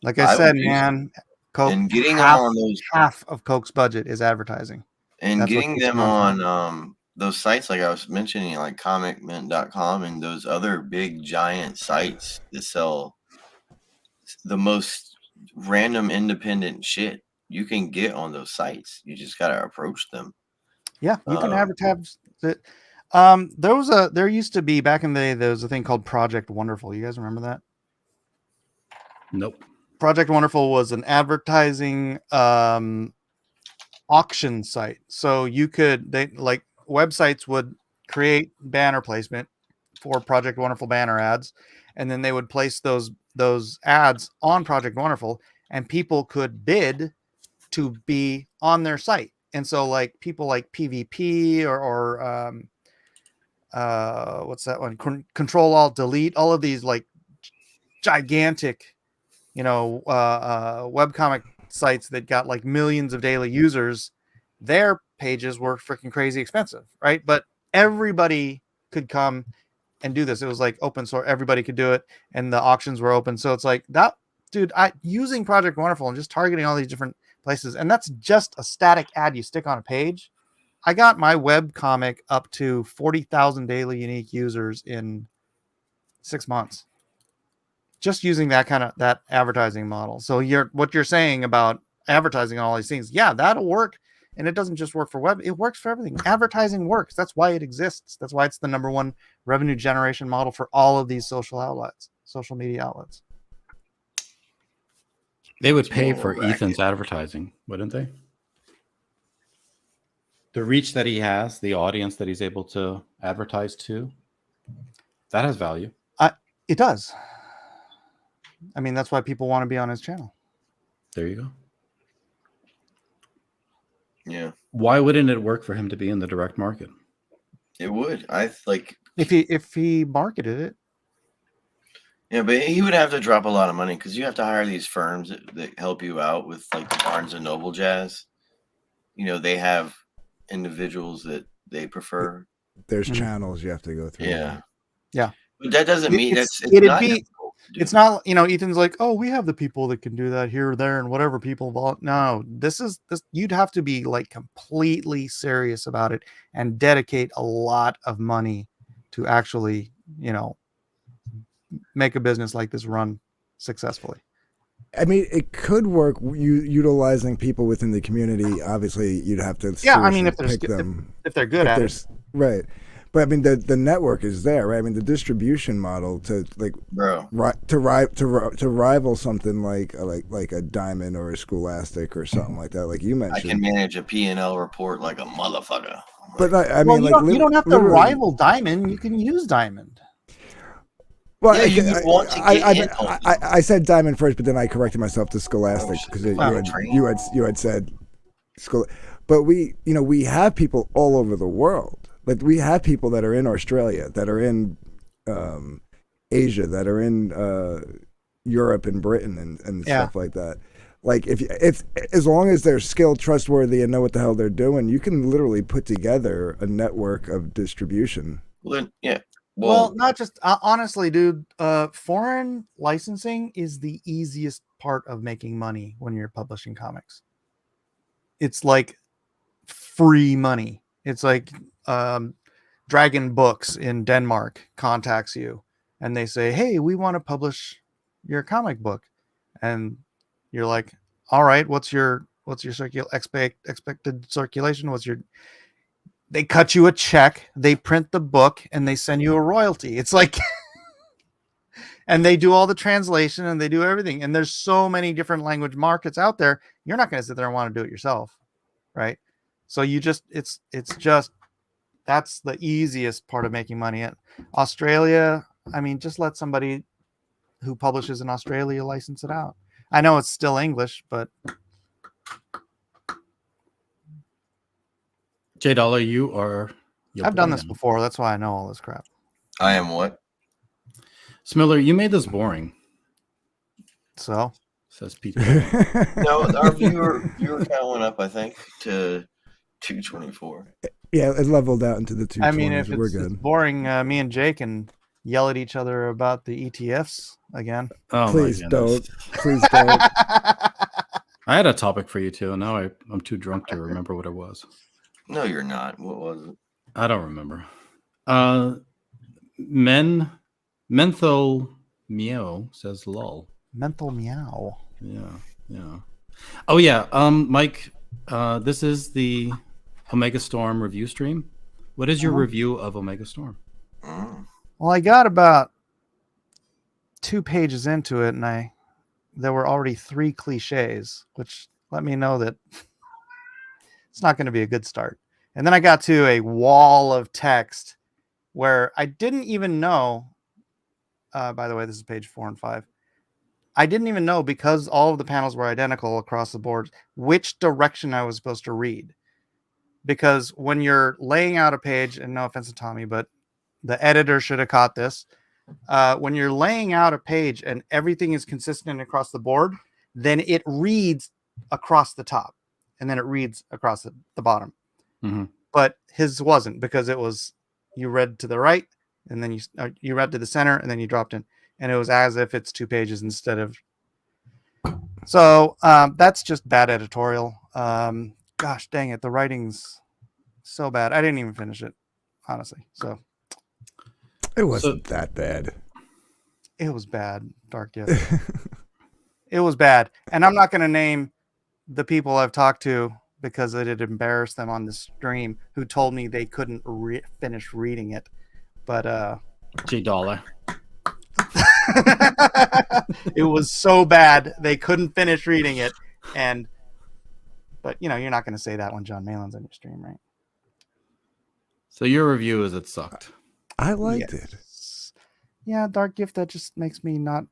Like I said, man, Coke, and getting half, them on those half of Coke's budget is advertising. And That's getting them on those sites like I was mentioning, like comicmint.com and those other big giant sites that sell the most random independent shit you can get on those sites. You just gotta approach them. Yeah, you can advertise it. There used to be back in the day, there was a thing called Project Wonderful. You guys remember that? Nope. Project Wonderful was an advertising auction site. So websites would create banner placement for Project Wonderful banner ads, and then they would place those ads on Project Wonderful, and people could bid to be on their site. And so people like PvP or what's that one? Control Alt Delete, all of these gigantic, webcomic sites that got millions of daily users, their pages were freaking crazy expensive, right? But everybody could come and do this. It was open source, everybody could do it, and the auctions were open. So it's that, dude, using Project Wonderful and just targeting all these different places, and that's just a static ad you stick on a page. I got my web comic up to 40,000 daily unique users in 6 months, just using that advertising model. So what you're saying about advertising and all these things, yeah, that'll work. And it doesn't just work for web, it works for everything. Advertising works. That's why it exists. That's why it's the number one revenue generation model for all of these social media outlets. They would pay for Ethan's advertising, wouldn't they? The reach that he has, the audience that he's able to advertise to, that has value. It does. I mean, that's why people want to be on his channel. There you go. Yeah. Why wouldn't it work for him to be in the direct market? It would. If he marketed it. Yeah, but he would have to drop a lot of money because you have to hire these firms that help you out with the Barnes and Noble jazz. They have individuals that they prefer. There's channels you have to go through. Yeah. But that doesn't mean it's it'd not be. difficult to do. It's not, Ethan's like, oh, we have the people that can do that here or there and whatever people no, this you'd have to be like completely serious about it and dedicate a lot of money to actually, make a business like this run successfully. I mean, it could work utilizing people within the community. Obviously, you'd have to pick them if they're good at it. Right. But I mean, the network is there, right? I mean, the distribution model to rival something like a Diamond or a Scholastic or something like that, like you I mentioned. can manage a P&L report like a motherfucker. But I mean, you don't have to rival Diamond. You can use Diamond. Well, yeah, I said Diamond first, but then I corrected myself to Scholastic because you had said School. But we have people all over the world. Like we have people that are in Australia, that are in Asia, that are in Europe and Britain and stuff like that. Like if as long as they're skilled, trustworthy, and know what the hell they're doing, you can literally put together a network of distribution. Well, then, yeah. Well, not just honestly, dude. Foreign licensing is the easiest part of making money when you're publishing comics. It's like free money. It's like Dragon Books in Denmark contacts you and they say, "Hey, we want to publish your comic book," and you're like, "All right, what's your expected circulation? They cut you a check, they print the book, and they send you a royalty." It's like, and they do all the translation and they do everything. And there's so many different language markets out there. You're not going to sit there and want to do it yourself, right? So it's just that's the easiest part of making money. At Australia, I mean, just let somebody who publishes in Australia license it out. I know it's still English, but J Dollar, you are. I've done this before. That's why I know all this crap. I am what? Smiller, you made this boring. So says Peter. No, our viewer count went up, I think, to 224. Yeah, it leveled out into the 220s. I mean, if we're it's good. boring, me and Jake can yell at each other about the ETFs again. Oh, Please my don't. goodness. Please don't. I had a topic for you too. Now I'm too drunk to remember what it was. No, you're not. What was it? I don't remember. Menthol Meow says lol. Menthol Meow. Yeah. Oh yeah. Mike, this is the Omega Storm review stream. What is your review of Omega Storm? Well, I got about 2 pages into it, and there were already 3 cliches, which let me know that it's not going to be a good start. And then I got to a wall of text where I didn't even know. By the way, this is page 4 and 5. I didn't even know, because all of the panels were identical across the board, which direction I was supposed to read. Because when you're laying out a page, and no offense to Tommy, but the editor should have caught this. When you're laying out a page and everything is consistent across the board, then it reads across the top, and then it reads across the bottom. Mm-hmm. But his wasn't, because it was, you read to the right, and then you read to the center, and then you dropped in, and it was as if it's 2 pages instead of. So that's just bad editorial. Gosh dang it, the writing's so bad. I didn't even finish it, honestly. So it wasn't that bad. It was bad, Dark Gift. It was bad, and I'm not going to name the people I've talked to because it had embarrassed them on the stream, who told me they couldn't finish reading it. But J Dollar. It was so bad they couldn't finish reading it, but you're not going to say that when John Malin's on your stream, right? So your review is it sucked. I liked it. Yeah, Dark Gift, that just makes me not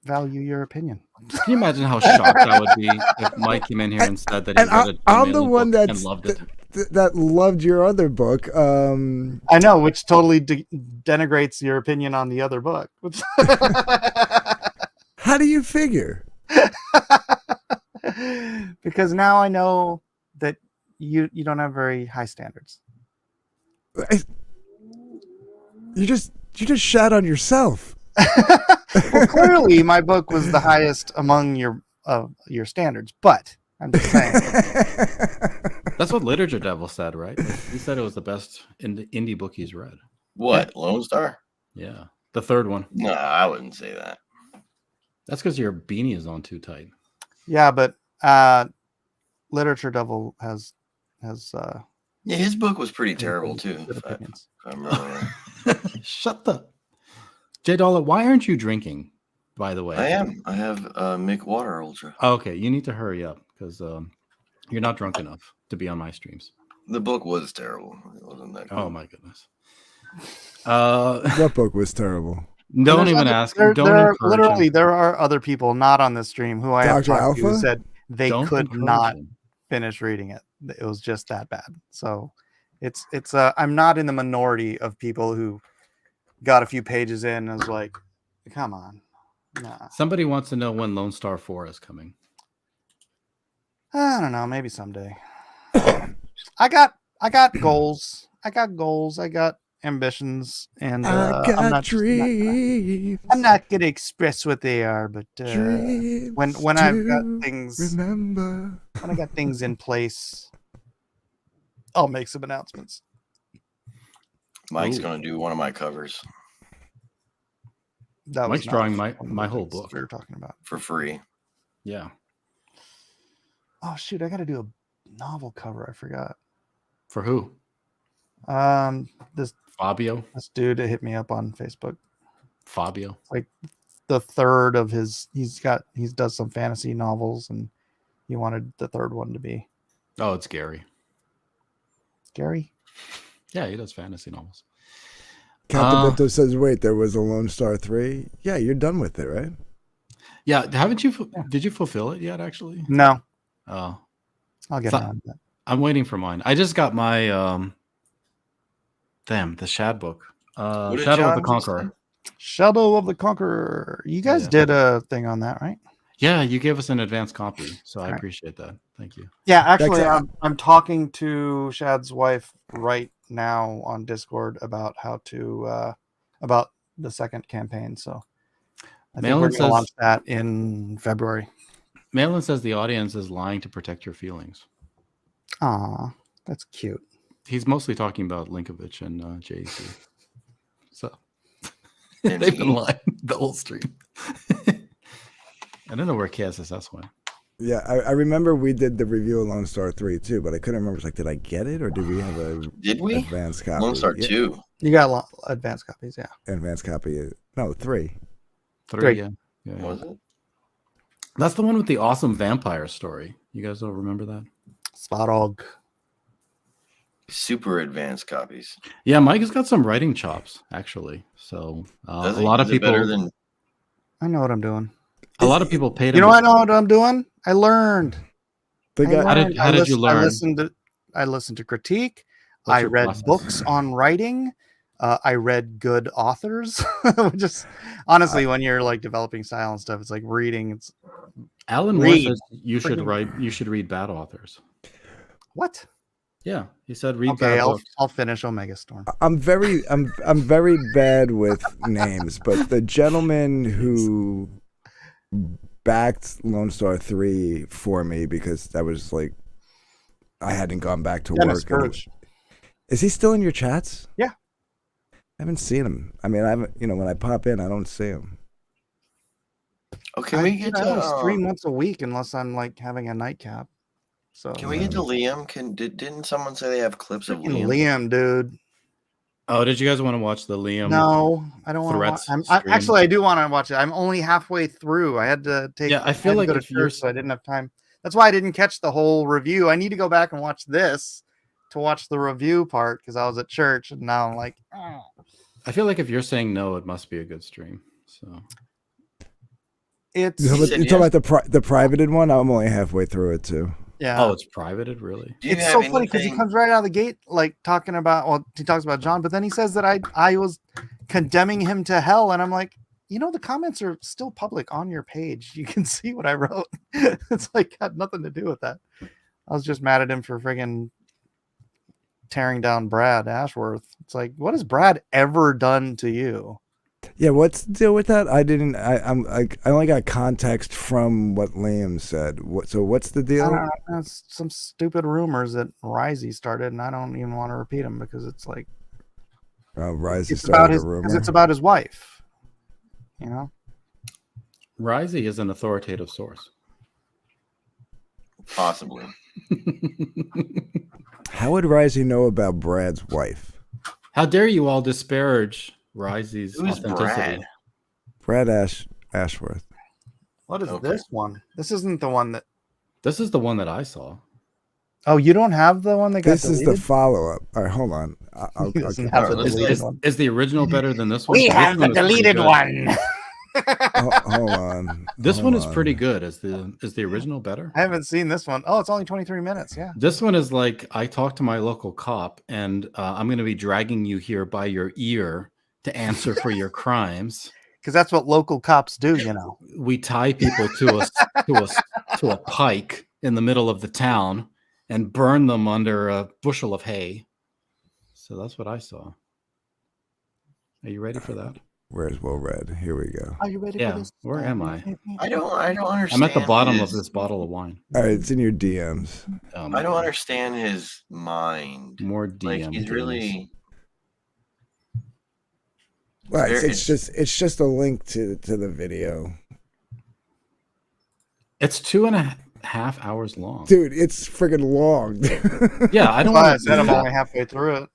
value your opinion. Can you imagine how shocked I would be if Mike came in here and said that he read a John I'm the Malin one book and loved it? that loved your other book. I know, which totally denigrates your opinion on the other book. How do you figure? Because now I know that you don't have very high standards. You just shat on yourself. Well, clearly my book was the highest among your standards, but I'm just saying. That's what Literature Devil said, right? He said it was the best indie book he's read. What, Lone Star? Yeah, the third one. No, I wouldn't say that. That's because your beanie is on too tight. Yeah, but Literature Devil has Yeah, his book was pretty terrible too. good opinions. If I remember right. Shut the J Dollar. Why aren't you drinking? By the way, I am. I have Mick Water Ultra. Okay, you need to hurry up because you're not drunk enough to be on my streams. The book was terrible. It wasn't that good. Oh my goodness. That book was terrible. Don't even ask. Don't encourage literally him. there are other people not on this stream who I have Dr. talked to who Alpha? said they Don't could encourage not him. finish reading it. It was just that bad. So it's I'm not in the minority of people who got a few pages in and was like, come on. Nah. Somebody wants to know when Lone Star 4 is coming. I don't know, maybe someday. I got goals. I got ambitions, and I'm not gonna express what they are, but when I've got things when I got things in place, I'll make some announcements. Mike's going to do one of my covers That was Mike's not drawing one of my the whole things book. we were talking about. for free. Yeah, Oh shoot, I got to do a novel cover. I forgot. for who? This Fabio. dude hit me up on Facebook. Fabio. Like the third of his, he does some fantasy novels, and he wanted the third one to be Oh, it's Gary. Gary. Yeah, he does fantasy novels. Captain Bento says, wait, there was a Lone Star 3? Yeah, you're done with it, right? Yeah, haven't you? Did you fulfill it yet? Actually, No, oh, I'll get So- around to that. I'm waiting for mine. I just got my the Shad book. What did Shadow of John the just Conqueror. Shadow of the Conqueror. You guys Yeah. did a thing on that, right? Yeah, you gave us an advanced copy, so I Right. appreciate that. Thank you. Yeah, actually, That's- I'm talking to Shad's wife right now on Discord about how to about the second campaign. So I think we're Malin going to says- launch that in February. Malin says the audience is lying to protect your feelings. Aw, that's cute. He's mostly talking about Linkovich and JC. So And they've been me. lying the whole stream. I don't know where KSSS went. Yeah, I remember we did the review of Lone Star 3 too, but I couldn't remember. It's like, did I get it or did we have a Did we? advanced copy? Lone Star Yeah, 2. You got advanced copies, yeah. advanced copy. No, 3. Three, Three. yeah. Was it? That's the one with the awesome vampire story. You guys don't remember that? Sparog. Super advanced copies. Yeah, Mike has got some writing chops, actually. So Does a he? lot of Is it people, better than I know what I'm doing. a lot of people paid him. You know, I know what I'm doing. I learned. The guy, How did you learn? I listened to critique. What's I your read process? books on writing. I read good authors. Just honestly, when you're like developing style and stuff, it's like reading. It's Alan Moore Read. says you should Freaking- write. You should read bad authors. what? Yeah, he said read Okay, bad I'll books. finish Omega Storm. I'm very bad with names, but the gentleman who backed Lone Star 3 for me because that was like I hadn't gone back to Dennis work. and- Courage. Is he still in your chats? Yeah. I haven't seen him. I mean, I haven't. You know, when I pop in, I don't see him. Okay, I we get to stream once a week unless I'm like having a nightcap. So Can we get to Liam? Didn't someone say they have clips of freaking Liam? Liam, dude? Oh, did you guys want to watch the Liam? No, I don't want to watch. Threats Actually, stream? I do want to watch it. I'm only halfway through. I had to take. Yeah, I feel had to like go to if you're- church, so I didn't have time. That's why I didn't catch the whole review. I need to go back and watch this to watch the review part because I was at church and now I'm like, oh. I feel like if you're saying no, it must be a good stream. So It's You talking about the privated one? I'm only halfway through it too. yeah. oh, it's privated, really? Do you It's have so funny because he anything- comes right out of the gate like talking about. Well, he talks about John, but then he says that I was condemning him to hell, and I'm like, you know, the comments are still public on your page. You can see what I wrote. It's like got nothing to do with that. I was just mad at him for friggin' tearing down Brad Ashworth. It's like, what has Brad ever done to you? Yeah, what's the deal with that? I didn't. I only got context from what Liam said. So what's the I deal? don't know, it's some stupid rumors that Risey started, and I don't even want to repeat them because it's like Risey it's about started a his rumor. because it's about his wife. You know, Risey is an authoritative source. Possibly. How would Risey know about Brad's wife? How dare you all disparage Risey's Who's authenticity? Brad? Ashworth. what is this one? This isn't the one that. This is the one that I saw. Oh, you don't have the one that got This is the deleted? follow-up. All right, hold on. I'll He doesn't get- have the let's deleted Is, one. is the original better than this one? We This have the one is pretty deleted good. one. hold on. This Hold one is on. pretty good. Is the original better? I haven't seen this one. Oh, it's only 23 minutes. Yeah. This one is like, I talked to my local cop, and I'm going to be dragging you here by your ear to answer for your crimes. Because that's what local cops do, you know. We tie people to a pike in the middle of the town and burn them under a bushel of hay. So that's what I saw. Are you ready for that? Where's Will Red? Here we go. Are you ready Yeah. for this? Where am I? I don't understand. I'm at the bottom of his- this bottle of wine. All right, it's in your DMs. I don't understand his mind. More DM. Like he's really. Right, There it's just a link to the video. It's 2.5 hours long. Dude, it's friggin' long. Yeah, I don't I want said I'm to. only halfway through it.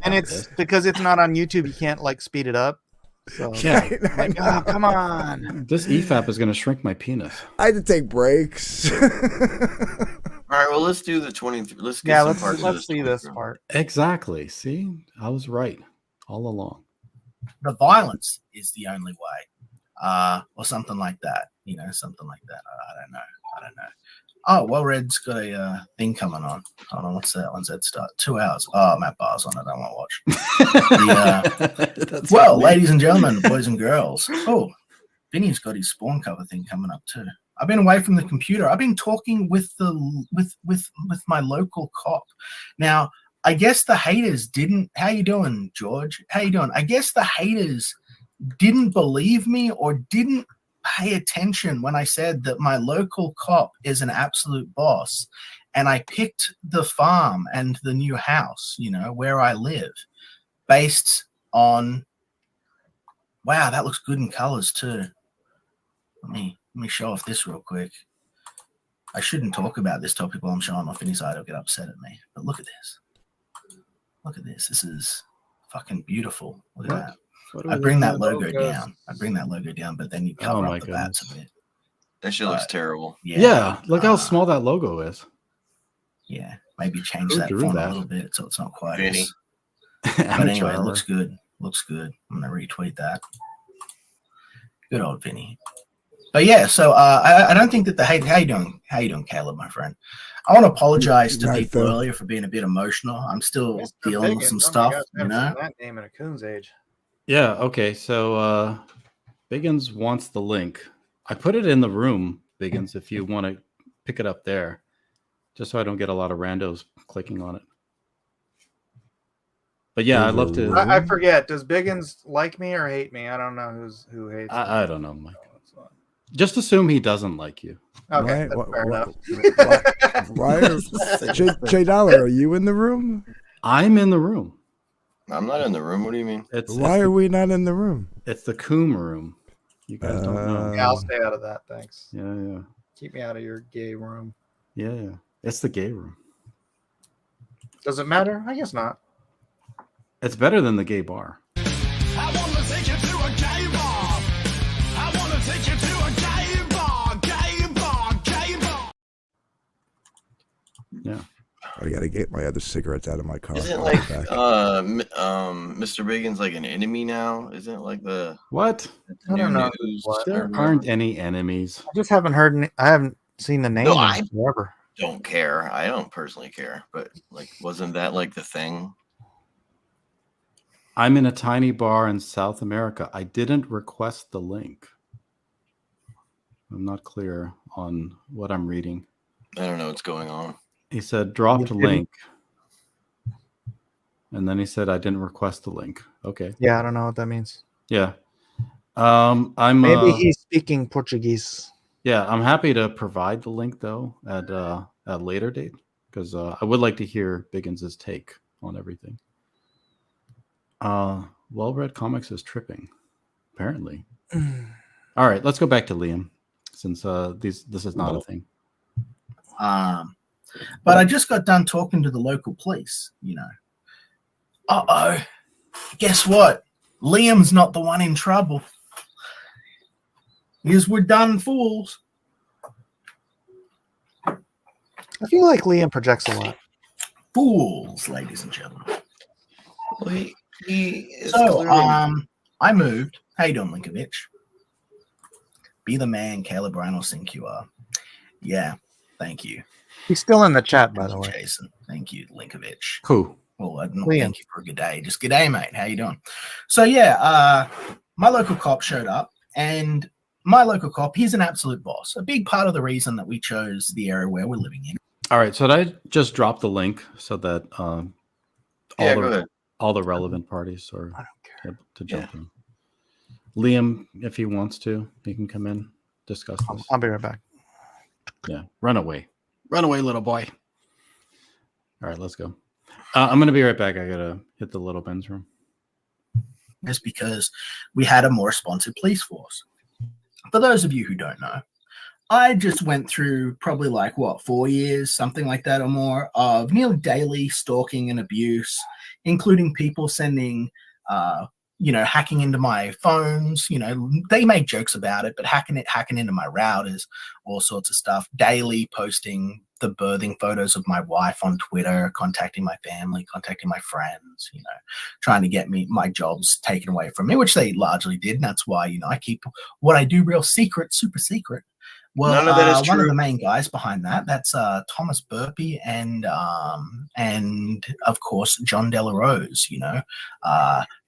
And it's because it's not on YouTube, you can't like speed it up. So Yeah. like, oh, come on. This EFAP is going to shrink my penis. I had to take breaks. All right, well, let's do the 23. Let's get Yeah, some let's parts of let's see this 23. part. Exactly. See, I was right all along. The violence is the only way, or something like that. You know, something like that. I don't know. Oh, well, Red's got a thing coming on. Hold on, what's that? When's that start? 2 hours. Oh, Matt Barr's on it. I want to watch. That's Well, funny. ladies and gentlemen, boys and girls. Oh, Vinny's got his spawn cover thing coming up too. I've been away from the computer. I've been talking with my local cop. Now, I guess the haters didn't. How you doing, George? How you doing? I guess the haters didn't believe me or didn't pay attention when I said that my local cop is an absolute boss, and I picked the farm and the new house, you know, where I live, based on. Wow, that looks good in colors too. Let me show off this real quick. I shouldn't talk about this topic while I'm showing off Vinny's side. He'll get upset at me. But look at this. Look at this. This is fucking beautiful. Look at that. I bring that logo down. I bring that logo down, but then you cover up the bats a bit. That shit looks terrible. Yeah, look how small that logo is. Yeah, maybe change Who that drew font that? a little bit so it's not quite Vinny. as. But Amateur anyway, it hour. looks good. Looks good. I'm gonna retweet that. Good old Vinny. But yeah, so I don't think that the hate. How you doing? How you doing, Caleb, my friend? I want to apologize to Nice, people though. earlier for being a bit emotional. I'm still Mr. dealing with Biggins, some oh my stuff, gosh, I you haven't seen know. that name in a coon's age. Yeah, okay. So Biggins wants the link. I put it in the room, Biggins, if you want to pick it up there, just so I don't get a lot of randos clicking on it. But yeah, I'd love to. I forget. Does Biggins like me or hate me? I don't know who hates me. I don't know, Mike. Just assume he doesn't like you. Okay, that's fair enough. Why J Dollar, are you in the room? I'm in the room. I'm not in the room. What do you mean? Why are we not in the room? It's the Coom room. You guys don't know. Yeah, I'll stay out of that. Thanks. Yeah. Keep me out of your gay room. Yeah. It's the gay room. Does it matter? I guess not. It's better than the gay bar. I wanna take you to a gay bar. I wanna take you to a gay bar, gay bar, gay bar. Yeah. I gotta get my other cigarettes out of my car. Isn't I'll like be back. Mr. Biggins like an enemy now? Isn't it like the What? the I don't new know. news? What? I There remember. aren't any enemies. I just haven't heard. I haven't seen the name No, in I- forever. Don't care. I don't personally care, but like, wasn't that like the thing? I'm in a tiny bar in South America. I didn't request the link. I'm not clear on what I'm reading. I don't know what's going on. He said dropped You didn't- link. And then he said I didn't request the link. Okay. Yeah, I don't know what that means. Yeah. I'm Maybe he's speaking Portuguese. Yeah, I'm happy to provide the link though at a later date because I would like to hear Biggins's take on everything. Well-read comics is tripping, apparently. All right, let's go back to Liam since this is not a thing. But I just got done talking to the local police. Uh-oh. Guess what? Liam's not the one in trouble. Because we're done fools. I feel like Liam projects a lot. Fools, ladies and gentlemen. Well, he is So, clearly... I moved. How you doing, Linkovich? Be the man Caleb Reynolds think you are. Yeah, thank you. He's still in the chat, by the way. Jason, thank you, Linkovich. Who? Well, I don't Liam. thank you for a good day. Just good day, mate. How you doing? So yeah, my local cop showed up, and my local cop, he's an absolute boss. A big part of the reason that we chose the area where we're living in. All right, so I just dropped the link so that go ahead. all the relevant parties are able to jump in. Liam, if he wants to, he can come in, discuss this. I'll be right back. Yeah, run away, little boy. All right, let's go. I'm gonna be right back. I gotta hit the little Ben's room. Is because we had a more responsive police force. For those of you who don't know, I just went through probably 4 years, something like that or more, of nearly daily stalking and abuse, including people sending, hacking into my phones. They make jokes about it, but hacking into my routers, all sorts of stuff. Daily posting the birthing photos of my wife on Twitter, contacting my family, contacting my friends, trying to get my jobs taken away from me, which they largely did. And that's why, I keep what I do real secret, super secret. Well, None of that is one of true. the main guys behind that's Thomas Burpee and of course John Delarose.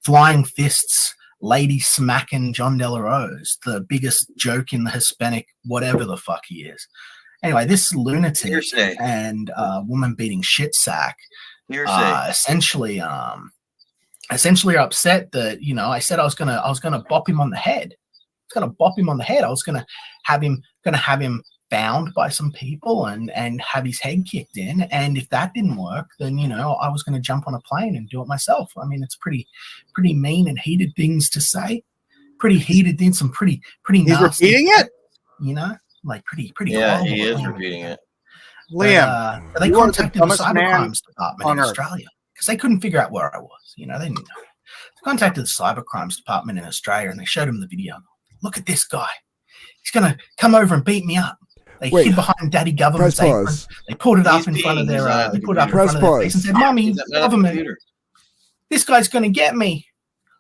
Flying fists, lady smacking John Delarose, the biggest joke in the Hispanic whatever the fuck he is. Anyway, this lunatic Hearsay. and woman beating shit sack Hearsay. essentially are upset that I said I was gonna bop him on the head. I was gonna have him found by some people and have his head kicked in. And if that didn't work, then I was gonna jump on a plane and do it myself. I mean, it's pretty mean and heated things to say. Pretty heated things, some pretty He's nasty. repeating it? Pretty Yeah, horrible. he is repeating it. Liam, But they you are the contacted the dumbest man cybercrimes department on in earth. Australia because they couldn't figure out where I was. They didn't know. They contacted the cybercrimes department in Australia and they showed him the video. Look at this guy. He's gonna come over and beat me up. They hid behind daddy government's Press apron. pause. They put it up He's in front of being their designed to they put it up in Press front of their face and pause. said, "Mummy, He's at the government, computer. this guy's gonna get me.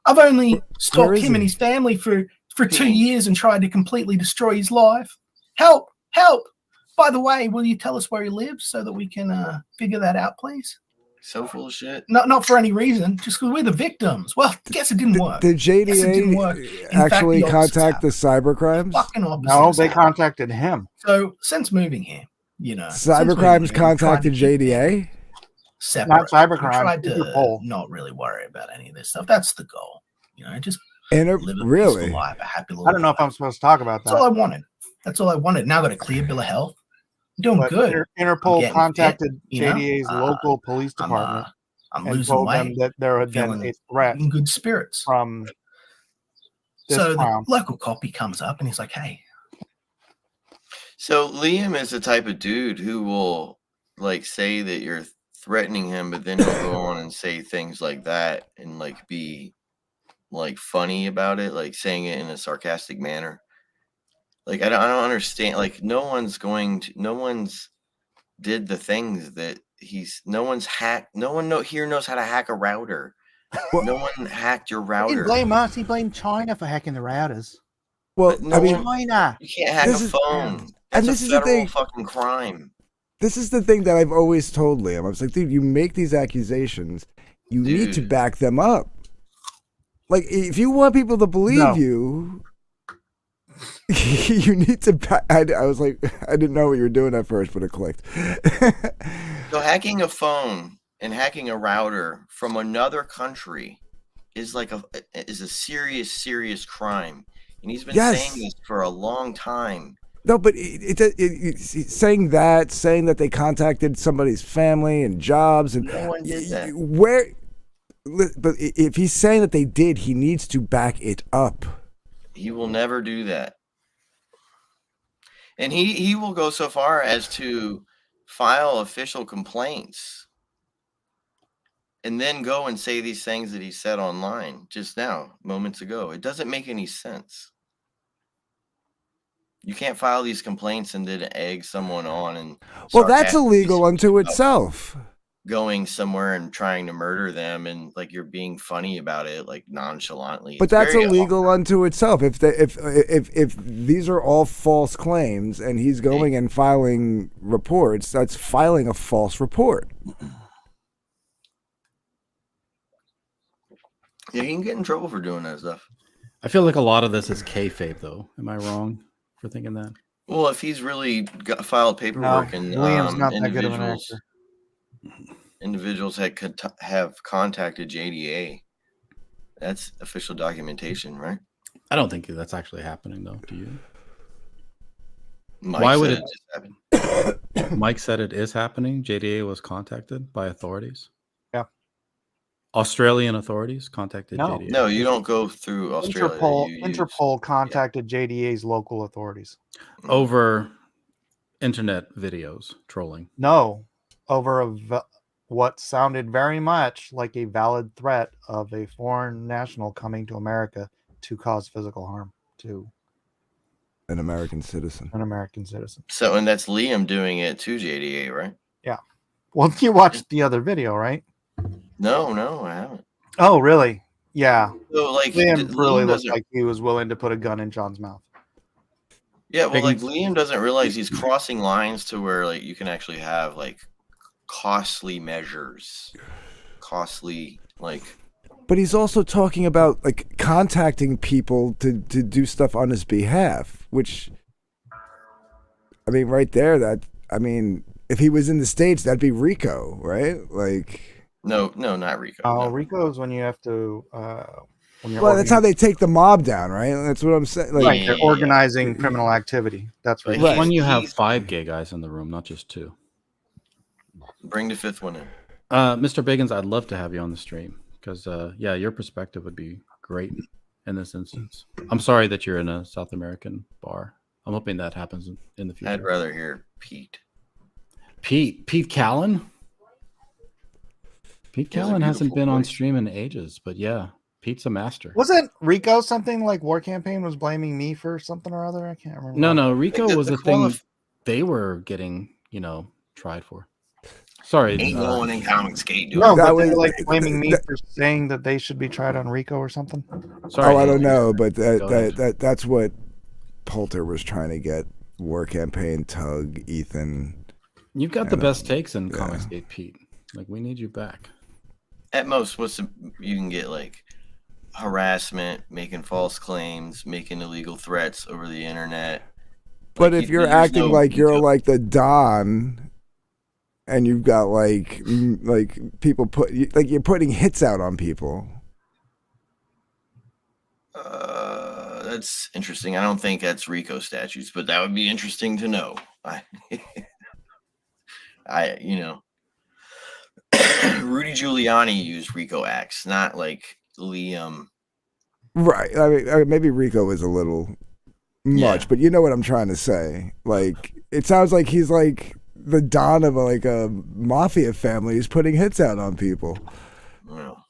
I've only stalked is him and he? his family for 2 years and tried to completely destroy his life. Help! Help! By the way, will you tell us where he lives so that we can figure that out, please? So full of shit. Not for any reason, just because we're the victims." Well, I guess it didn't work. Did Guess it didn't work. JDA In fact, actually the opposite's contact the happened. cybercrimes? Fucking opposite. No, has they happened. contacted him. So since moving here, Cybercrimes contacted JDA? separate. Not cybercrime, We tried to Interpol. not really worry about any of this stuff. That's the goal. Just And live a really? peaceful life, a happy little I don't know if I'm supposed to talk about That's all I that. wanted. That's all I wanted. Now I got a clear bill of health. I'm doing But good. I'm Interpol getting contacted fit, JDA's local police department I'm and losing told them weight. that there had been feeling a threat in good spirits. from this So clown. the local copy comes up and he's like, "Hey, So Liam is the type of dude who will say that you're threatening him, but then he'll go on and say things like that and be funny about it, saying it in a sarcastic manner. I don't understand. No one's did the things that no one's hacked. No one here knows how to hack a router. No one hacked your He router. didn't blame us. He blamed China for hacking the routers. Well, But no I mean, one- China. You can't hack This a is- phone. and That's this a is the federal thing. fucking crime. this is the thing that I've always told Liam. I was like, dude, you make these accusations, you need to Dude. back them up. If you want people to believe No. you, You need to. I was like, I didn't know what you were doing at first, but it clicked. So hacking a phone and hacking a router from another country is like a serious crime, and he's been saying this for a long time. No, but it's saying that they contacted somebody's family and jobs, and No one did that. But if he's saying that they did, he needs to back it up. He will never do that. And he will go so far as to file official complaints and then go and say these things that he said online just now, moments ago. It doesn't make any sense. You can't file these complaints and then egg someone on and Well, that's illegal unto itself. going somewhere and trying to murder them, and like you're being funny about it, like nonchalantly. But It's that's very illegal unto itself. If these are all false claims and he's going and filing reports, that's filing a false report. Yeah, he can get in trouble for doing that stuff. I feel like a lot of this is kayfabe, though. Am I wrong for thinking that? Well, if he's really filed paperwork and Liam's not that good of an actor. individuals have contacted JDA, that's official documentation, right? I don't think that's actually happening, though. Do you? Mike Why would said it just happen? Mike said it is happening. JDA was contacted by authorities. Yeah. Australian authorities contacted JDA. No, you don't go through Australia. Interpol contacted JDA's local authorities over internet videos trolling. No, over what sounded very much like a valid threat of a foreign national coming to America to cause physical harm to An American citizen. So, and that's Liam doing it to JDA, right? Yeah. Well, you watched the other video, right? No, I haven't. Oh, really? Yeah. So, like, Liam really looked doesn't- like he was willing to put a gun in John's mouth. Yeah, well, like Liam doesn't realize he's crossing lines to where like you can actually have like costly measures, But he's also talking about like contacting people to do stuff on his behalf, which, I mean, right there, if he was in the States, that'd be RICO, right? Like, no, not RICO. Oh, RICO is when you have to. When you're well, that's how they take the mob down, right? That's what I'm saying. Like, right, they're organizing criminal activity. That's right. It's when you have 5 gay guys in the room, not just 2. Bring the 5th one in. Mr. Biggins, I'd love to have you on the stream because, yeah, your perspective would be great in this instance. I'm sorry that you're in a South American bar. I'm hoping that happens in the future. I'd rather hear Pete. Pete Callan? Pete He has a Callan hasn't beautiful been on voice. stream in ages, but yeah, Pete's a master. Wasn't RICO something like War Campaign was blaming me for something or other? I can't remember. No, Rico The- was the a thing qualif- they were getting, tried for. Sorry. Ain't no one in comic skate doing No, That but was- they like blaming me for saying that they should be tried on RICO or something. Sorry. I don't know, but Go ahead. that's what Poulter was trying to get. War Campaign, Tug, Ethan. You've got the And, best takes in yeah. Comicsgate, Pete. Like, we need you back. At most, you can get like harassment, making false claims, making illegal threats over the internet. But Like, if you're there's acting no like you're veto. like the Don, and you've got like people you're putting hits out on people. That's interesting. I don't think that's RICO statutes, but that would be interesting to know. Rudy Giuliani used RICO acts, not like Liam. Right. I mean, maybe Rico is a little much, but you know what I'm trying to say. Like, it sounds like he's like the Don of a mafia family. He's putting hits out on people. Well.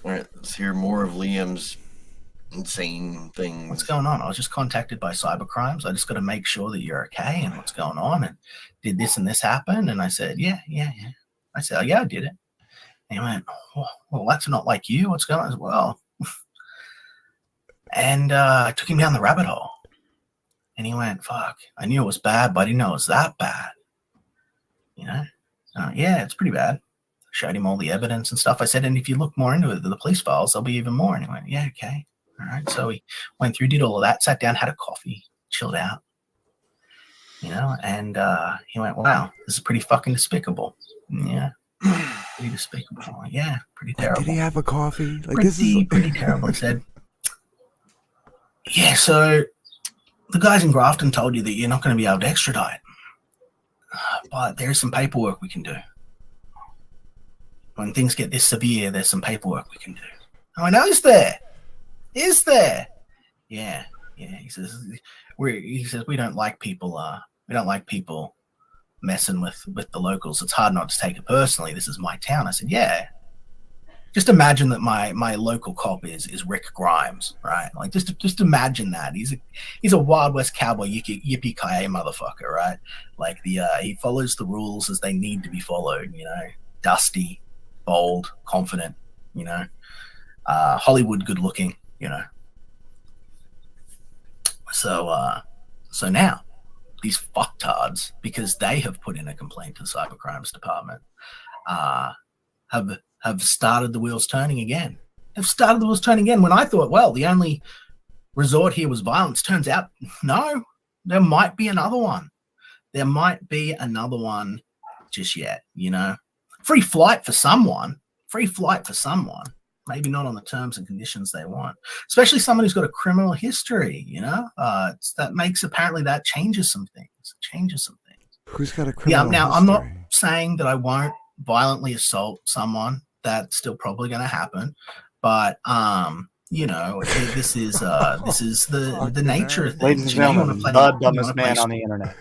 All right, let's hear more of Liam's insane things. What's going on? I was just contacted by cybercrimes. I just got to make sure that you're okay and what's going on. And did this and this happen? And I said, yeah. I said, oh, yeah, I did it. And he went, oh, well, that's not like you. What's going on? I said, well, and I took him down the rabbit hole. And he went, fuck, I knew it was bad, but I didn't know it was that bad. Yeah, it's pretty bad. Showed him all the evidence and stuff. I said, and if you look more into it, the police files, there'll be even more. And he went, yeah, okay. All right. So he went through, did all of that, sat down, had a coffee, chilled out, and he went, wow, this is pretty fucking despicable. Yeah. Pretty despicable. Yeah, pretty terrible. Did he have a coffee? Like pretty, this is pretty terrible. He said, yeah, so the guys in Grafton told you that you're not going to be able to extradite, but there's some paperwork we can do. When things get this severe, there's some paperwork we can do. I went, is there? Is there? Yeah. He says we don't like people. We don't like people messing with the locals. It's hard not to take it personally. This is my town. I said, yeah. Just imagine that my local cop is Rick Grimes, right? Like just imagine that he's a Wild West cowboy yippee ki motherfucker, right? Like he follows the rules as they need to be followed. Dusty, bold, confident. Hollywood good looking. So now these fucktards, because they have put in a complaint to the cybercrimes department, have started the wheels turning again. When I thought, well, the only resort here was violence. Turns out, no, there might be another one. Just yet, Free flight for someone. Maybe not on the terms and conditions they want. Especially someone who's got a criminal history, that changes some things. Who's got a criminal history? history? I'm not saying that I won't violently assault someone. That's still probably going to happen, but this is the nature of things. Ladies and gentlemen, the dumbest man on the internet.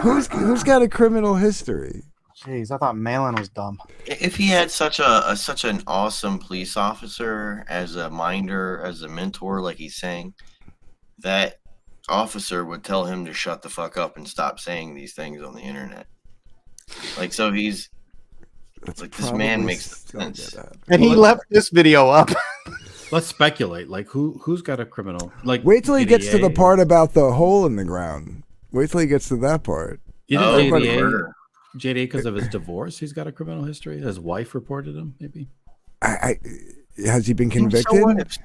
Who's got a criminal history? Jeez, I thought Malin was dumb. If he had such an awesome police officer as a minder, as a mentor, like he's saying, that officer would tell him to shut the fuck up and stop saying these things on the internet. Like, so he's like, this man makes sense. And he left this video up. Let's speculate. Like, who's got a criminal? Like, wait till he gets to the JDA? part about the hole in the ground. Wait till he gets to that part. You think murder. JDA, because of his divorce, he's got a criminal history? His wife reported him, maybe? Has he been convicted? So what if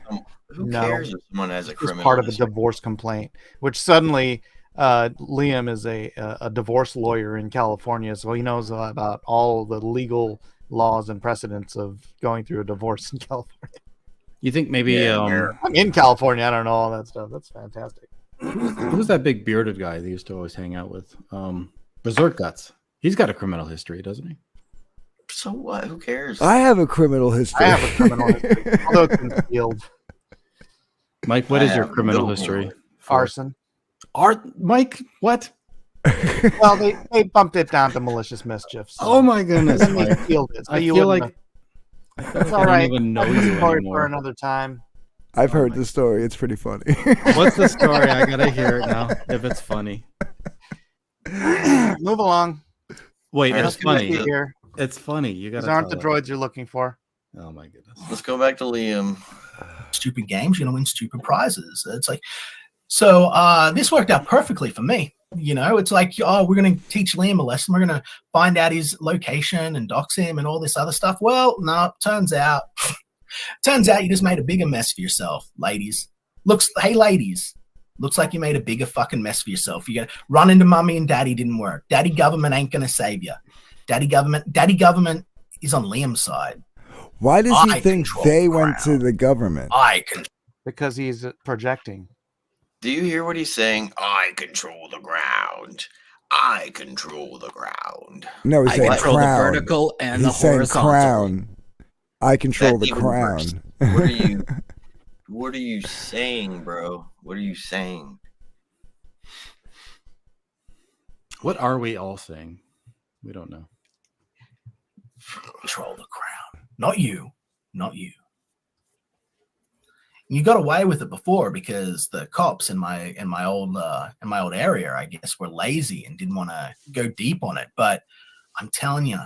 who cares if someone has a It's criminal part of a history? divorce complaint, which suddenly Liam is a divorce lawyer in California, so he knows about all the legal laws and precedents of going through a divorce in California. You think maybe I'm in California. I don't know all that stuff. That's fantastic. who's that big bearded guy they used to always hang out with? Berserk Guts. He's got a criminal history, doesn't he? So what? Who cares? I have a criminal history. I have a criminal history, although it's concealed. Mike, what I is your have criminal no history? Arson. Mike, what? Well, they bumped it down to malicious mischief. So. Oh my goodness, And then they Mike. appealed it, so I you feel wouldn't like have- I It's all don't right. even know That's a you story anymore. for another time. I've heard the story. It's pretty funny. What's the story? I gotta hear it now. If it's funny. Move along. Wait, All right, it's let's go back funny. to- Here. It's funny. You These gotta. aren't the tell it. droids you're looking for. Oh my goodness. Let's go back to Liam. Stupid games, you're gonna win stupid prizes. It's like, so this worked out perfectly for me. It's like, oh, we're gonna teach Liam a lesson. We're gonna find out his location and dox him and all this other stuff. Well, no, turns out you just made a bigger mess for yourself, ladies. Hey ladies, looks like you made a bigger fucking mess for yourself. You got run into mummy and daddy didn't work. Daddy government ain't gonna save you. Daddy government is on Liam's side. Why does he I think control they the went to the government? I can. Because he's projecting. Do you hear what he's saying? I control the ground. I control the ground. No, he's I saying control the crown. vertical and He's the saying horizontal. crown. I control That's the even worse. crown. What are you saying, bro? What are you saying? What are we all saying? We don't know. Control the crown. Not you. Not you. You got away with it before because the cops in my old area, I guess, were lazy and didn't want to go deep on it. But I'm telling you,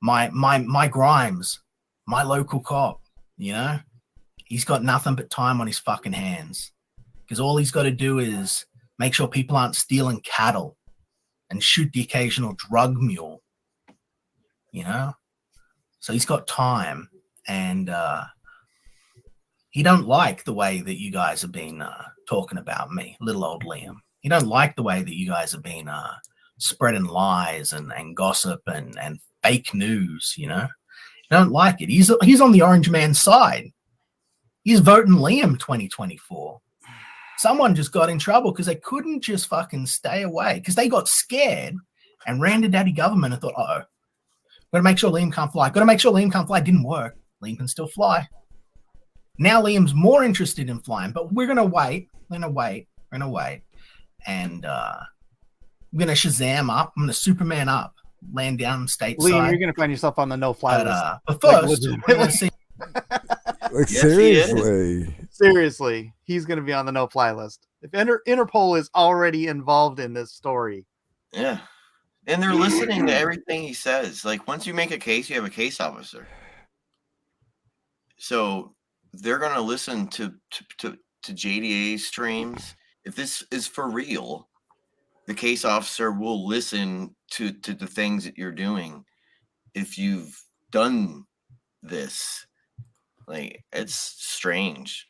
my Grimes, my local cop, he's got nothing but time on his fucking hands because all he's got to do is make sure people aren't stealing cattle and shoot the occasional drug mule. So he's got time, and he don't like the way that you guys have been talking about me, little old Liam. He don't like the way that you guys have been spreading lies and gossip and fake news, you know. He don't like it. He's on the orange man's side. He's voting Liam 2024. Someone just got in trouble because they couldn't just fucking stay away because they got scared and ran to daddy government and thought, uh-oh, got to make sure Liam can't fly. Got to make sure Liam can't fly. Didn't work. Liam can still fly. Now Liam's more interested in flying, but we're going to wait. We're going to wait. And we're going to Shazam up. I'm going to Superman up. Land down stateside. Liam, you're going to find yourself on the no-fly list. But first, we're going to see. Like, Yes, seriously. Seriously, he's going to be on the no-fly list. If Interpol is already involved in this story. Yeah. And they're listening to everything he says. Like, once you make a case, you have a case officer. So they're going to listen to JDA streams. If this is for real, the case officer will listen to the things that you're doing. If you've done this, like, it's strange.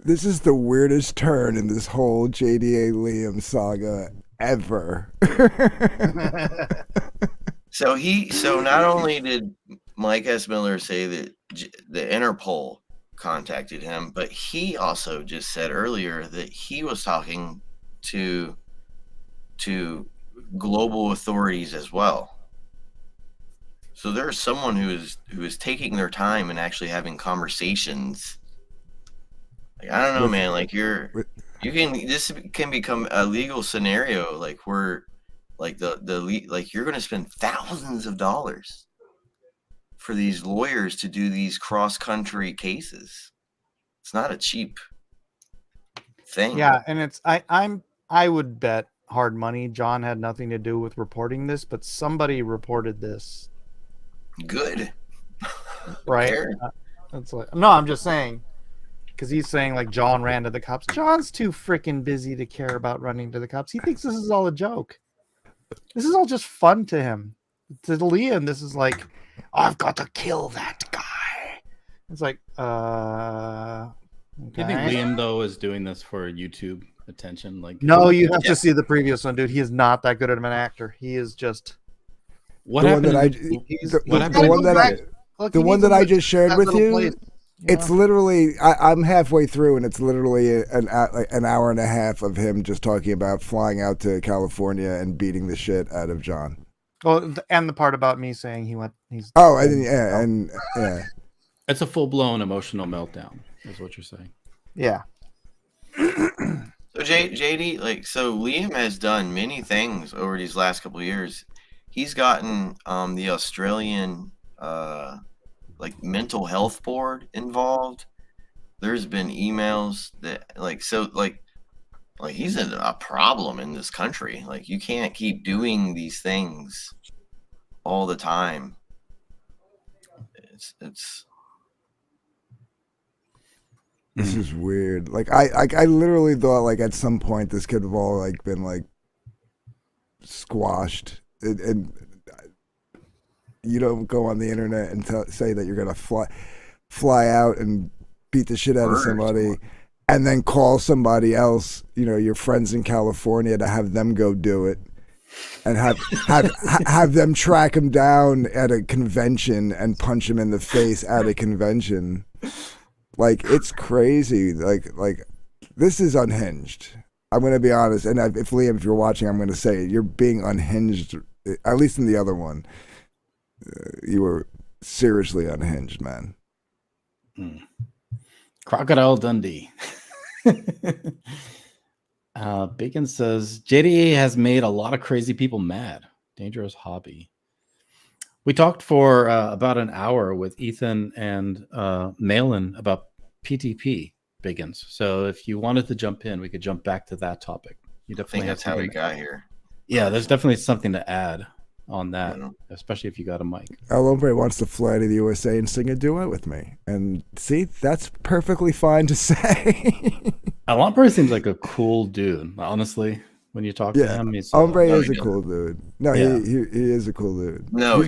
This is the weirdest turn in this whole JDA Liam saga ever. So not only did Mike S. Miller say that the Interpol contacted him, but he also just said earlier that he was talking to global authorities as well. So there's someone who is taking their time and actually having conversations. Like, I don't know, man. Like, this can become a legal scenario, like where, like like you're going to spend thousands of dollars for these lawyers to do these cross-country cases. It's not a cheap thing. Yeah, and it's I would bet hard money John had nothing to do with reporting this, but somebody reported this. Good. Right? That's like, no, I'm just saying, because he's saying like John ran to the cops. John's too freaking busy to care about running to the cops. He thinks this is all a joke. This is all just fun to him. To Liam, this is like, I've got to kill that guy. It's like, Do you think Liam though is doing this for YouTube attention? Like, no, you have to see the previous one, dude. He is not that good of an actor. He is just. The one that I just shared with you, it's literally I'm halfway through, and it's literally an hour and a half of him just talking about flying out to California and beating the shit out of John. Well, and the part about me saying he's. Oh, and yeah. It's a full-blown emotional meltdown, is what you're saying. Yeah. So JD, like, so Liam has done many things over these last couple of years. He's gotten the Australian like mental health board involved. There's been emails that like he's a problem in this country. Like, you can't keep doing these things all the time. It's This is weird. Like I literally thought like at some point this could have all like been like squashed, and you don't go on the internet and say that you're gonna fly out and beat the shit out of somebody, and then call somebody else, you know, your friends in California, to have them go do it, and have them track him down at a convention and punch him in the face at a convention. Like, it's crazy. Like this is unhinged. I'm gonna be honest, and if Liam, if you're watching, I'm gonna say it. You're being unhinged. At least in the other one, you were seriously unhinged, man. Crocodile Dundee. Bacon says JDA has made a lot of crazy people mad. Dangerous hobby. We talked for about an hour with Ethan and Malin about PTP, Biggins. So if you wanted to jump in, we could jump back to that topic. You definitely think that's how we got here. Yeah, there's definitely something to add on that, especially if you got a mic. El Hombre wants to fly to the USA and sing a duet with me. And see, that's perfectly fine to say. El Hombre seems like a cool dude, honestly. When you talk to him, he's Hombre is a cool dude. No, Yeah. he is a cool dude. No,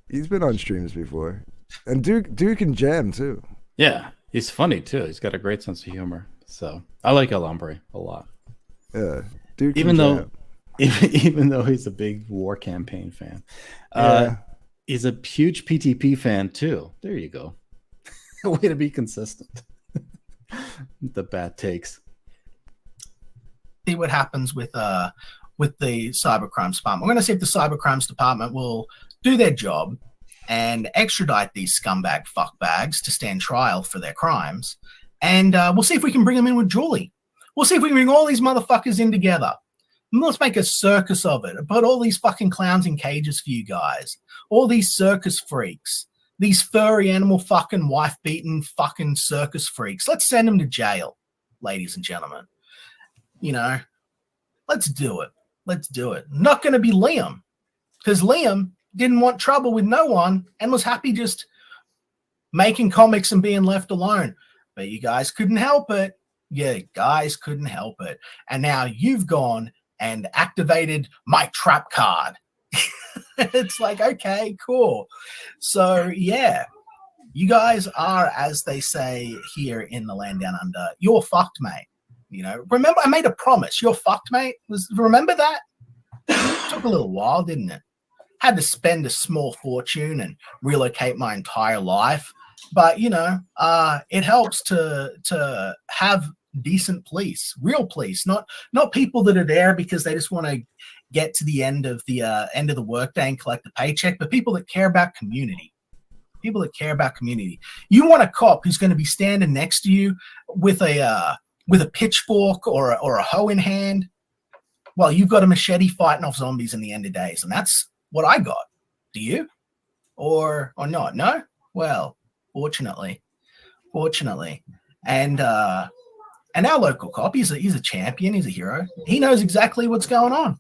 he's been on streams before. And Duke can jam too. Yeah, he's funny too. He's got a great sense of humor. So I like El Hombre a lot. Yeah, Duke. Even though he's a big war campaign fan. Yeah. He's a huge PTP fan too. There you go. Way to be consistent. The bad takes. See what happens with the cybercrimes department. We're going to see if the cybercrimes department will do their job and extradite these scumbag fuckbags to stand trial for their crimes. And we'll see if we can bring them in with Julie. We'll see if we can bring all these motherfuckers in together. And let's make a circus of it. Put all these fucking clowns in cages for you guys. All these circus freaks. These furry animal fucking wife-beaten fucking circus freaks. Let's send them to jail, ladies and gentlemen. You know, let's do it. Let's do it. Not going to be Liam, because Liam didn't want trouble with no one and was happy just making comics and being left alone. But you guys couldn't help it. Yeah, guys couldn't help it. And now you've gone and activated my trap card. It's like, okay, cool. So, yeah, you guys are, as they say here in the land down under, you're fucked, mate. You know, remember, I made a promise. You're fucked, mate. Remember that? It took a little while, didn't it? Had to spend a small fortune and relocate my entire life. But, you know, it helps to have decent police, real police, not people that are there because they just want to get to the end of the workday and collect a paycheck, but people that care about community. People that care about community. You want a cop who's going to be standing next to you with a pitchfork or a hoe in hand. Well, you've got a machete fighting off zombies in the end of days, and that's what I got. Do you? Or not? No? Well, fortunately. And our local cop, he's a champion, he's a hero. He knows exactly what's going on.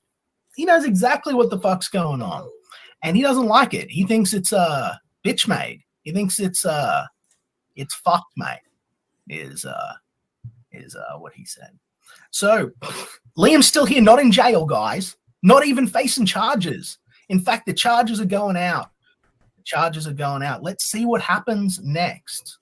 He knows exactly what the fuck's going on. And he doesn't like it. He thinks it's bitch made. He thinks it's fucked mate, is what he said. So Liam's still here, not in jail, guys. Not even facing charges. In fact, the charges are going out. Let's see what happens next.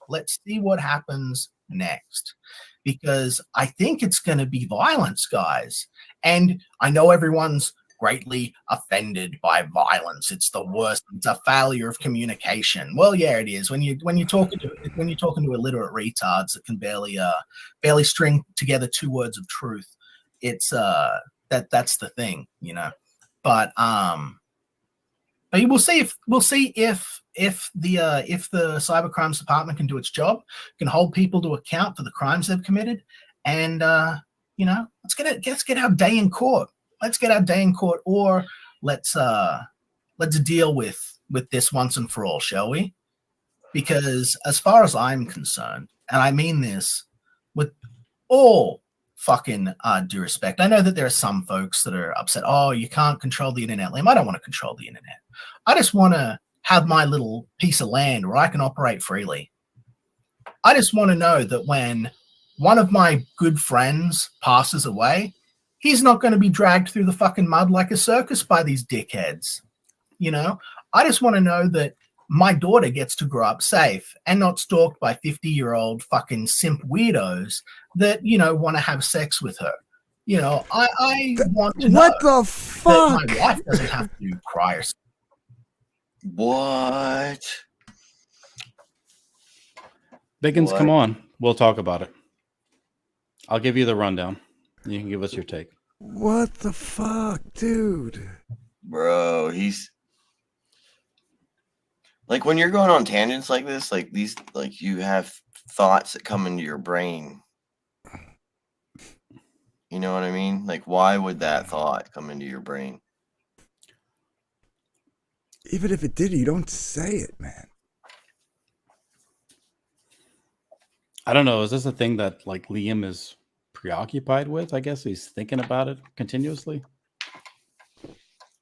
Because I think it's going to be violence, guys. And I know everyone's greatly offended by violence. It's the worst. It's a failure of communication. Well, yeah, it is. When you're talking to illiterate retards that can barely string together two words of truth, it's that's the thing, you know. But we'll see if the cybercrimes department can do its job, can hold people to account for the crimes they've committed, and you know, let's get our day in court. Or let's deal with this once and for all, shall we? Because as far as I'm concerned, and I mean this with all fucking due respect, I know that there are some folks that are upset. Oh, you can't control the internet, Liam. I don't want to control the internet. I just want to have my little piece of land where I can operate freely. I just want to know that when one of my good friends passes away, he's not going to be dragged through the fucking mud like a circus by these dickheads. You know, I just want to know that my daughter gets to grow up safe and not stalked by 50-year-old fucking simp weirdos that, you know, want to have sex with her. You know, I want to know what the fuck? that my wife doesn't have to cry or something. What? Biggins, What? come on. We'll talk about it. I'll give you the rundown. You can give us your take. What the fuck, dude? Bro, he's like, when you're going on tangents like this, like these, like you have thoughts that come into your brain. You know what I mean? Like, why would that thought come into your brain? Even if it did, you don't say it, man. I don't know. Is this a thing that like Liam is preoccupied with? I guess he's thinking about it continuously.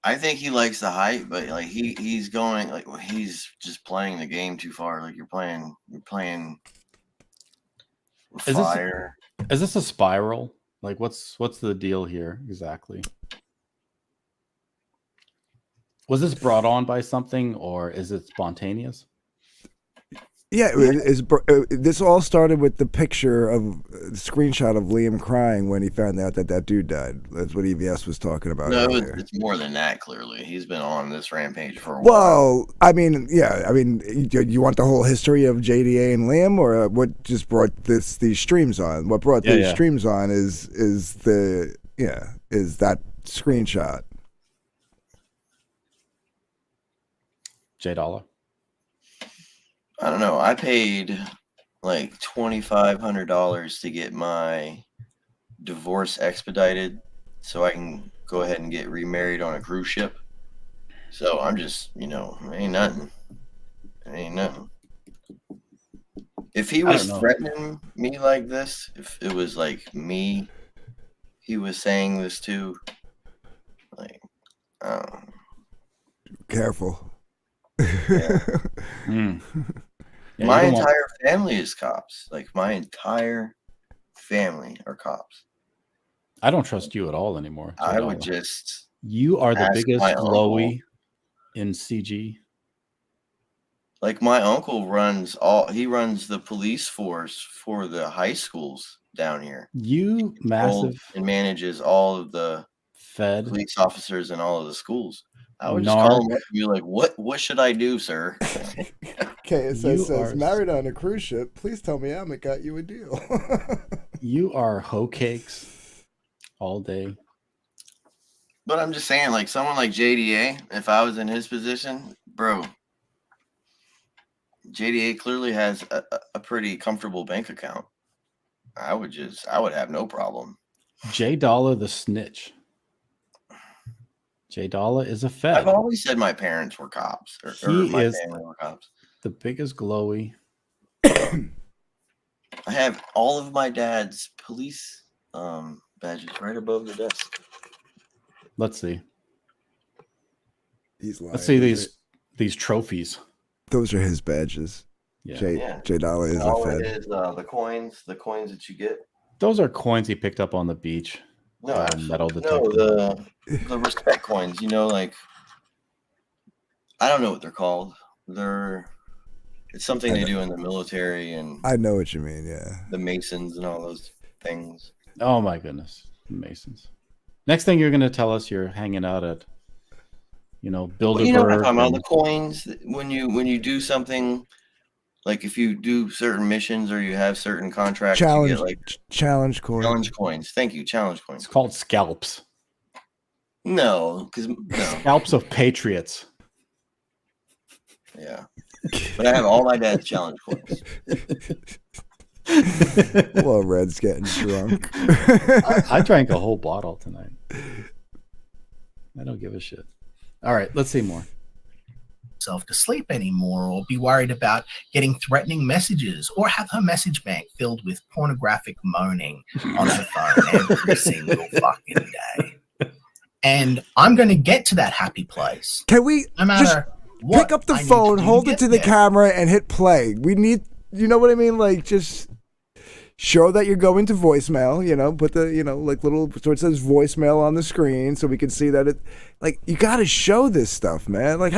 I think he likes the hype, but like he's going, like, he's just playing the game too far. Like you're playing with fire. Is this a spiral? Like what's the deal here exactly? Was this brought on by something, or is it spontaneous? Yeah, this all started with the picture of screenshot of Liam crying when he found out that dude died. That's what EVS was talking about No, earlier. it's more than that. Clearly, he's been on this rampage for a while. Well, I mean, yeah, I mean, you want the whole history of JDA and Liam, or what just brought these streams on? What brought these streams on is that screenshot. $J. I don't know. I paid like $2,500 to get my divorce expedited so I can go ahead and get remarried on a cruise ship. So I'm just, ain't nothing. Ain't nothing. If he was threatening me like this, if it was like me he was saying this to, like, careful. Yeah. Yeah, My entire family is cops. Like, my entire family are cops. I don't trust you at all anymore. I would just. You are the ask biggest my uncle. glowy in CG. Like, my uncle runs the police force for the high schools down here. You massive and manages all of the Fed police officers in all of the schools. I would just call him up and be like, "What should I do, sir?" KSS says, married on a cruise ship. Please tell me Amit got you a deal. You are hoe cakes all day. But I'm just saying, like, someone like JDA, if I was in his position, bro, JDA clearly has a pretty comfortable bank account. I would have no problem. J Dollar the snitch. J Dollar is a Fed. I've always said my parents were cops, or my family were cops. The biggest glowy. I have all of my dad's police badges right above the desk. Let's see. He's lying. Let's see these trophies. Those are his badges. Yeah. J Dollar is all a Fed. it is the coins that you get. Those are coins he picked up on the beach. No, metal no, detector. the respect coins. Like, I don't know what they're called. It's something they do in the military, and I know what you mean. Yeah, the Masons and all those things. Oh my goodness, Masons. Next thing you're going to tell us, you're hanging out at, Bilderberg. Well, you know what I'm talking about? The coins. When you do something, like if you do certain missions or you have certain contracts, challenge, you get like challenge coins. Challenge coins. Thank you, challenge coins. It's called scalps. No, because Scalps of patriots. Yeah, but I have all my dad's challenge coins. Well, Red's getting drunk. I drank a whole bottle tonight. I don't give a shit. All right, let's see more. To sleep anymore, or be worried about getting threatening messages, or have her message bank filled with pornographic moaning on her phone every single fucking day. And I'm going to get to that happy place. Can we just pick up the phone, hold it to the camera, and hit play? We need, you know what I mean? Like, just show that you're going to voicemail, put the, like little, so it says voicemail on the screen so we can see that like, you got to show this stuff, man. Like,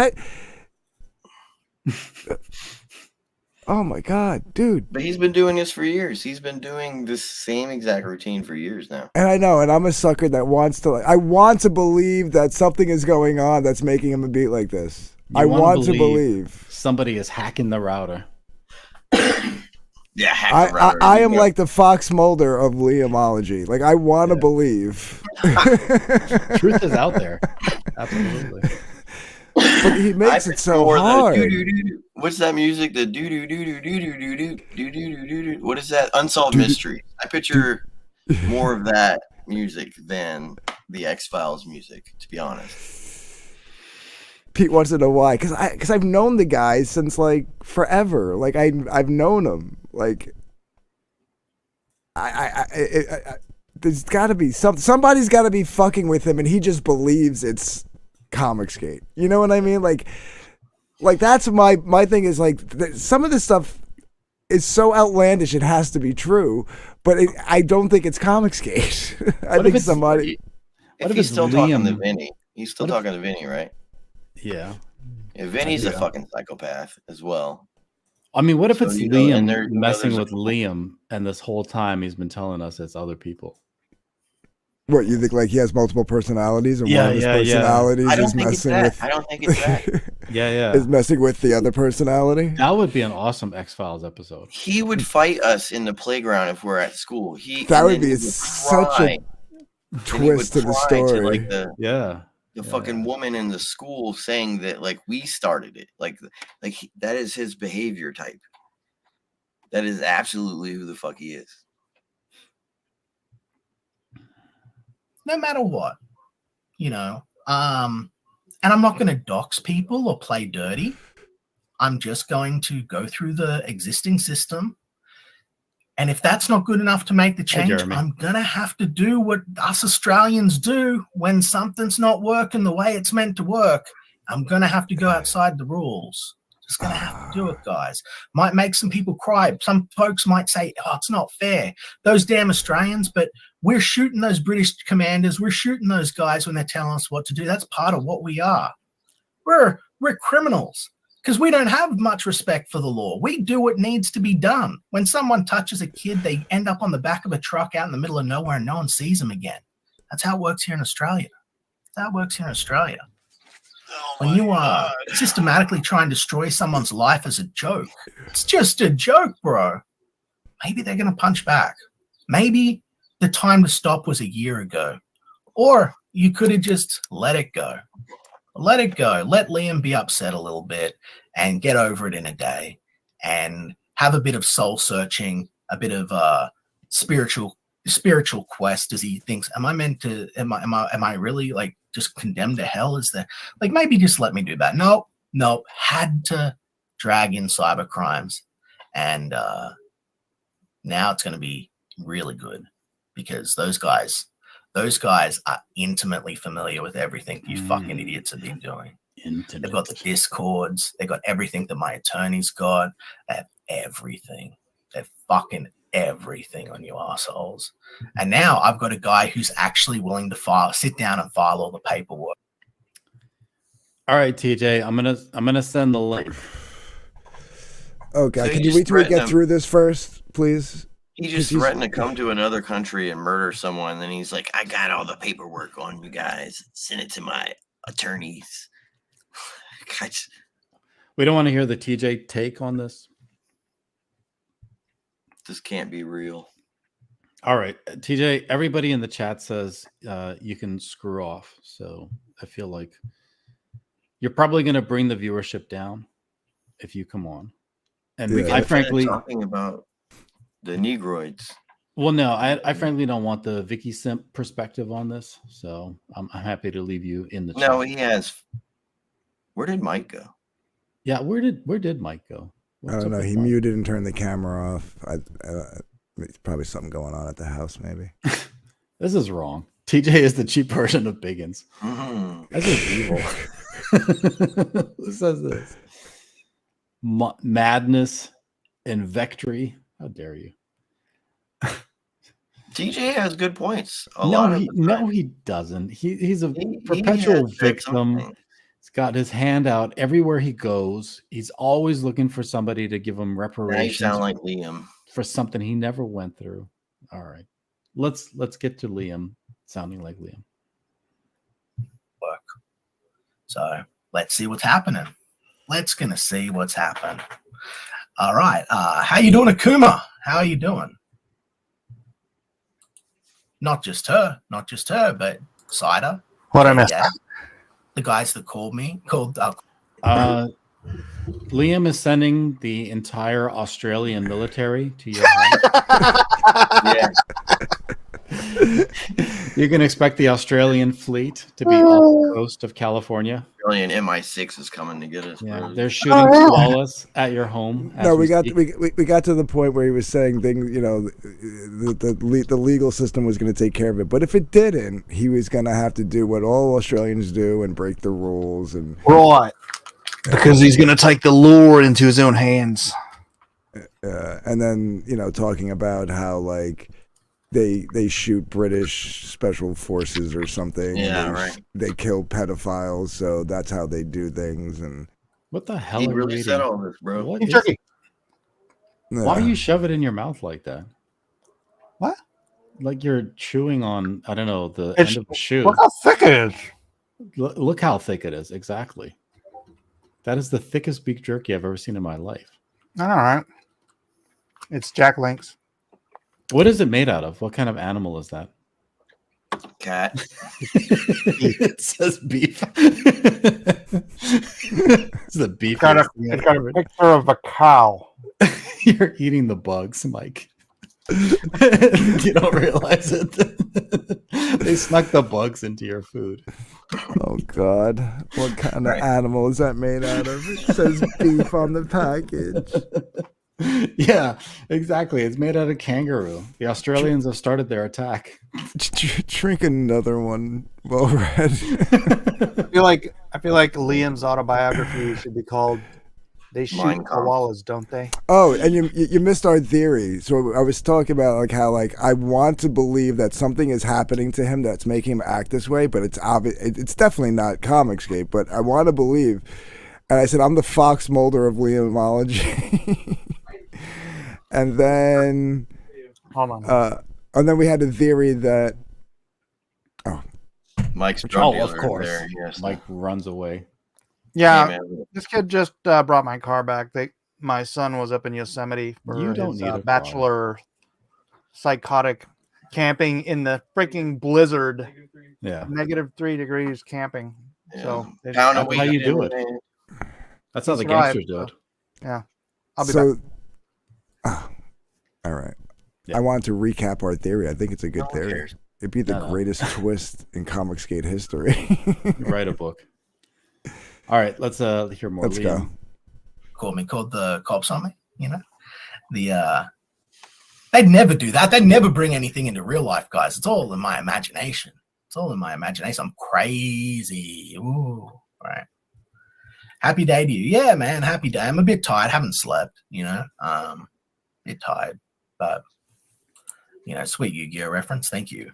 oh my God, dude. But he's been doing this for years. He's been doing this same exact routine for years now. And I know, and I'm a sucker that wants to, I want to believe that something is going on that's making him a beat like this. I want to believe somebody is hacking the router. Yeah, hack the router. I am like the Fox Mulder of Liamology. Like, I want to believe. Truth is out there. Absolutely. But he makes it so hard. What's that music? The do do do do do do do do do do do do. What is that? Unsolved Mystery. I picture more of that music than the X-Files music, to be honest. Pete wants to know why, because I've known the guys since like forever. Like I've known them. Like there's got to be somebody's got to be fucking with him, and he just believes it's Comicsgate. You know what I mean? Like that's my thing is like some of this stuff is so outlandish it has to be true, but I don't think it's Comicsgate. I think somebody. If he's still talking to Vinny, he's still talking to Vinny, right? Yeah. Vinny's a fucking psychopath as well. I mean, what if So, it's you know, and Liam there, you know, messing there's a with Liam, and this whole time he's been telling us it's other people? What, you think like he has multiple personalities and one of his Yeah. personalities I don't is think it's messing that. with I don't think it's that. Yeah. is messing with the other personality? That would be an awesome X-Files episode. He would fight us in the playground if we're at school. That and would then be he such cry. a And he would twist to the cry to, story. like, the fucking woman in the school saying that like we started it. Like that is his behavior type. That is absolutely who the fuck he is. No matter what, you know. And I'm not going to dox people or play dirty. I'm just going to go through the existing system. And if that's not good enough to make the change, Jeremy. I'm going to have to do what us Australians do when something's not working the way it's meant to work. I'm going to have to go outside the rules. Just going to have to do it, guys. Might make some people cry. Some folks might say, oh, it's not fair. Those damn Australians, but we're shooting those British commanders. We're shooting those guys when they're telling us what to do. That's part of what we are. We're criminals because we don't have much respect for the law. We do what needs to be done. When someone touches a kid, they end up on the back of a truck out in the middle of nowhere and no one sees them again. That's how it works here in Australia. When you systematically try and destroy someone's life as a joke, it's just a joke, bro. Maybe they're going to punch back. Maybe the time to stop was a year ago. Or you could have just let it go. Let it go. Let Liam be upset a little bit and get over it in a day and have a bit of soul searching, a bit of spiritual quest as he thinks, am I really like just condemned to hell? Is there like maybe just let me do that? No, had to drag in cyber crimes. And now it's going to be really good because those guys are intimately familiar with everything you fucking idiots have been doing. They've got the discords. They've got everything that my attorney's got. They have everything. They're fucking everything on you assholes. And now I've got a guy who's actually willing to sit down and file all the paperwork. All right, TJ, I'm gonna send the link. Okay, So can you you wait just till we threaten get him. through this first, please? He just threatened to come to another country and murder someone. And then he's like, I got all the paperwork on you guys. Send it to my attorneys. Guys, We don't want to hear the TJ take on this. this can't be real. All right, TJ, everybody in the chat says you can screw off. So I feel like you're probably going to bring the viewership down if you come on. And Yeah. I frankly talking about the Negroids. Well, no, I frankly don't want the Vicky Simp perspective on this. So I'm happy to leave you in the chat. No, he has. Where did Mike go? Yeah, where did Mike go? I don't know. He muted and turned the camera off. It's probably something going on at the house, maybe. This is wrong. TJ is the cheap version of Biggins. That's just evil. Who says this? Madness and Vectory. How dare you? TJ has good points. No, he doesn't. He's a perpetual victim. He's got his hand out everywhere he goes. He's always looking for somebody to give him reparations. Now you sound like Liam. For something he never went through. All right. Let's get to Liam sounding like Liam. Work. So let's see what's happening. Let's gonna see what's happening. All right. How you doing, Akuma? How are you doing? Not just her, but Cider. What I missed? Yeah. The guys that called. Liam is sending the entire Australian military to your house. Yeah. You can expect the Australian fleet to be off the coast of California. Australian MI6 is coming to get us. Yeah, bro. they're shooting Wallace at your home. No, we got to the point where he was saying things. You know, the legal system was going to take care of it, but if it didn't, he was going to have to do what all Australians do and break the rules and Right. Because he's going to take the law into his own hands. And then talking about how like they shoot British special forces or something. Yeah, and right. They kill pedophiles, so that's how they do things. And what the hell? He are you really reading? said all this, bro. What Beef is jerky. Why do you shove it in your mouth like that? What? Like you're chewing on, I don't know, the It's- end of a shoe. Look how thick it is. Look how thick it is. Exactly. That is the thickest beef jerky I've ever seen in my life. All right. It's Jack Link's. What is it made out of? What kind of animal is that? Cat. It says beef. It's the beef. It's got a picture of a cow. You're eating the bugs, Mike. You don't realize it. They snuck the bugs into your food. Oh God! What kind of animal is that made out of? It says beef on the package. Yeah, exactly. It's made out of kangaroo. The Australians have started their attack. Drink another one, well read. I feel like Liam's autobiography should be called "They Shoot Mein Kampf. Koalas, Don't They?" Oh, and you missed our theory. So I was talking about like how like I want to believe that something is happening to him that's making him act this way, but it's obvious. It's definitely not Comicscape, but I want to believe. And I said I'm the Fox Mulder of Liamology. And then, hold on. And then we had a theory that, Mike's drug dealer of course. there. Yes. Mike runs away. Yeah, man. this kid just brought my car back. My son was up in Yosemite for You don't his need a car. bachelor psychotic camping in the freaking blizzard. Yeah. -3 degrees camping. So they just- Pound a That's how you week do in, it. man. That's how the survived, gangsters do it. Yeah, I'll be so, back. all right. Yeah. I wanted to recap our theory. I think it's a good theory. cares. It'd be the No. greatest twist in Comicsgate history. Write a book. All right, let's hear more. Let's go. Called the cops on me, you know. They'd never do that. They'd never bring anything into real life, guys. It's all in my imagination. It's all in my imagination. I'm crazy. Ooh, all right. Happy day to you. Yeah, man, happy day. I'm a bit tired. Haven't slept, you know. Bit tired, but you know, sweet Yu-Gi-Oh reference. Thank you.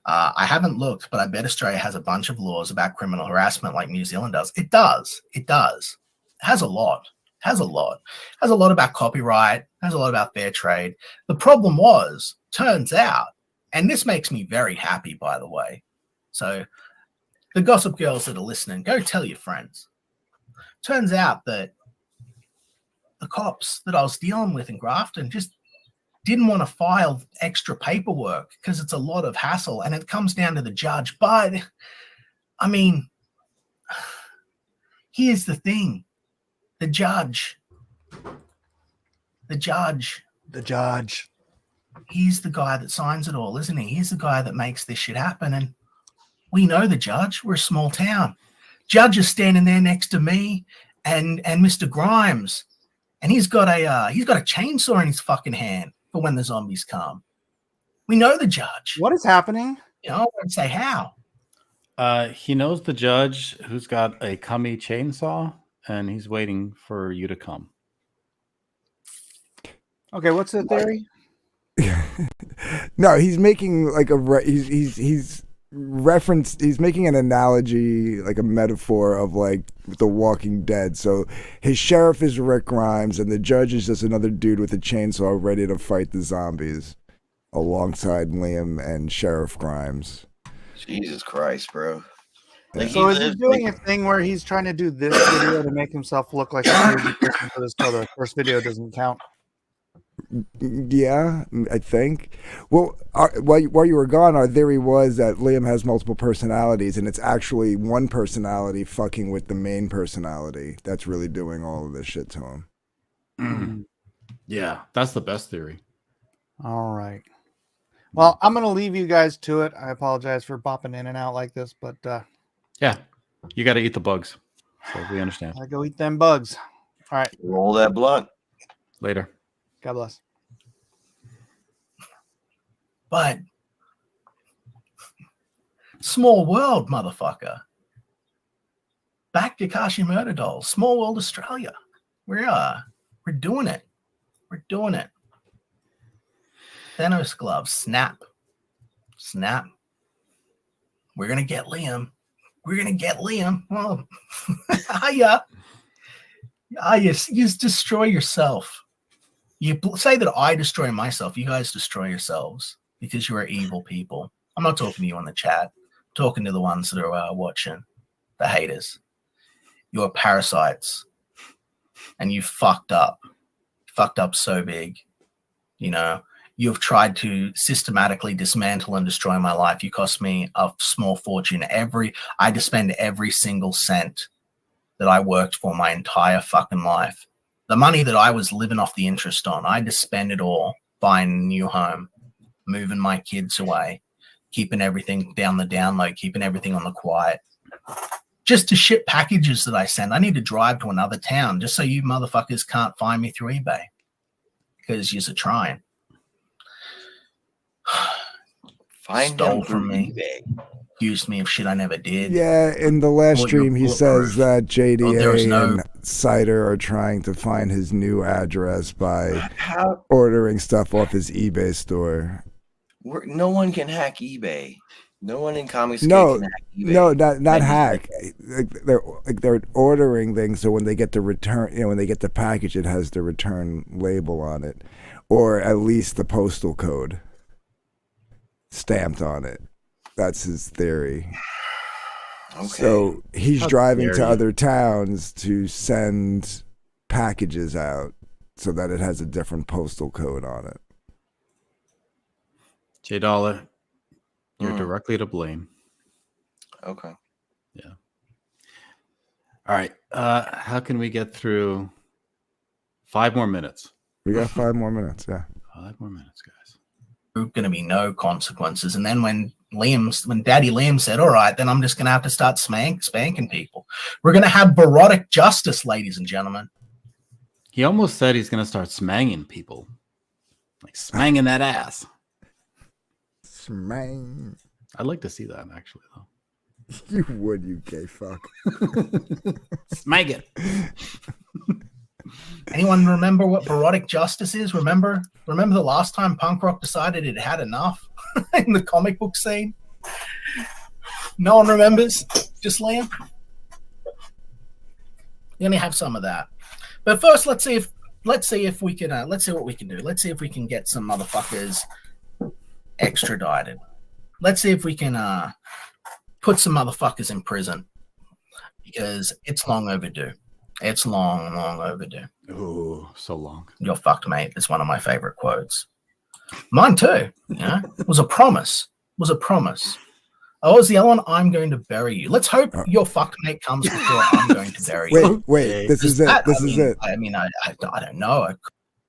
I haven't looked, but I bet Australia has a bunch of laws about criminal harassment like New Zealand does. It does. It does. It has a lot. It has a lot. It has a lot about copyright. It has a lot about fair trade. The problem turns out, and this makes me very happy, by the way. So the gossip girls that are listening, go tell your friends. Turns out that the cops that I was dealing with in Grafton just didn't want to file extra paperwork because it's a lot of hassle and it comes down to the judge. But I mean, here's the thing. The judge, he's the guy that signs it all, isn't he? He's the guy that makes this shit happen. And we know the judge. We're a small town. Judge is standing there next to me and Mr. Grimes. And he's got a chainsaw in his fucking hand for when the zombies come. We know the judge. What is happening? You know, I won't say how. He knows the judge who's got a cummy chainsaw, and he's waiting for you to come. Okay, what's the theory? No, he's making like he's making an analogy, like a metaphor of like The Walking Dead. So his sheriff is Rick Grimes and the judge is just another dude with a chainsaw ready to fight the zombies alongside Liam and Sheriff Grimes. Jesus Christ, bro. Like So is he lives- doing like- a thing where he's trying to do this video to make himself look like a crazy person so the first video doesn't count? Yeah, I think. Well, while you were gone, our theory was that Liam has multiple personalities, and it's actually one personality fucking with the main personality that's really doing all of this shit to him. Yeah, that's the best theory. All right. Well, I'm going to leave you guys to it. I apologize for popping in and out like this, but Yeah, you got to eat the bugs. So we understand. I go eat them bugs. All right. Roll that blunt. Later. God bless. But small world, motherfucker. Back to Kashi Murder Dolls. Small world Australia. We're doing it. We're doing it. Thanos gloves. Snap. Snap. We're gonna get Liam. We're gonna get Liam. Oh, you destroy yourself. say that I destroy myself. You guys destroy yourselves because you are evil people. I'm not talking to you on the chat. I'm talking to the ones that are watching, the haters. You're parasites, and you fucked up. Fucked up so big. You know, you've tried to systematically dismantle and destroy my life. You cost me a small fortune. I had to spend every single cent that I worked for my entire fucking life. The money that I was living off the interest on, I had to spend it all buying a new home, moving my kids away, keeping everything down the down low, keeping everything on the quiet. Just to ship packages that I send, I need to drive to another town just so you motherfuckers can't find me through eBay. Because you're trying. Stole from me. Accused me of shit I never did. Yeah, in the last Well, you're stream, he says that Well, there is JDA no- and Cider are trying to find his new address by How? ordering stuff off his eBay store. No one can hack eBay. No one in comics No, can hack eBay. no, not That is hack. They're ordering things, so when they get the return, when they get the package, it has the return label on it, or at least the postal code stamped on it. That's his theory. Okay. So he's How driving dare to you. other towns to send packages out so that it has a different postal code on it. J Dollar, you're directly to blame. Okay. Yeah. All right. How can we get through 5 more minutes? We got 5 more minutes. Yeah. 5 more minutes, guys. Going to be no consequences. And then when Daddy Liam said, all right, then I'm just going to have to start spanking people. We're going to have barotic justice, ladies and gentlemen. He almost said he's going to start smanging people. Like smanging that ass. Smang. I'd like to see that, actually, though. You would, you gay fuck. Smang it. Anyone remember what barotic justice is? Remember the last time punk rock decided it had enough in the comic book scene? No one remembers? Just Liam? You're gonna have some of that. But first, let's see if we can let's see what we can do. Let's see if we can get some motherfuckers extradited. Let's see if we can put some motherfuckers in prison. Because it's long overdue. It's long, long overdue. Oh, so long. You're fucked, mate. It's one of my favorite quotes. Mine too. Yeah, it was a promise. It was a promise. Oh, was the other one? I'm going to bury you. Let's hope your fucked, mate, comes before I'm going to bury you. Wait. This is it. This is it. I mean, I don't know.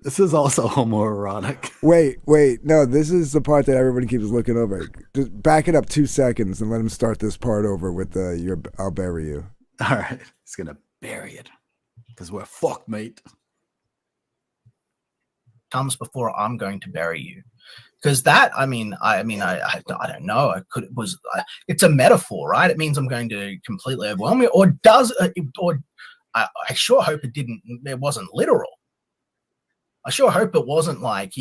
This is also homoerotic. Wait. No, this is the part that everybody keeps looking over. Just back it up 2 seconds and let him start this part over with I'll bury you. All right. He's going to bury it. Because we're fucked, mate. Comes before I'm going to bury you. Because that, I don't know. It's a metaphor, right? It means I'm going to completely overwhelm you. Or I sure hope it wasn't literal. I sure hope it wasn't like,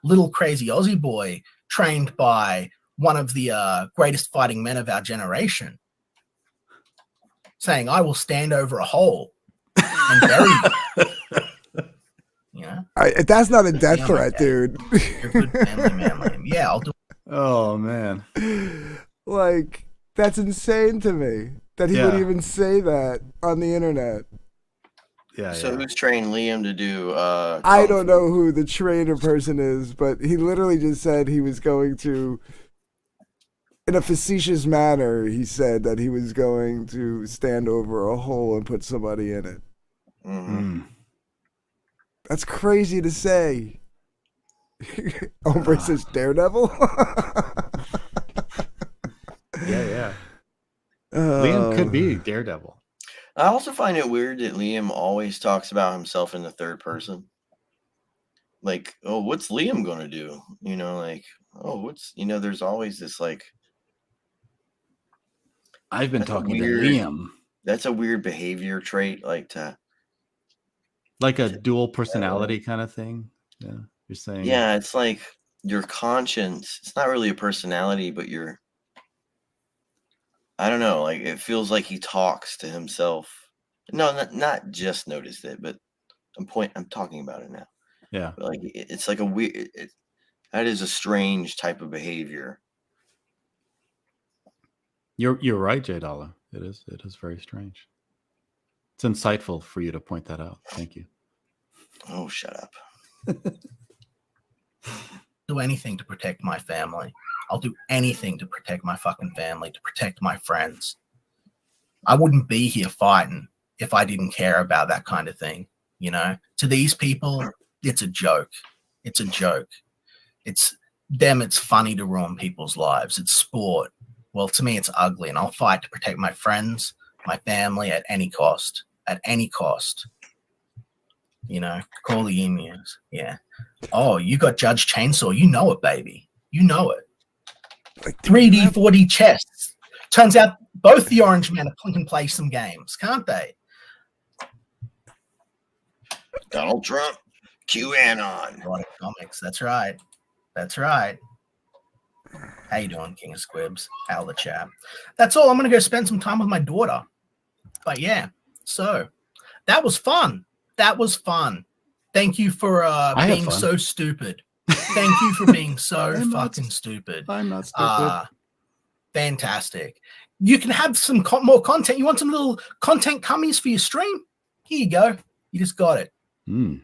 little crazy Aussie boy trained by one of the greatest fighting men of our generation saying, I will stand over a hole and bury you. That's not a death threat, dude. You're a good family man, Liam. Yeah, I'll do it. Oh, man. Like, that's insane to me that he would even say that on the internet. Yeah. So who's trained Liam to do? I don't know who the trainer person is, but he literally just said he was going to, in a facetious manner, he said that he was going to stand over a hole and put somebody in it. Mm-hmm. That's crazy to say. Ombre says Daredevil? Yeah. Liam could be Daredevil. I also find it weird that Liam always talks about himself in the third person. Like, oh, what's Liam going to do? There's always this like. I've been talking to Liam. That's a weird behavior trait, like a dual personality kind of thing. Yeah, you're saying. Yeah, it's like your conscience. It's not really a personality, but I don't know. Like it feels like he talks to himself. No, not just noticed it, but I'm talking about it now. Yeah. Like it's like a weird. That is a strange type of behavior. You're right, J Dollar. It is very strange. It's insightful for you to point that out. Thank you. Oh, shut up. Do anything to protect my family. I'll do anything to protect my fucking family, to protect my friends. I wouldn't be here fighting if I didn't care about that kind of thing. You know, to these people, it's a joke. It's a joke. It's them. It's funny to ruin people's lives. It's sport. Well, to me, it's ugly, and I'll fight to protect my friends, my family at any cost. At any cost. You know, call the emus. Yeah. Oh, you got Judge Chainsaw. You know it, baby. You know it. 3D, 4D chess. Turns out both the Orange Men can play some games, can't they? Donald Trump, QAnon. Erotic comics. That's right. That's right. How you doing, King of Squibs? Out of the chat. That's all. I'm going to go spend some time with my daughter. But yeah, so that was fun. That was fun. Thank you for being so stupid. Thank you for being so fucking stupid. I'm not stupid. Fantastic. You can have some more content. You want some little content cummies for your stream? Here you go. You just got it. Cummies.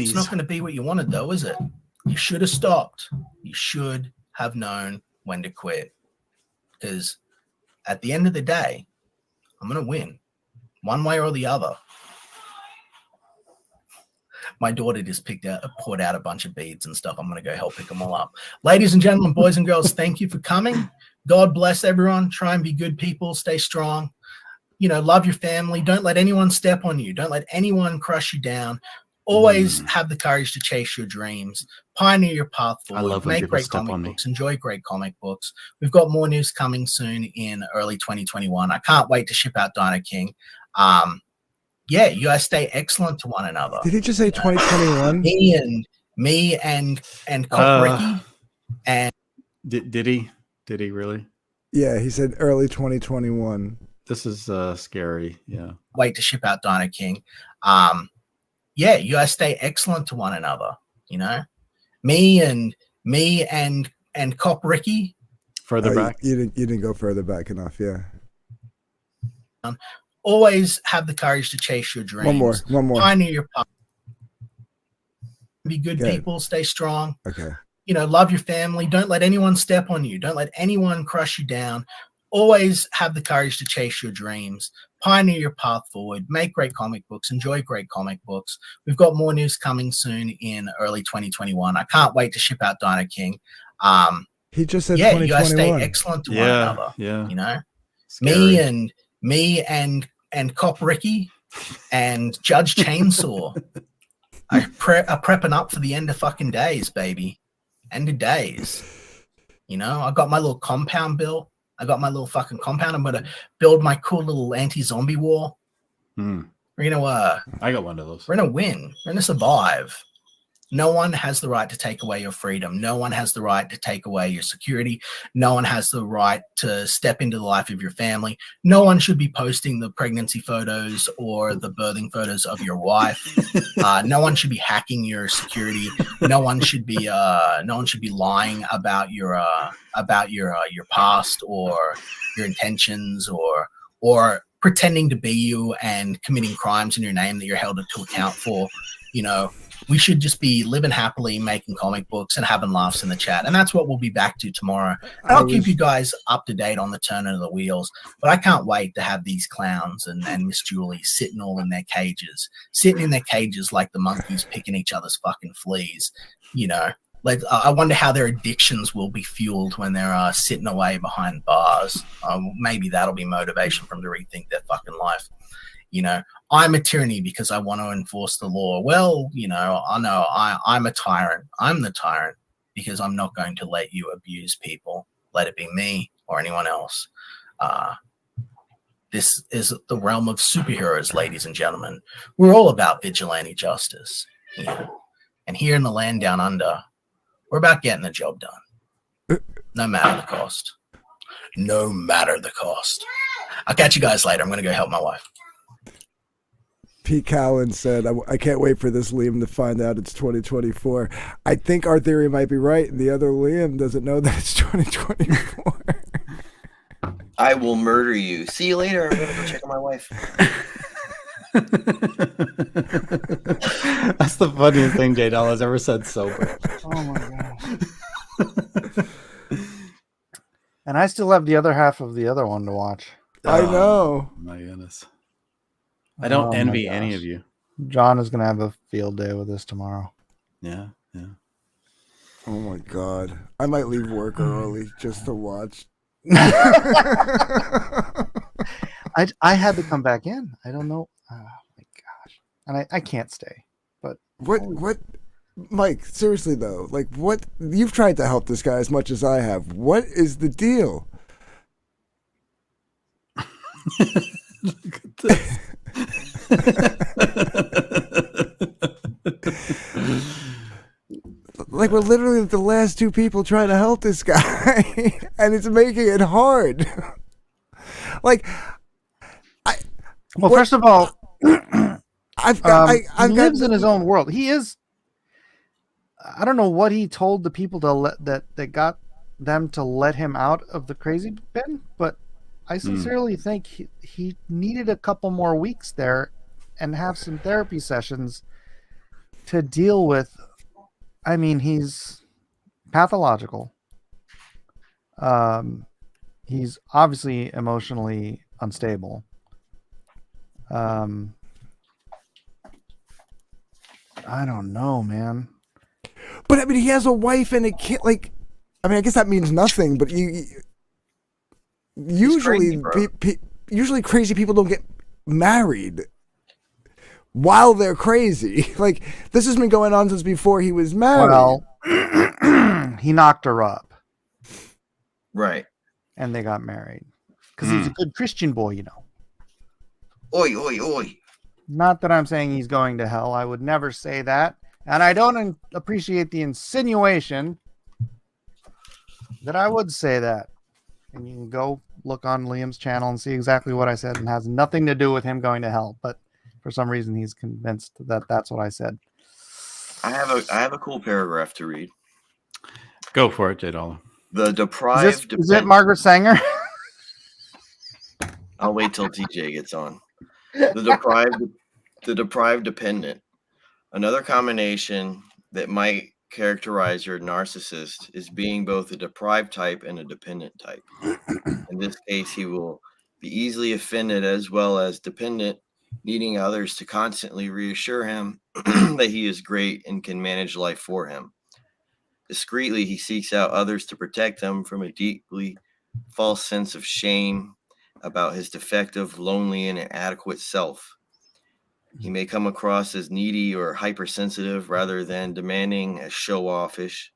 It's not going to be what you wanted, though, is it? You should have stopped. You should have known when to quit. Because at the end of the day, I'm going to win one way or the other. My daughter just poured out a bunch of beads and stuff. I'm going to go help pick them all up. Ladies and gentlemen, boys and girls, thank you for coming. God bless everyone. Try and be good people. Stay strong. You know, love your family. Don't let anyone step on you. Don't let anyone crush you down. Always have the courage to chase your dreams. Pioneer your path forward. I love when Make people great step on comic me. books. Enjoy great comic books. We've got more news coming soon in early 2021. I can't wait to ship out Dino King. Yeah, you guys stay excellent to one another. Did he just say 2021? Me and Cop Ricky and did he really? Yeah, he said early 2021. This is scary. Yeah. Wait to ship out Dino King. Yeah, you guys stay excellent to one another. You know, me and Cop Ricky. Further back. You didn't go further back enough. Yeah. Always have the courage to chase your dreams. One more. Pioneer your path. Be good people. Stay strong. Okay. You know, love your family. Don't let anyone step on you. Don't let anyone crush you down. Always have the courage to chase your dreams. Pioneer your path forward. Make great comic books. Enjoy great comic books. We've got more news coming soon in early 2021. I can't wait to ship out Dino King. He just said yeah, 2021. you guys stay excellent to one another. Yeah. You know, Scary. me and Cop Ricky and Judge Chainsaw are prepping up for the end of fucking days, baby. End of days. You know, I got my little compound built. I got my little fucking compound. I'm going to build my cool little anti-zombie wall. We're going to... I got one of those. We're going to win. We're going to survive. No one has the right to take away your freedom. No one has the right to take away your security. No one has the right to step into the life of your family. No one should be posting the pregnancy photos or the birthing photos of your wife. No one should be hacking your security. No one should be lying about your past or your intentions or pretending to be you and committing crimes in your name that you're held to account for. You know, we should just be living happily, making comic books and having laughs in the chat. And that's what we'll be back to tomorrow. And I'll keep you guys up to date on the turning of the wheels. But I can't wait to have these clowns and Miss Julie sitting all in their cages, like the monkeys picking each other's fucking fleas. You know, like I wonder how their addictions will be fueled when they're sitting away behind bars. Maybe that'll be motivation for them to rethink their fucking life. You know, I'm a tyranny because I want to enforce the law. Well, you know, I'm a tyrant. I'm the tyrant because I'm not going to let you abuse people. Let it be me or anyone else. This is the realm of superheroes, ladies and gentlemen. We're all about vigilante justice. You know? And here in the land down under, we're about getting the job done. No matter the cost. No matter the cost. I'll catch you guys later. I'm going to go help my wife. Pete Callan said, I can't wait for this Liam to find out it's 2024. I think our theory might be right, and the other Liam doesn't know that it's 2024. I will murder you. See you later. I'm gonna go check on my wife. That's the funniest thing J Doll has ever said sober. Oh my gosh. And I still have the other half of the other one to watch. I know. My goodness. I don't Oh my envy any gosh. of you. John is gonna have a field day with this tomorrow. Yeah, yeah. Oh my God. I might leave work early just to watch. I had to come back in. I don't know. Oh my gosh. And I can't stay. But What Mike, seriously though, like what you've tried to help this guy as much as I have. What is the deal? Look at this. Like we're literally the last two people trying to help this guy, and it's making it hard. Like, first of all, I've got. he lives in his own world. He is. I don't know what he told the people that got them to let him out of the crazy bin, but I sincerely think he needed a couple more weeks there and have some therapy sessions to deal with. I mean, he's pathological. He's obviously emotionally unstable. I don't know, man. But I mean, he has a wife and a kid. Like, I mean, I guess that means nothing. But usually, usually crazy people don't get married while they're crazy. Like, this has been going on since before he was married. Well, he knocked her up. Right. And they got married. Because he's a good Christian boy, you know. Oi, oi, oi. Not that I'm saying he's going to hell. I would never say that. And I don't appreciate the insinuation that I would say that. And you can go look on Liam's channel and see exactly what I said, and has nothing to do with him going to hell. But for some reason, he's convinced that that's what I said. I have a cool paragraph to read. Go for it, J Doll. The deprived. Is it Margaret Sanger? I'll wait till TJ gets on. The deprived dependent. Another combination that might characterize your narcissist is being both a deprived type and a dependent type. In this case, he will be easily offended as well as dependent, needing others to constantly reassure him that he is great and can manage life for him. Discreetly, he seeks out others to protect him from a deeply false sense of shame about his defective, lonely, and inadequate self. He may come across as needy or hypersensitive rather than demanding as show-offish.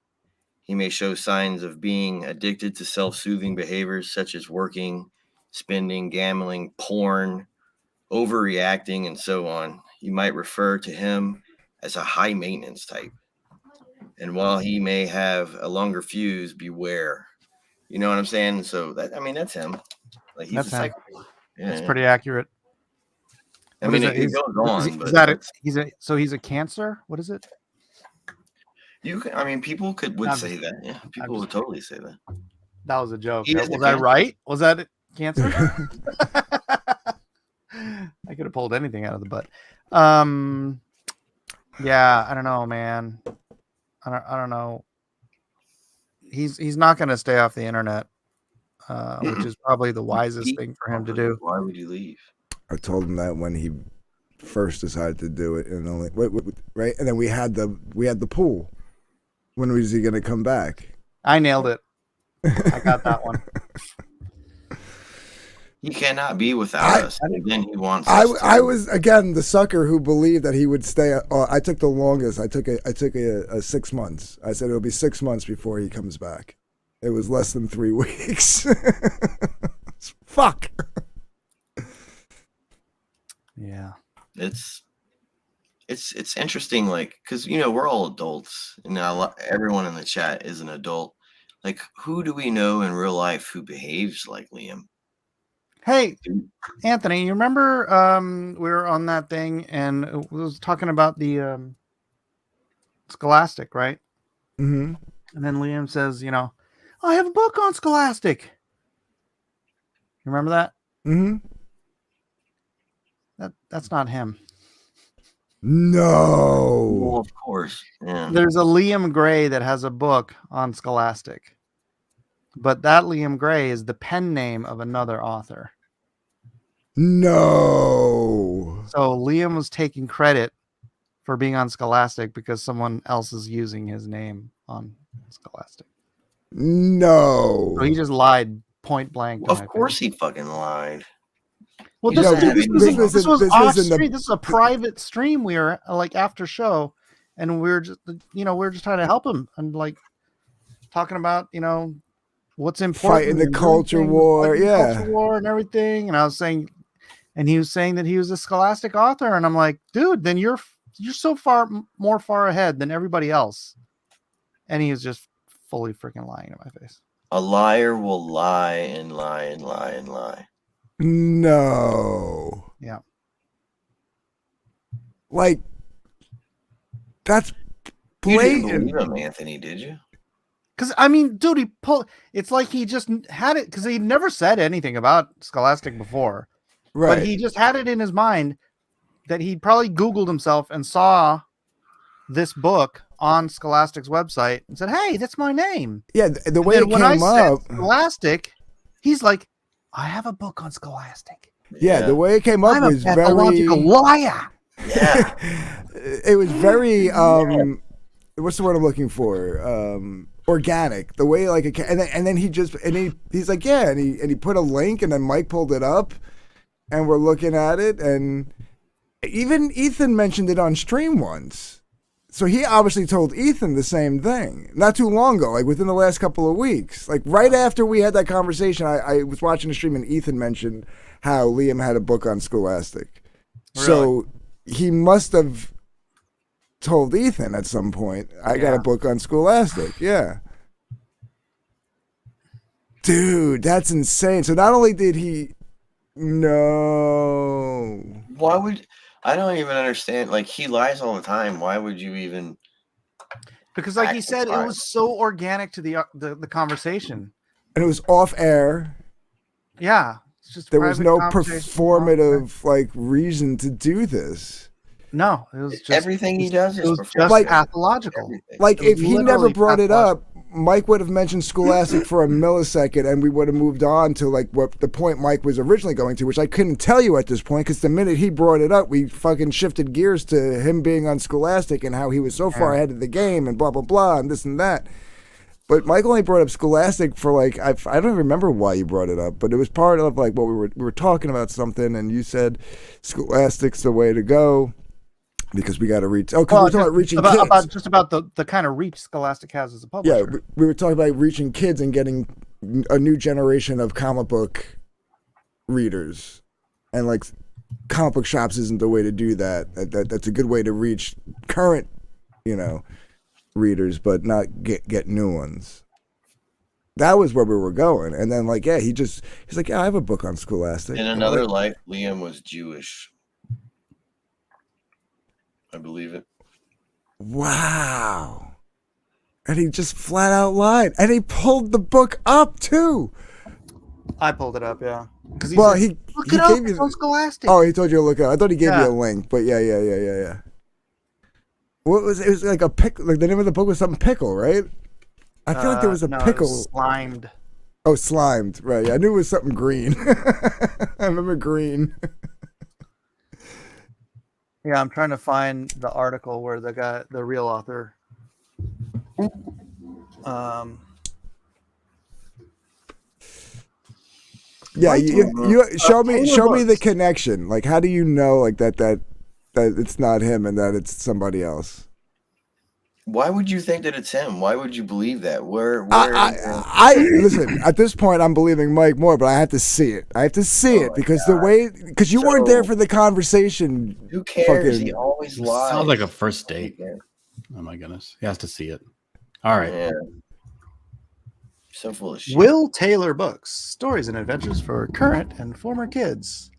He may show signs of being addicted to self-soothing behaviors such as working, spending, gambling, porn, overreacting, and so on. You might refer to him as a high-maintenance type. And while he may have a longer fuse, beware. You know what I'm saying? So that's him. Like he's That's a him. psycho. Yeah, That's pretty accurate. I What mean, is it He's- goes on. Is but that that's- he's a cancer? What is it? You can, I mean, people would I'm say just- that. Yeah, people would totally say that. That was a joke. He is Was a I cancer. right? Was that cancer? I could have pulled anything out of the butt. Yeah, I don't know, man. I don't know. He's not going to stay off the internet, which is probably the wisest thing for him to do. Why would you leave? I told him that when he first decided to do it, and only right, and then we had the pool. When was he going to come back? I nailed it. I got that one. He cannot be without us. And then he wants. I was again the sucker who believed that he would stay. I took the longest. I took a 6 months. I said it'll be 6 months before he comes back. It was less than 3 weeks. Fuck. Yeah. It's interesting, like, because we're all adults, and now everyone in the chat is an adult. Like, who do we know in real life who behaves like Liam? Hey, Anthony, you remember we were on that thing and it was talking about the Scholastic, right? Mm-hmm. And then Liam says, I have a book on Scholastic. You remember that? Mm-hmm. That's not him. No. Well, of course. Yeah. There's a Liam Gray that has a book on Scholastic. But that Liam Gray is the pen name of another author. No. So Liam was taking credit for being on Scholastic because someone else is using his name on Scholastic. No. So he just lied point blank. Of course he fucking lied. Well, He's not this having- was this off was in the- stream. This is a private stream. We were like after show, and we were just trying to help him and like talking about what's important, Fighting the and culture everything, war, fighting the yeah. culture war and everything. And I was saying, and he was saying that he was a Scholastic author, and I'm like, dude, then you're so more far ahead than everybody else. And he was just fully freaking lying in my face. A liar will lie and lie and lie and lie. No. Yeah. Like, that's You didn't blatant. believe him, Anthony, did you? Because I mean, dude, it's like he just had it because he never said anything about Scholastic before, Right. but he just had it in his mind that he probably Googled himself and saw this book on Scholastic's website and said, "Hey, that's my name." Yeah, the way And it then when I came said up. Scholastic, he's like, "I have a book on Scholastic." Yeah, the way it came up I'm a was very pathological liar. Yeah. It was very what's the word I'm looking for? Organic. The way like it and then he's like, yeah, and he put a link and then Mike pulled it up and we're looking at it and even Ethan mentioned it on stream once. So he obviously told Ethan the same thing not too long ago, like within the last couple of weeks. Like right after we had that conversation, I was watching the stream and Ethan mentioned how Liam had a book on Scholastic. So he must have told Ethan at some point, I got a book on Scholastic. Yeah. Dude, that's insane. So not only did he no. Why would I don't even understand. Like he lies all the time. Why would you even Because like he act said, it surprised? was so organic to the conversation. And it was off air. Yeah. It's just There was private no conversation. performative like reason to do this. No, it was just Everything he does is it was performative. just Like- pathological. Like It was if he never literally brought it pathological. up, Mike would have mentioned Scholastic for a millisecond and we would have moved on to like what the point Mike was originally going to, which I couldn't tell you at this point because the minute he brought it up, we fucking shifted gears to him being on Scholastic and how he was so far ahead of the game and blah, blah, blah, and this and that. But Mike only brought up Scholastic for like, I don't even remember why you brought it up, but it was part of like what we were talking about something and you said Scholastic's the way to go. Because we got to reach. Oh, because we're talking about reaching kids. about the kind of reach Scholastic has as a Yeah, publisher. we were talking about reaching kids and getting a new generation of comic book readers, and like comic book shops isn't the way to do that. That's a good way to reach current, readers, but not get new ones. That was where we were going, and then like he's like, yeah, I have a book on Scholastic. In another life, Liam was Jewish. I believe it. Wow. And he just flat out lied. And he pulled the book up too. I pulled it up, yeah. Because Well, look he it up. gave you It's on Scholastic. Oh, he told you to look it up. I thought he gave you Yeah. a link, but yeah. What was it? Was like a pickle. Like the name of the book was something pickle, right? I feel like there was a no, it pickle. slimed. Oh, slimed. Right. Yeah, I knew it was something green. I remember green. Yeah, I'm trying to find the article where the real author. Yeah, you show me Taylor the connection. Like, how do you know like that it's not him and that it's somebody else? Why would you think that it's him? Why would you believe that? Where I listen. At this point, I'm believing Mike more, but I have to see it. I have to see it because because you weren't there for the conversation. Who cares? He always lies. Sounds like a first date. Oh my goodness, he has to see it. All right. Yeah. So full of shit. Will Taylor Books, stories and adventures for current and former kids.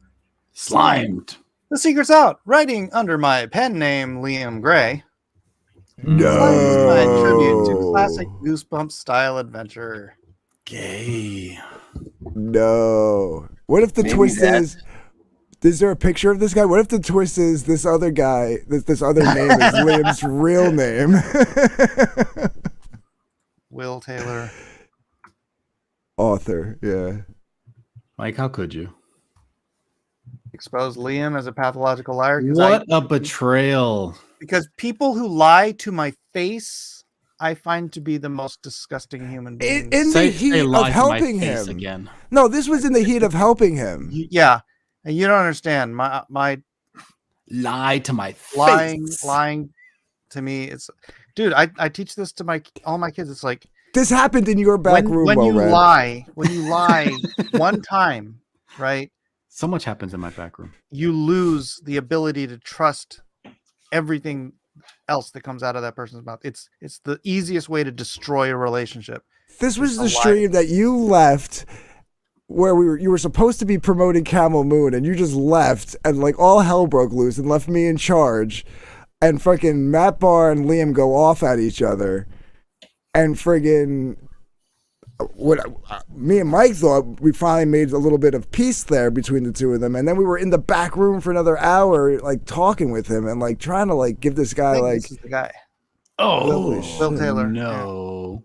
Slimed. The secret's out. Writing under my pen name, Liam Gray. No. Slimed is my tribute to classic Goosebumps style adventure. Gay. No. What if the Maybe twist that's- is there a picture of this guy? What if the twist is this other guy, this other name is Liam's real name? Will Taylor. Author, yeah. Mike, how could you? Expose Liam as a pathological liar. 'Cause What a betrayal. Because people who lie to my face, I find to be the most disgusting human beings. In the heat of helping him. again. No, this was in the heat of helping him. Yeah. And you don't understand. My Lie to my face. lying to me. It's dude, I teach this to all my kids. It's like This happened in your back room, when you Red. lie one time, right? So much happens in my back room. You lose the ability to trust everything else that comes out of that person's mouth. It's the easiest way to destroy a relationship. This was the stream that you left where you were supposed to be promoting Camel Moon and you just left and like all hell broke loose and left me in charge and fucking Matt Barr and Liam go off at each other and friggin' what me and Mike thought we finally made a little bit of peace there between the two of them, and then we were in the back room for another hour like talking with him and like trying to like give this guy like this is the guy. Oh, Will Taylor. No.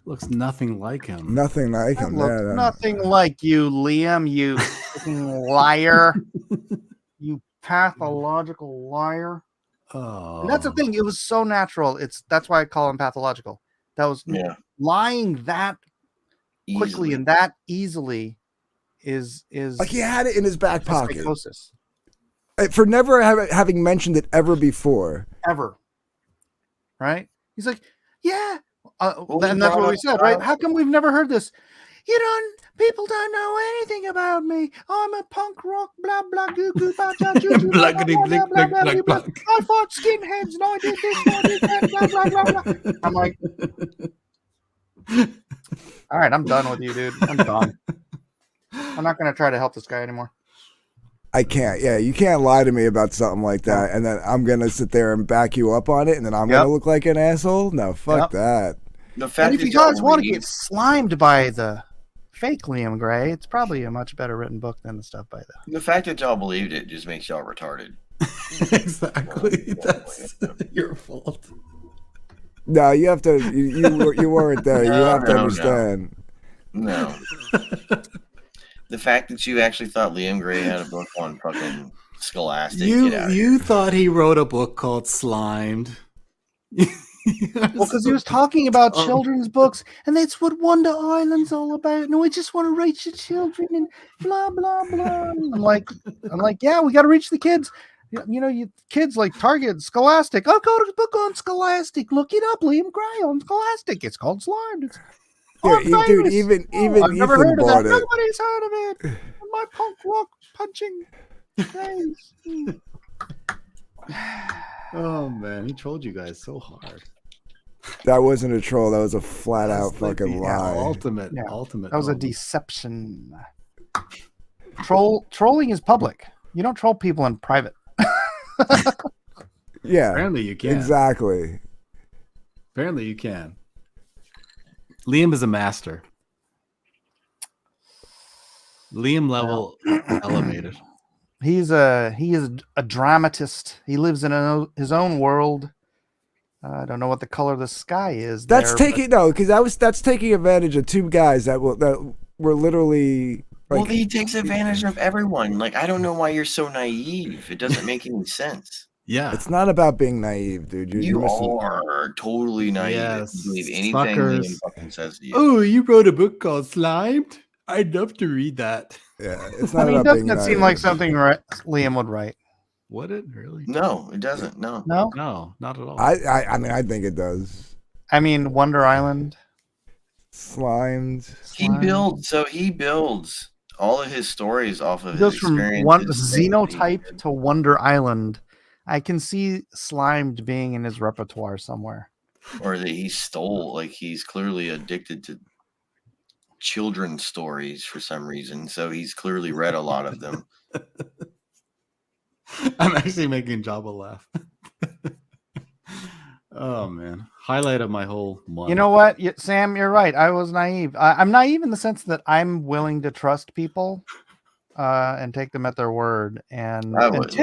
Looks nothing like him. nothing like him. Look, Yeah, nothing like you, Liam, you fucking liar. You pathological liar. Oh. And that's the thing. It was so natural. That's why I call him pathological. That was lying that quickly and that easily is like he had it in his back pocket. Psychosis. For never having mentioned it ever before. Ever. Right? He's like, yeah. Well, And that's what we said, right? How come we've never heard this? People don't know anything about me. I'm a punk rock, blah, blah, goo, goo, ba, cha, choo, choo, blah, blah, blah, blah, blah, blah, blah, blah. I fought skinheads and I did this and I did that, blah, blah, blah, blah. I'm like, all right, I'm done with you, dude. I'm done. I'm not going to try to help this guy anymore. I can't. Yeah, you can't lie to me about something like that, and then I'm gonna sit there and back you up on it, and then I'm gonna look like an asshole. No, fuck that. The fact And if that you guys y'all want to read- get slimed by the fake Liam Gray, it's probably a much better written book than the stuff by the fact that y'all believed it just makes y'all retarded. Exactly. That's your fault. No, you have to. You weren't there. You have to No. understand. No. The fact that you actually thought Liam Gray had a book on fucking Scholastic. Get out of here. You thought he wrote a book called Slimed. Well, because he was talking about children's books, and that's what Wonder Island's all about. No, we just want to reach the children and blah blah blah. I'm like, yeah, we got to reach the kids. You kids like Target, Scholastic. I've got a book on Scholastic. Look it up, Liam Gray on Scholastic. It's called Slimed. It's Dude, even I've never Ethan heard of bought that. it. Nobody's heard of it. My punk rock punching days. Oh man, he trolled you guys so hard. That wasn't a troll. That was a flat out That's like fucking the lie. ultimate. That was a deception. Trolling is public. You don't troll people in private. Yeah, Apparently you can. exactly. Apparently you can. Liam is a master. Liam level elevated. He is a dramatist. He lives in his own world. I don't know what the color of the sky is. That's there, taking that's taking advantage of two guys that were literally. Well, Like, he takes advantage of everyone. Like, I don't know why you're so naive. It doesn't make any sense. Yeah. it's not about being naive, dude. You missing- are totally naive. Yes, If you believe anything suckers. Liam fucking says to you. Oh, you wrote a book called Slimed? I'd love to read that. Yeah, it's I not mean, about being doesn't it seem naive. like something Liam would write? Would it really? No, it doesn't. No. No. No, not at all. I mean, I think it does. I mean, Wonder Island. Slimed. He builds all of his stories off of It goes his from experiences. one xenotype to Wonder Island. I can see Slimed being in his repertoire somewhere. Or that he stole. Like, he's clearly addicted to children's stories for some reason, so he's clearly read a lot of them. I'm actually making Jabba laugh. Oh man, highlight of my whole month. You know what, Sam? You're right. I was naive. I'm naive in the sense that I'm willing to trust people and take them at their word, and I wouldn't.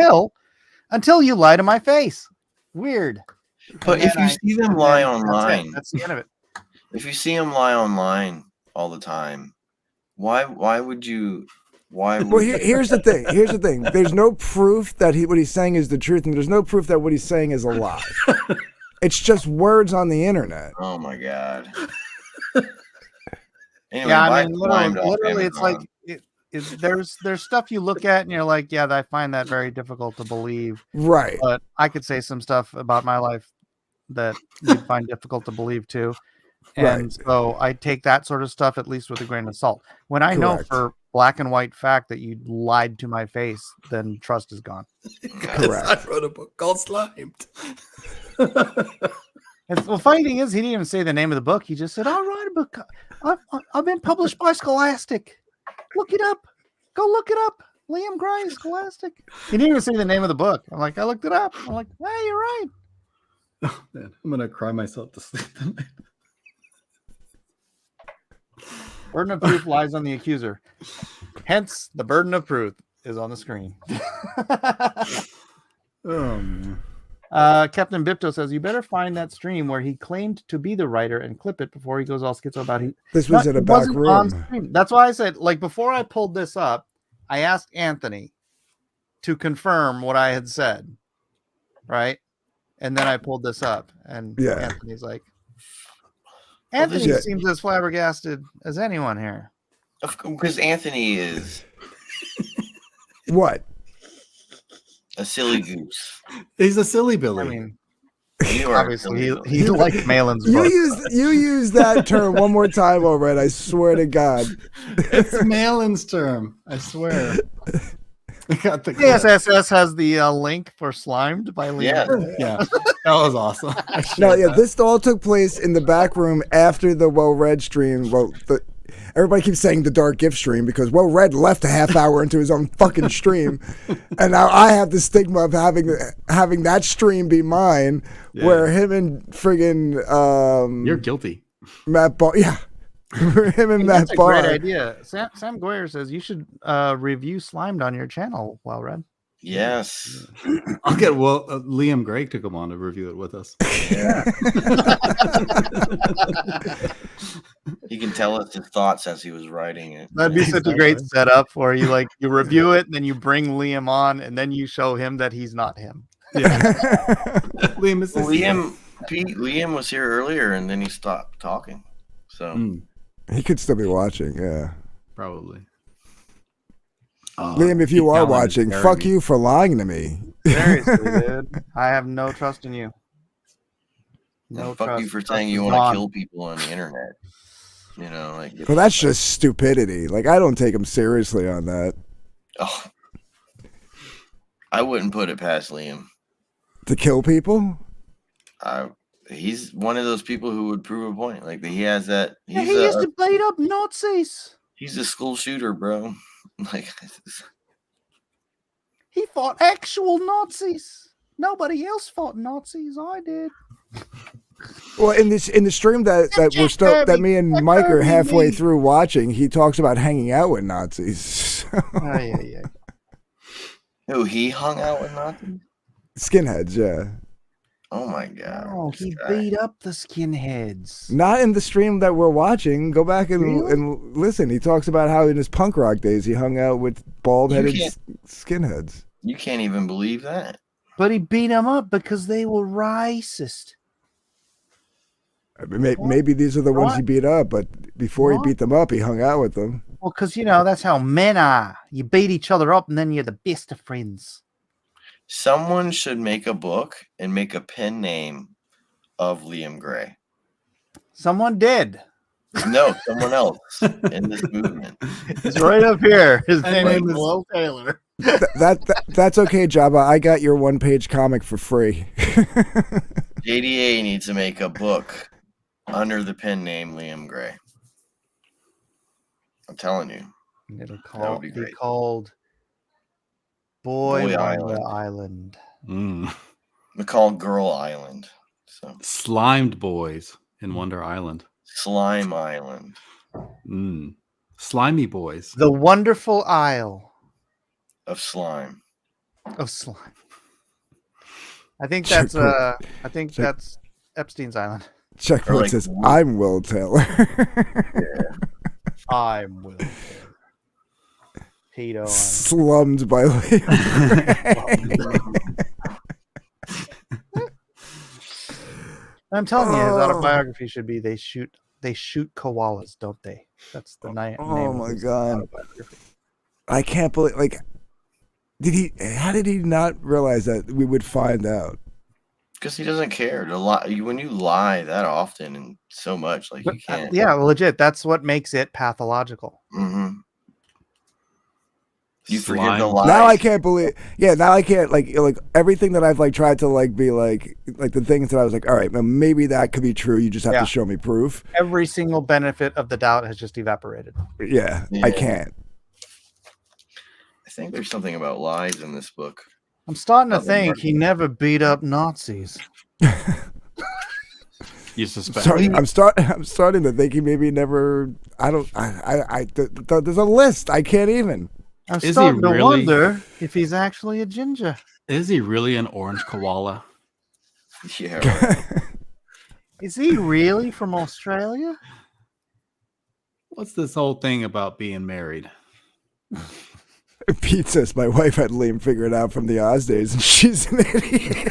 until you lie to my face. Weird. But And if then you see them lie that's it. online, That's the end of it. if you see them lie online all the time, why would you? Why? Would Well, here's the thing. Here's the thing. There's no proof that what he's saying is the truth, and there's no proof that what he's saying is a lie. It's just words on the internet. Oh my god. Anyway, Yeah, I buy mean, Slimed off literally, it's like Amazon. there's stuff you look at and you're like, yeah, I find that very difficult to believe. Right. But I could say some stuff about my life that you'd find difficult to believe too. And Right. so I take that sort of stuff at least with a grain of salt. When I know Correct. for black and white fact that you lied to my face, then trust is gone. Correct. I wrote a book called Slimed. Well, funny thing is, he didn't even say the name of the book. He just said, "I'll write a book. I've been published by Scholastic. Look it up. Go look it up. Liam Gray, Scholastic." He didn't even say the name of the book. I'm like, I looked it up. I'm like, hey, you're right. Oh, man, I'm gonna cry myself to sleep tonight. Burden of proof lies on the accuser. Hence, the burden of proof is on the screen. Oh man. Captain Bipto says, you better find that stream where he claimed to be the writer and clip it before he goes all schizo about it. This was in a back room. That's why I said, like, before I pulled this up, I asked Anthony to confirm what I had said, right? And then I pulled this up, and Yeah. Anthony's like, Anthony seems as flabbergasted as anyone here. Because Anthony is What? a silly goose. He's a silly Billy. I mean, You are obviously, he liked Malin's You book. use that term one more time already. I swear to God. It's Malin's term. I swear. I got the KSSS has the link for Slimed by Liam. Yeah. Gray. Yeah, that was awesome. No, yeah, this all took place in the back room after the Well Read stream. Well, everybody keeps saying the Dark Gift stream because Well Read left a half hour into his own fucking stream, and now I have the stigma of having that stream be mine, where him and friggin' You're guilty. Matt Ball, yeah, him and Matt That's a Barr. great idea. Sam Goyer says you should review Slimed on your channel. Well read. Yes. I'll get Liam Gray to come on to review it with us. Yeah. He can tell us his thoughts as he was writing it. That'd be such a great setup where you you review it, and then you bring Liam on, and then you show him that he's not him. Yeah. Liam is Liam was here earlier, and then he stopped talking. So He could still be watching, yeah. Probably. Liam, if you are watching, fuck you for lying to me. Seriously, dude. I have no trust in you. And fuck you for saying you want to kill people on the internet. You know, like. Well, that's just stupidity. Like, I don't take him seriously on that. Oh, I wouldn't put it past Liam. To kill people? He's one of those people who would prove a point. Like he has that. He used to beat up Nazis. He's a school shooter, bro. Like he fought actual Nazis. Nobody else fought Nazis. I did. Well, in the stream that me and Mike are halfway through watching, he talks about hanging out with Nazis. Yeah. Who he hung out with Nazis? Skinheads, yeah. Oh my god! Oh, he beat up the skinheads. Not in the stream that we're watching. Go back and listen. He talks about how in his punk rock days he hung out with bald-headed skinheads. You can't even believe that. But he beat them up because they were racist. I mean, maybe these are the ones he beat up, but before he beat them up, he hung out with them. Well, because, that's how men are. You beat each other up and then you're the best of friends. Someone should make a book and make a pen name of Liam Gray. Someone did. No, someone else in this movement. It's right up here. His name is Will Taylor. That's okay, Jabba. I got your one-page comic for free. JDA needs to make a book under the pen name Liam Gray. I'm telling you. It'll be be great. called Boy Boy Wonder Island. Island. We call it Girl Island. So Slimed boys in Wonder Island. Slime Island. Slimy boys. The Wonderful Isle of Slime. of Slime. I think that's that's Epstein's Island. Checkpoint says, "I'm Will Taylor." I'm Will Taylor. Pedo. Slummed by I'm telling you, his autobiography should be they shoot koalas, don't they? That's the name. Oh my god! Autobiography. I can't believe. Like, how did he not realize that we would find out? Because he doesn't care to lie. When you lie that often and so much, like you can't. Yeah, legit. That's what makes it pathological. Mm-hmm. You forget the lie. Now I can't believe. Yeah, now I can't like everything that I've like tried to like be like the things that I was like, all right, well, maybe that could be true. You just have to show me proof. Every single benefit of the doubt has just evaporated. Yeah, I can't. I think there's something about lies in this book. I'm starting to think he never beat up Nazis. You suspect? Sorry, I'm starting to think he maybe never. There's a list. I can't even. I'm starting to wonder if he's actually a ginger. Is he really an orange koala? Yeah. Right. Is he really from Australia? What's this whole thing about being married? Pete says my wife had Liam figured out from the Oz days, and she's an idiot.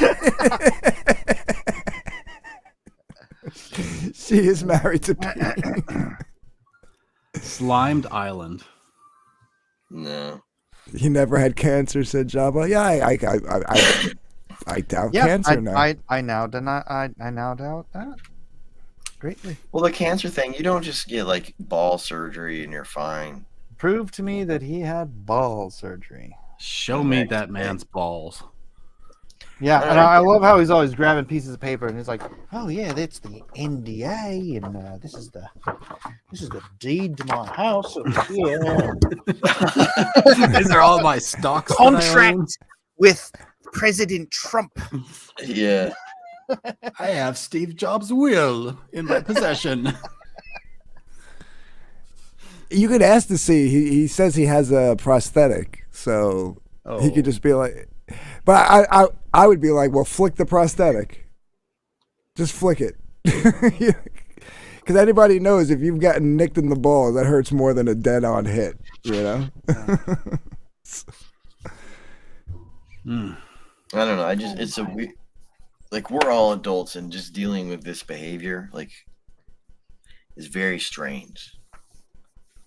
She is married to Pete. Slimed Island. No. He never had cancer, said Jabba. Yeah, I doubt cancer now. I now doubt that greatly. Well, the cancer thing, you don't just get like ball surgery and you're fine. Prove to me that he had ball surgery. Show me that man's balls. Yeah, and I love how he's always grabbing pieces of paper and he's like, "Oh yeah, that's the NDA, and this is the deed to my house over here. These are all my stocks. Contract with President Trump." Yeah. I have Steve Jobs' will in my possession. You could ask to see. He says he has a prosthetic, so he could just be like. But I would be like, well, flick the prosthetic. Just flick it. Because anybody knows if you've gotten nicked in the balls, that hurts more than a dead-on hit. You know. I don't know. It's a weird. Like we're all adults, and just dealing with this behavior, like, is very strange.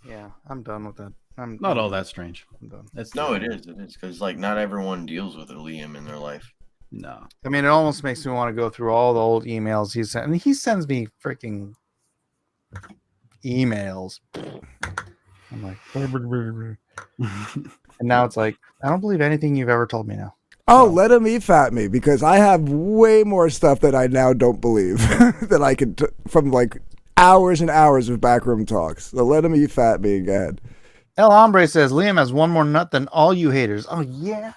Yeah, I'm done with that. I'm not all that strange. I'm done. It is because like not everyone deals with a Liam in their life. No, I mean it almost makes me want to go through all the old emails he sent. I mean, he sends me freaking emails. I'm like, and now it's like I don't believe anything you've ever told me now. Oh, let him EFAT me because I have way more stuff that I now don't believe that I can from like hours and hours of backroom talks. So let him EFAT me. Go ahead. El Hombre says Liam has one more nut than all you haters. Oh yeah.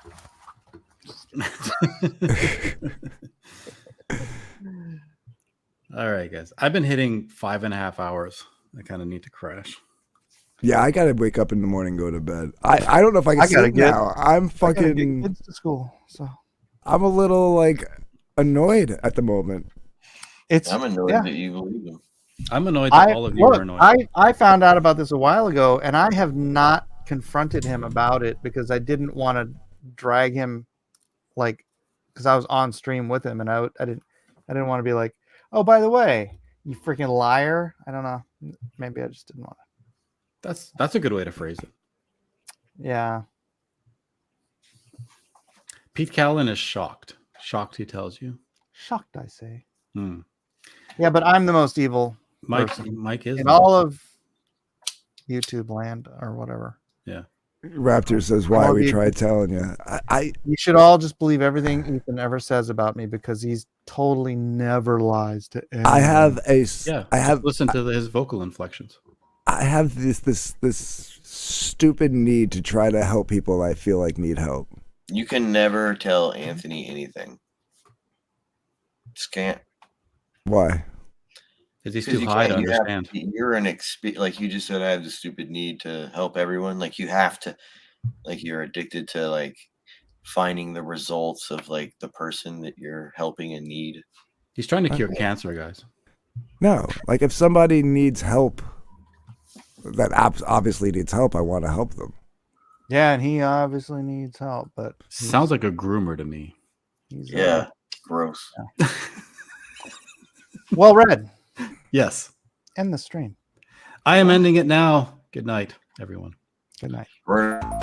All right, guys. I've been hitting 5.5 hours. I kind of need to crash. Yeah, I gotta wake up in the morning and go to bed. I don't know if I can sleep now. I'm fucking kids to school, so I'm a little like annoyed at the moment. I'm annoyed that you believe him. I'm annoyed that all of you are annoyed. I found out about this a while ago, and I have not confronted him about it because I didn't want to drag him, like, because I was on stream with him, and I didn't want to be like, oh, by the way, you freaking liar. I don't know. Maybe I just didn't want to. That's a good way to phrase it. Yeah. Pete Callan is shocked. Shocked, he tells you. Shocked, I say. Yeah, but I'm the most evil. Mike is in all of YouTube land or whatever. Yeah. Raptor says, "Why we tried telling you." You should all just believe everything Ethan ever says about me because he's totally never lies to anyone. I have I have listened to his vocal inflections. I have this stupid need to try to help people I feel like need help. You can never tell Anthony anything. Just can't. Why? Because he's 'Cause too you high to can't. understand. You're an like you just said. I have the stupid need to help everyone. Like you have to. Like you're addicted to like finding the results of like the person that you're helping in need. He's trying to cure cancer, guys. No, like if somebody needs help, that obviously needs help, I want to help them. Yeah, and he obviously needs help, but Sounds like a groomer to me. he's Yeah, gross. well read. Yes. End the stream. I am ending it now. Good night, everyone. Good night. Right.